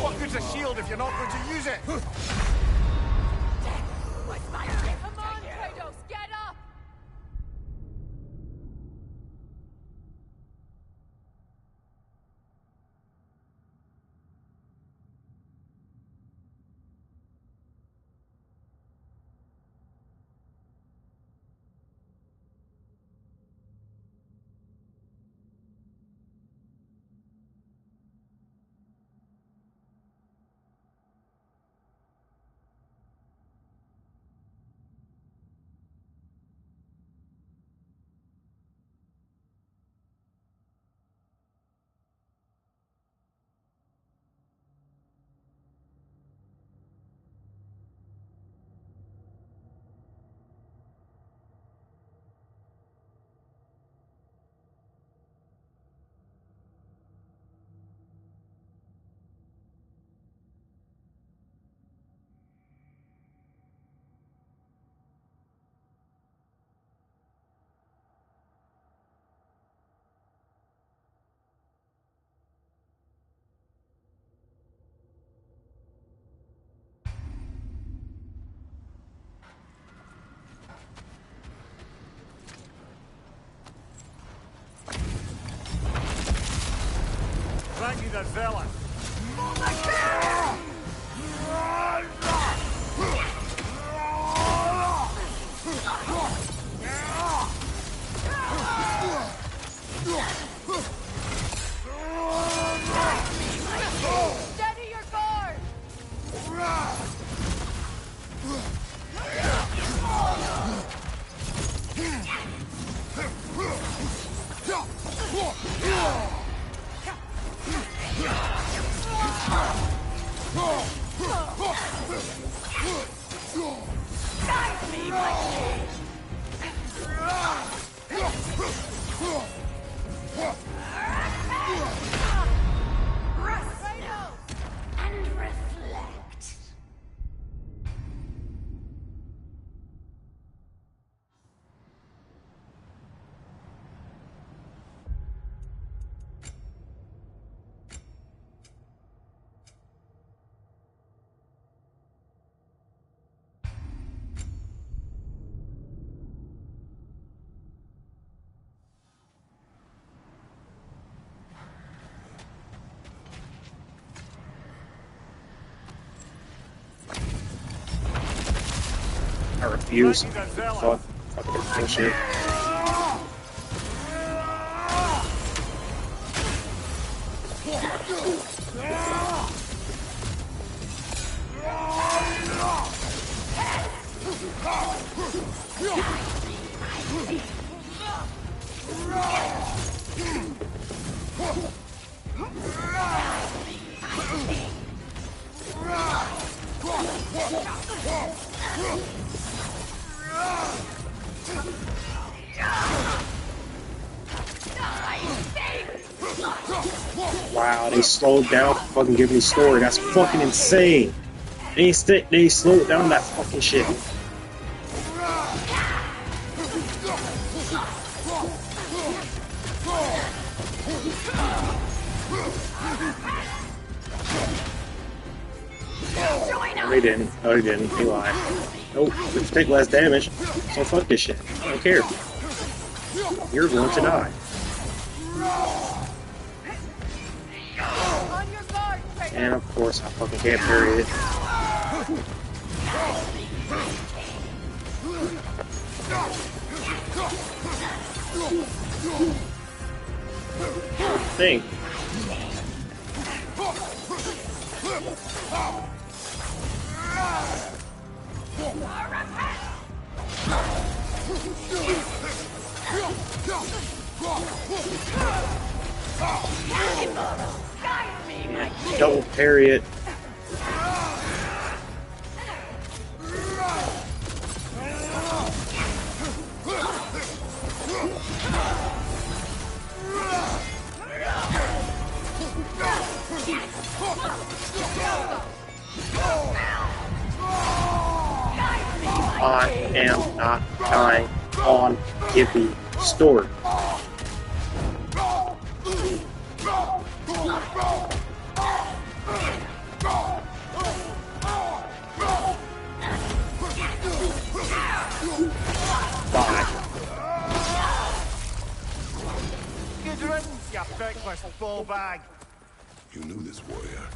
What good's a shield if you're not going to use it? Come on, Kratos, get up! Frankie the zealous. Steady your guard! Guide me, my king! Rest and reflect. I refuse. Fuck. Fucking bullshit. Wow, they slowed down to fucking give me story. That's fucking insane. They slowed down that fucking shit. No, they didn't. No, they didn't. They lied. Nope. Let's take less damage. So fuck this shit. I don't care. You're going to die. And of course, I fucking can't parry it. Thing. Double parry it. I am not dying on Gibby Story. Good riddance, you feckless ball bag. You knew this warrior.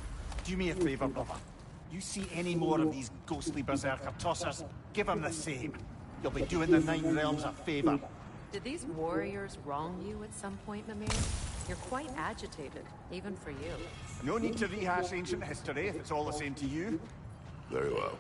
Do me a favour, brother. You see any more of these ghostly berserker tossers, give them the same. You'll be doing the Nine Realms a favour. Did these warriors wrong you at some point, Mimir? You're quite agitated, even for you. No need to rehash ancient history if it's all the same to you. Very well.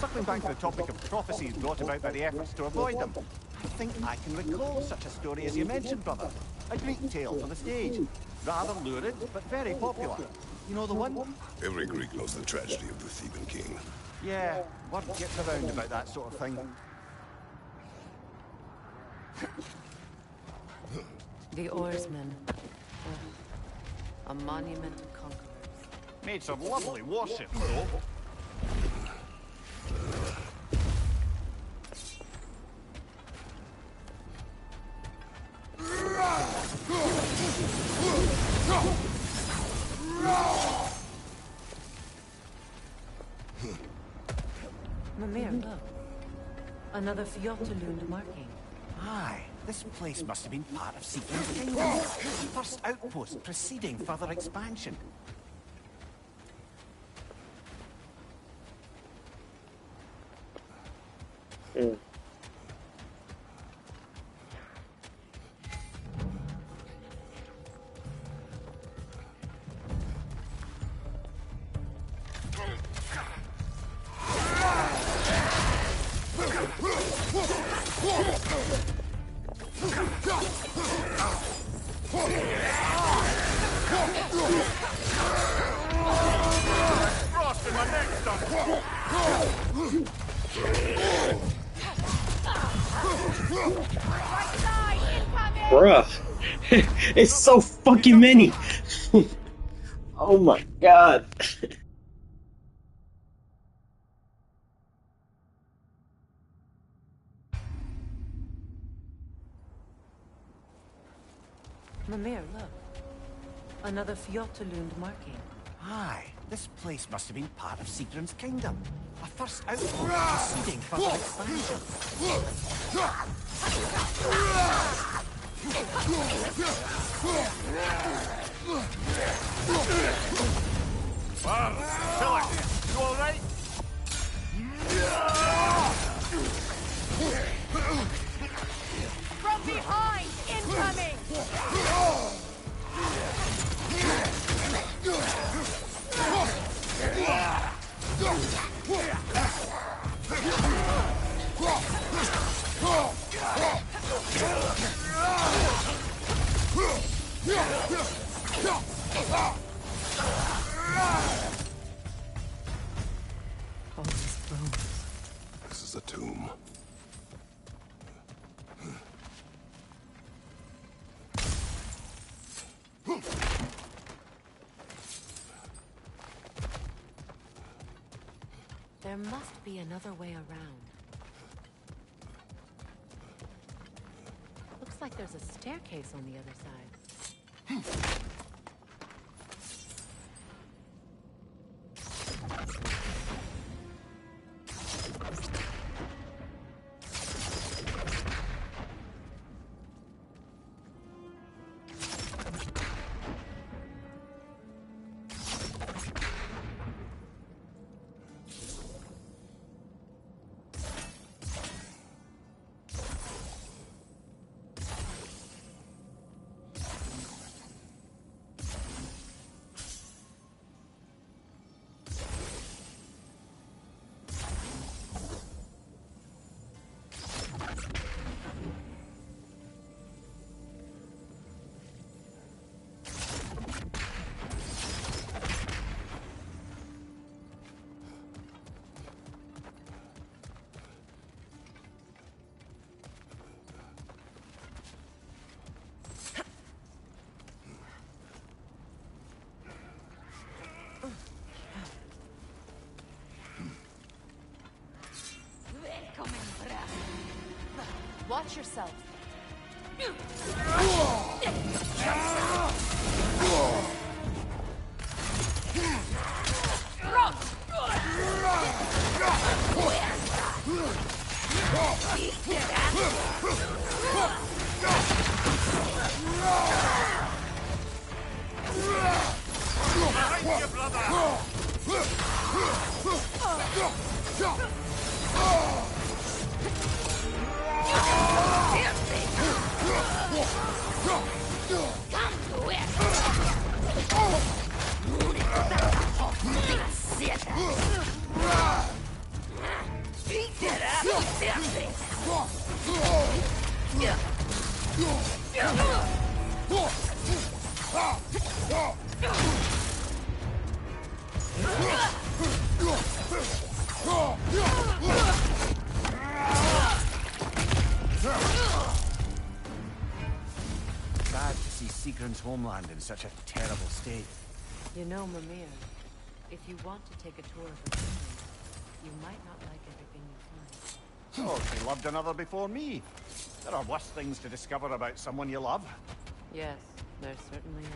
Circling back to the topic of prophecies brought about by the efforts to avoid them, I think I can recall such a story as you mentioned, brother. A Greek tale for the stage. Rather lurid, but very popular. You know the one? Every Greek knows the tragedy of the Theban king. Yeah, word gets around about that sort of thing. The oarsmen. A monument to conquerors. Made some lovely warships, though. Mimir, look. Another Fjotalund marking. Aye, this place must have been part of Seeking's kingdom. First outpost preceding further expansion. Bruh. It's so fucking many. Oh my god. Mimir, look. Another Fjotalund marking. Aye, this place must have been part of Seeking's kingdom. A first outpost preceding further expansion. Wow, killer! You alright? From behind! Incoming! This is a tomb. There must be another way around. Looks like there's a staircase on the other side. Watch yourself. Sad to see Seagram's homeland in such a terrible state. You know, Mimir, if you want to take a tour of the kingdom, you might not like everything you find. Oh, she loved another before me. There are worse things to discover about someone you love. Yes, there certainly are.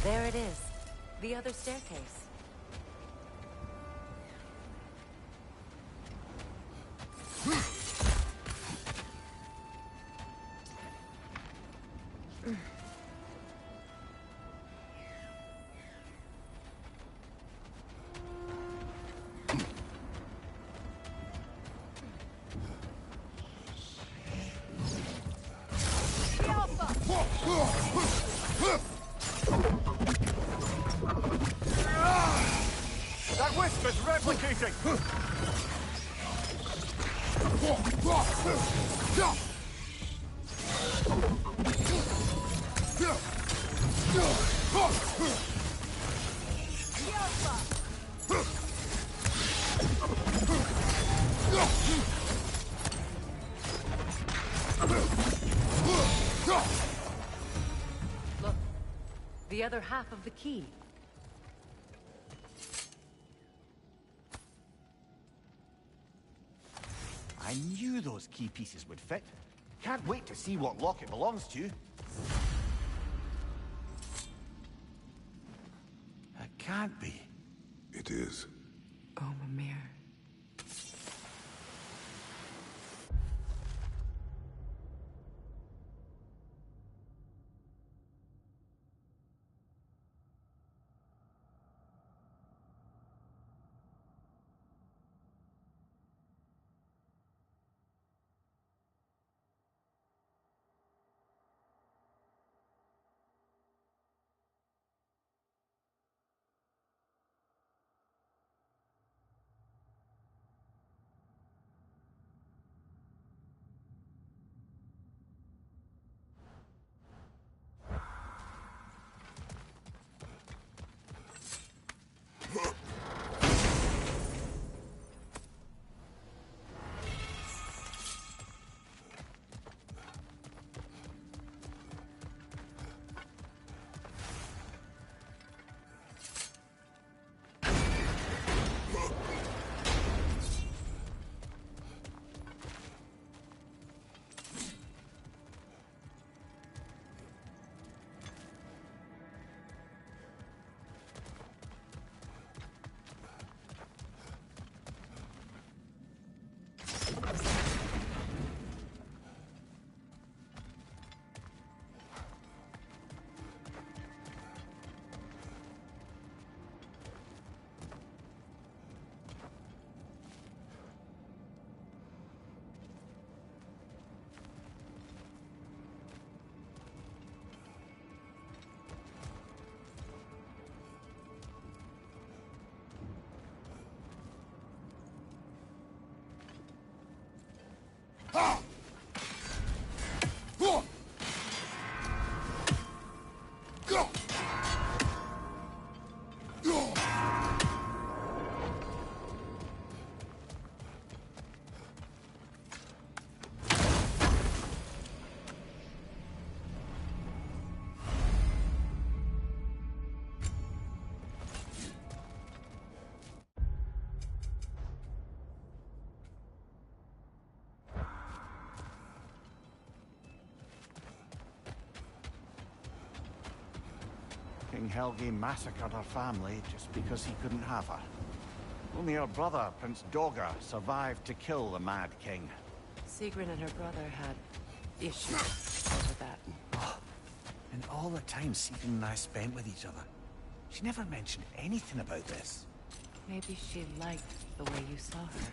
There it is. The other staircase. waiting! Look, the other half of the key. I knew those key pieces would fit. Can't wait to see what lock it belongs to. It can't be. It is. Oh, Mimir. King Helge massacred her family just because he couldn't have her. Only her brother, Prince Dogger, survived to kill the Mad King. Sigrun and her brother had issues over that. And all the time Sigrun and I spent with each other, she never mentioned anything about this. Maybe she liked the way you saw her.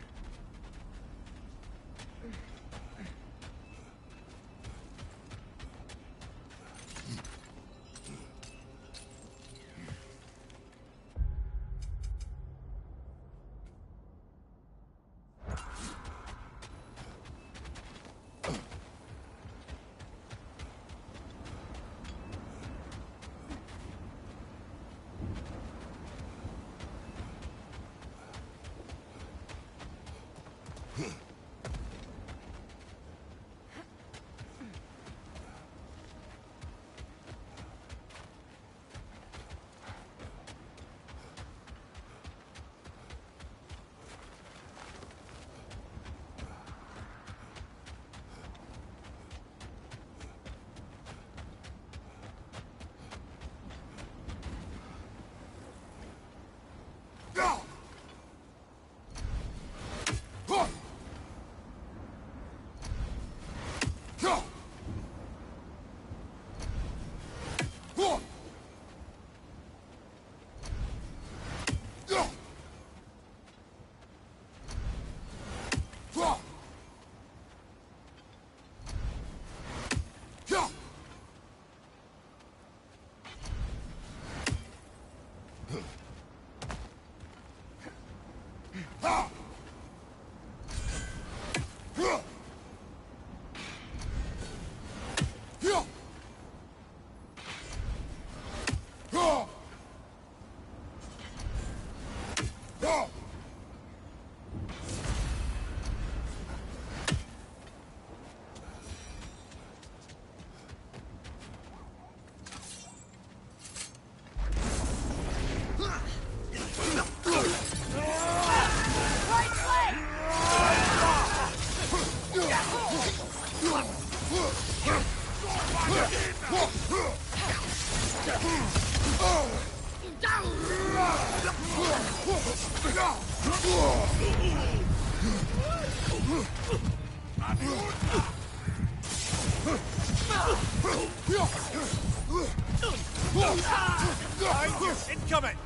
Incoming!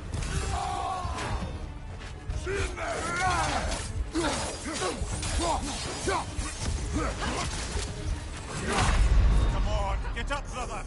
Come on, get up, brother!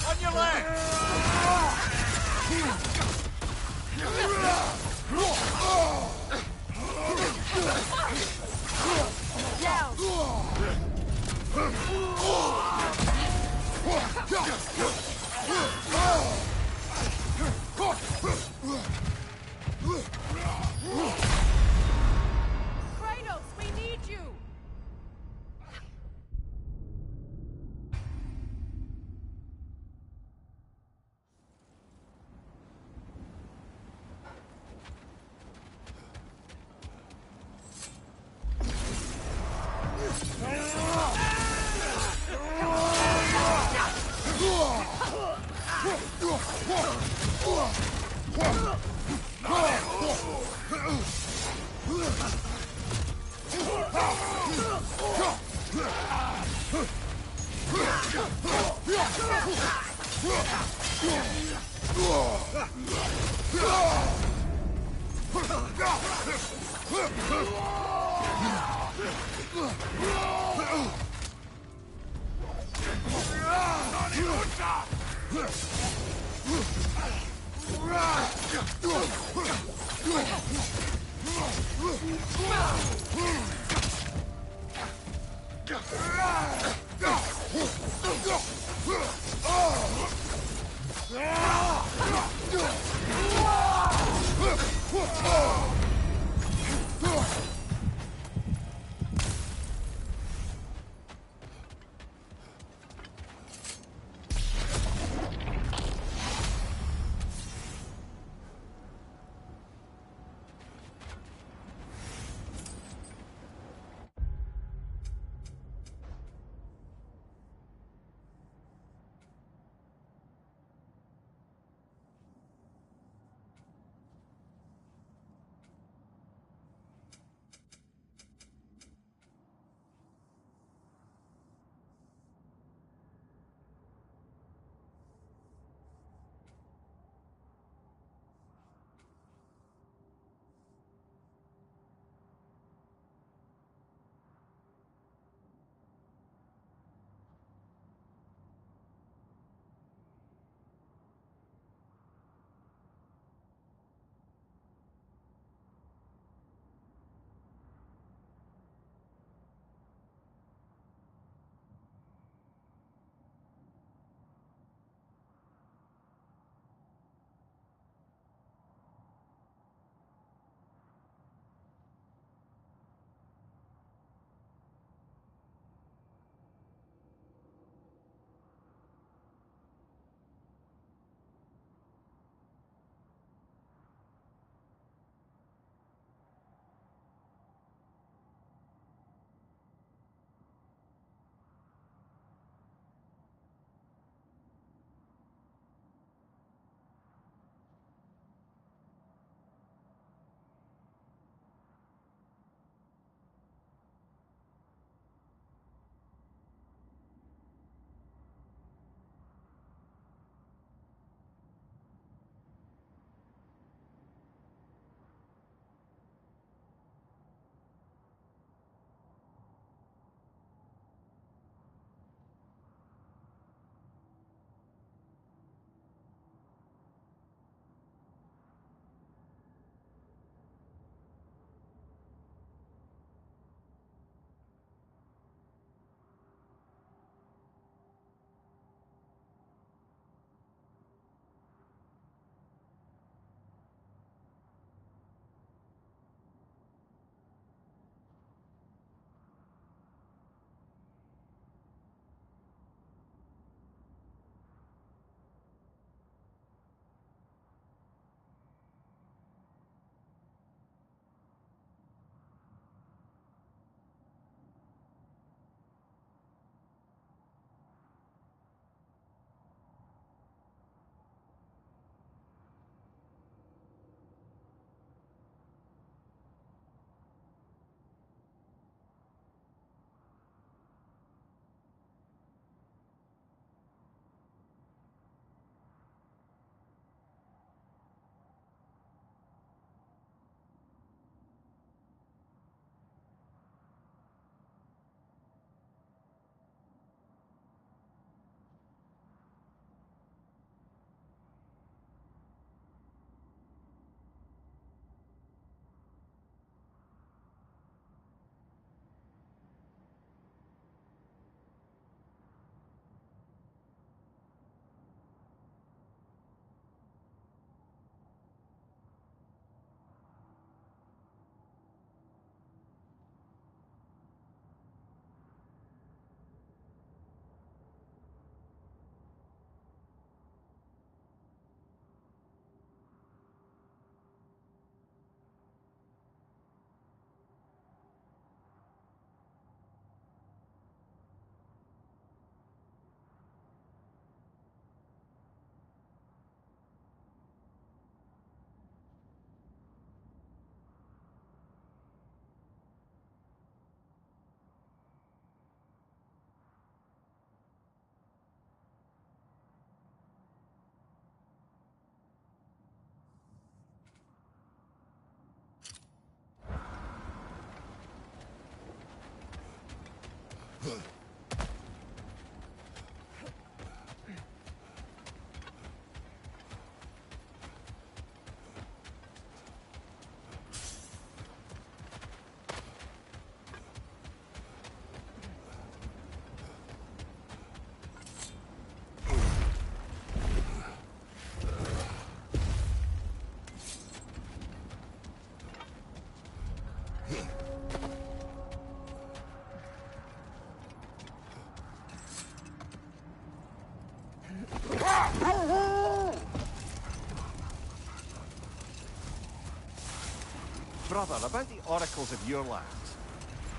On your left! Kratos, we need you! Brother, about the oracles of your lands,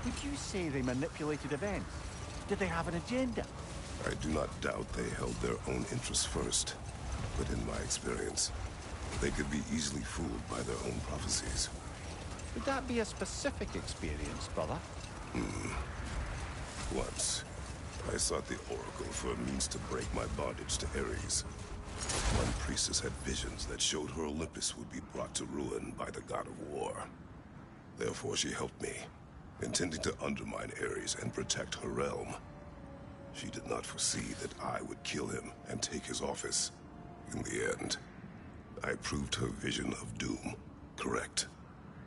would you say they manipulated events? Did they have an agenda? I do not doubt they held their own interests first. But in my experience, they could be easily fooled by their own prophecies. Would that be a specific experience, brother? Once, I sought the Oracle for a means to break my bondage to Ares. One priestess had visions that showed her Olympus would be brought to ruin by the god of war. Therefore, she helped me, intending to undermine Ares and protect her realm. She did not foresee that I would kill him and take his office. In the end, I proved her vision of doom correct.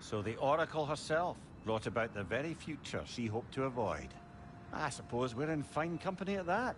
So the Oracle herself brought about the very future she hoped to avoid. I suppose we're in fine company at that.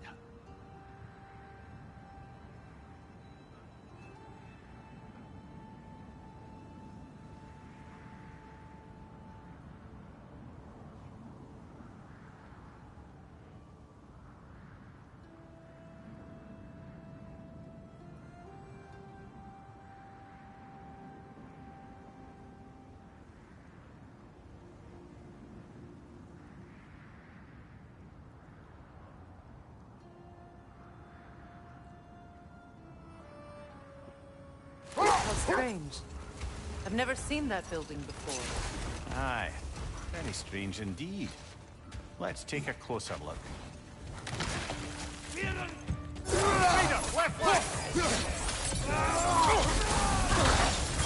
How strange. I've never seen that building before. Aye, very strange indeed. Let's take a closer look. Leader, left flank!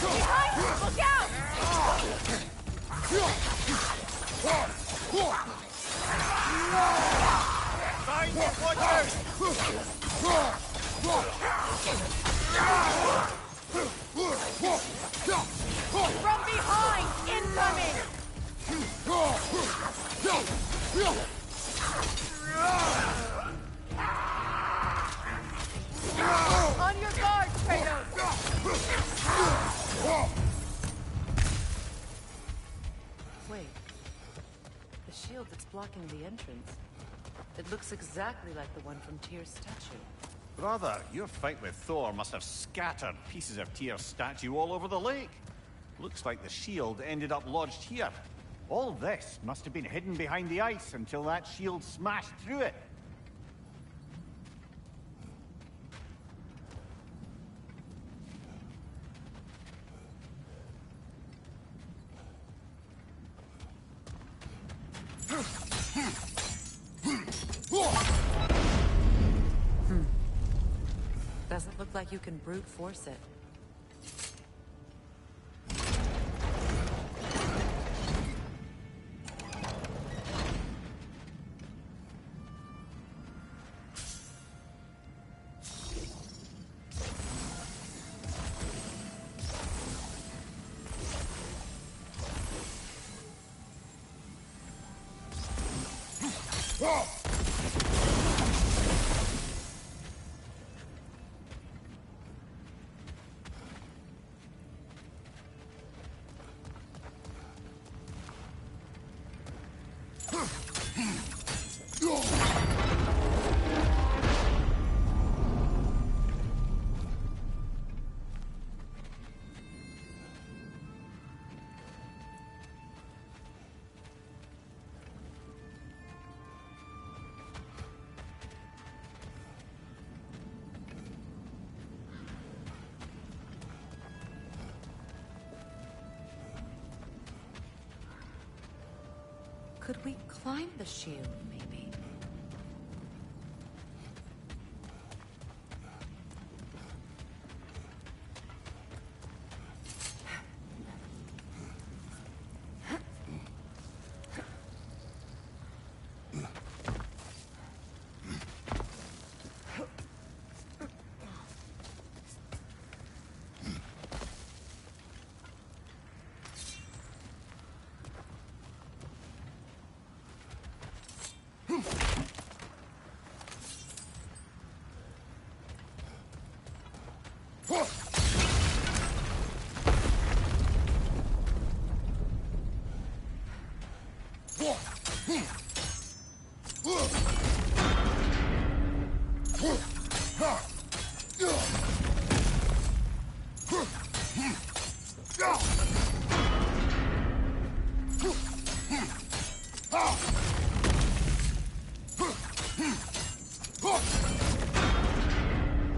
Behind! Look out! Behind you, watch out! From behind! Incoming! On your guard, Kratos! Wait. The shield that's blocking the entrance. It looks exactly like the one from Tyr's statue. Brother, your fight with Thor must have scattered pieces of Tyr's statue all over the lake. Looks like the shield ended up lodged here. All this must have been hidden behind the ice until that shield smashed through it. Doesn't look like you can brute force it. Could we climb the shield, maybe?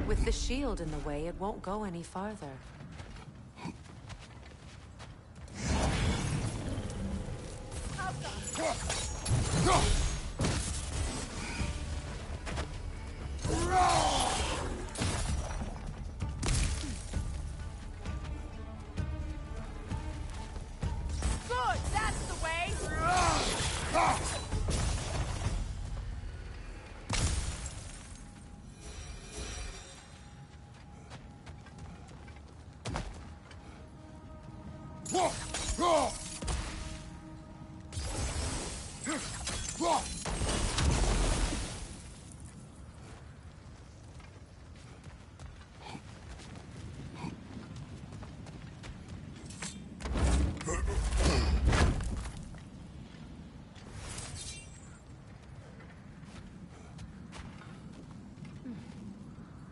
With the shield in the way, it won't go any farther. Good, that's the way.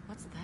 What's that?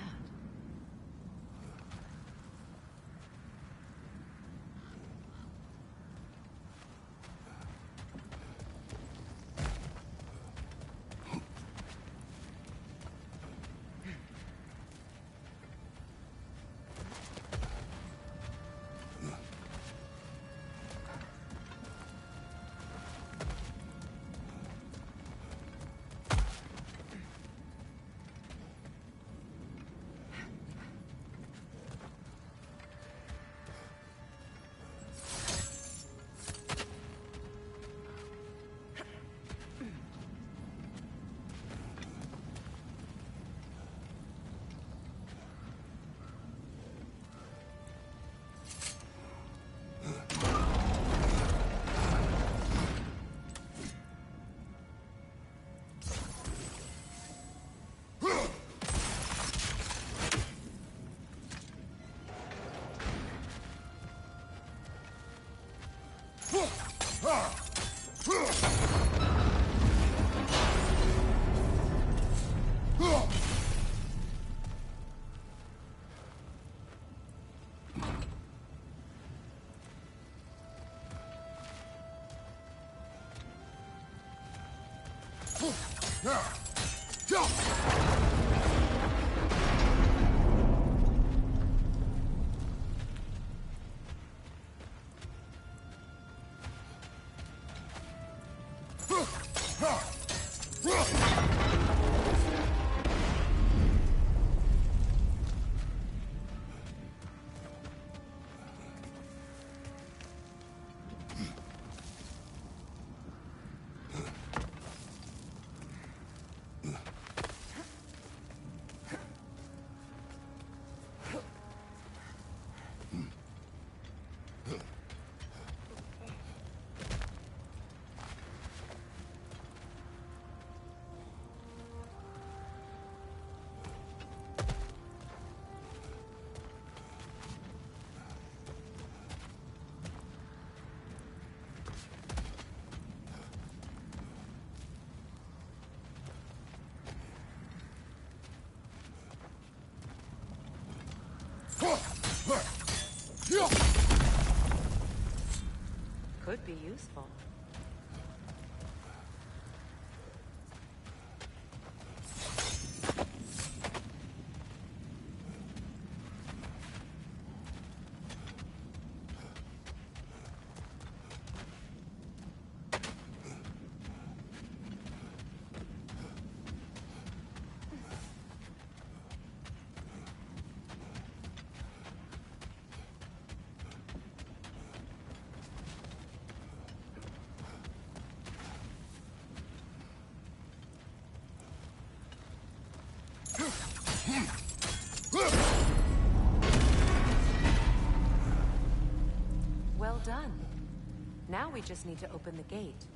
Could be useful. Well done. Now we just need to open the gate.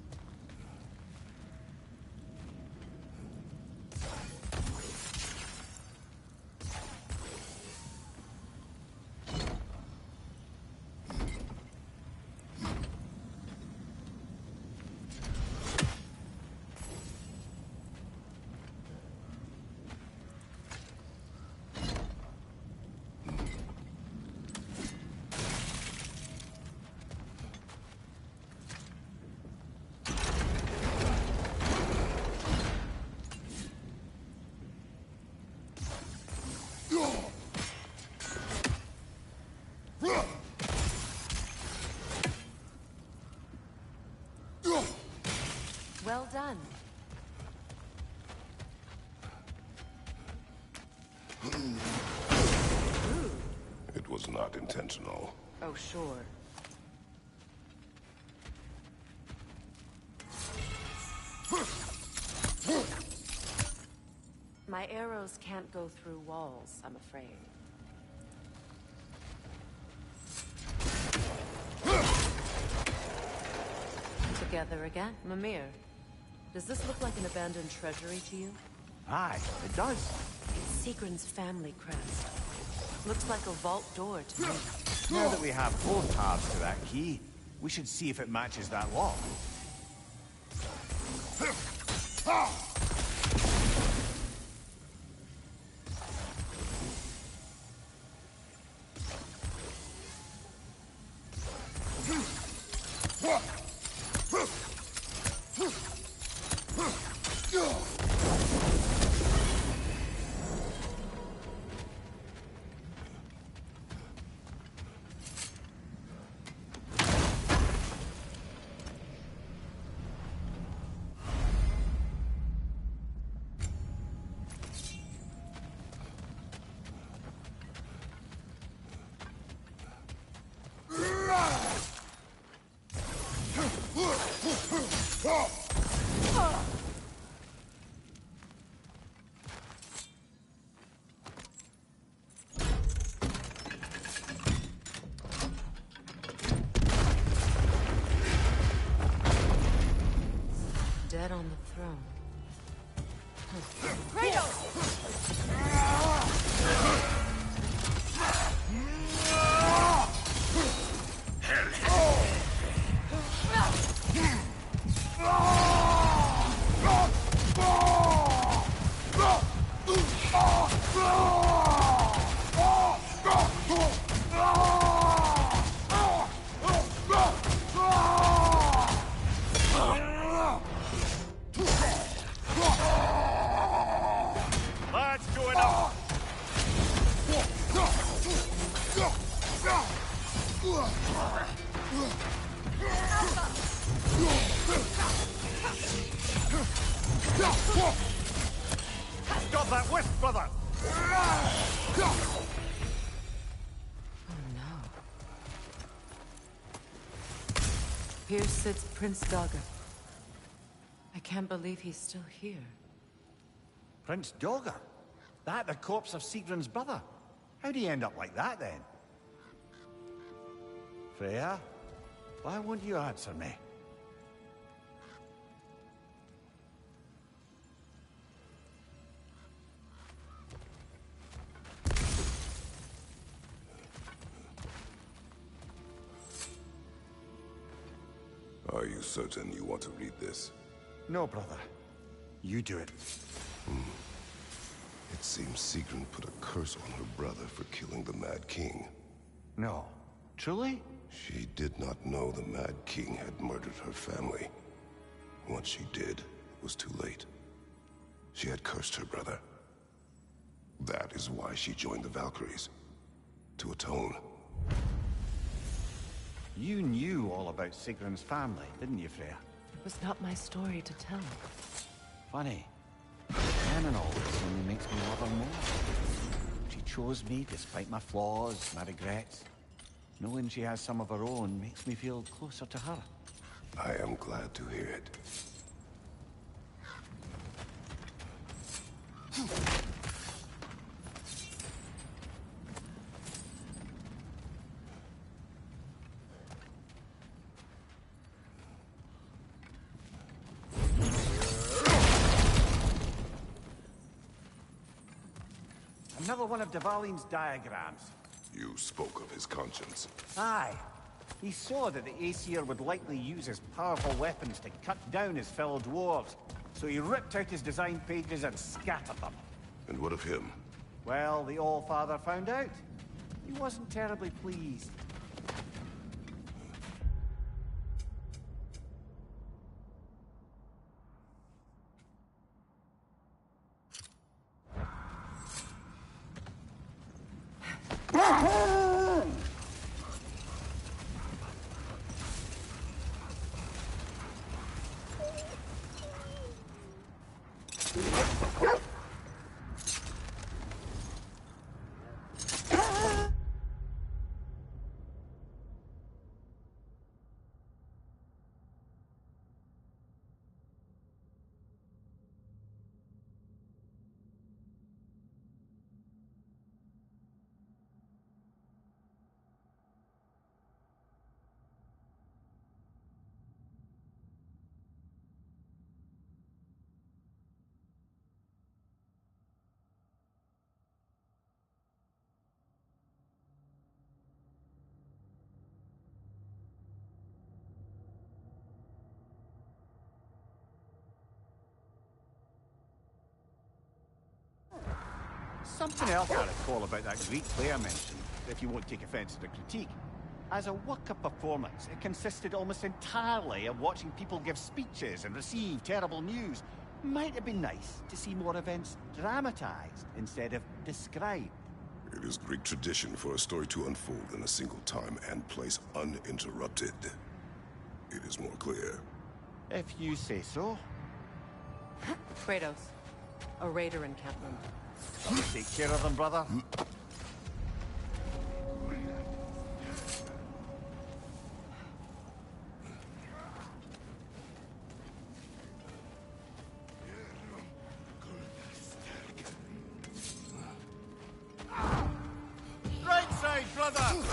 Well done. It was not intentional. Oh, sure. My arrows can't go through walls, I'm afraid. Together again. Mimir, does this look like an abandoned treasury to you? Aye, it does. It's Sigrun's family crest. Looks like a vault door to me. Now that we have both halves to that key, we should see if it matches that lock. Dead on the throne. Stop that whisk, brother! Oh no. Here sits Prince Dagger. I can't believe he's still here. Prince Dagger? That the corpse of Sigrun's brother? How'd he end up like that, then? Freya, why won't you answer me? Are you certain you want to read this? No, brother. You do it. It seems Sigrun put a curse on her brother for killing the Mad King. No. Truly? She did not know the Mad King had murdered her family. Once she did, it was too late. She had cursed her brother. That is why she joined the Valkyries. To atone. You knew all about Sigrun's family, didn't you, Freya? It was not my story to tell. Funny. Learning all this only makes me love her more. She chose me despite my flaws, my regrets. Knowing she has some of her own makes me feel closer to her. I am glad to hear it. Another one of Dvalin's diagrams. You spoke of his conscience. Aye. He saw that the Aesir would likely use his powerful weapons to cut down his fellow dwarves. So he ripped out his design pages and scattered them. And what of him? Well, the All-Father found out. He wasn't terribly pleased. something else I recall about that Greek player mentioned, if you won't take offense to the critique. As a work of performance, it consisted almost entirely of watching people give speeches and receive terrible news. Might have been nice to see more events dramatized instead of described. It is Greek tradition for a story to unfold in a single time and place uninterrupted. It is more clear. If you say so. Kratos, a raider encampment. Take care of them, brother. Right side, brother!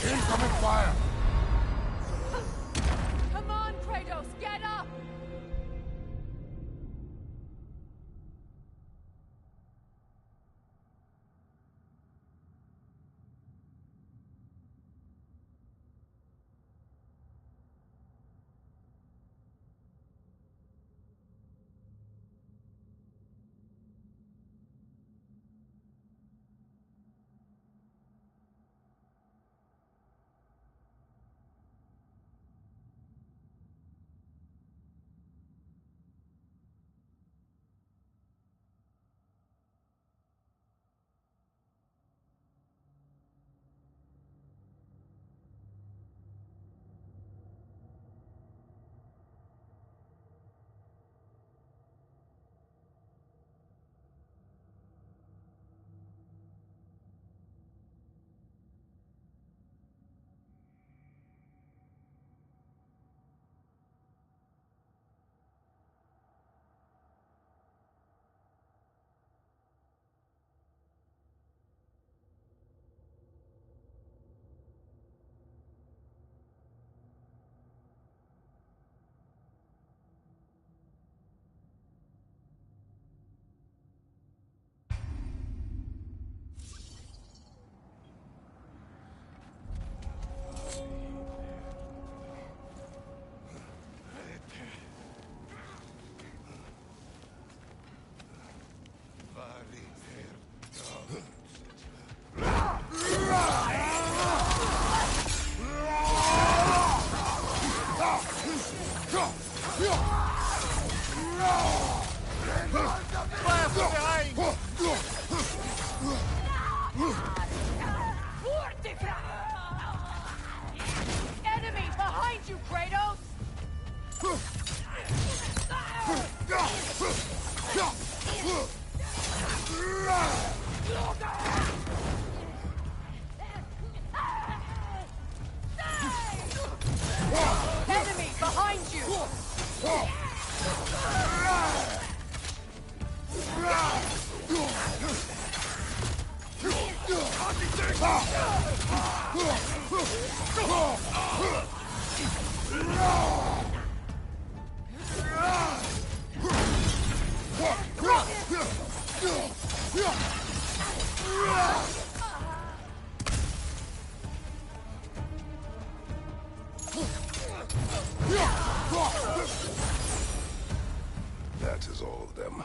Incoming fire! Come on, Kratos, get up! Enemy behind you, Kratos! Enemy behind you! That is all of them.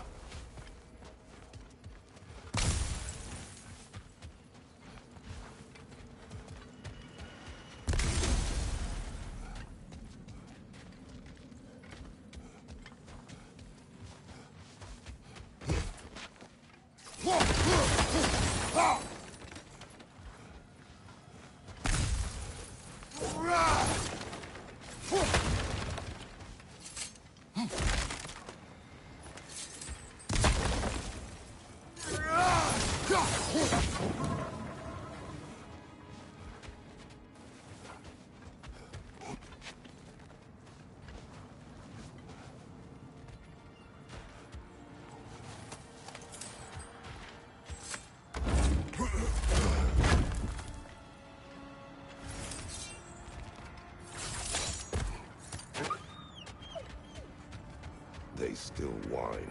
still whine.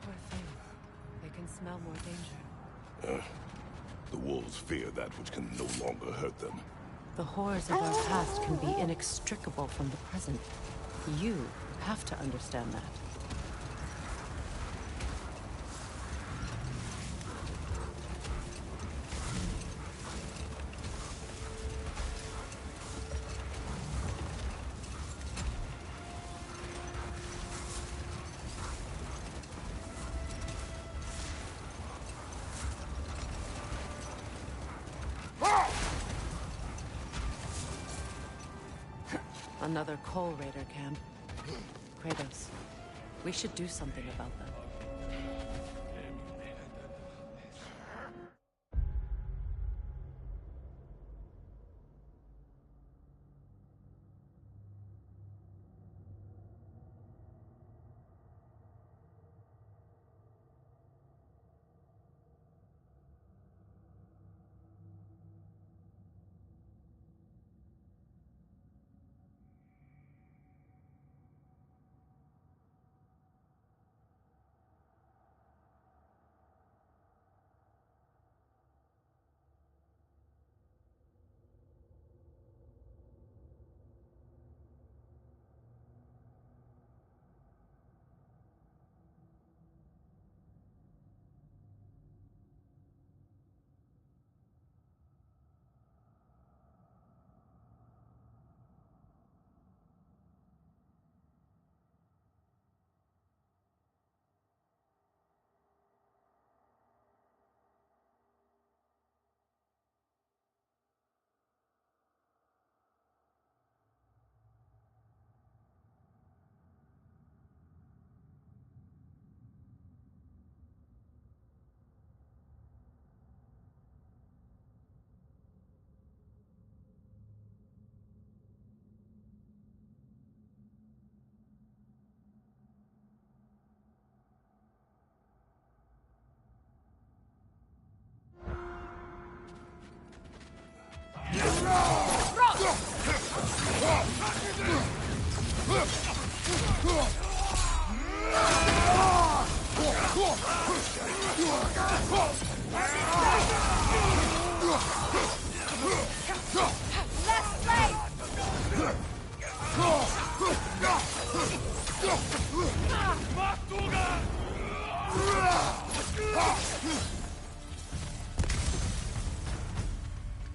Poor things. They can smell more danger. The wolves fear that which can no longer hurt them. The horrors of our past can be inextricable from the present. You have to understand that. Another Coal Raider camp. Kratos, we should do something about them.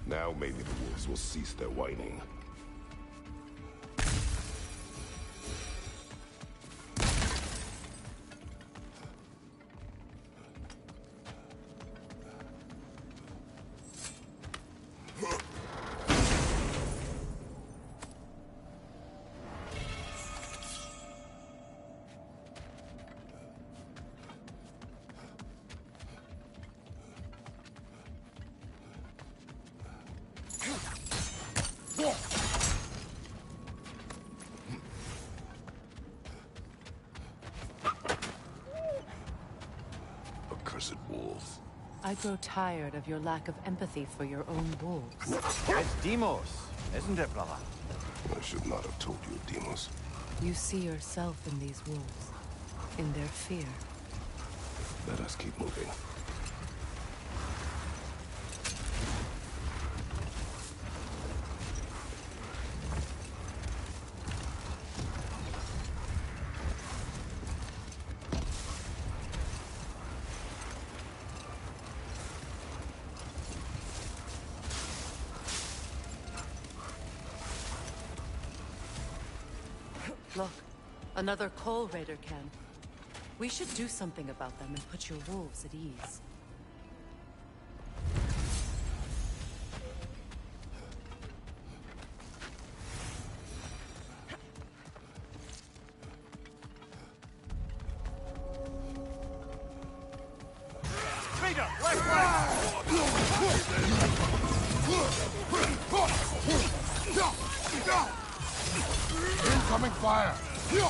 Now maybe the wolves will cease their whining. Accursed wolves. I grow tired of your lack of empathy for your own wolves. It's Deimos, isn't it, brother? I should not have told you, Deimos. You see yourself in these wolves, in their fear. Let us keep moving. Look, another Coal Raider camp. We should do something about them and put your wolves at ease. Raider, Incoming fire! You're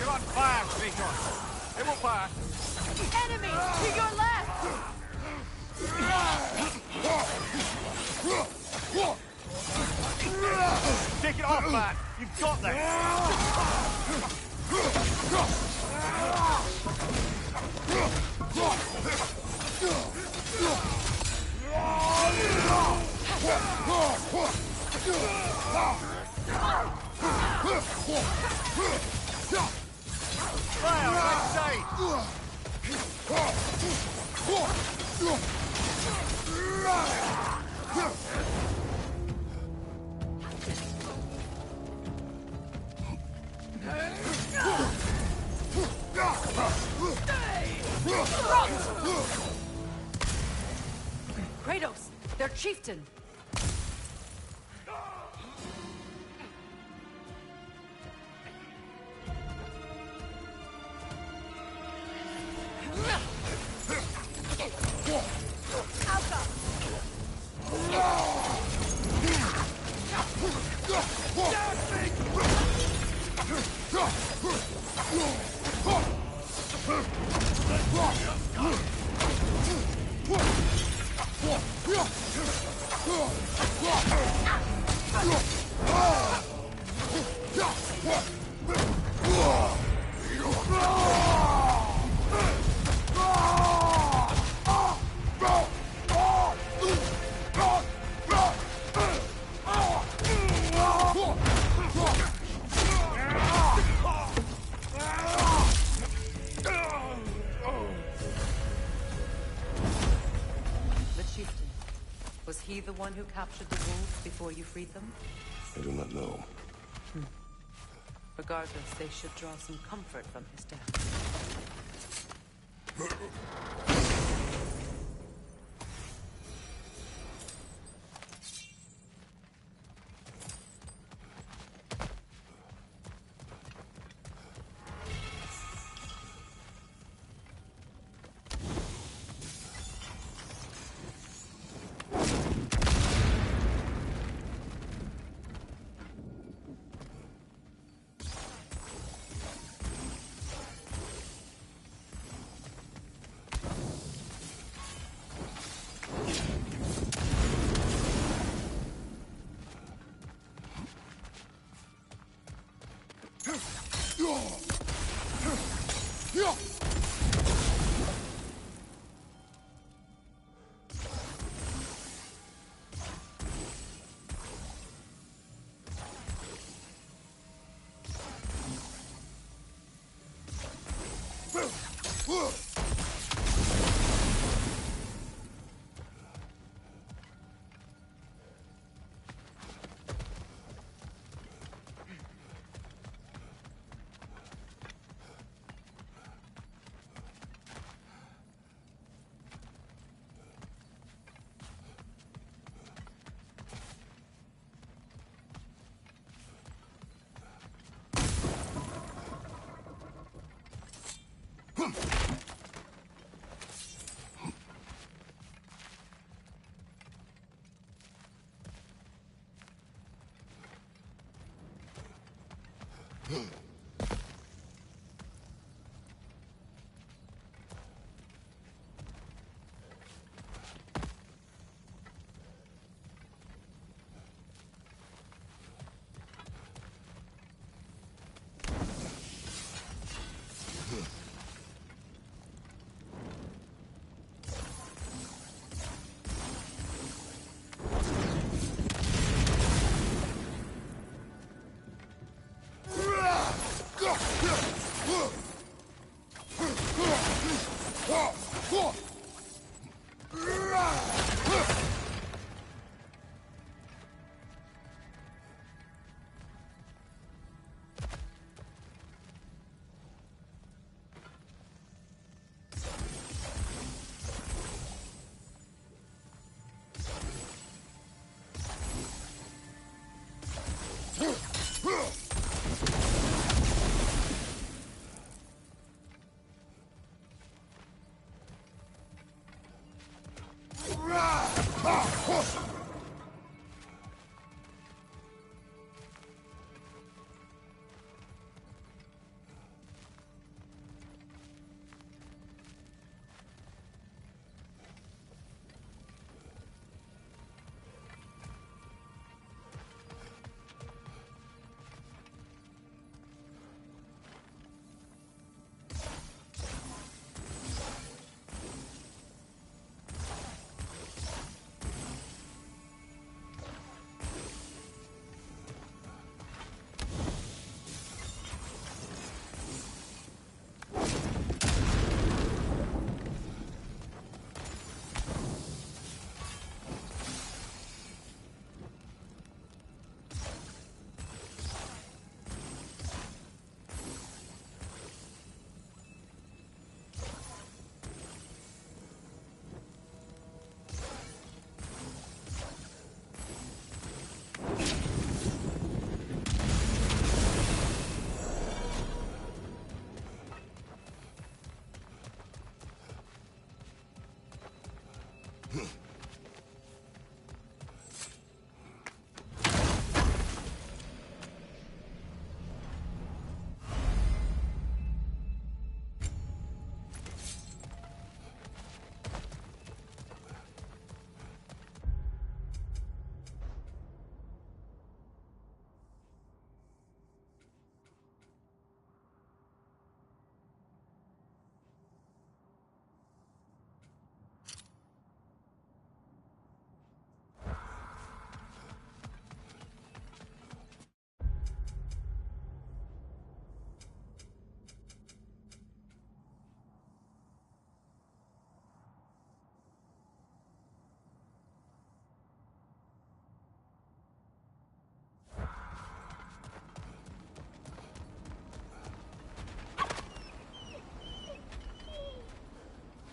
on fire, Traitor. They will fire. Enemy to your left! Take it off, man! You've got this! Fire, right side! Kratos, their chieftain. Was he the one who captured the wolves before you freed them? I do not know. Regardless, they should draw some comfort from his death.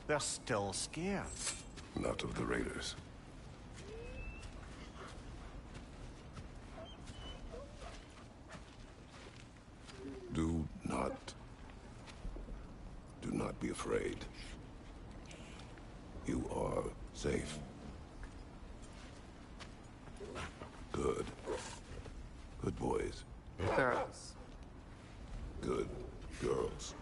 They're still scared. Not of the raiders. Do not be afraid. You are safe. Good. Good boys. Girls. Good girls.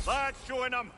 That's showing them.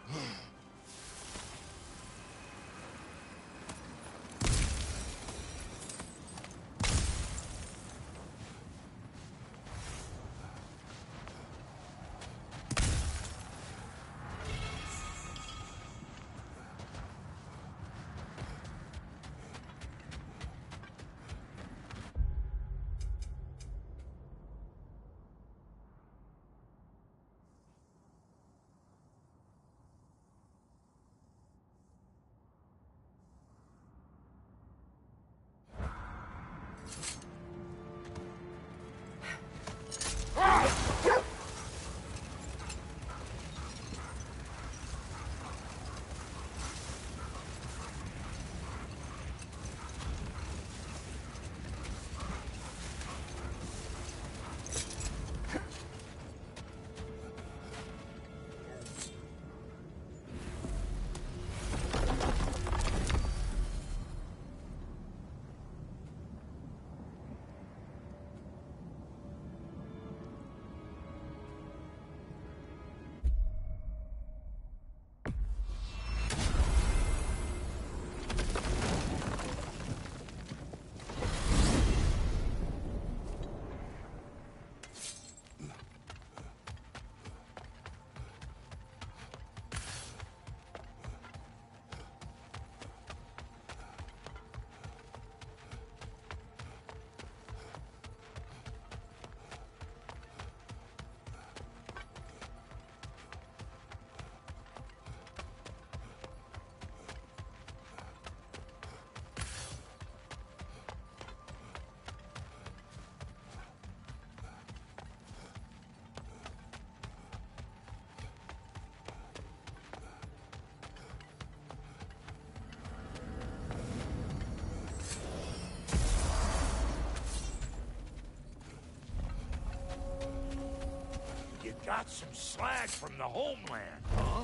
got some slag from the homeland, huh?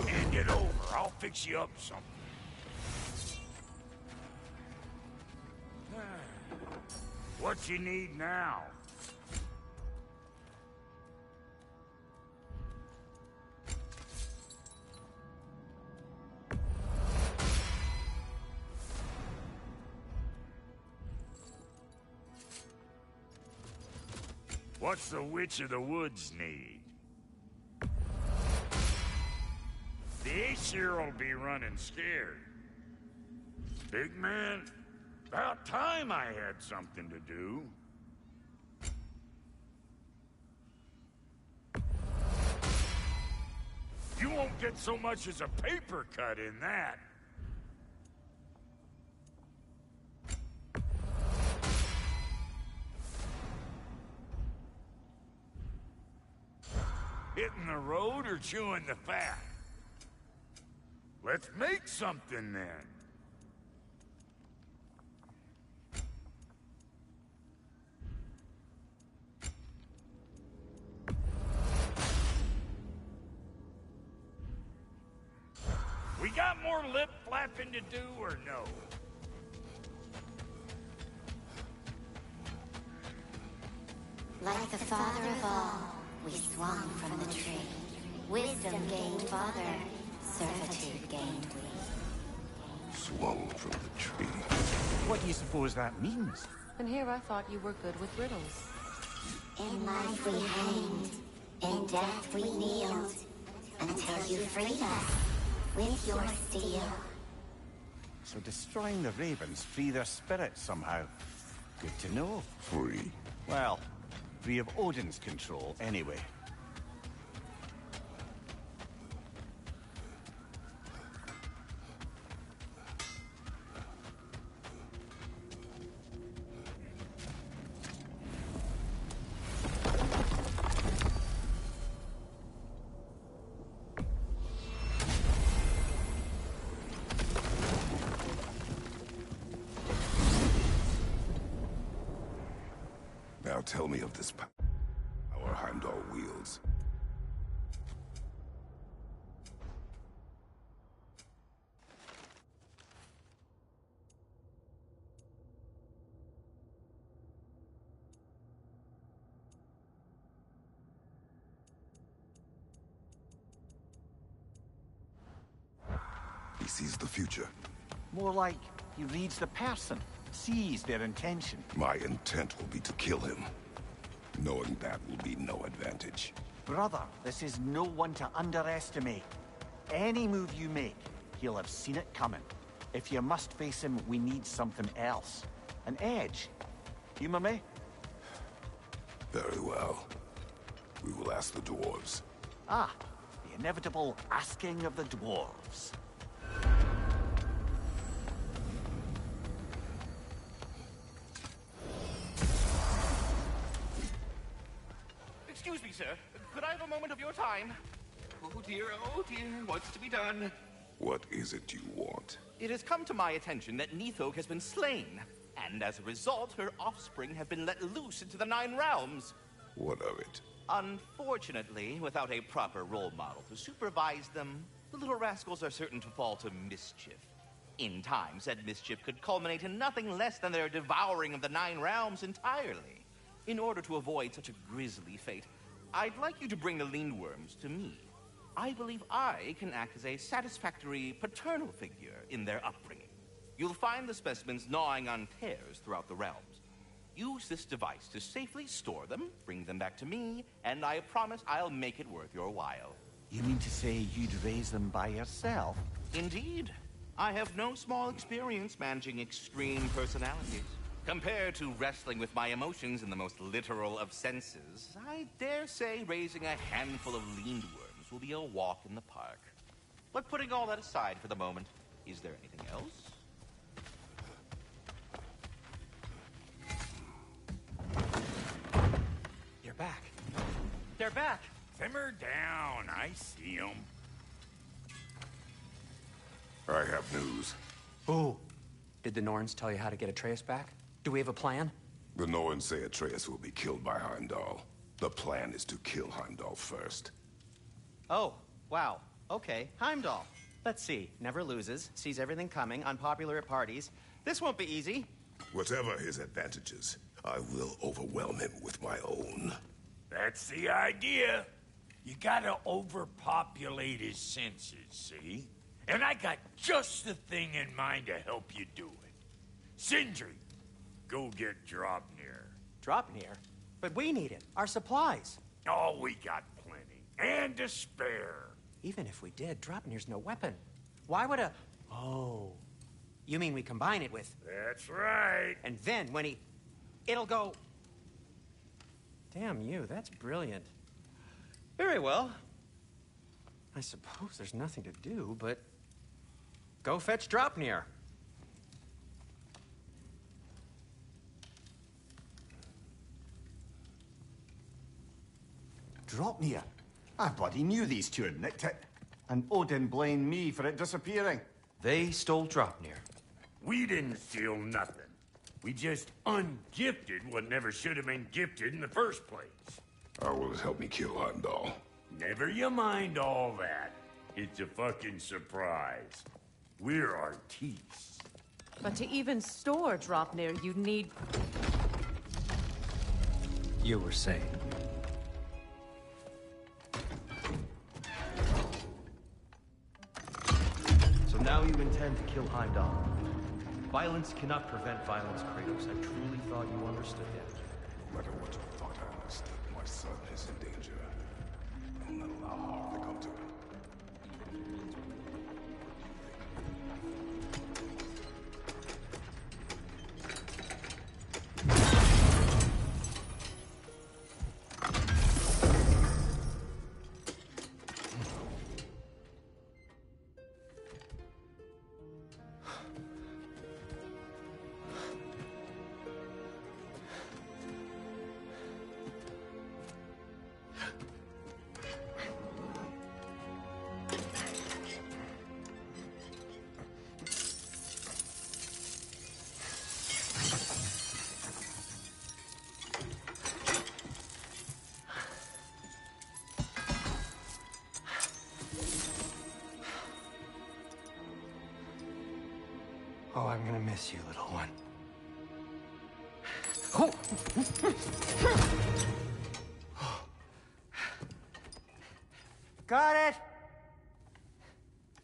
Hand it over. I'll fix you up something. What you need now? What's the Witch of the Woods need? The Aesir will be running scared. Big man, about time I had something to do. You won't get so much as a paper cut in that. Hitting the road or chewing the fat? Let's make something then. We got more lip flapping to do or no? Like the father of all, we swung from the tree. Wisdom gained father, servitude gained we. Swung from the tree. What do you suppose that means? And here I thought you were good with riddles. In life we hanged, in death we kneeled, until you freed us with your steel. So destroying the ravens free their spirits somehow. Good to know. Free? Well, free of Odin's control, anyway. Now tell me of this power Heimdall wields. He sees the future. More like he reads the person, sees their intention. My intent will be to kill him. Knowing that will be no advantage. Brother, this is no one to underestimate. Any move you make, he'll have seen it coming. If you must face him, we need something else. An edge. Humor me? Very well. We will ask the dwarves. Ah, the inevitable asking of the dwarves. Excuse me, sir. Could I have a moment of your time? Oh dear, what's to be done? What is it you want? It has come to my attention that Nithog has been slain, and as a result, her offspring have been let loose into the Nine Realms. What of it? Unfortunately, without a proper role model to supervise them, the little rascals are certain to fall to mischief. In time, said mischief could culminate in nothing less than their devouring of the Nine Realms entirely. In order to avoid such a grisly fate, I'd like you to bring the Lindworms to me. I believe I can act as a satisfactory paternal figure in their upbringing. You'll find the specimens gnawing on tears throughout the realms. Use this device to safely store them, bring them back to me, and I promise I'll make it worth your while. You mean to say you'd raise them by yourself? Indeed. I have no small experience managing extreme personalities. Compared to wrestling with my emotions in the most literal of senses, I dare say raising a handful of Lindworms will be a walk in the park. But putting all that aside for the moment, is there anything else? You're back. They're back! Simmer down, I see 'em. I have news. Oh. Did the Norns tell you how to get Atreus back? Do we have a plan? The Norns say Atreus will be killed by Heimdall. The plan is to kill Heimdall first. Oh, wow. Okay, Heimdall. Let's see. Never loses, sees everything coming, unpopular at parties. This won't be easy. Whatever his advantages, I will overwhelm him with my own. That's the idea. You gotta overpopulate his senses, see? And I got just the thing in mind to help you do it. Sindri, go get Dropnir. Dropnir? But we need it. Our supplies. Oh, we got plenty. And to spare. Even if we did, Dropnir's no weapon. Why would a... Oh. You mean we combine it with... That's right. And then when he... It'll go... Damn you, that's brilliant. Very well. I suppose there's nothing to do, but... Go fetch Dropnir. Dropnir? I bloody knew these two had nicked it. And Odin blamed me for it disappearing. They stole Dropnir. We didn't steal nothing. We just ungifted what never should have been gifted in the first place. How will it help me kill Heimdall? Never you mind all that. It's a fucking surprise. We're artistes. But to even store Dropnir, you'd need... You were saying... So now you intend to kill Heimdall. Violence cannot prevent violence, Kratos. I truly thought you understood that. No matter what you thought I understood, my son is in danger. I will not allow harm to come to him. Oh, I'm gonna miss you, little one. Got it!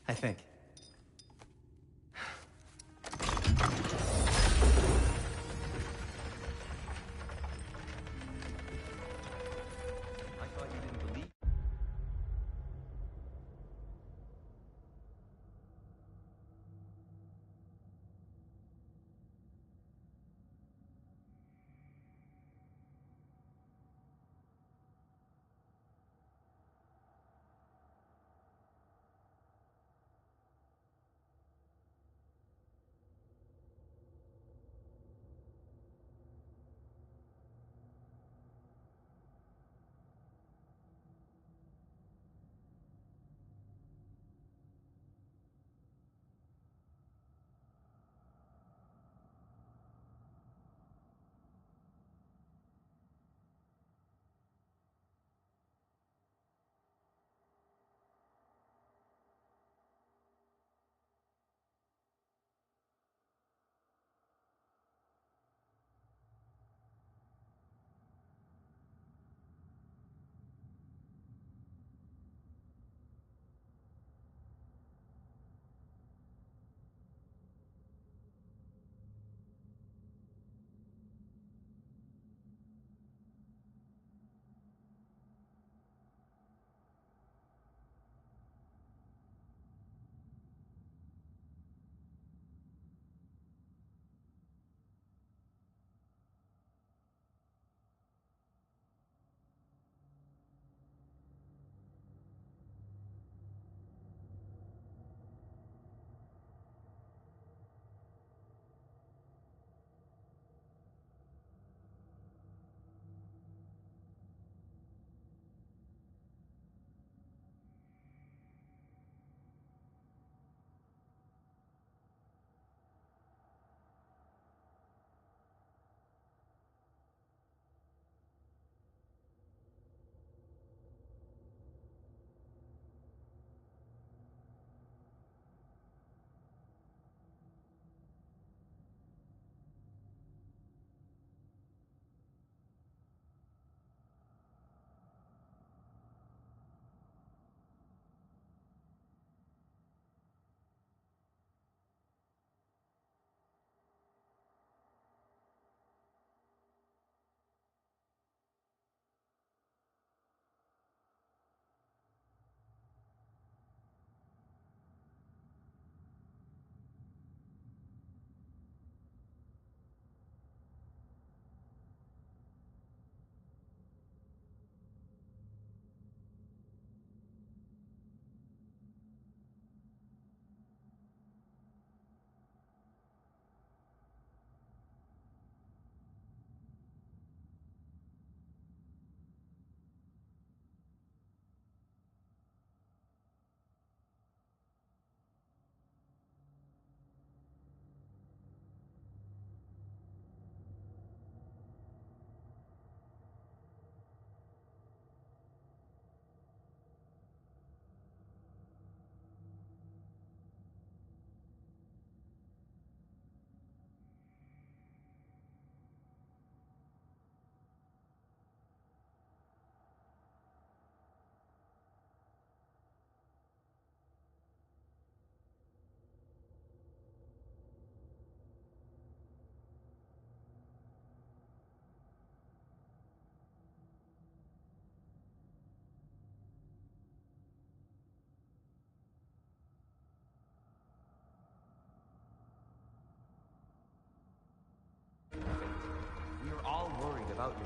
I think. I thought you didn't believe...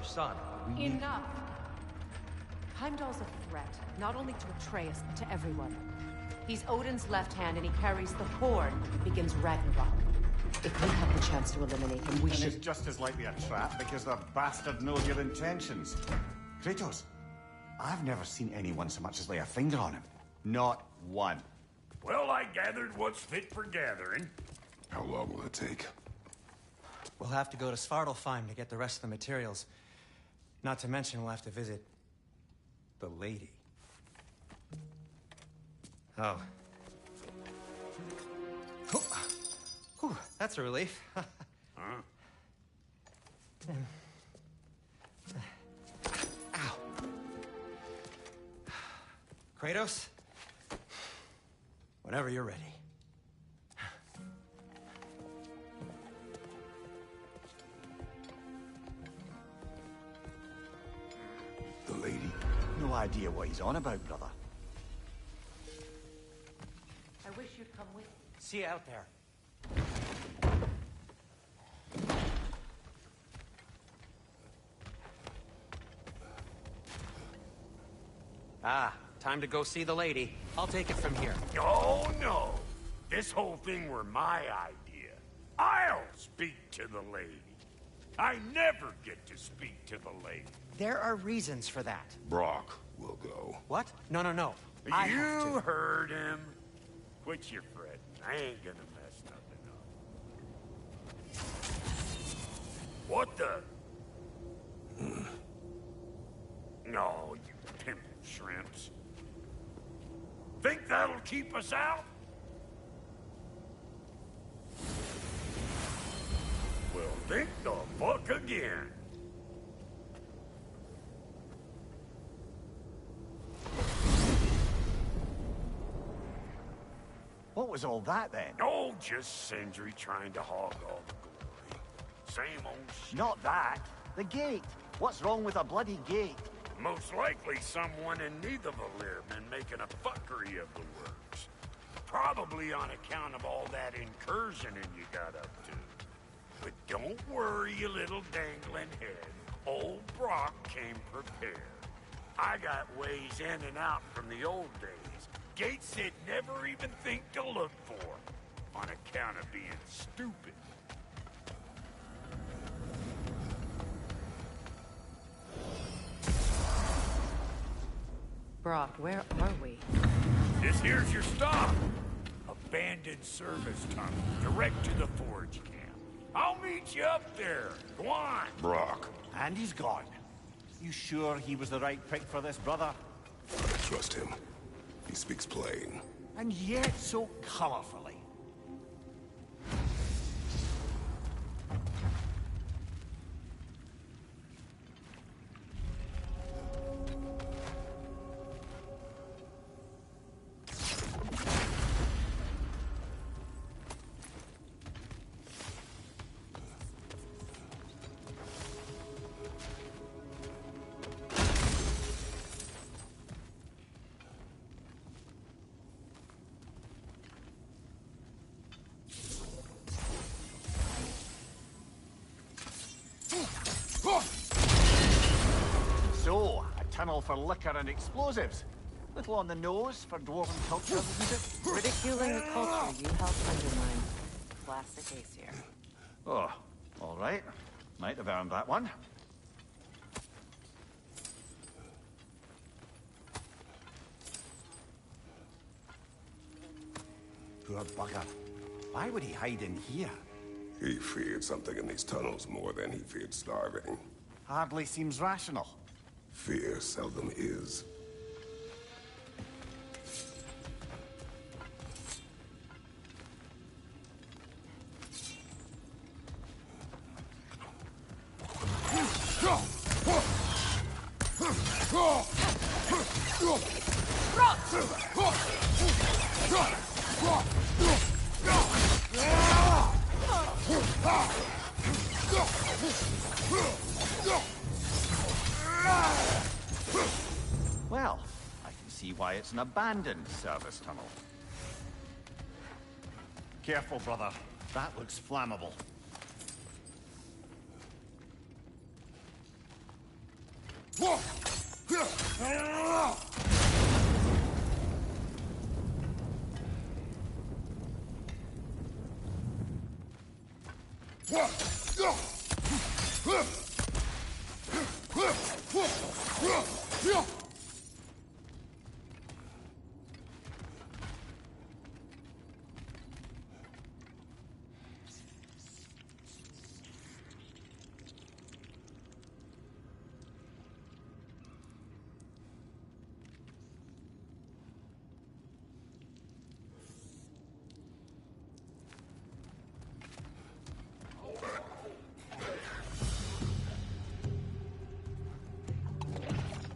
your son. We need... Enough! Heimdall's a threat, not only to Atreus, but to everyone. He's Odin's left hand, and he carries the horn that begins Ragnarok. If we have the chance to eliminate him, we should... It's just as likely a trap because the bastard knows your intentions. Kratos, I've never seen anyone so much as lay a finger on him. Not one. Well, I gathered what's fit for gathering. How long will it take? We'll have to go to Svartalfheim to get the rest of the materials. Not to mention we'll have to visit... the lady. Oh. Whew, that's a relief. Huh? Ow. Kratos? Whenever you're ready. The lady? No idea what he's on about, brother. I wish you'd come with me. See you out there. Ah, time to go see the lady. I'll take it from here. Oh, no. This whole thing were my idea. I'll speak to the lady. I never get to speak to the lady. There are reasons for that. Brock will go. What? No, no, no. I have You to. heard him. Quit your fretting. I ain't gonna mess nothing up. What the? No, you pimp shrimps. Think that'll keep us out? Well, think the fuck again. What was all that, then? Oh, just Sindri trying to hog all the glory. Same old shit. Not that. The gate. What's wrong with a bloody gate? Most likely someone in Nidavellir been making a fuckery of the works. Probably on account of all that incursioning you got up to. But don't worry, you little dangling head. Old Brock came prepared. I got ways in and out from the old days. Gates he'd never even think to look for, on account of being stupid. Brock, where are we? This here's your stop. Abandoned service tunnel, direct to the forge camp. I'll meet you up there. Go on. Brock. And he's gone. You sure he was the right pick for this, brother? I trust him. He speaks plain. And yet so colorfully. So, a tunnel for liquor and explosives. Little on the nose for dwarven culture, isn't it? Ridiculing the culture you helped undermine. Classic Aesir. Oh, all right. Might have earned that one. Poor bugger. Why would he hide in here? He feared something in these tunnels more than he feared starving. Hardly seems rational. Fear seldom is. Well, I can see why it's an abandoned service tunnel. Careful, brother. That looks flammable.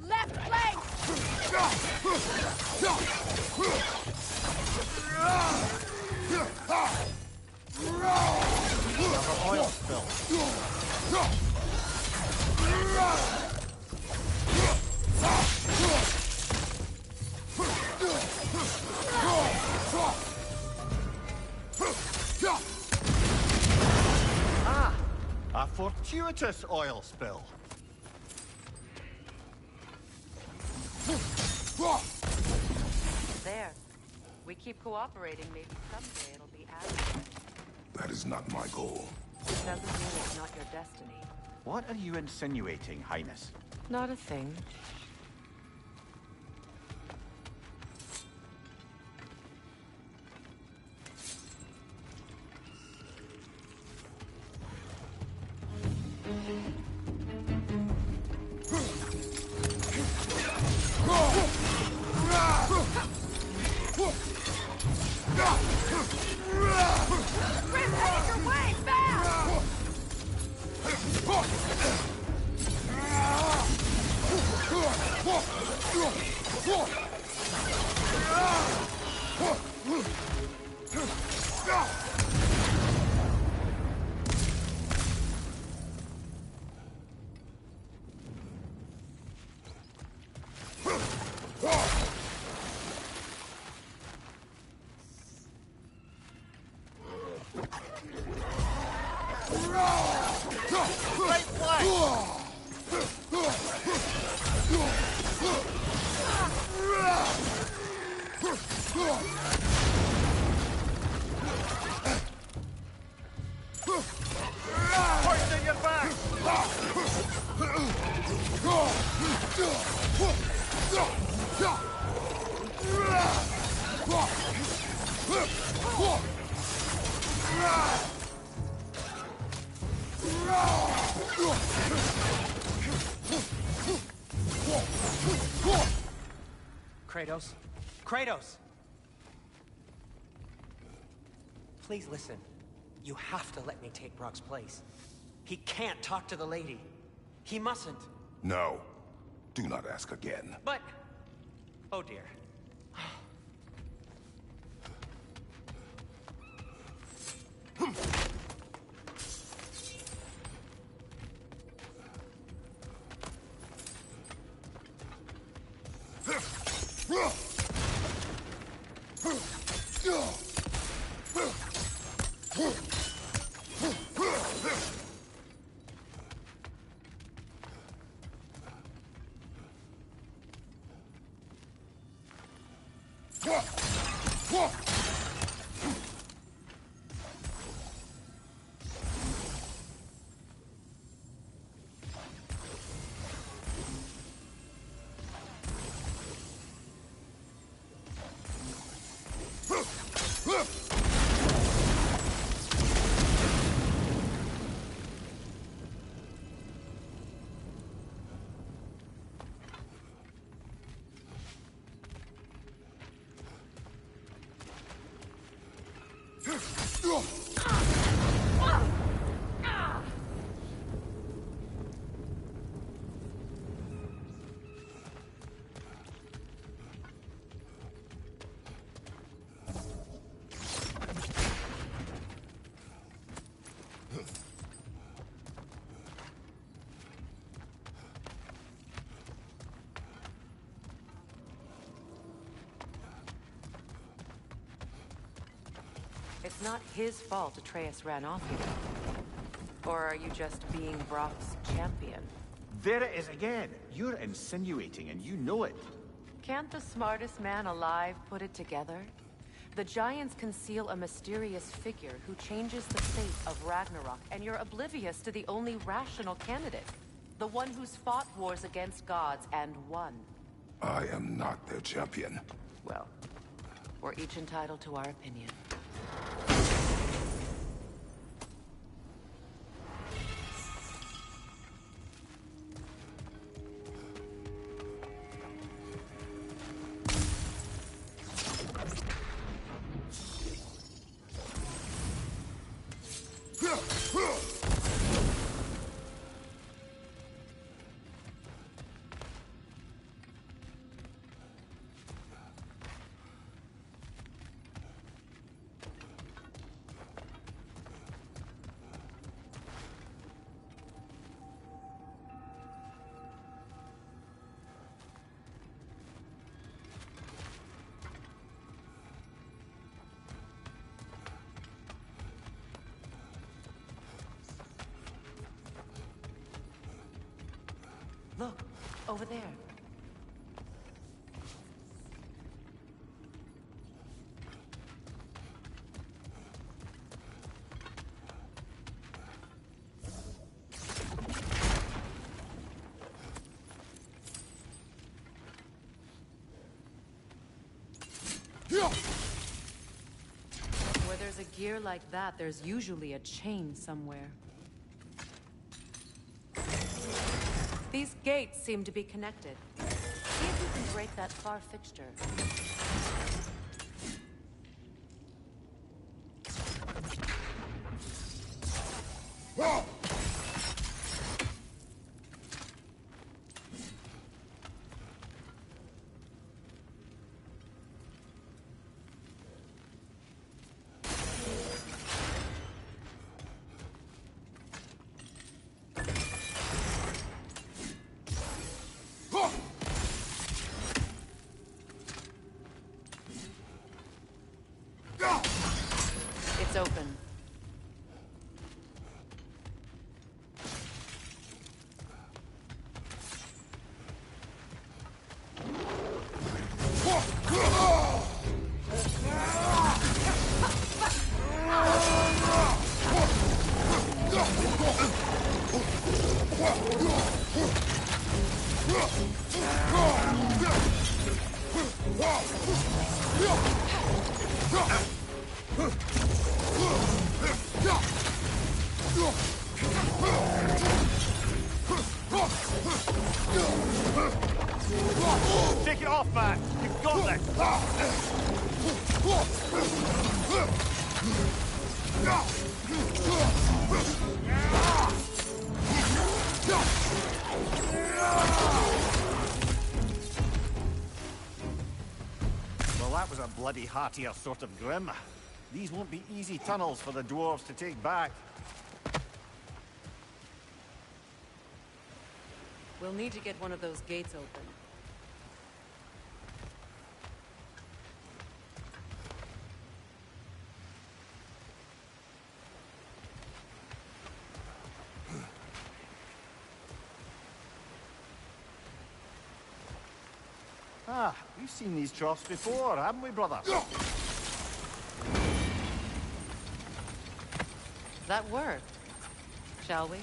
Left flank! Another oil spill. Ah, a fortuitous oil spill. There. We keep cooperating, maybe someday it'll be adequate. That is not my goal. Doesn't mean it's not your destiny. What are you insinuating, Highness? Not a thing. Hoisting it back! Kratos? Kratos! Please listen. You have to let me take Brock's place. He can't talk to the lady. He mustn't. No. Do not ask again. But... oh dear. It's not his fault Atreus ran off you. Or are you just being Brock's champion? There it is again. You're insinuating, and you know it. Can't the smartest man alive put it together? The Giants conceal a mysterious figure who changes the fate of Ragnarok, and you're oblivious to the only rational candidate. The one who's fought wars against gods and won. I am not their champion. Well, we're each entitled to our opinion. Look, over there. Where there's a gear like that, there's usually a chain somewhere. These gates seem to be connected. See if you can break that far fixture. It's open. Take it off, man! You've got this! Well, that was a bloody heartier sort of grim. These won't be easy tunnels for the dwarves to take back. We'll need to get one of those gates open. Ah, we've seen these troughs before, haven't we, brother? That worked. Shall we?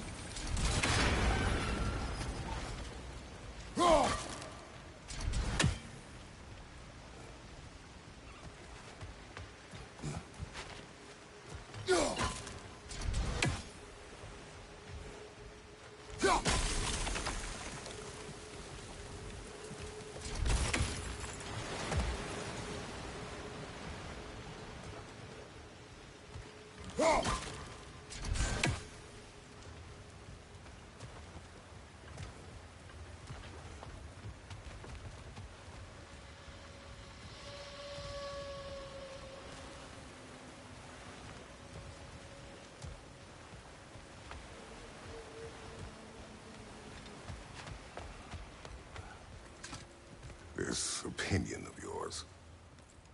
This opinion of yours,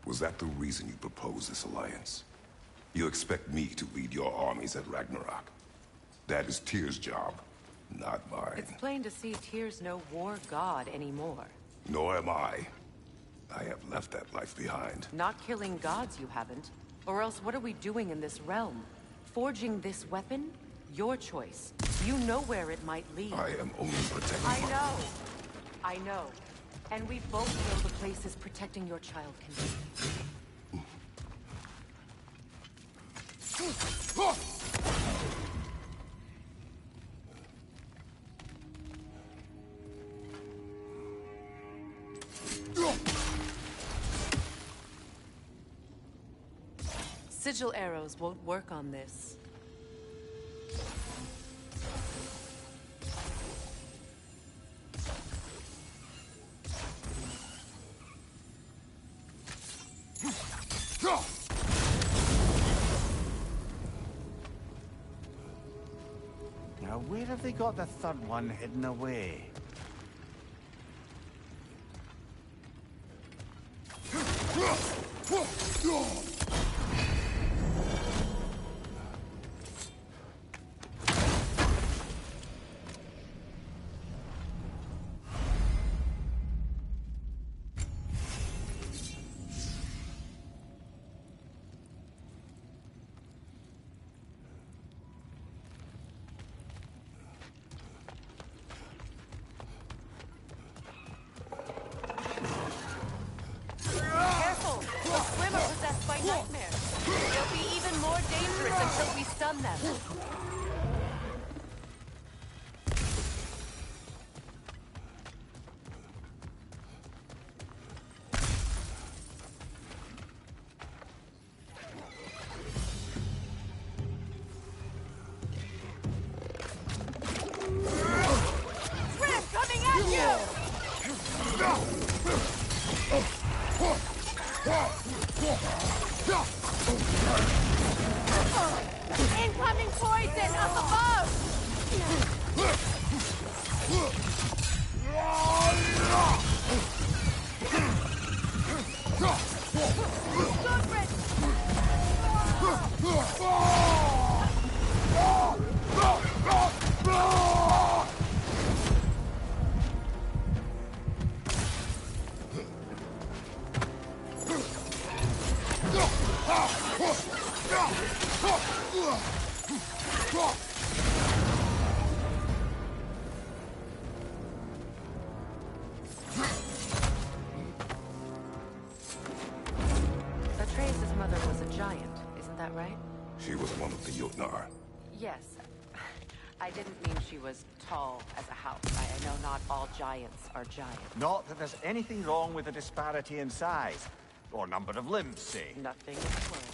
was that the reason you proposed this alliance? You expect me to lead your armies at Ragnarok? That is Tyr's job. Not mine. It's plain to see Tyr's no war god anymore. Nor am I. I have left that life behind. Not killing gods, you haven't. Or else what are we doing in this realm? Forging this weapon? Your choice. You know where it might lead. I am only protecting I know. And we both know the places protecting your child can be. Sigil arrows won't work on this. Now, where have they got the third one hidden away? Until we stun them. Incoming poison up above! Atreus' mother was a giant, isn't that right? She was one of the Jotnar. Yes. I didn't mean she was tall as a house. I know not all giants are giants. Not that there's anything wrong with the disparity in size. Or number of limbs, say. Nothing in the world.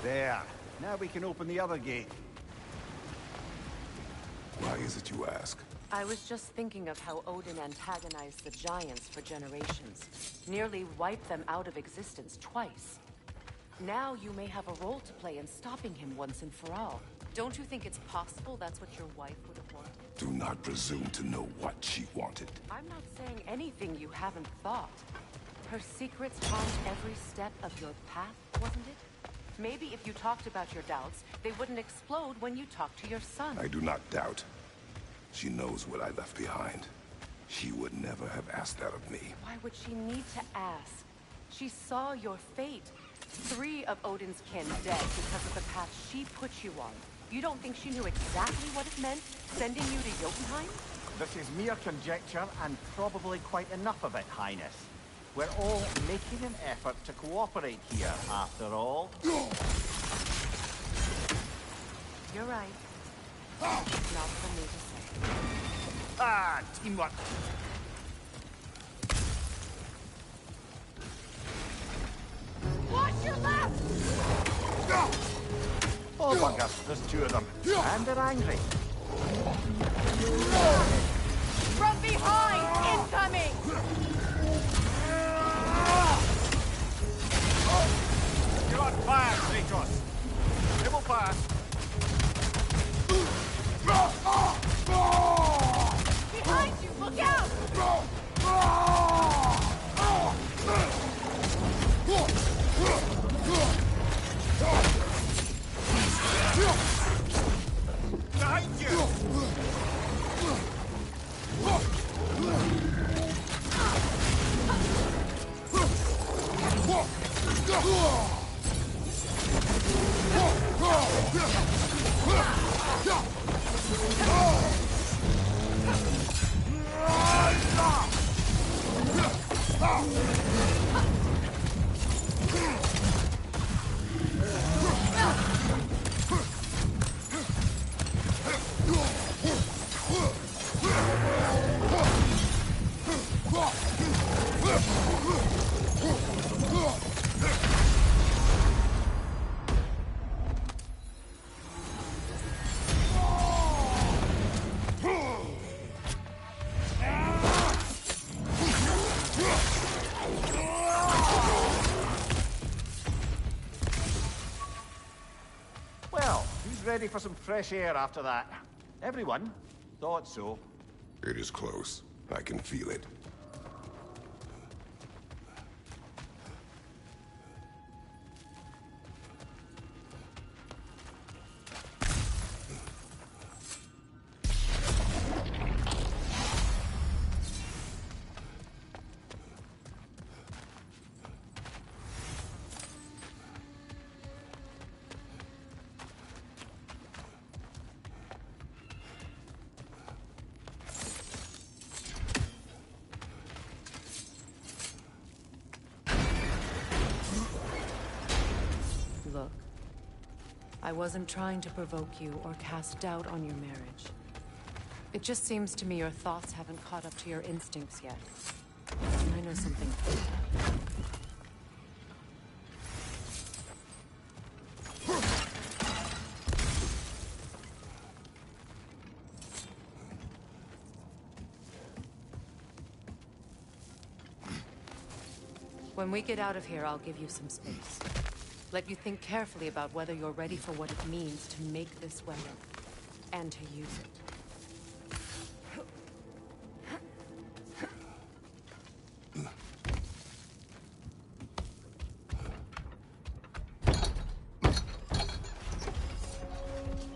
There. Now we can open the other gate. Why is it you ask? I was just thinking of how Odin antagonized the giants for generations. Nearly wiped them out of existence twice. Now you may have a role to play in stopping him once and for all. Don't you think it's possible that's what your wife would have wanted? Do not presume to know what she wanted. I'm not saying anything you haven't thought. Her secrets haunt every step of your path, wasn't it? Maybe if you talked about your doubts, they wouldn't explode when you talked to your son. I do not doubt. She knows what I left behind. She would never have asked that of me. Why would she need to ask? She saw your fate. 3 of Odin's kin dead because of the path she put you on. You don't think she knew exactly what it meant, sending you to Jotunheim? This is mere conjecture, and probably quite enough of it, Highness. We're all making an effort to cooperate here, after all. You're right. Not for me to say. Ah, teamwork. Oh, buggers, there's two of them. And they're angry. From behind! Incoming! You're on fire, Kratos. They will pass. Behind you! Look out! Behind you! Well, who's ready for some fresh air after that? Everyone? Thought so. It is close. I can feel it. Look, I wasn't trying to provoke you or cast doubt on your marriage. It just seems to me your thoughts haven't caught up to your instincts yet. And I know something. When we get out of here, I'll give you some space. Let you think carefully about whether you're ready for what it means to make this weapon, and to use it.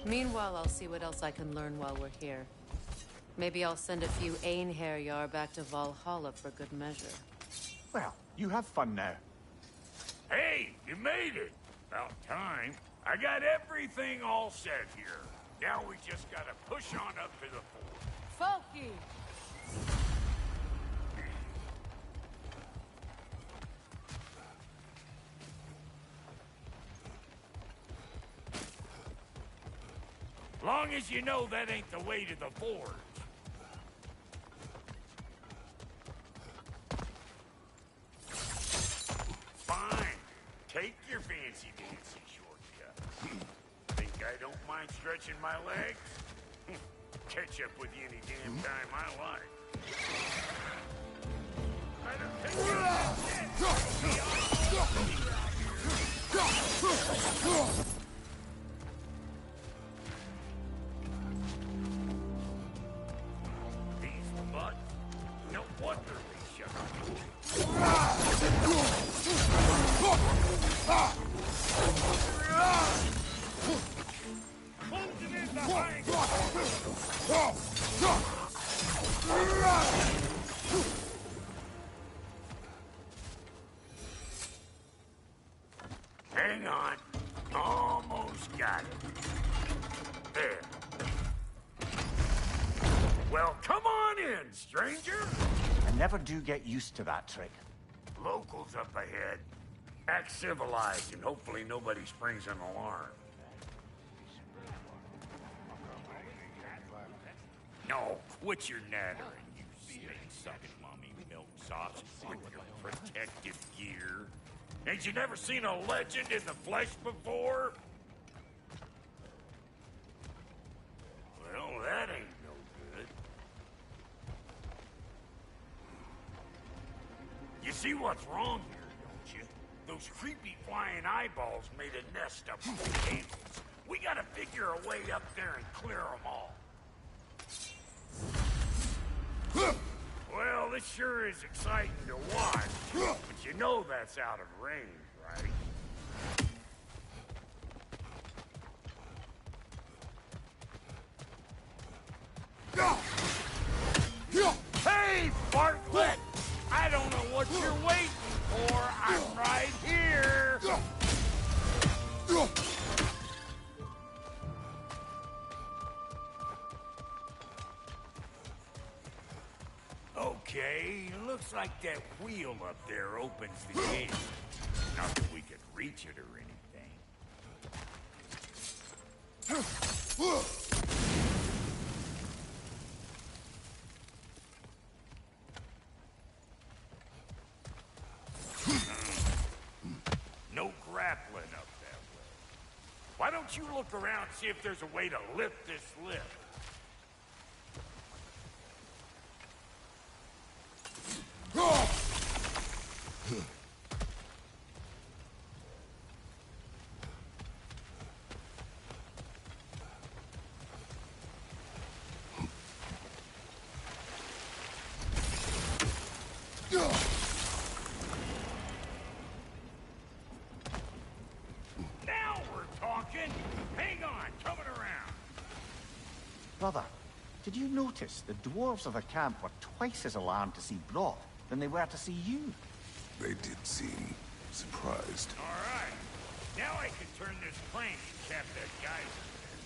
Meanwhile, I'll see what else I can learn while we're here. Maybe I'll send a few Einherjar back to Valhalla for good measure. Well, you have fun now. Hey, you made it! About time. I got everything all set here. Now we just gotta push on up to the fort. Funky! Long as you know that ain't the way to the forge. Fine. Take your fancy dancy shortcut. Think I don't mind stretching my legs? Catch up with you any damn time I like. These butts, no wonder they shut up. Closing in behind. Hang on. Almost got it. There. Well, come on in, stranger. I never do get used to that trick. Locals up ahead. Act civilized, and hopefully nobody springs an alarm. No, quit your nattering, you snake-sucking mommy milk sauce with your protective gear. Ain't you never seen a legend in the flesh before? See what's wrong here, don't you? Those creepy flying eyeballs made a nest up on the cables. We gotta figure a way up there and clear them all. Well, this sure is exciting to watch, but you know that's out of range, right? Hey, Bartlett! I don't know what you're waiting for. I'm right here. Okay, looks like that wheel up there opens the gate. Not that we could reach it or anything. No grappling up that way. Why don't you look around and see if there's a way to lift this lift? Now we're talking. Hang on, coming around. Brother, did you notice the dwarves of the camp were twice as alarmed to see Brok than they were to see you? They did seem surprised. All right. Now I can turn this plane and cap that geyser there.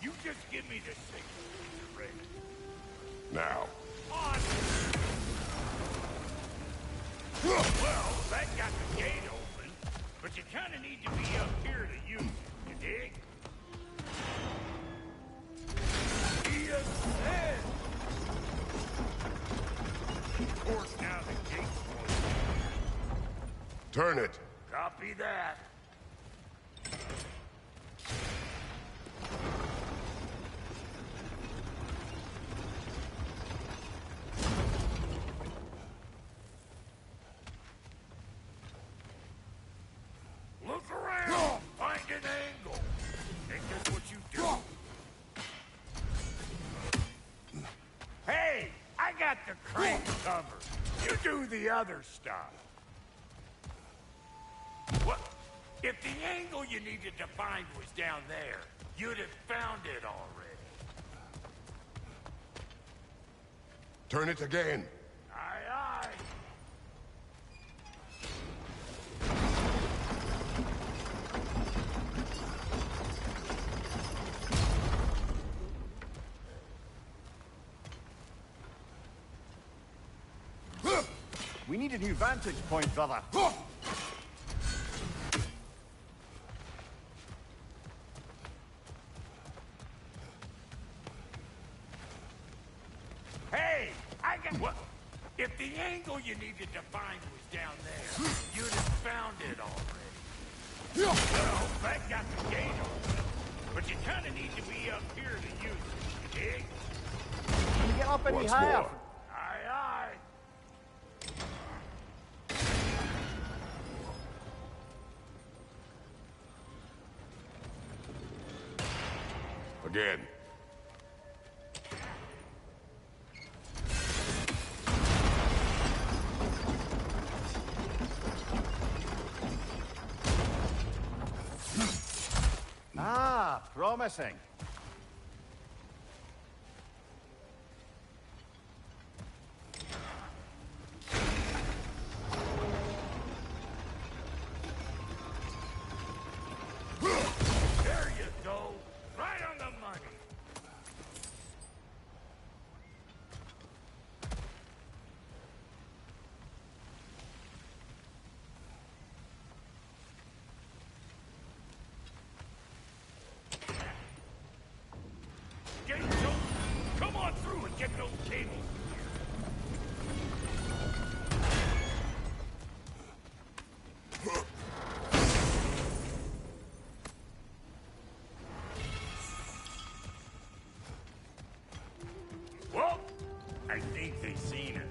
You just give me the signal when you're ready. Now. On! Well, that got the gate open, but you kind of need to be up here to use it, you dig? Yes, said. Of course, now the gate's closed. Turn it. Copy that. Look around! Find an angle! Ain't this what you do? Hey! I got the crank covered. You do the other stuff. What? If the angle you needed to find was down there, you'd have found it already. Turn it again. Aye, aye. We need a new vantage point, brother. Hey! I got... What? If the angle you needed to find was down there, you'd have found it already. Well, that got the gate open, but you kind of need to be up here to use it, you dig? Can you get up any What's higher? more? Aye, aye. Again. Ah, promising. There you go. Right on the money. Gates open. Come on through and get those cables. Well, I think they've seen us.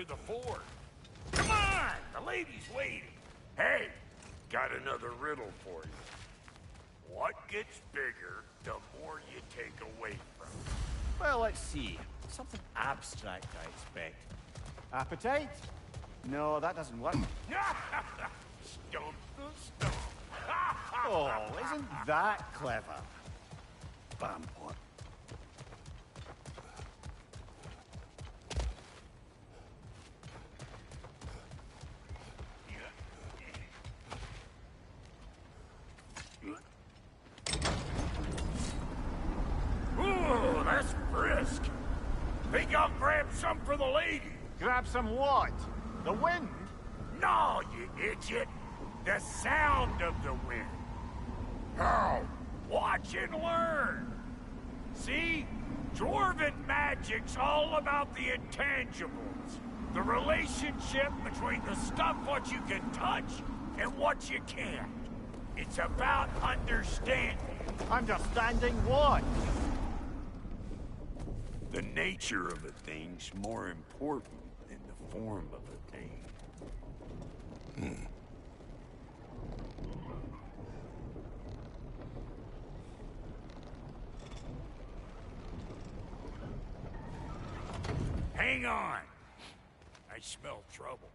to the fort. Come on! The lady's waiting. Hey, got another riddle for you. What gets bigger the more you take away from it? Well, let's see. Something abstract, I expect. Appetite? No, that doesn't work. Stump the stump. Oh, isn't that clever? Bampot. Ooh, that's brisk. Think I'll grab some for the lady. Grab some what? The wind? No, you idiot. The sound of the wind. Oh, watch and learn. See? Dwarven magic's all about the intangibles. The relationship between the stuff what you can touch and what you can't. It's about understanding. Understanding what? The nature of a thing's more important than the form of a thing. Hang on. I smell trouble.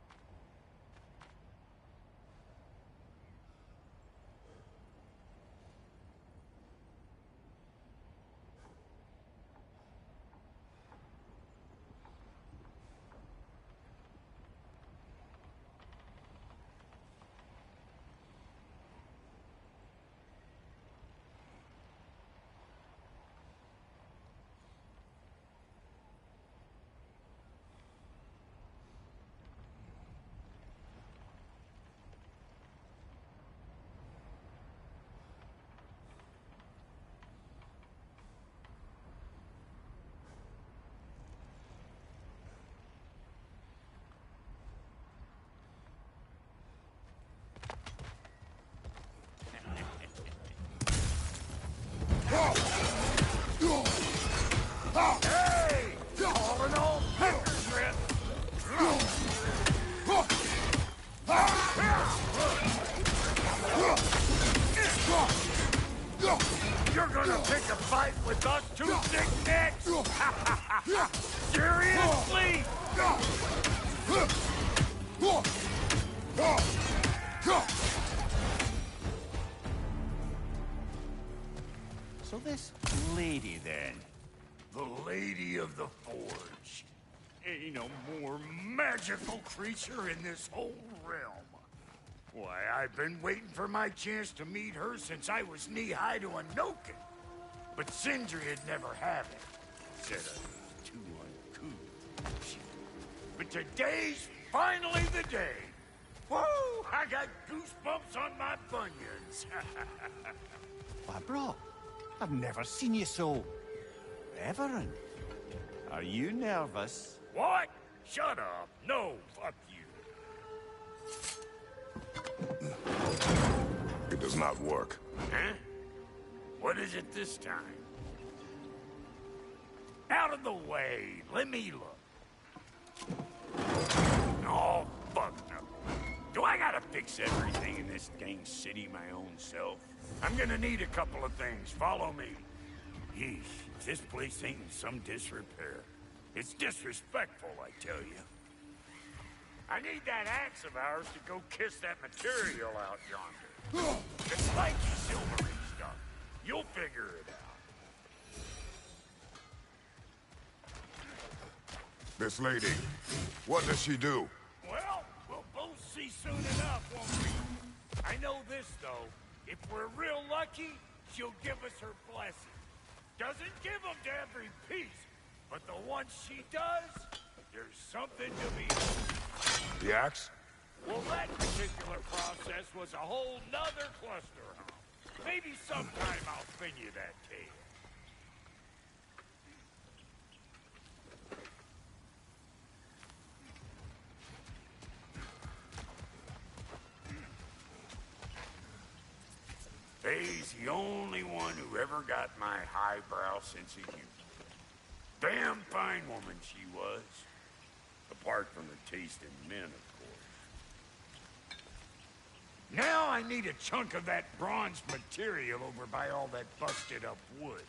Hey! Calling all pickers, Rip! You're gonna pick a fight with us two thick necks? Seriously? So this lady, then? The Lady of the Forge. Ain't no more magical creature in this whole realm. Why, I've been waiting for my chance to meet her since I was knee-high to a Noken. But Sindri'd never have it. Said I was too uncouth. But today's finally the day. Woo! I got goosebumps on my bunions. Why, bro, I've never seen you so reverent. Are you nervous? What? Shut up. No, fuck you. It does not work. Huh? What is it this time? Out of the way. Let me look. Oh, fuck no. Do I gotta fix everything in this dang city my own self? I'm gonna need a couple of things. Follow me. Yeesh, if this place ain't in some disrepair. It's disrespectful, I tell you. I need that axe of ours to go kiss that material out yonder. It's like silvery stuff. You'll figure it out. This lady, what does she do? Well, we'll both see soon enough, won't we? I know this, though. If we're real lucky, she'll give us her blessing. Doesn't give them to every piece, but the ones she does, there's something to be... The axe? Well, that particular process was a whole nother cluster hump. Maybe sometime I'll spin you that tale. Faye's the only one who ever got my highbrow sense of humor. Damn fine woman she was. The apart from the tasting men, of course. Now I need a chunk of that bronze material over by all that busted up wood.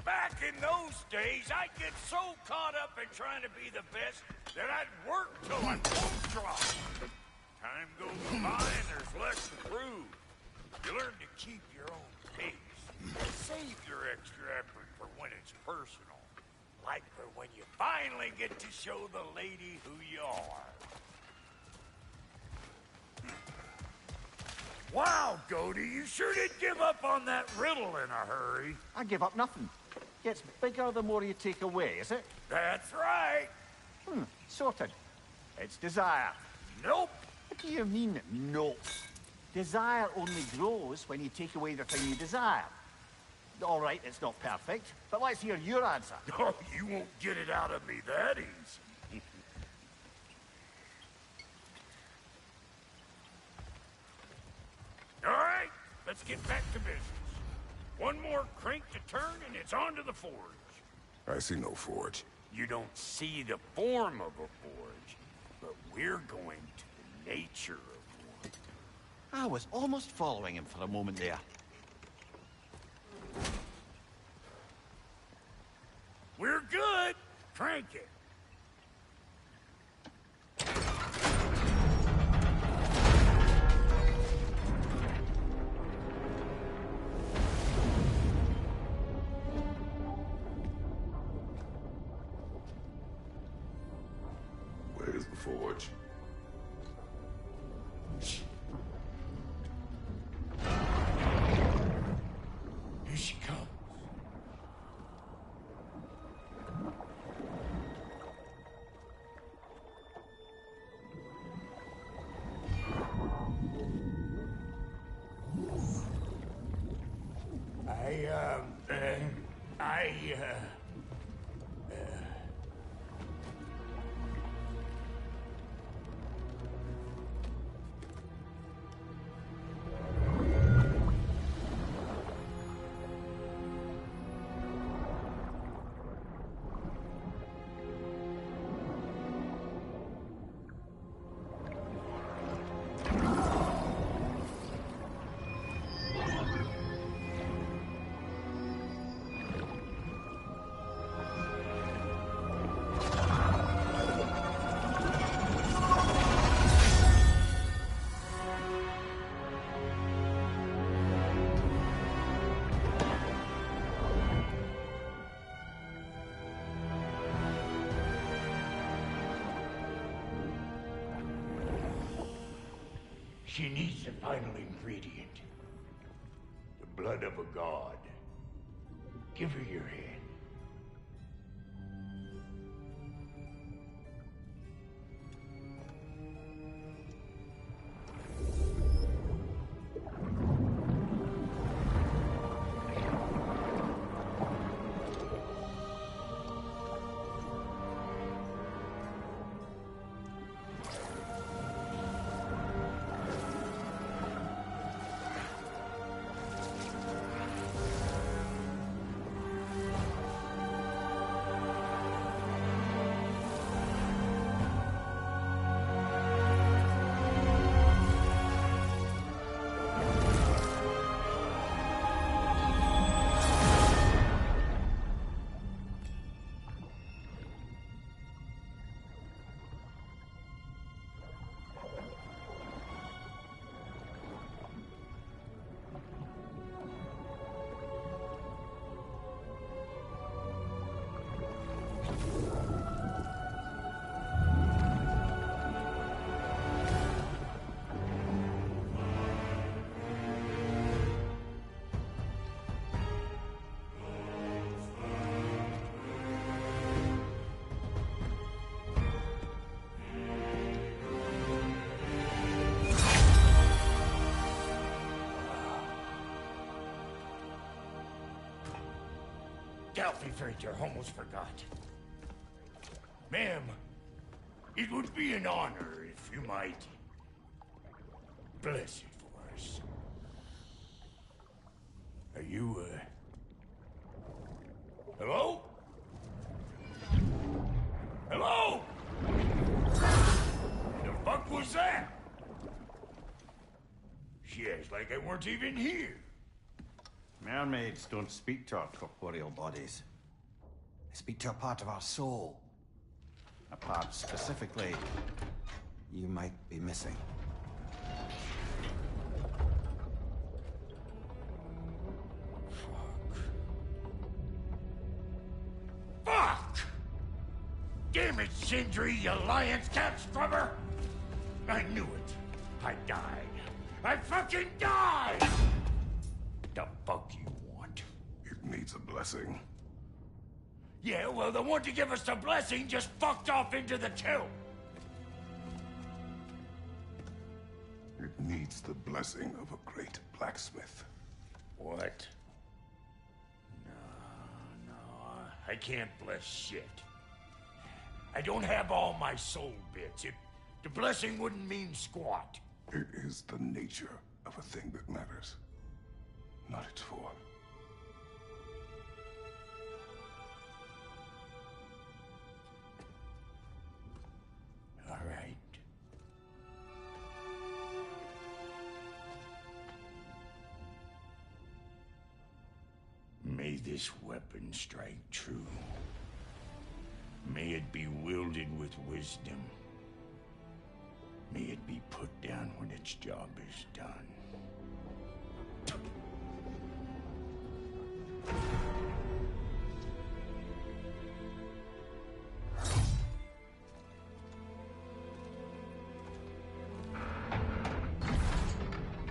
Back in those days, I'd get so caught up in trying to be the best that I'd work till I won't drop. Time goes by and there's less to prove. You learn to keep your own pace. Save your extra effort for when it's personal. Like for when you finally get to show the lady who you are. Wow, Goaty, you sure did give up on that riddle in a hurry. I give up nothing. Gets bigger the more you take away, is it? That's right. Sorted. It's desire. Nope. What do you mean, nope? Desire only grows when you take away the thing you desire. All right, it's not perfect, but let's hear your answer. Oh, you won't get it out of me that easy. All right, let's get back to business. One more crank to turn and it's on to the forge. I see no forge. You don't see the form of a forge, but we're going to the nature of one. I was almost following him for a moment there. We're good. Crank it. Where's the forge? Here she comes. She needs the final ingredient. The blood of a god. Give her your hand. Freighter, almost forgot. Ma'am, it would be an honor if you might bless it for us. Are you, hello? was that? She acts like I weren't even here. Mermaids don't speak to our corporeal bodies. They speak to a part of our soul. A part specifically you might be missing. Fuck! Damn it, Sindri, you lion's cat scrubber! I knew it. I died. I fucking died! The fuck you want? It needs a blessing. Yeah, well, the one to give us the blessing just fucked off into the tomb. It needs the blessing of a great blacksmith. What? No, I can't bless shit. I don't have all my soul bits. The blessing wouldn't mean squat. It is the nature of a thing that matters, not its form. All right. May this weapon strike true. May it be wielded with wisdom. May it be put down when its job is done.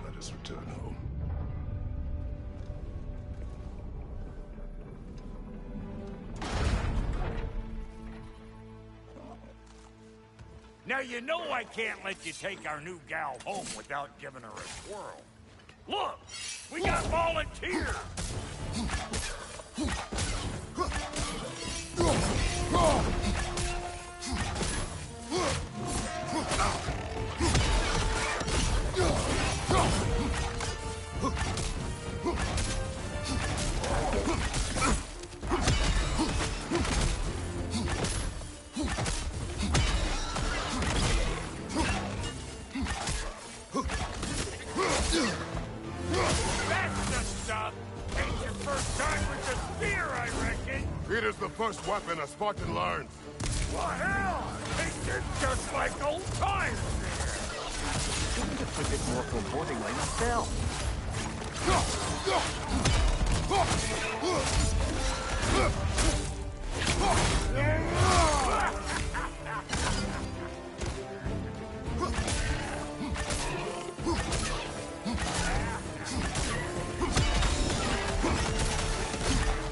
Let us return home. Now you know I can't let you take our new gal home without giving her a twirl. Look, we got volunteers. That's the stuff. Ain't your first time with the spear, I reckon. It is the first weapon a Spartan learns. Well, hell, it's just like old times Couldn't have put it more forebodingly myself.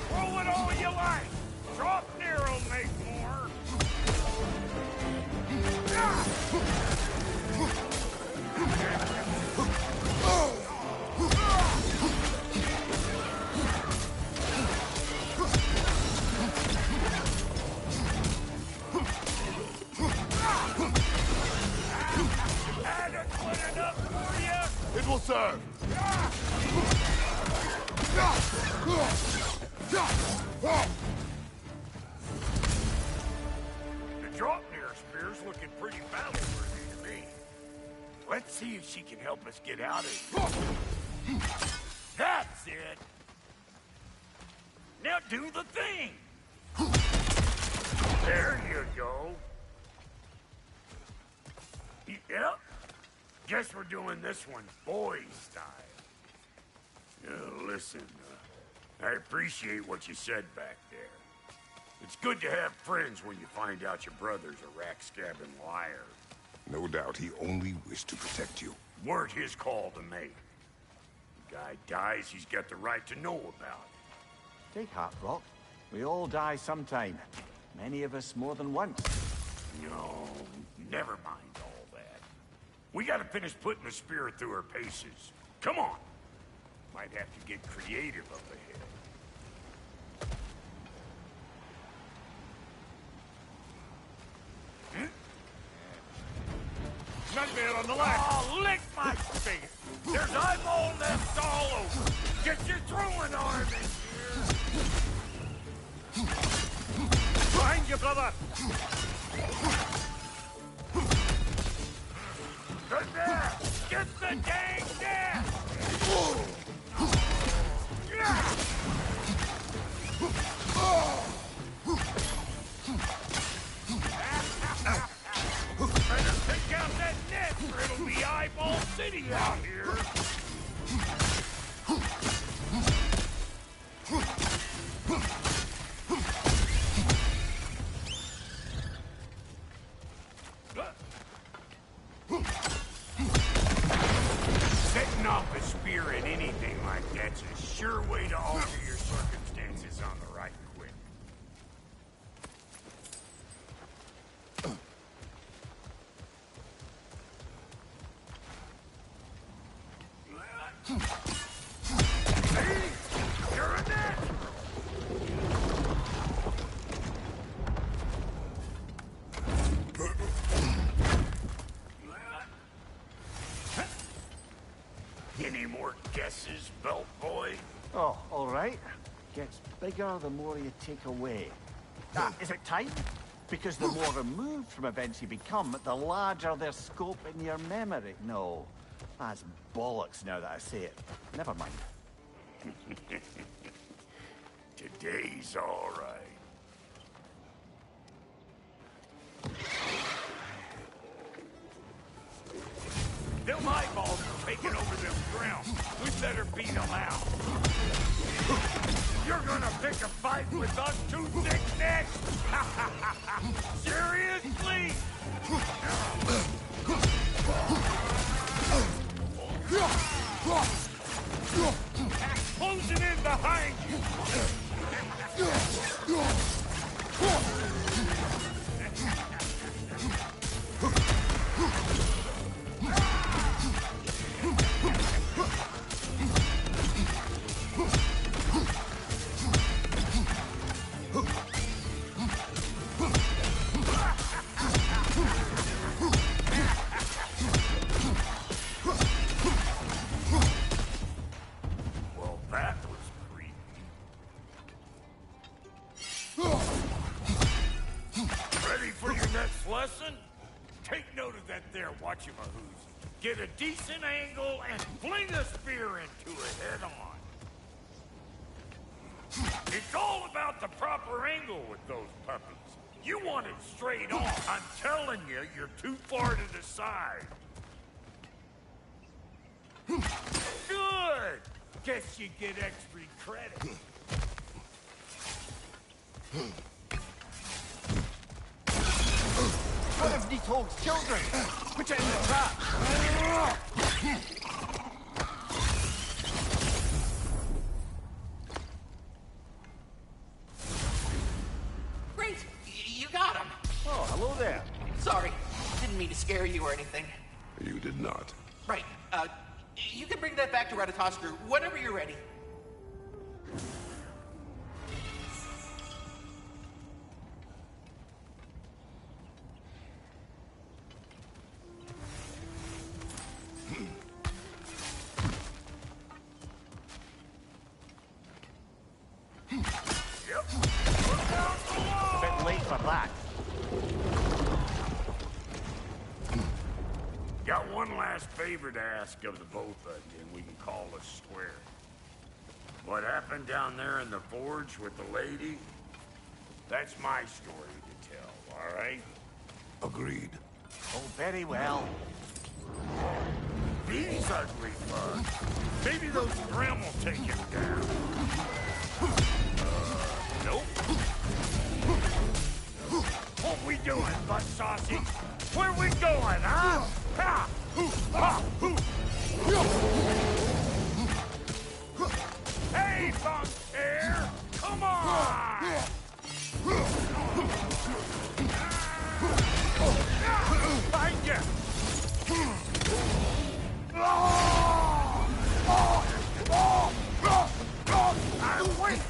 Throw it all you like. Drop near'll make more. Adequate enough for you? It will serve. The drop near spear's looking pretty battle-worthy to me. Let's see if she can help us get out of here. That's it. Now do the thing. There you go. Yep. Guess we're doing this one boy style. Listen, I appreciate what you said back there. It's good to have friends when you find out your brother's a rack-scabbing liar. No doubt he only wished to protect you. Weren't his call to make. The guy dies, he's got the right to know about it. Take heart, Rock. We all die sometime. Many of us more than once. No, never mind all that. We gotta finish putting the spear through her paces. Come on. Might have to get creative up ahead. Nightmare on the left! Oh, lick my face! There's eyeball nests all over! Get your throwing arm in here! Behind you, brother! a dang death! Better pick out that net, or it'll be Eyeball City out here! Setting off a spear at anything like that's a sure way to alter your circumstances on the right quick. See? You're a net! Any more guesses, belt boy? Oh, all right. Gets bigger the more you take away. Is it time? Because the more removed from events you become, the larger their scope in your memory. No, that's bollocks now that I say it. Never mind. Today's all right. Them eyeballs are taking over them grounds. We better beat them out. You're gonna pick a fight with us two thick necks? Seriously? Closing in behind you. Well, that was creepy. Ready for your next lesson? Take note of that there watchamahoos. Get a decent angle and fling a spear into it head on. It's all about the proper angle with those puppies. You want it straight on. I'm telling you, you're too far to the side. Good! Guess you get extra credit. One of Nidhogg's children! Put it in the trap! Great! You got him! Oh, hello there. Sorry, didn't mean to scare you or anything. You did not. Right, you can bring that back to Ratatoskru whenever you're ready. Bit late for that. Got one last favor to ask of the both of you, and we can call us square. What happened down there in the forge with the lady? That's my story to tell, all right? Agreed. Oh, very well. These ugly bugs. Maybe those Grim will take him down. Nope. What we doing, butt sausage? Where we going, huh? Ha! Hoo! Ha! Hoo! Hey, bunk air! Come on! Find ya! Wait!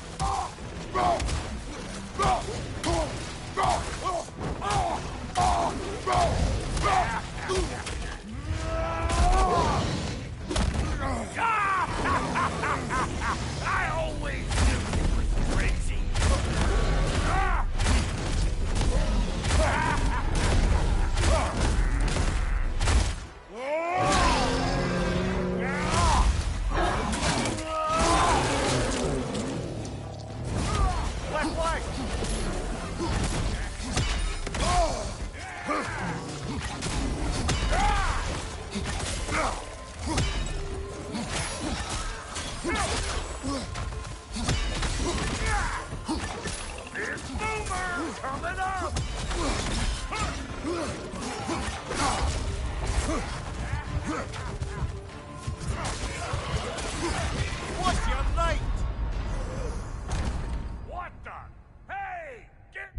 Big boomer coming up! What's your light? What the? Hey! Get...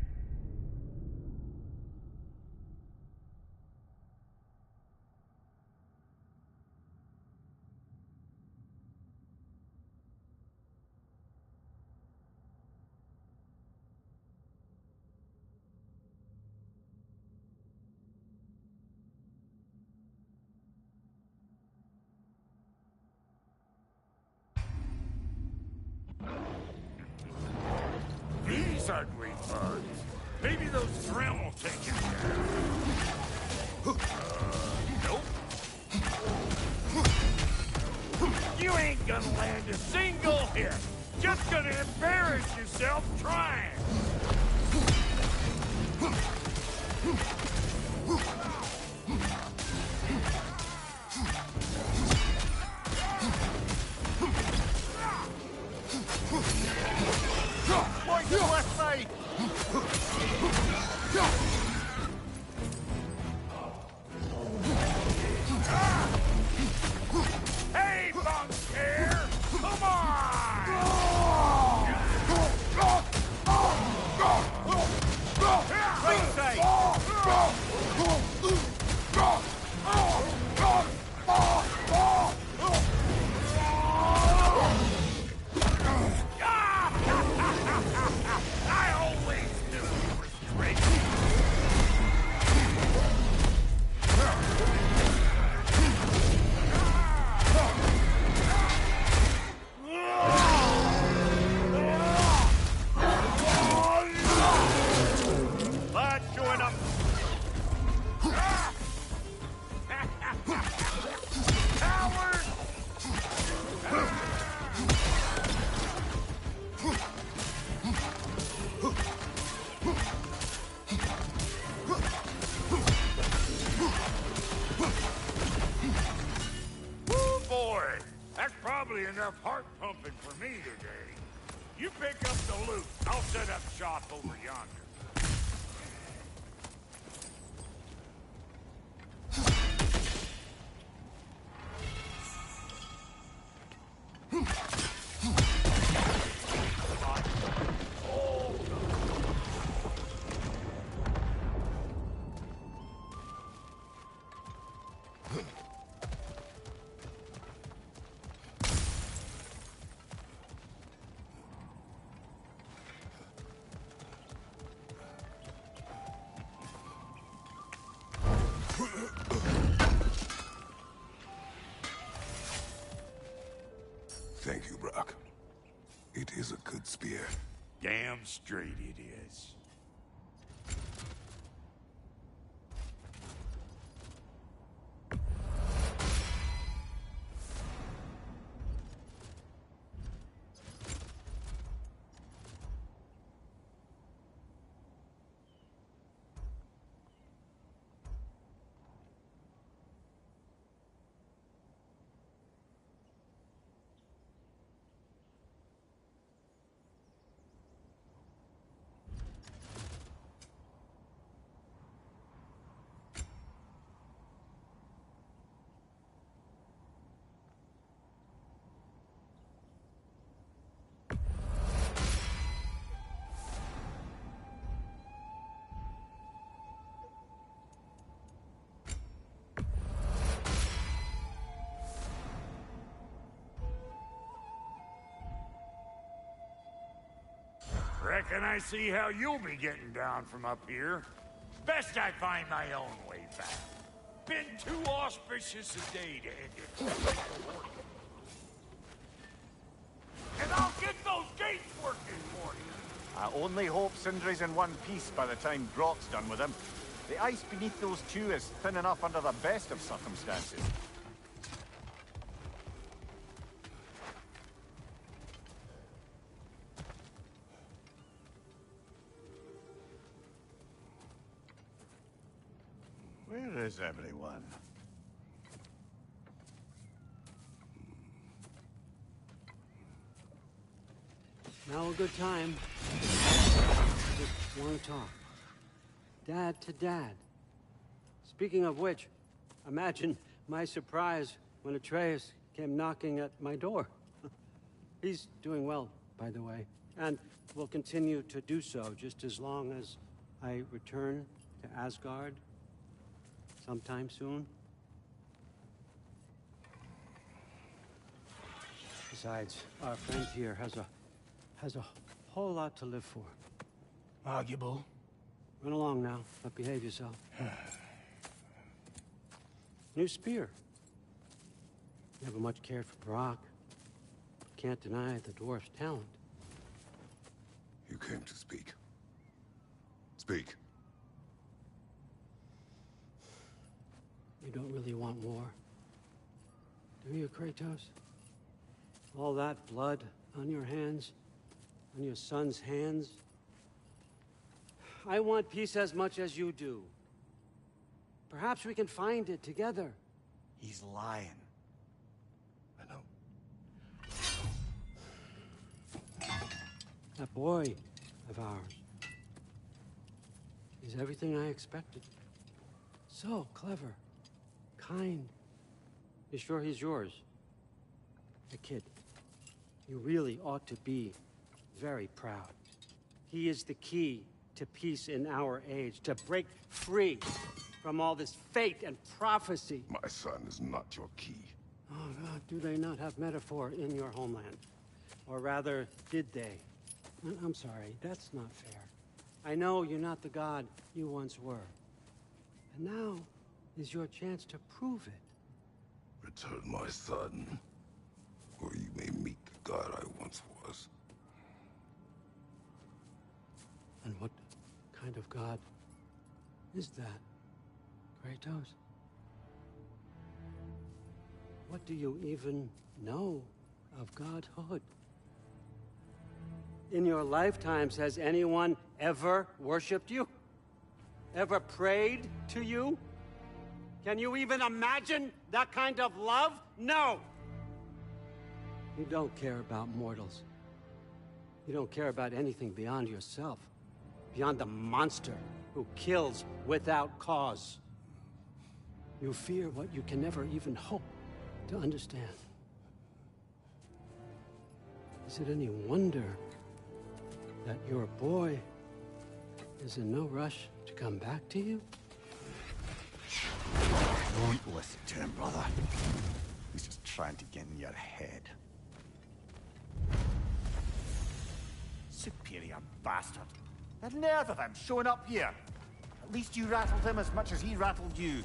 These ugly bugs. Maybe those Threm will take him down. Nope. You ain't gonna land a single hit. Just gonna embarrass yourself trying. Point to left side! Hey, Bunker! Come on! Right side! I always knew you were straight. Lad showing up. Howard! Woo, boy! That's probably enough heart pumping for me today. You pick up the loot. I'll set up shop over yonder. Thank you, Brock. It is a good spear. Damn straight it is. Reckon I see how you'll be getting down from up here. Best I find my own way back. Been too auspicious a day to end it. And I'll get those gates working for you. I only hope Sindri's in one piece by the time Brock's done with him. The ice beneath those two is thin enough under the best of circumstances. Where is everyone? Now a good time. Just want to talk. Dad to dad. Speaking of which, imagine my surprise when Atreus came knocking at my door. He's doing well, by the way, and will continue to do so just as long as I return to Asgard sometime soon. Besides, our friend here has a whole lot to live for. Arguable. Run along now, but behave yourself. New spear. Never much cared for Brock. Can't deny the dwarf's talent. You came to speak. Speak. You don't really want war, do you, Kratos? All that blood on your hands, on your son's hands. I want peace as much as you do. Perhaps we can find it together. He's lying. I know. That boy of ours is everything I expected. So clever, kind. You sure he's yours? The kid. You really ought to be very proud. He is the key to peace in our age, to break free from all this fate and prophecy. My son is not your key. Oh, God, do they not have metaphor in your homeland? Or rather, did they? I'm sorry, that's not fair. I know you're not the god you once were. And now is your chance to prove it. Return my son, or you may meet the god I once was. And what kind of god is that, Kratos? What do you even know of godhood? In your lifetimes, has anyone ever worshipped you? Ever prayed to you? Can you even imagine that kind of love? No! You don't care about mortals. You don't care about anything beyond yourself. Beyond the monster who kills without cause. You fear what you can never even hope to understand. Is it any wonder that your boy is in no rush to come back to you? Don't listen to him, brother. He's just trying to get in your head. Superior bastard. The nerve of him showing up here. At least you rattled him as much as he rattled you.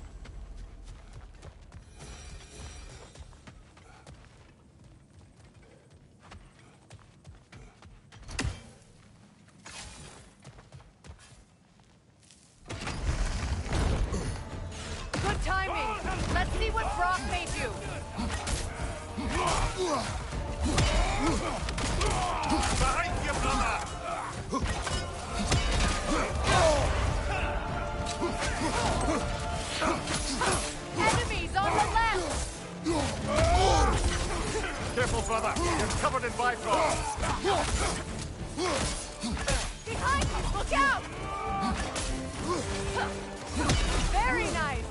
Good timing! Let's see what Brock made you! Behind you, brother! Enemies on the left! Careful, brother. You're covered in bifrost. Behind you! Look out! Very nice!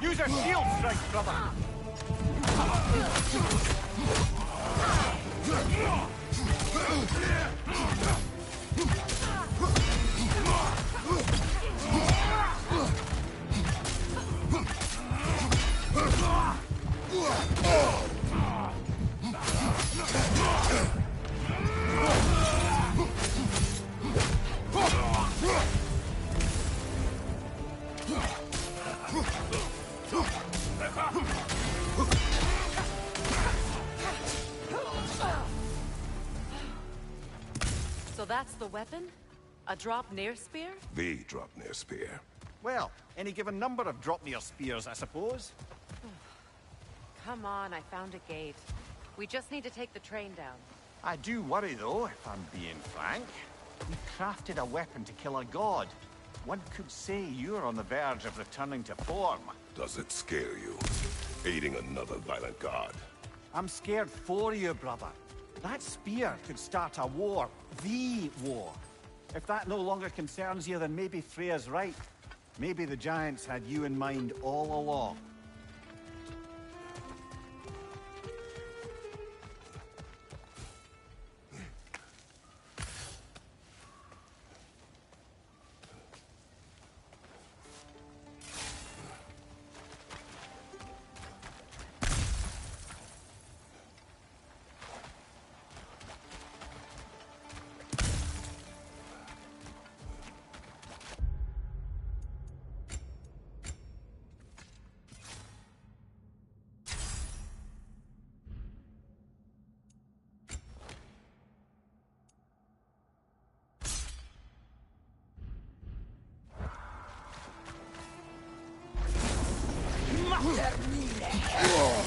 Use your shield strike, brother. So that's the weapon? A drop-near spear? The Dropnir spear. Well, any given number of Dropnir spears, I suppose. come on, I found a gate. We just need to take the train down. I do worry, though, if I'm being frank. You crafted a weapon to kill a god. One could say you're on the verge of returning to form. Does it scare you? Aiding another violent god? I'm scared for you, brother. That spear could start a war. The war. If that no longer concerns you, then maybe Freya's right. Maybe the Giants had you in mind all along.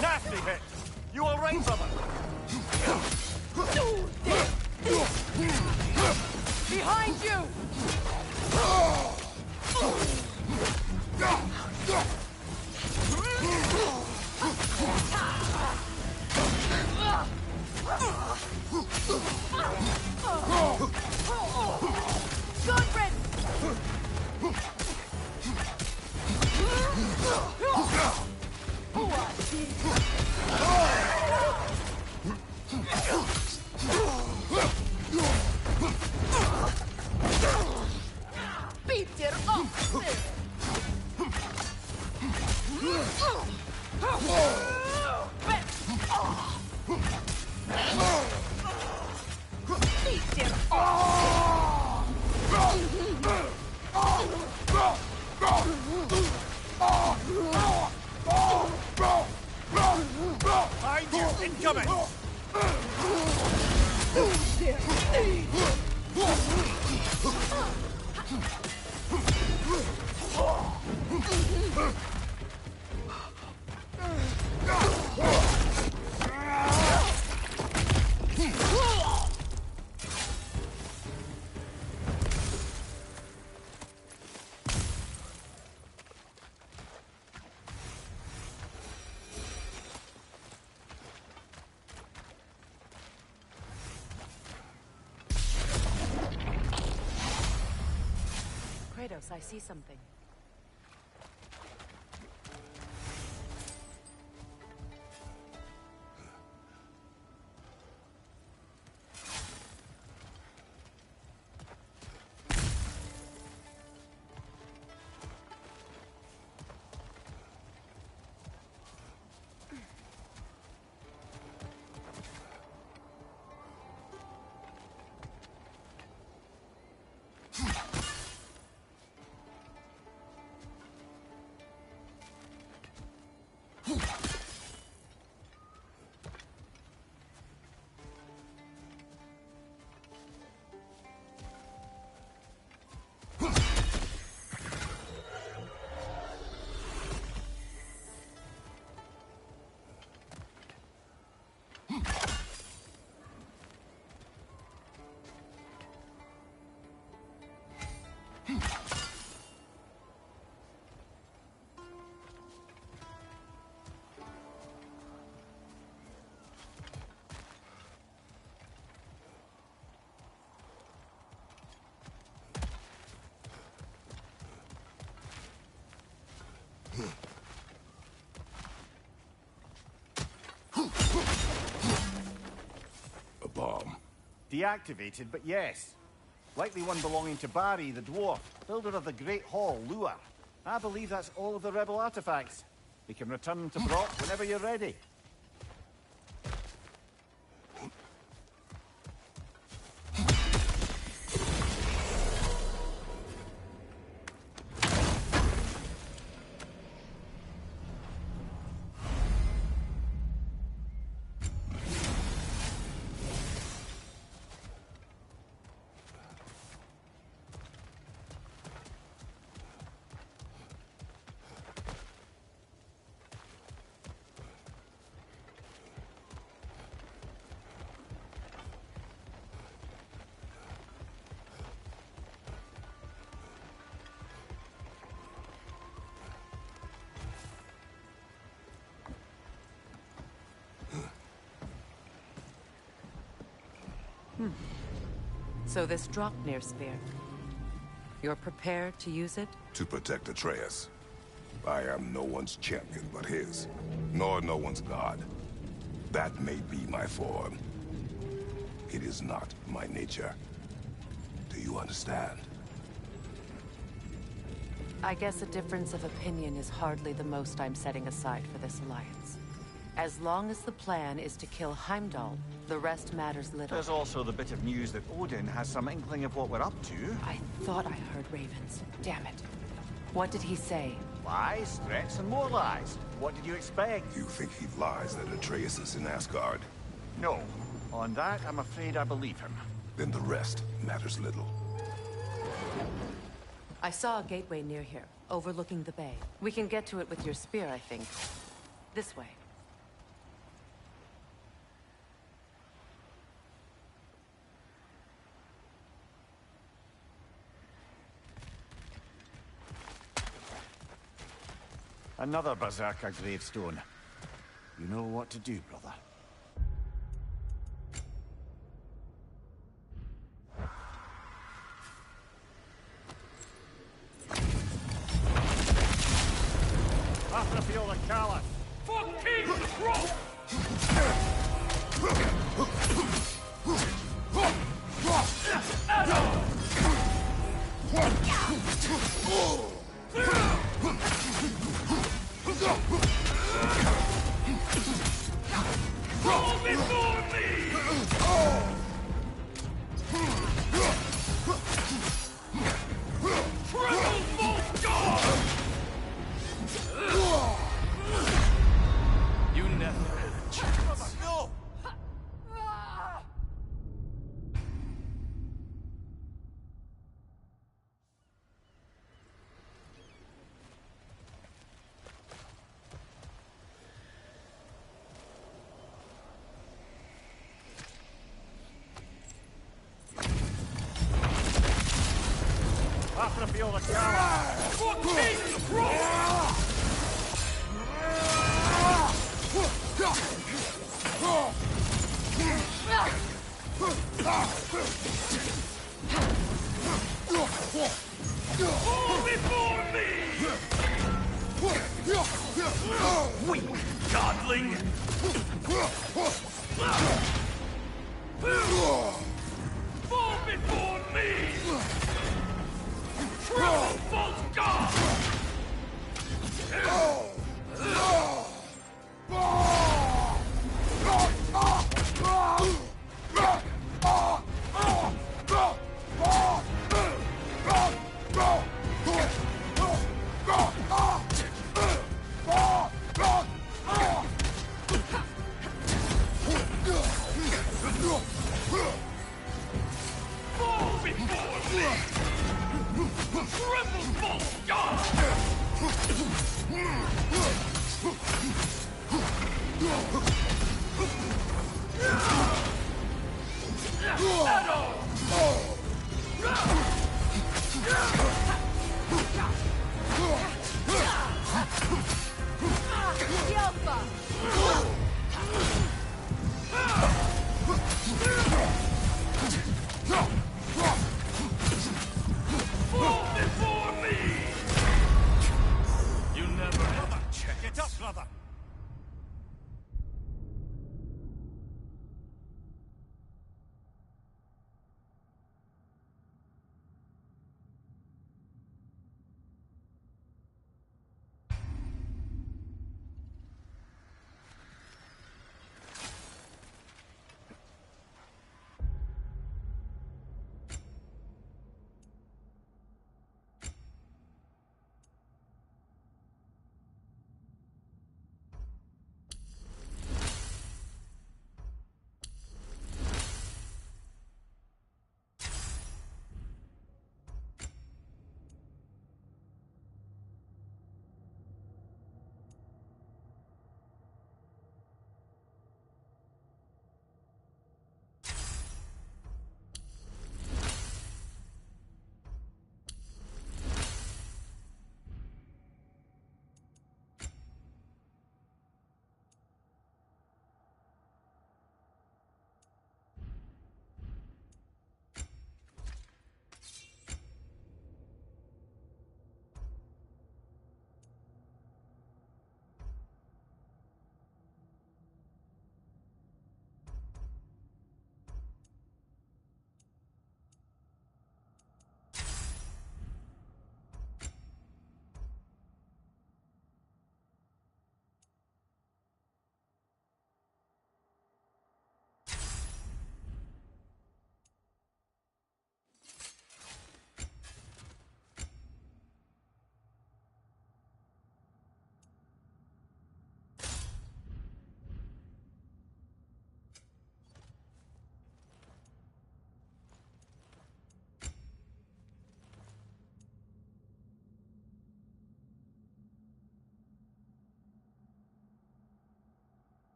Nasty hit! You alright, brother? Behind you! Goodred! Beat it up! Beat it Behind you, incoming! Kratos, I see something. A bomb. Deactivated, but yes. Likely one belonging to Barry, the dwarf, builder of the Great Hall, Lure. I believe that's all of the rebel artifacts. We can return them to Brock whenever you're ready. So this Dropnir spear, you're prepared to use it? To protect Atreus. I am no one's champion but his, nor no one's god. That may be my form. It is not my nature. Do you understand? I guess a difference of opinion is hardly the most I'm setting aside for this alliance. As long as the plan is to kill Heimdall, the rest matters little. There's also the bit of news that Odin has some inkling of what we're up to. I thought I heard ravens. Damn it. What did he say? Lies, threats, and more lies. What did you expect? You think he lies that Atreus is in Asgard? No. On that, I'm afraid I believe him. Then the rest matters little. I saw a gateway near here, overlooking the bay. We can get to it with your spear, I think. This way. Another Berserker gravestone. You know what to do, brother. After field of Caliph. For King Rock! Roll before me! Triple Bolt God! You never had a chance. No! After field of Caliph. For King Rock! Fall before me! Weak godling! Fall before me! Triple Bolt God!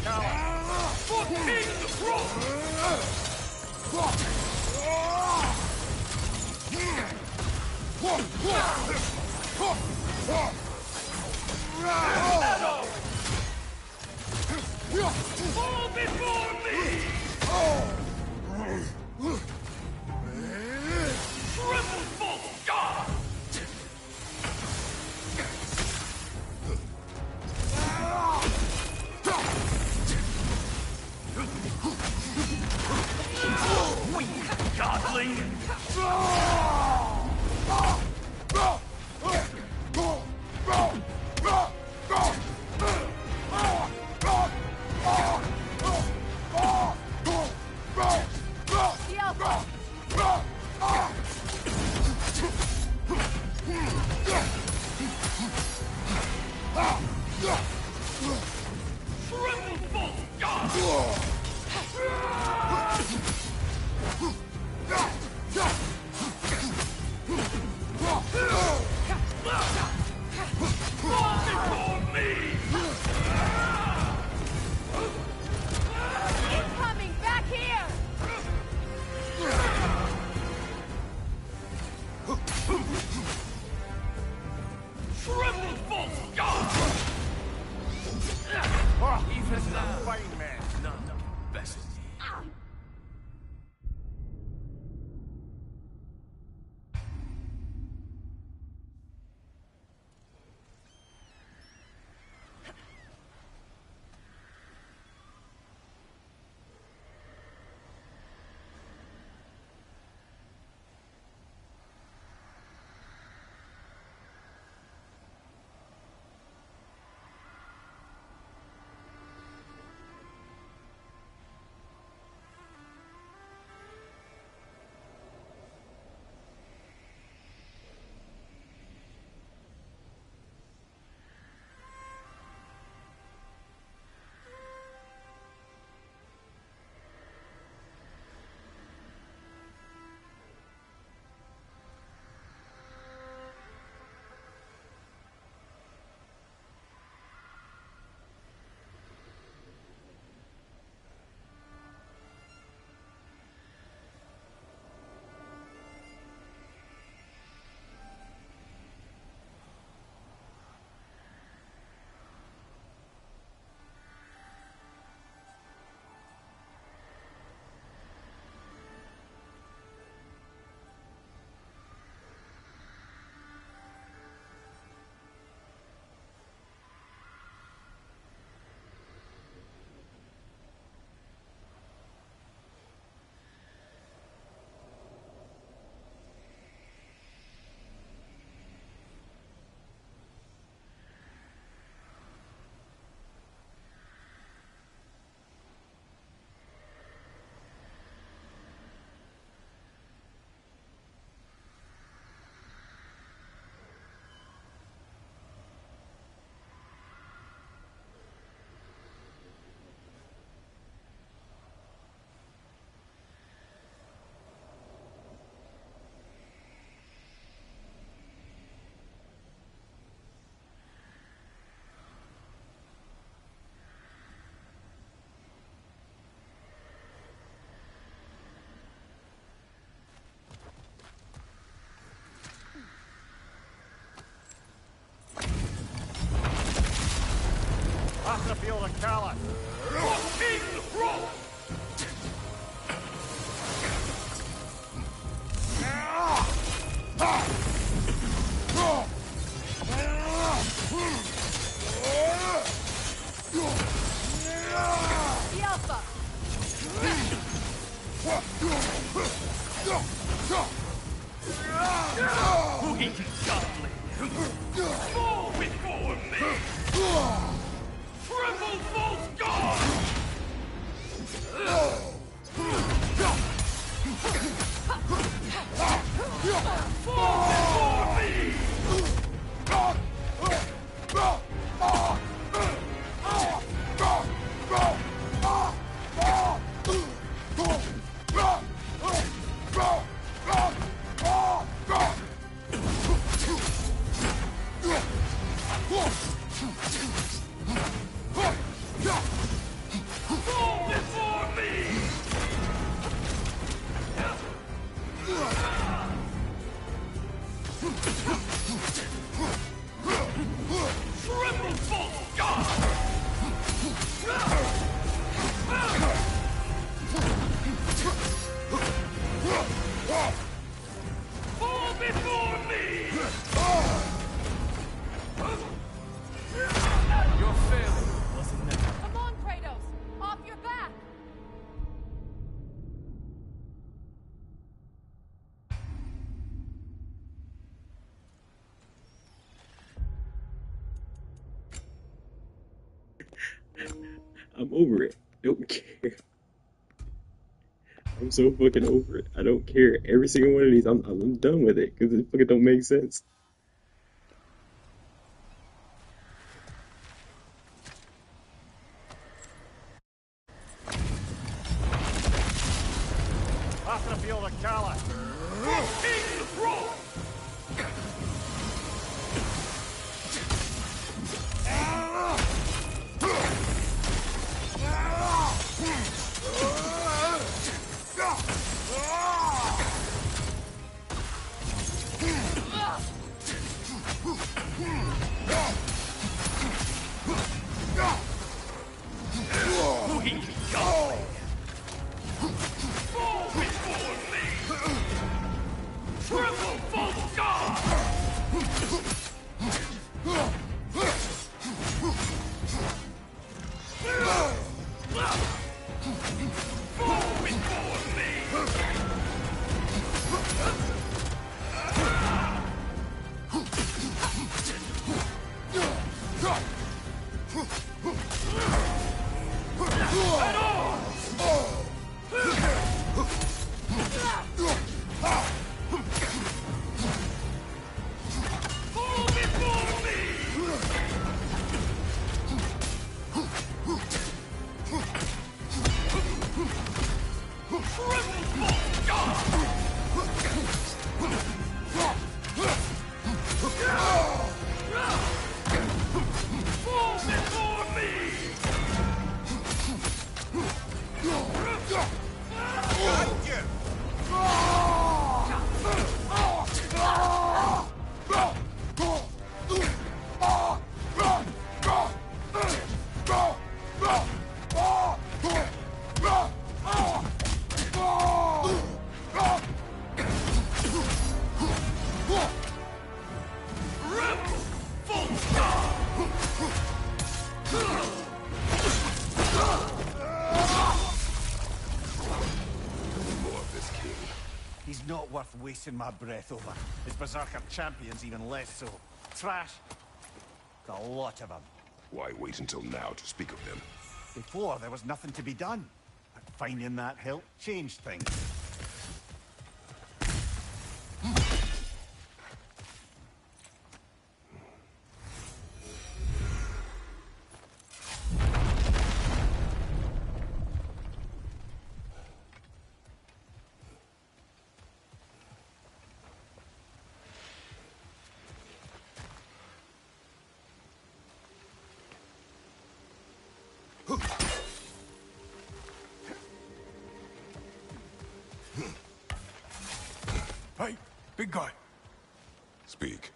For King Fall before me! Triple full God! Weak godling! Triple full God! Fall before me! Incoming! Back here! Triple full God! Even the fighting man, none the best. Have to feel the callus. Fucking roll! The Alpha! Weak godling! Fall before me! Triple false God! Fall before me! Fall before me! Your failure wasn't there. Come on, Kratos! Off your back! I'm over it. Don't care. I'm so fucking over it. I don't care. Every single one of these, I'm done with it because it fucking don't make sense. After the field of Kala. Not worth wasting my breath over. His Berserker champions even less so. Trash. A lot of them. Why wait until now to speak of them? Before, there was nothing to be done. But finding that help changed things. Hey, big guy. Speak.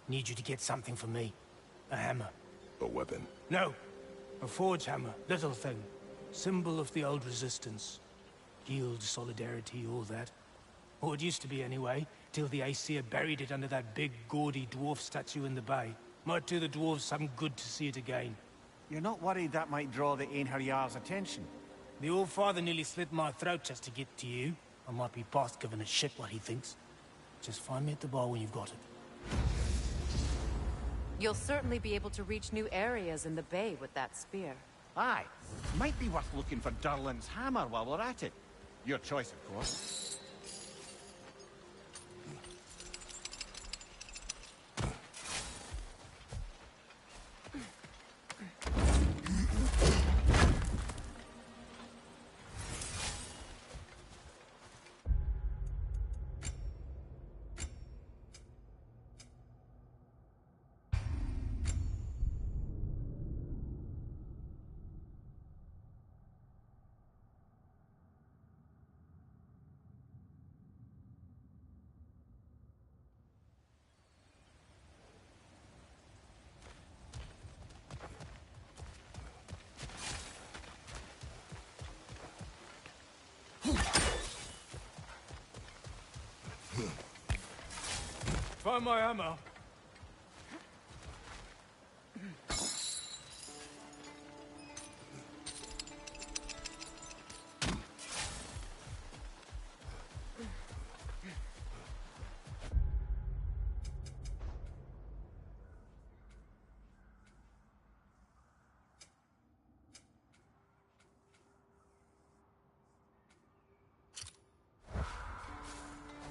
Need you to get something for me. A hammer. A weapon? No. A forge hammer. Little thing. Symbol of the old resistance. Guild, solidarity, all that. Or it used to be anyway, till the Aesir buried it under that big, gaudy dwarf statue in the bay. Might do the dwarves some good to see it again. You're not worried that might draw the Einherjar's attention? The old father nearly slit my throat just to get to you. I might be past giving a shit what he thinks. Just find me at the bar when you've got it. You'll certainly be able to reach new areas in the bay with that spear. Aye. Might be worth looking for Durlin's hammer while we're at it. Your choice, of course. find my ammo.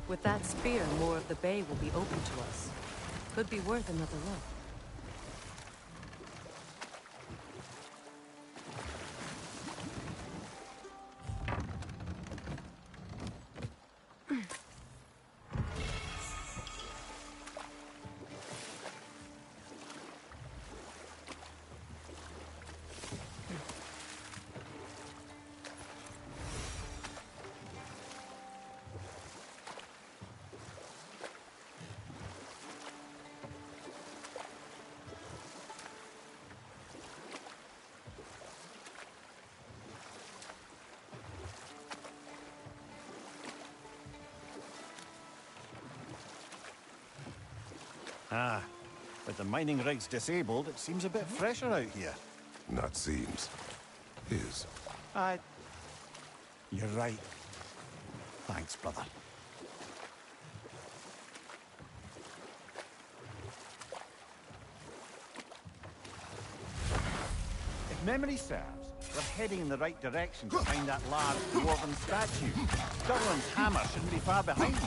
With that spear, more of the bay will be open to us. Could be worth another look. Ah, with the mining rigs disabled, it seems a bit fresher out here. Not seems. Is. You're right. Thanks, brother. If memory serves, we're heading in the right direction to find that large dwarven statue. Durlin's hammer shouldn't be far behind.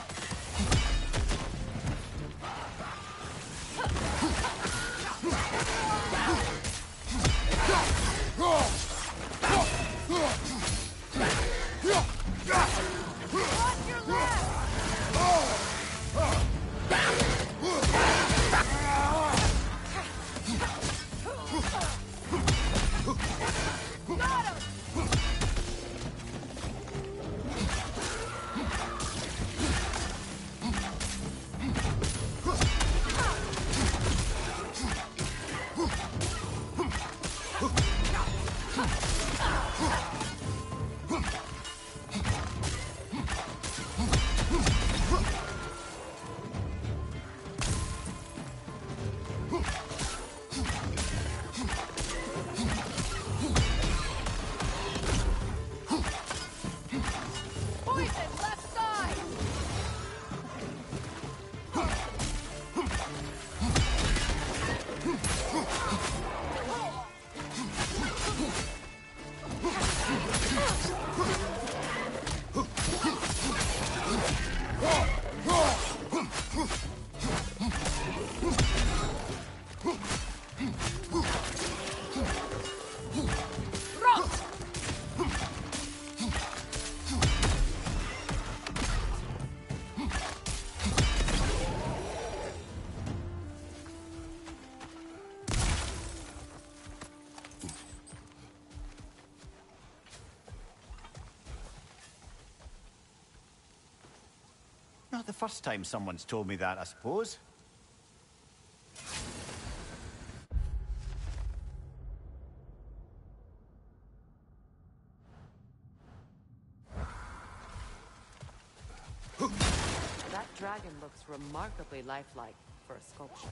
Not the first time someone's told me that, I suppose. That dragon looks remarkably lifelike for a sculpture.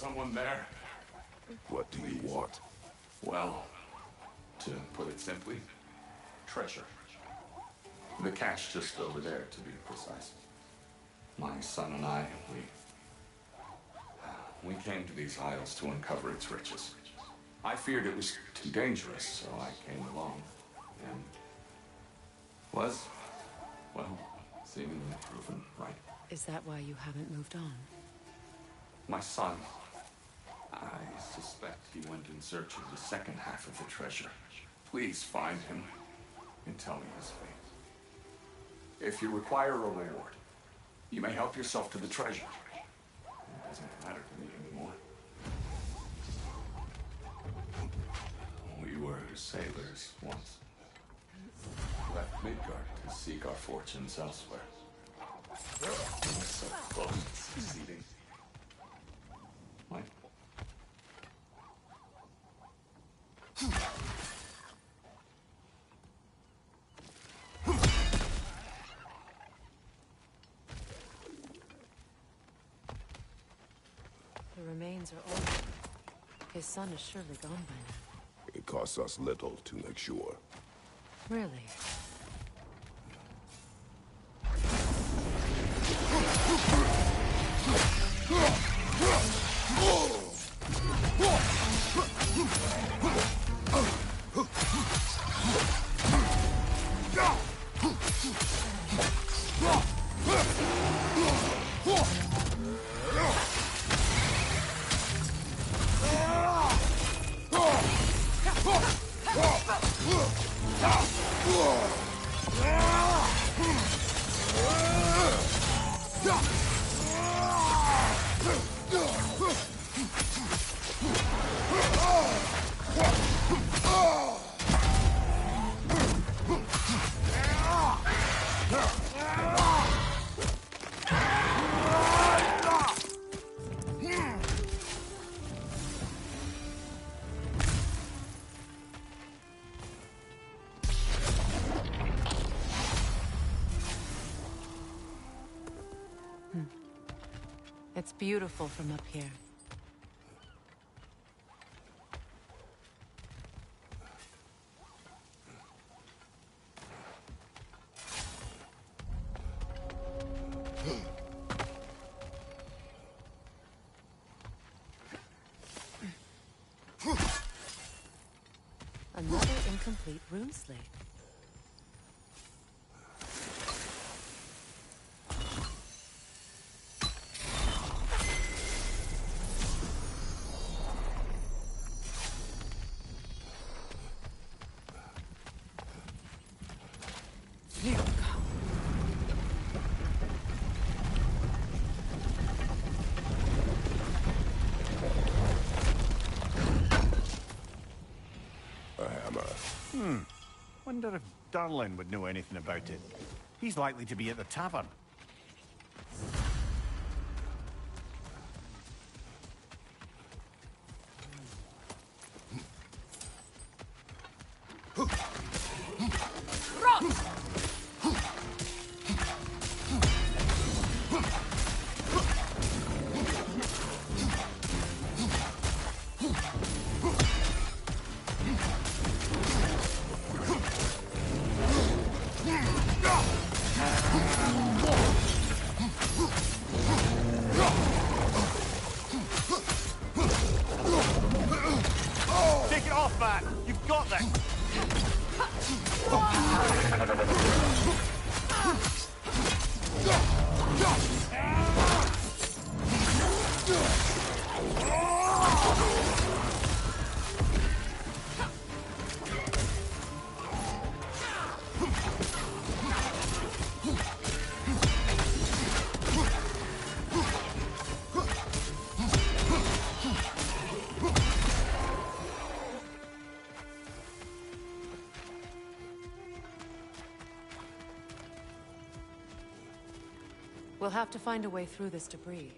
someone there? What do you want? Well, to put it simply, treasure. The cache just over there, to be precise. My son and I, we came to these isles to uncover its riches. I feared it was too dangerous, so I came along. And was, well, seemingly proven right. Is that why you haven't moved on? My son, I suspect he went in search of the second half of the treasure. Please find him and tell me his fate. If you require a reward, you may help yourself to the treasure. It doesn't matter to me anymore. We were sailors once. Left Midgard to seek our fortunes elsewhere. We were so close to succeeding. Like... The remains are old. His son is surely gone by now. It costs us little to make sure. Really? It's beautiful from up here. Another incomplete rune slate. Wonder if Durlin would know anything about it. He's likely to be at the tavern. Take it off, man! You've got this! We'll have to find a way through this debris.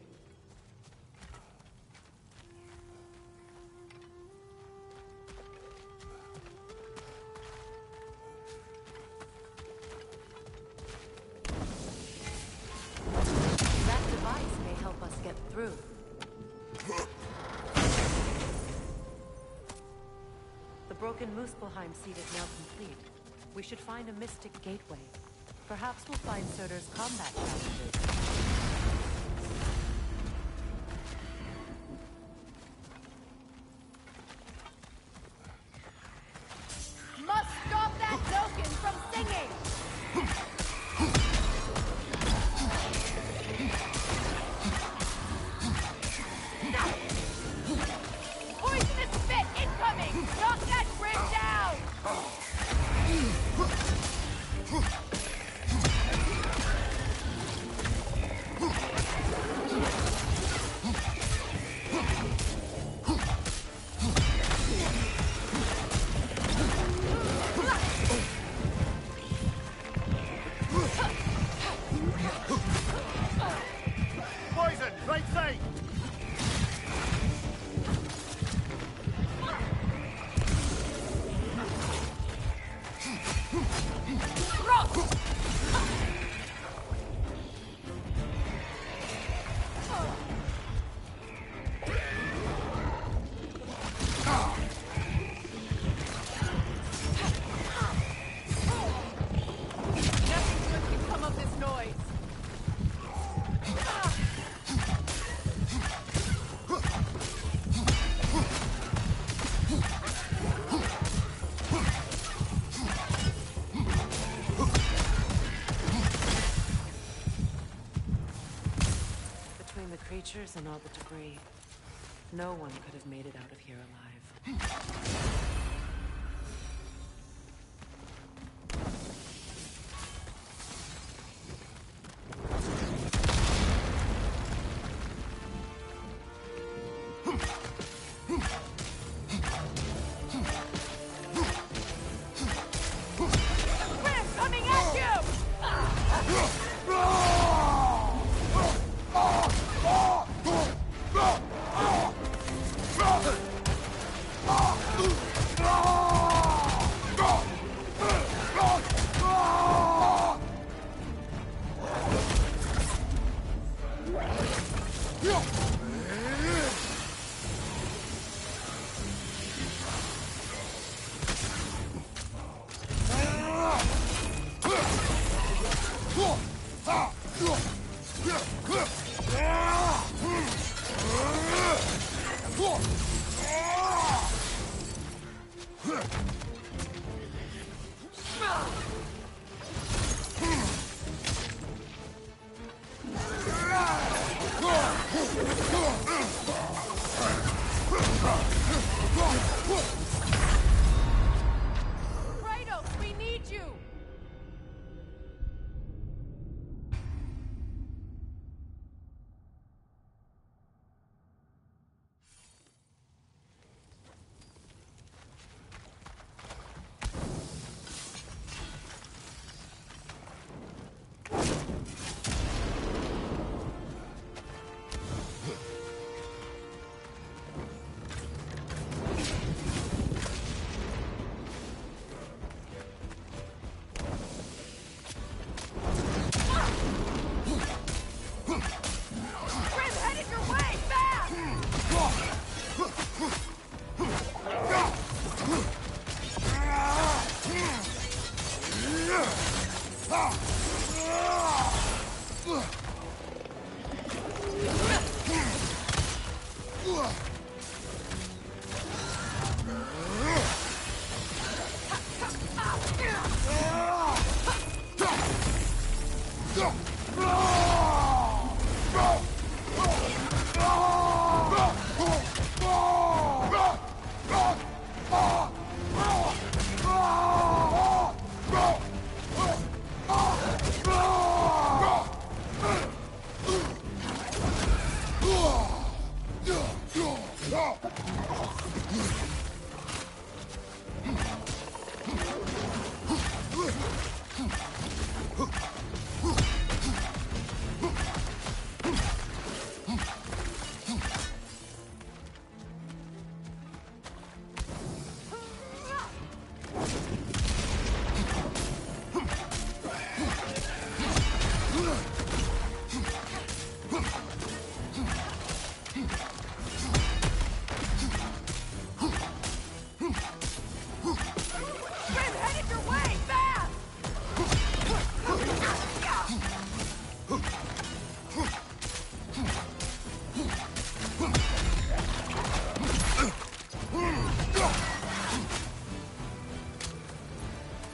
That device may help us get through. Muspelheim seed is now complete. We should find a mystic gateway. Perhaps we'll find Surtur's combat challenges. Must stop that token from singing! Poisonous spit incoming! Knock that grid down! Poison, right side! Nothing good can come of this noise. Between the creatures and all the debris, no one could have made it out of here alive. Grim coming at you!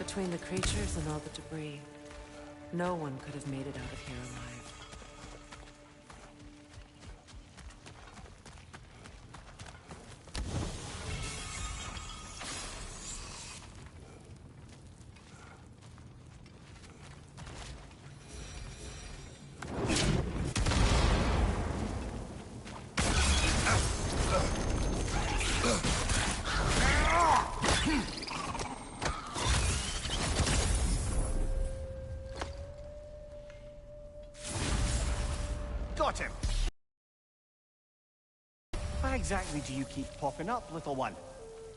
Between the creatures and all the debris, no one could have made it out of here alive. Got him! Why exactly do you keep popping up, little one?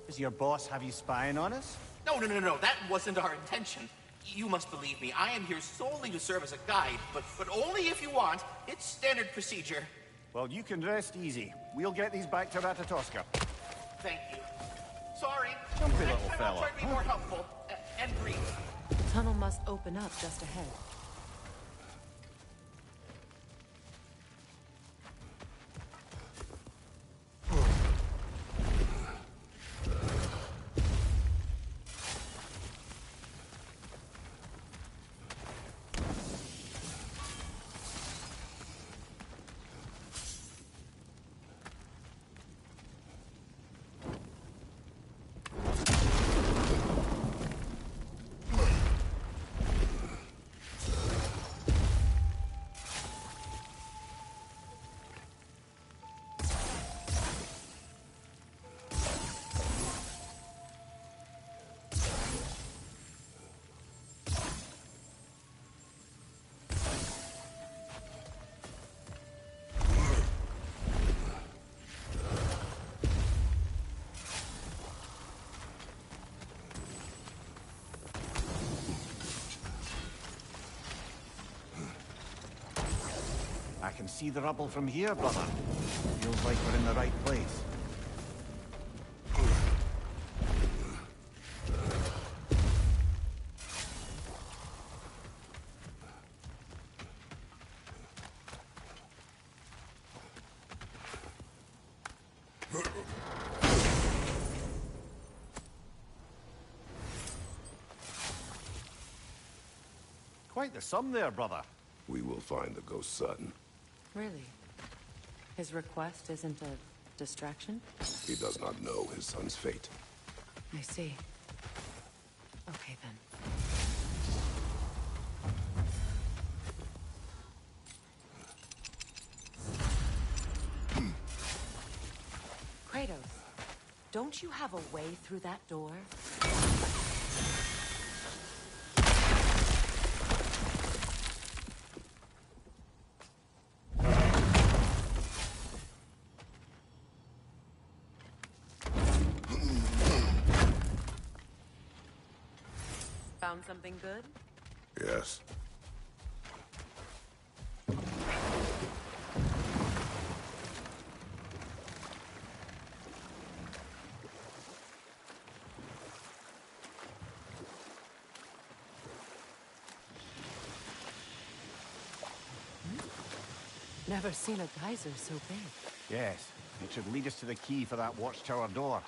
Does your boss have you spying on us? No, that wasn't our intention. You must believe me, I am here solely to serve as a guide, but only if you want. It's standard procedure. Well, you can rest easy. We'll get these back to Ratatoska. Thank you. Sorry. Jumpy Next little time fella. I'll try to be more helpful. And brief. The tunnel must open up just ahead. I can see the rubble from here, brother. Feels like we're in the right place. Quite the sum there, brother. We will find the ghost son. Really? His request isn't a distraction? He does not know his son's fate. I see. Okay, then. Kratos, don't you have a way through that door? Found something good? Yes. Never seen a geyser so big. Yes, it should lead us to the key for that watchtower door.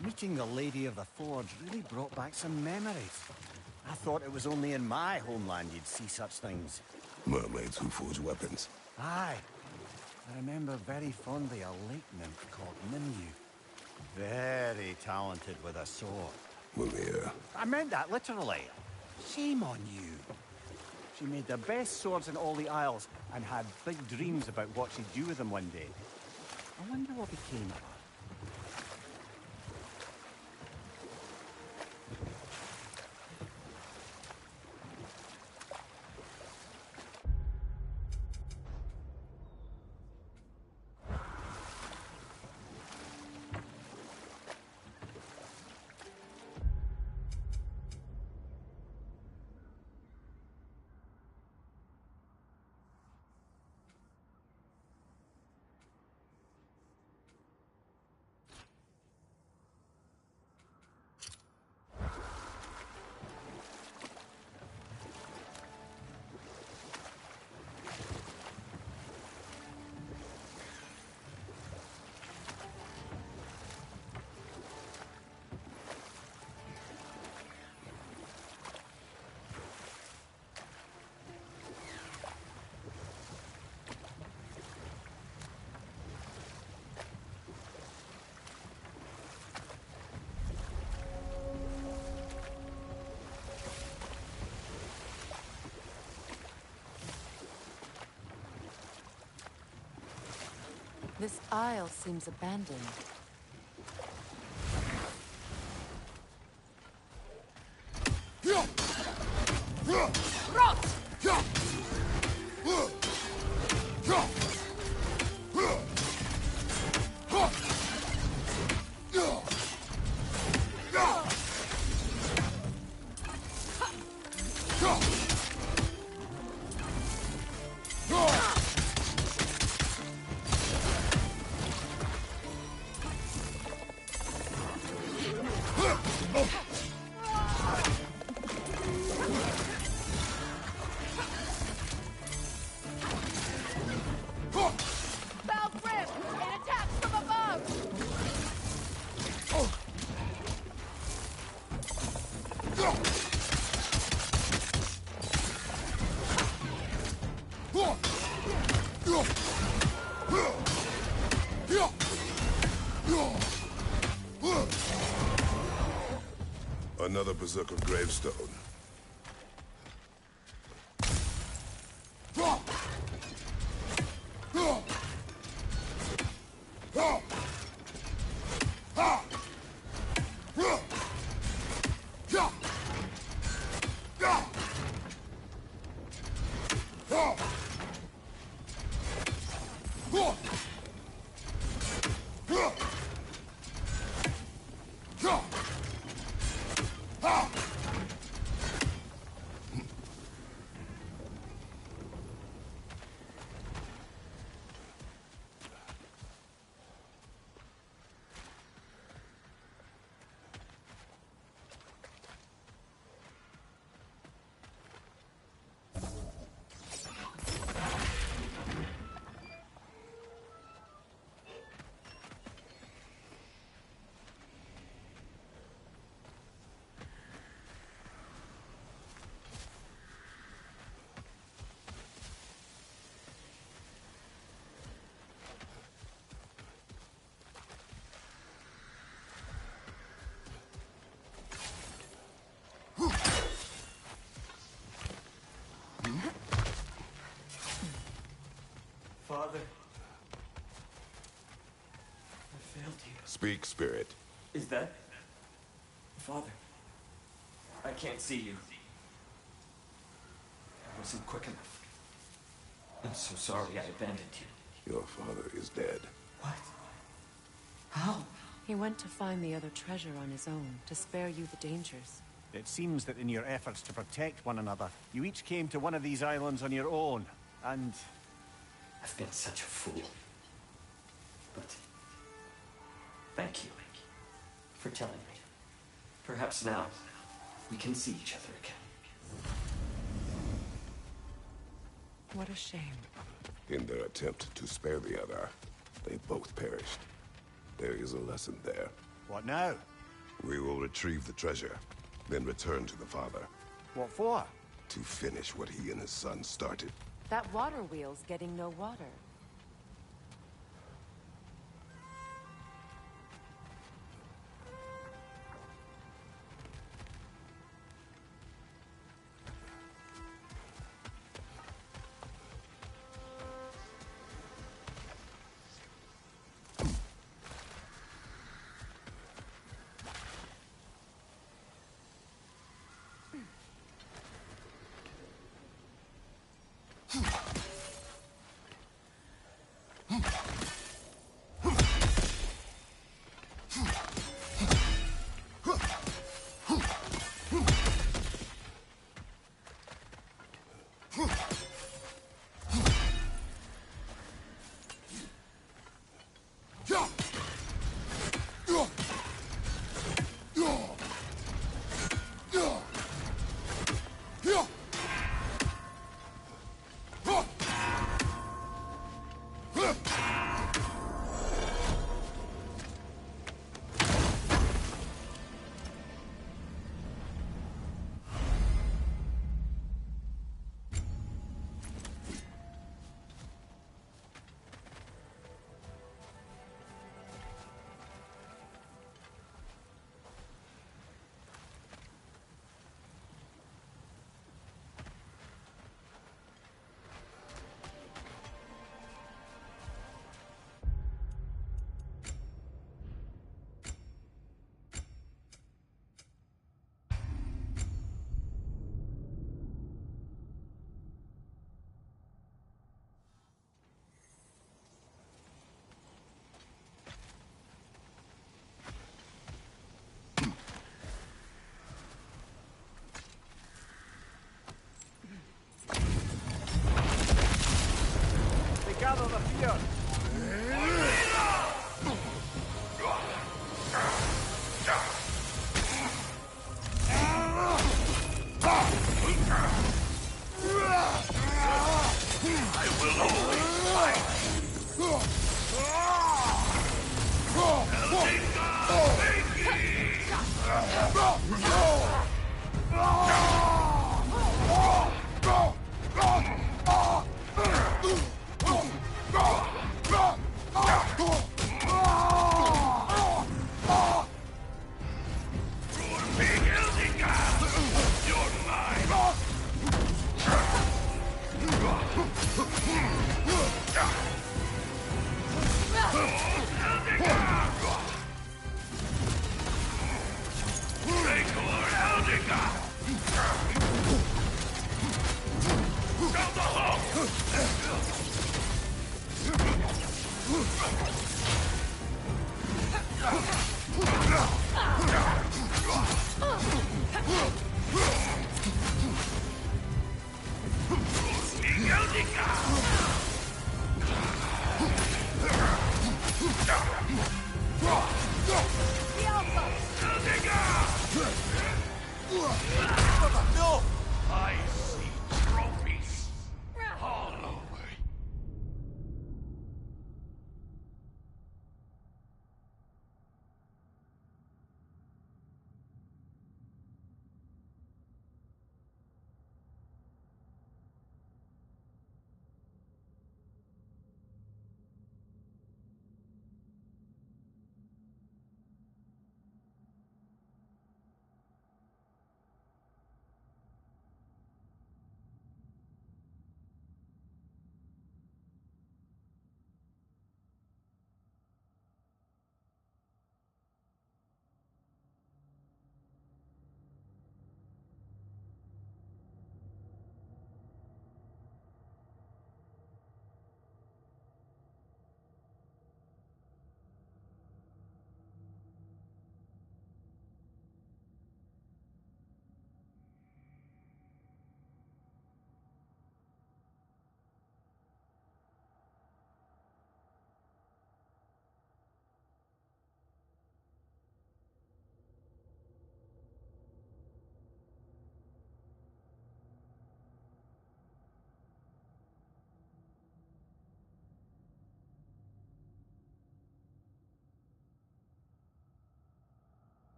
Meeting the Lady of the Forge really brought back some memories. I thought it was only in my homeland you'd see such things. Mermaids who forge weapons. Aye. I remember very fondly a lake nymph called Nimue. Very talented with a sword. Mimir. I meant that literally. Shame on you. She made the best swords in all the Isles and had big dreams about what she'd do with them one day. I wonder what became of her. This isle seems abandoned. Another Berserker gravestone. Father, I failed you. Speak, spirit. Is that... Father, I can't see you. I wasn't quick enough. I'm so sorry I abandoned you. Your father is dead. What? How? He went to find the other treasure on his own, to spare you the dangers. It seems that in your efforts to protect one another, you each came to one of these islands on your own, and... I've been such a fool. But... thank you for telling me. Perhaps now, we can see each other again. What a shame. In their attempt to spare the other, they both perished. There is a lesson there. What now? We will retrieve the treasure, then return to the father. What for? To finish what he and his son started. That water wheel's getting no water.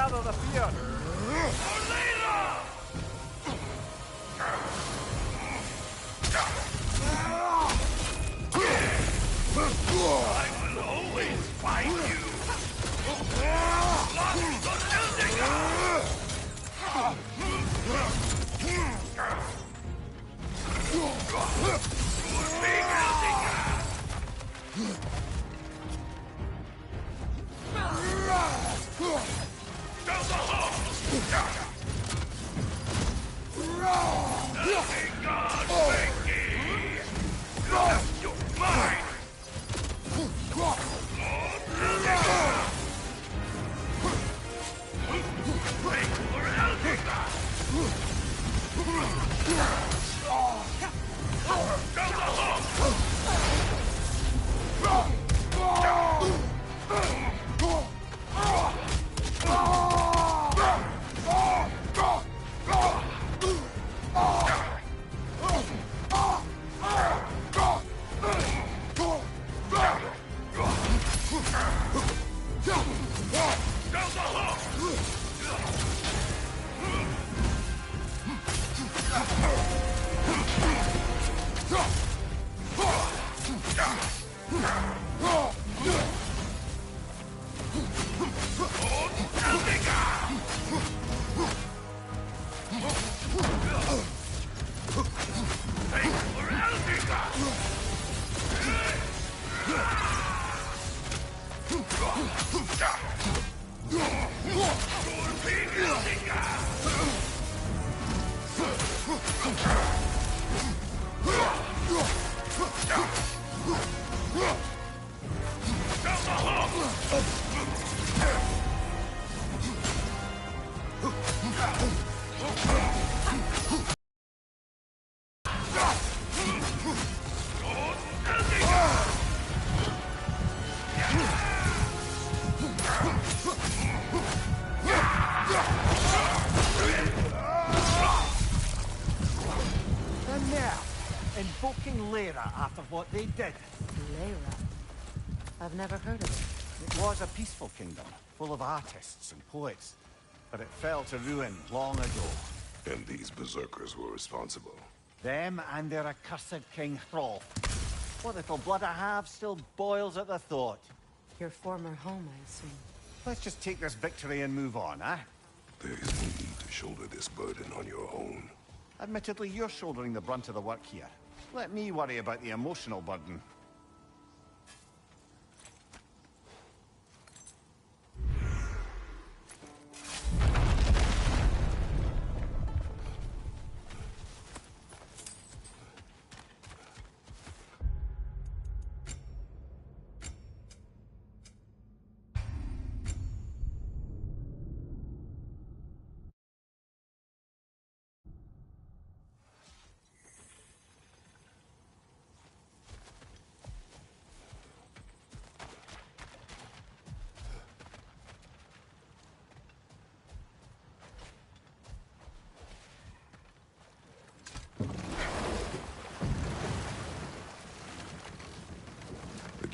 gather the fear. I will always find you. Invoking Lyra after what they did. Lyra? I've never heard of it. It was a peaceful kingdom, full of artists and poets. But it fell to ruin long ago. And these berserkers were responsible. Them and their accursed King Hrolf. What little blood I have still boils at the thought. Your former home, I assume. Let's just take this victory and move on, eh? There is no need to shoulder this burden on your own. Admittedly, you're shouldering the brunt of the work here. Let me worry about the emotional burden.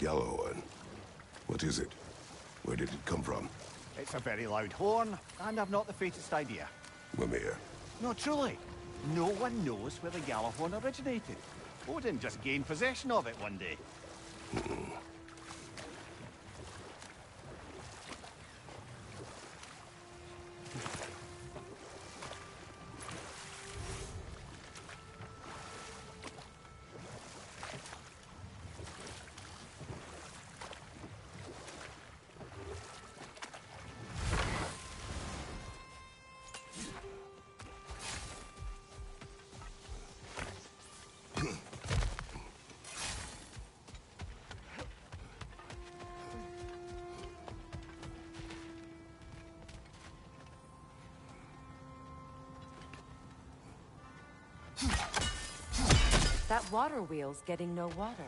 Yellow one. What is it? Where did it come from? It's a very loud horn, and I've not the faintest idea. Mimir. No, truly. No one knows where the Gjallarhorn originated. Odin just gained possession of it one day. That water wheel's getting no water.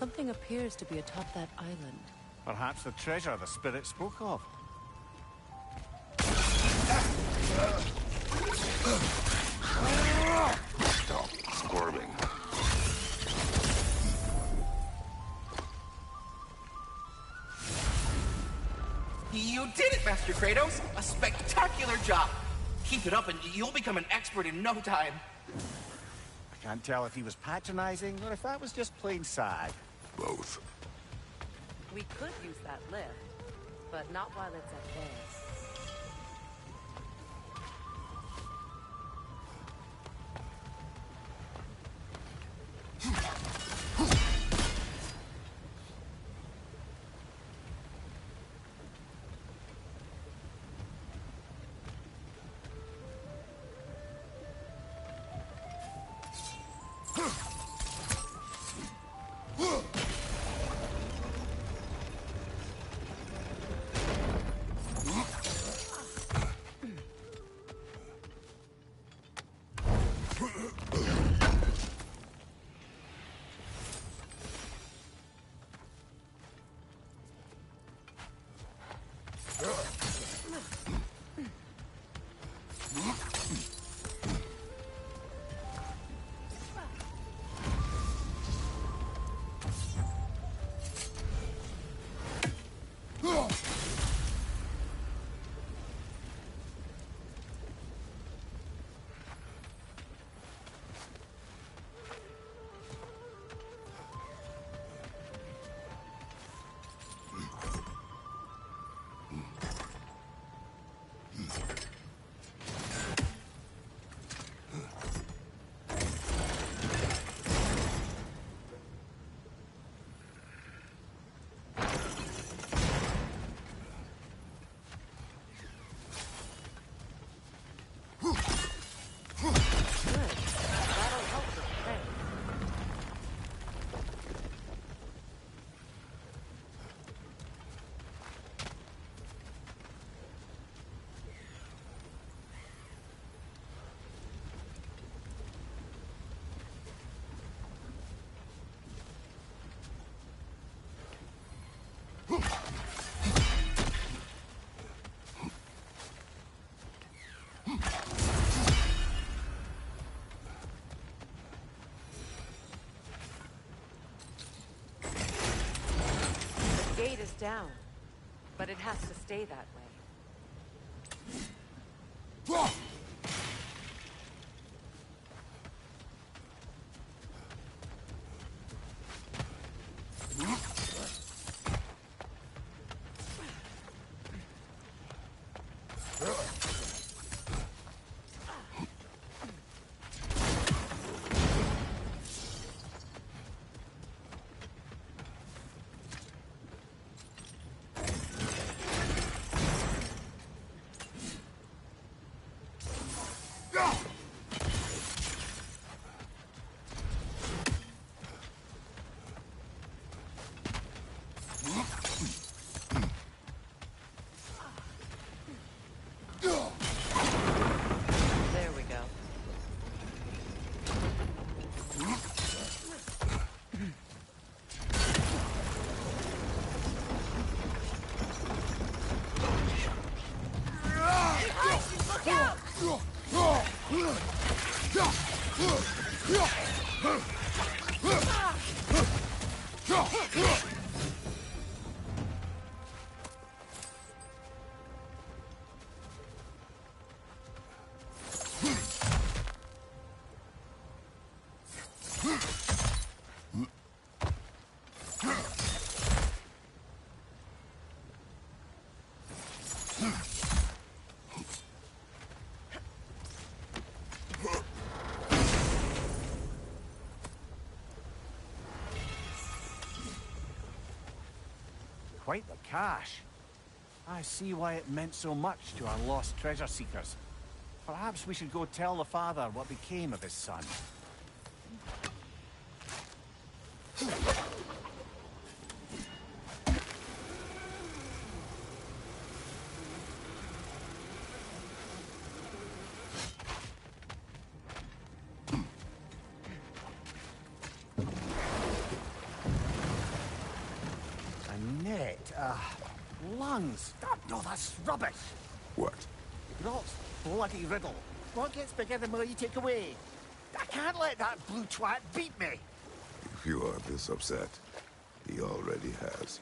Something appears to be atop that island. Perhaps the treasure the spirit spoke of. Stop squirming. You did it, Master Kratos! A spectacular job! Keep it up and you'll become an expert in no time. I can't tell if he was patronizing or if that was just plain sad. Both. We could use that lift, but not while it's at bay. The gate is down, but it has to stay that way. There we go. Look out! Quite the cache. I see why it meant so much to our lost treasure seekers. Perhaps we should go tell the father what became of his son. lungs. No, that's rubbish. What? Grot's bloody riddle. What gets bigger the more you take away? I can't let that blue twat beat me. If you are this upset, he already has.